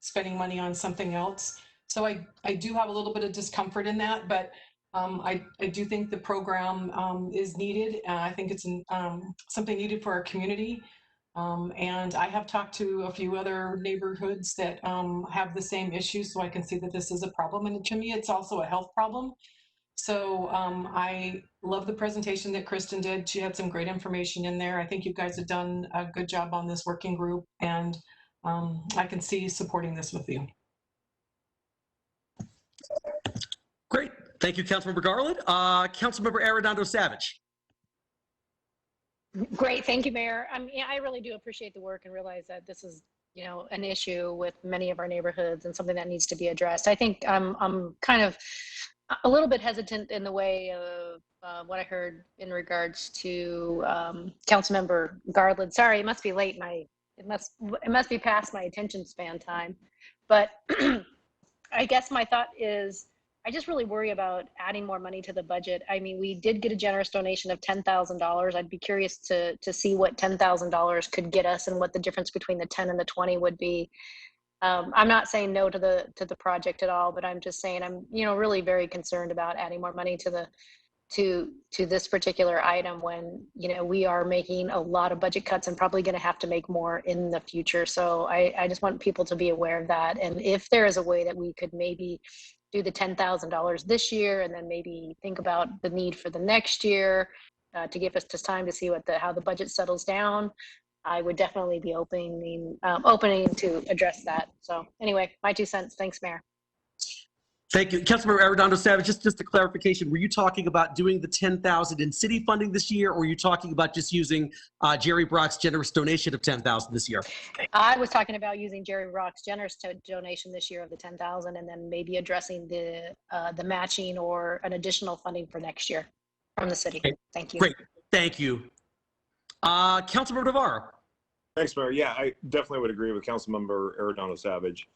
spending money on something else. So I do have a little bit of discomfort in that, but I do think the program is needed. I think it's something needed for our community. And I have talked to a few other neighborhoods that have the same issues, so I can see that this is a problem. And to me, it's also a health problem. So I love the presentation that Kristen did. She had some great information in there. I think you guys have done a good job on this working group, and I can see supporting this with you. Great. Thank you, Councilmember Garland. Councilmember Arredondo Savage. Great, thank you, Mayor. I really do appreciate the work and realize that this is, an issue with many of our neighborhoods and something that needs to be addressed. I think I'm kind of a little bit hesitant in the way of what I heard in regards to Councilmember Garland. Sorry, it must be late. It must be past my attention span time. But I guess my thought is, I just really worry about adding more money to the budget. I mean, we did get a generous donation of $10,000. I'd be curious to see what $10,000 could get us and what the difference between the 10 and the 20 would be. I'm not saying no to the project at all, but I'm just saying I'm really very concerned about adding more money to to this particular item when, you know, we are making a lot of budget cuts and probably going to have to make more in the future. So I just want people to be aware of that. And if there is a way that we could maybe do the $10,000 this year and then maybe think about the need for the next year to give us just time to see how the budget settles down, I would definitely be opening to address that. So anyway, my 2 cents. Thanks, Mayor. Thank you. Councilmember Arredondo Savage, just a clarification. Were you talking about doing the 10,000 in city funding this year, or were you talking about just using Jerry Brock's generous donation of 10,000 this year? I was talking about using Jerry Brock's generous donation this year of the 10,000 and then maybe addressing the matching or an additional funding for next year from the city. Thank you. Great. Thank you. Councilmember Navarro. Thanks, Mayor. Yeah, I definitely would agree with Councilmember Arredondo Savage.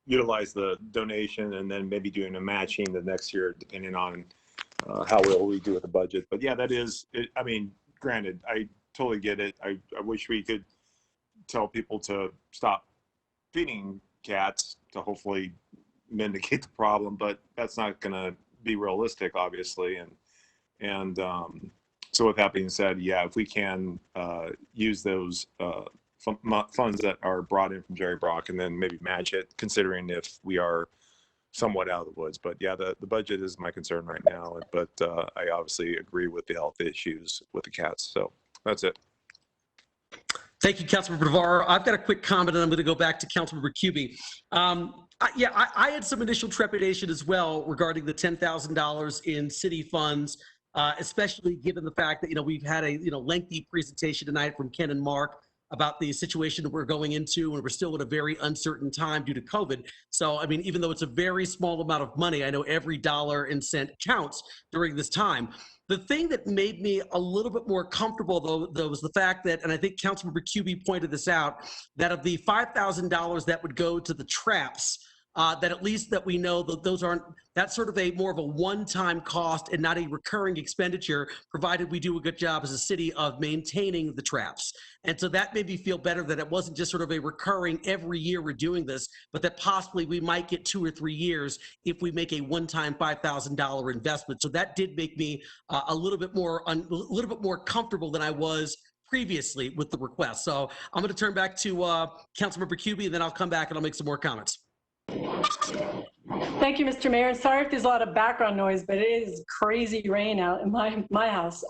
Utilize the donation and then maybe doing a matching the next year, depending on how well we do with the budget. But yeah, that is, I mean, granted, I totally get it. I wish we could tell people to stop feeding cats to hopefully mitigate the problem, but that's not going to be realistic, obviously. And so with that being said, yeah, if we can use those funds that are brought in from Jerry Brock and then maybe match it, considering if we are somewhat out of the woods. But yeah, the budget is my concern right now. But I obviously agree with the health issues with the cats. So that's it. Thank you, Councilmember Navarro. I've got a quick comment, and I'm going to go back to Councilmember Cubie. I had some initial trepidation as well regarding the $10,000 in city funds, especially given the fact that we've had a lengthy presentation tonight from Ken and Mark about the situation that we're going into, and we're still at a very uncertain time due to COVID. So, I mean, even though it's a very small amount of money, I know every dollar and cent counts during this time. The thing that made me a little bit more comfortable, though, was the fact that, and I think Councilmember Cubie pointed this out, that of the $5,000 that would go to the traps, that at least that we know that those aren't, that's sort of a more of a one-time cost and not a recurring expenditure, provided we do a good job as a city of maintaining the traps. And so that made me feel better that it wasn't just sort of a recurring every year we're doing this, but that possibly we might get 2 or 3 years if we make a one-time $5,000 investment. So that did make me a little bit more comfortable than I was previously with the request. So I'm going to turn back to Councilmember Cubie, and then I'll come back and I'll make some more comments. Thank you, Mr. Mayor. And sorry if there's a lot of background noise, but it is crazy rain out in my house.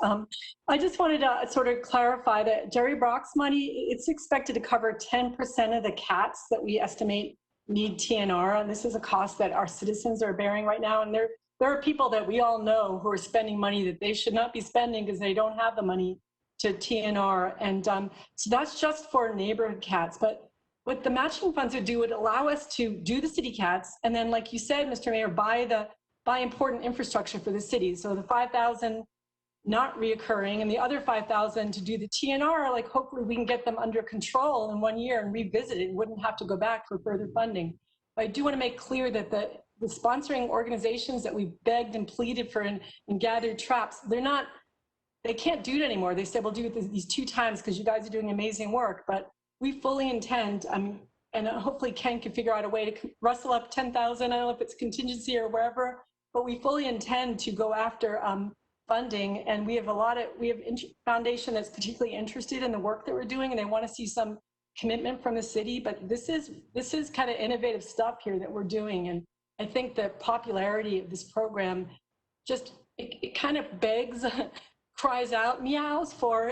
I just wanted to sort of clarify that Jerry Brock's money, it's expected to cover 10% of the cats that we estimate need TNR. And this is a cost that our citizens are bearing right now. And there are people that we all know who are spending money that they should not be spending because they don't have the money to TNR. And so that's just for neighborhood cats. But what the matching funds would do would allow us to do the city cats, and then, like you said, Mr. Mayor, buy important infrastructure for the city. So the 5,000 not reoccurring, and the other 5,000 to do the TNR, like hopefully we can get them under control in 1 year and revisit it and wouldn't have to go back for further funding. But I do want to make clear that the sponsoring organizations that we begged and pleaded for and gathered traps, they can't do it anymore. They said, we'll do it these 2 times because you guys are doing amazing work. But we fully intend, and hopefully Ken can figure out a way to rustle up 10,000. I don't know if it's contingency or wherever, but we fully intend to go after funding. And we have foundation that's particularly interested in the work that we're doing, and they want to see some commitment from the city. But this is kind of innovative stuff here that we're doing. And I think the popularity of this program just, it kind of begs, cries out, meows for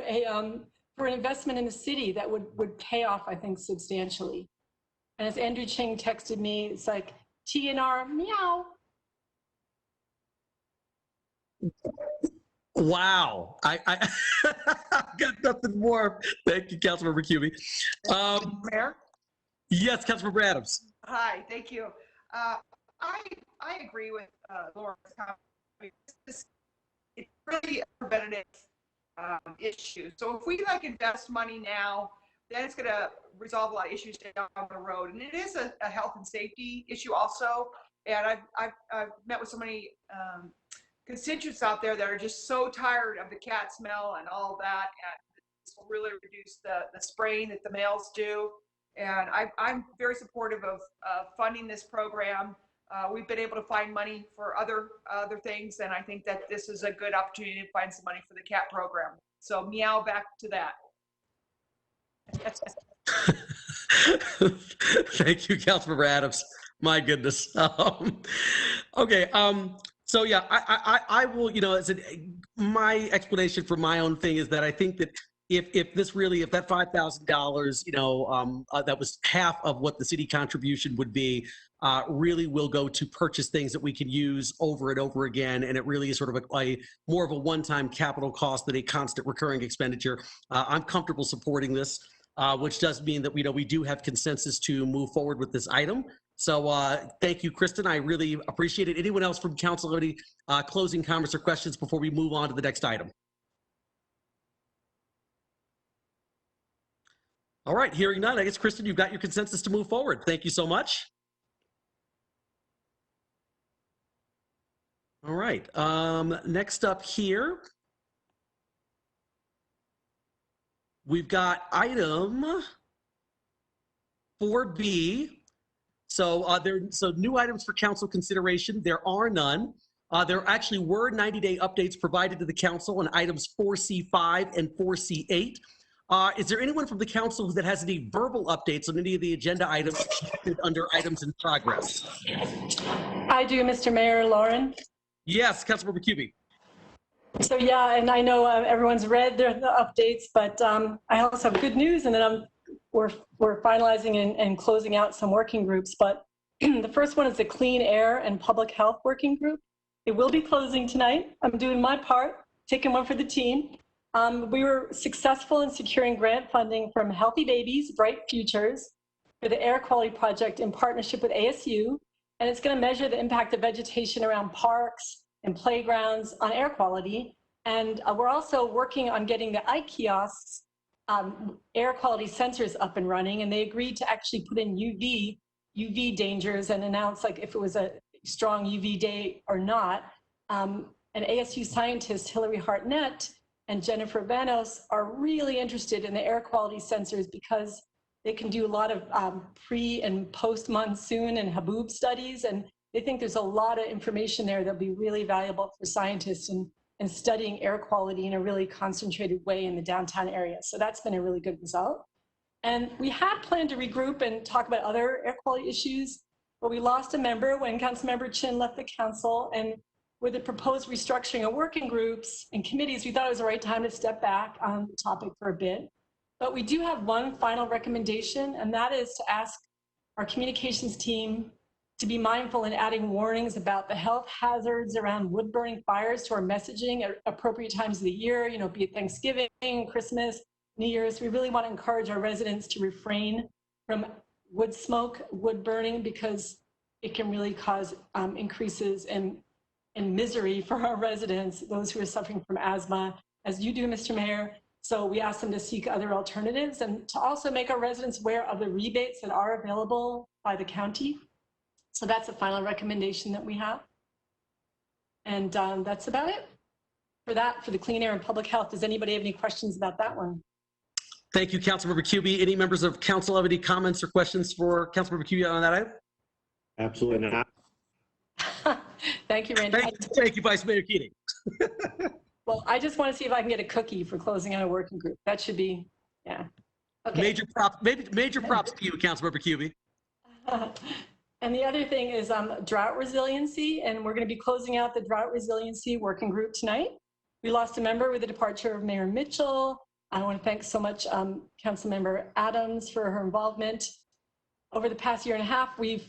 an investment in the city that would pay off, I think, substantially. And as Andrew Ching texted me, it's like TNR, meow. Wow, I got nothing more. Thank you, Councilmember Cubie. Mayor? Yes, Councilmember Adams. Hi, thank you. I agree with Laura's comment. It's really a preventative issue. So if we invest money now, then it's going to resolve a lot of issues down the road. And it is a health and safety issue also. And I've met with so many constituents out there that are just so tired of the cat smell and all that. And this will really reduce the spraying that the males do. And I'm very supportive of funding this program. we've been able to find money for other things, and I think that this is a good opportunity to find some money for the CAT program. So meow back to that. Thank you, Councilmember Adams. My goodness. Okay. So yeah, I will, you know, my explanation for my own thing is that I think that if that $5,000, you know, that was half of what the city contribution would be, really will go to purchase things that we can use over and over again, and it really is sort of a more of a one-time capital cost than a constant recurring expenditure. I'm comfortable supporting this, which does mean that we do have consensus to move forward with this item. So thank you, Kristen. I really appreciate it. Anyone else from council have any closing comments or questions before we move on to the next item? All right, hearing none, I guess, Kristen, you've got your consensus to move forward. Thank you so much. All right, next up here, we've got item 4B. So so new items for council consideration. There are none. There actually were 90-day updates provided to the council on items 4C5 and 4C8. Is there anyone from the council that has any verbal updates on any of the agenda items under items in progress? I do, Mr. Mayor. Lauren? Yes, Councilmember Cubie. So yeah, and I know everyone's read the updates, but I also have good news, and then we're finalizing and closing out some working groups. But the first one is the Clean Air and Public Health Working Group. It will be closing tonight. I'm doing my part, taking one for the team. We were successful in securing grant funding from Healthy Babies, Bright Futures for the air quality project in partnership with ASU. And it's going to measure the impact of vegetation around parks and playgrounds on air quality. And we're also working on getting the iKiosks air quality sensors up and running. And they agreed to actually put in UV dangers and announce like if it was a strong UV day or not. And ASU scientists Hillary Hartnett and Jennifer Vanos are really interested in the air quality sensors because they can do a lot of pre and post monsoon and haboob studies, and they think there's a lot of information there that'll be really valuable for scientists in studying air quality in a really concentrated way in the downtown area. So that's been a really good result. And we had planned to regroup and talk about other air quality issues, but we lost a member when Councilmember Chin left the council. And with the proposed restructuring of working groups and committees, we thought it was the right time to step back on the topic for a bit. But we do have one final recommendation, and that is to ask our communications team to be mindful in adding warnings about the health hazards around wood burning fires to our messaging at appropriate times of the year, you know, be it Thanksgiving, Christmas, New Year's. We really want to encourage our residents to refrain from wood smoke, wood burning, because it can really cause increases in misery for our residents, those who are suffering from asthma, as you do, Mr. Mayor. So we asked them to seek other alternatives and to also make our residents aware of the rebates that are available by the county. So that's a final recommendation that we have. And that's about it for that, for the Clean Air and Public Health. Does anybody have any questions about that one? Thank you, Councilmember Cubie. Any members of council have any comments or questions for Councilmember Cubie on that item? Absolutely not. Thank you, Randy. Thank you, Vice Mayor Keating. Well, I just want to see if I can get a cookie for closing out a working group. That should be, yeah. Okay. Major props to you, Councilmember Cubie. And the other thing is drought resiliency, and we're going to be closing out the drought resiliency working group tonight. We lost a member with the departure of Mayor Mitchell. I want to thank so much Councilmember Adams for her involvement. Over the past year and a half, we've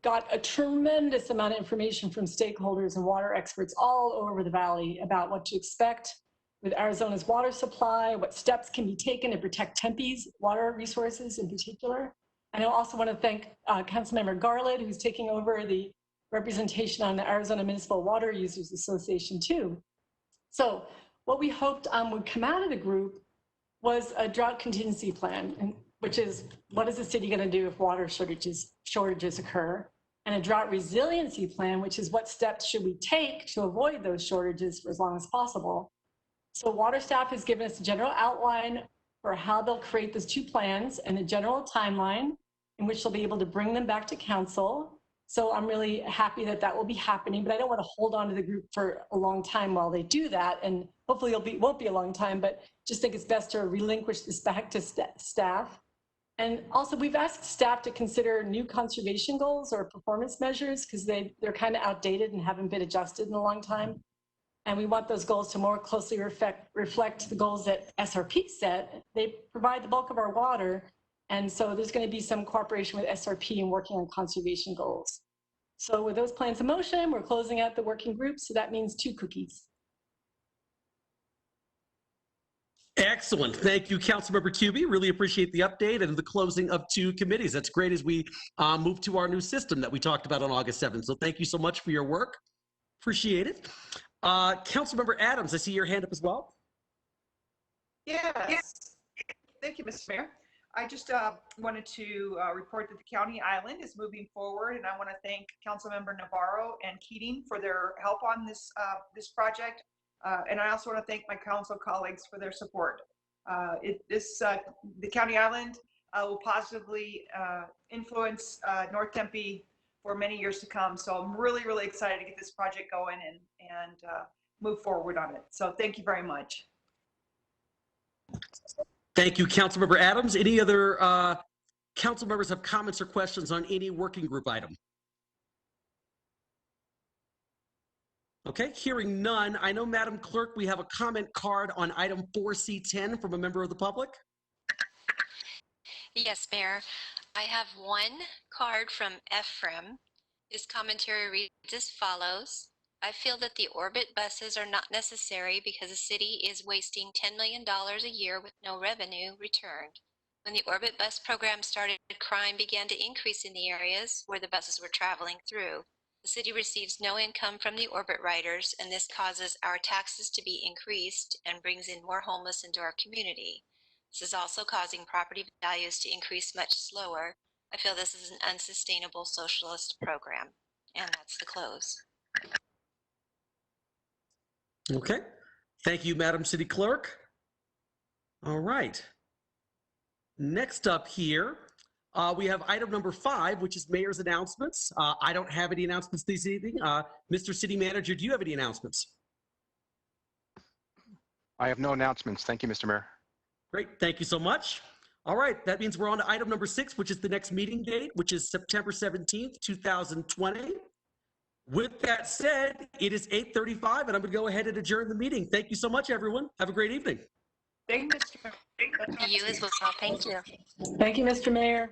got a tremendous amount of information from stakeholders and water experts all over the valley about what to expect with Arizona's water supply, what steps can be taken to protect Tempe's water resources in particular. And I also want to thank Councilmember Garland, who's taking over the representation on the Arizona Municipal Water Users Association too. So what we hoped would come out of the group was a drought contingency plan, which is what is the city going to do if water shortages occur, and a drought resiliency plan, which is what steps should we take to avoid those shortages for as long as possible. So water staff has given us a general outline for how they'll create those two plans and a general timeline in which they'll be able to bring them back to council. So I'm really happy that that will be happening, but I don't want to hold on to the group for a long time while they do that. And hopefully won't be a long time, but just think it's best to relinquish this back to staff. And also we've asked staff to consider new conservation goals or performance measures because they're kind of outdated and haven't been adjusted in a long time. And we want those goals to more closely reflect the goals that SRP set. They provide the bulk of our water. And so there's going to be some cooperation with SRP in working on conservation goals. So with those plans in motion, we're closing out the working group. So that means 2 cookies. Excellent. Thank you, Councilmember Cubie. Really appreciate the update and the closing of 2 committees. That's great as we move to our new system that we talked about on August 7th. So thank you so much for your work. Appreciate it. Councilmember Adams, I see your hand up as well. Yes. Thank you, Mr. Mayor. I just wanted to report that the county island is moving forward, and I want to thank Councilmember Navarro and Keating for their help on this project. And I also want to thank my council colleagues for their support. The county island will positively influence North Tempe for many years to come. So I'm really, really excited to get this project going and move forward on it. So thank you very much. Thank you, Councilmember Adams. Any other council members have comments or questions on any working group item? Okay, hearing none. I know, Madam Clerk, we have a comment card on item 4C10 from a member of the public. Yes, Mayor. I have one card from Ephraim. His commentary reads as follows. I feel that the orbit buses are not necessary because the city is wasting $10 million a year with no revenue returned. When the orbit bus program started, crime began to increase in the areas where the buses were traveling through. The city receives no income from the orbit riders, and this causes our taxes to be increased and brings in more homeless into our community. This is also causing property values to increase much slower. I feel this is an unsustainable socialist program. And that's the close. Okay. Thank you, Madam City Clerk. All right. Next up here, we have item number 5, which is mayor's announcements. I don't have any announcements this evening. Mr. City Manager, do you have any announcements? I have no announcements. Thank you, Mr. Mayor. Great. Thank you so much. All right. That means we're on to item number 6, which is the next meeting date, which is September 17th, 2020. With that said, it is 8:35, and I'm going to go ahead and adjourn the meeting. Thank you so much, everyone. Have a great evening. Thank you, Mr. Mayor. You as well. Thank you. Thank you, Mr. Mayor.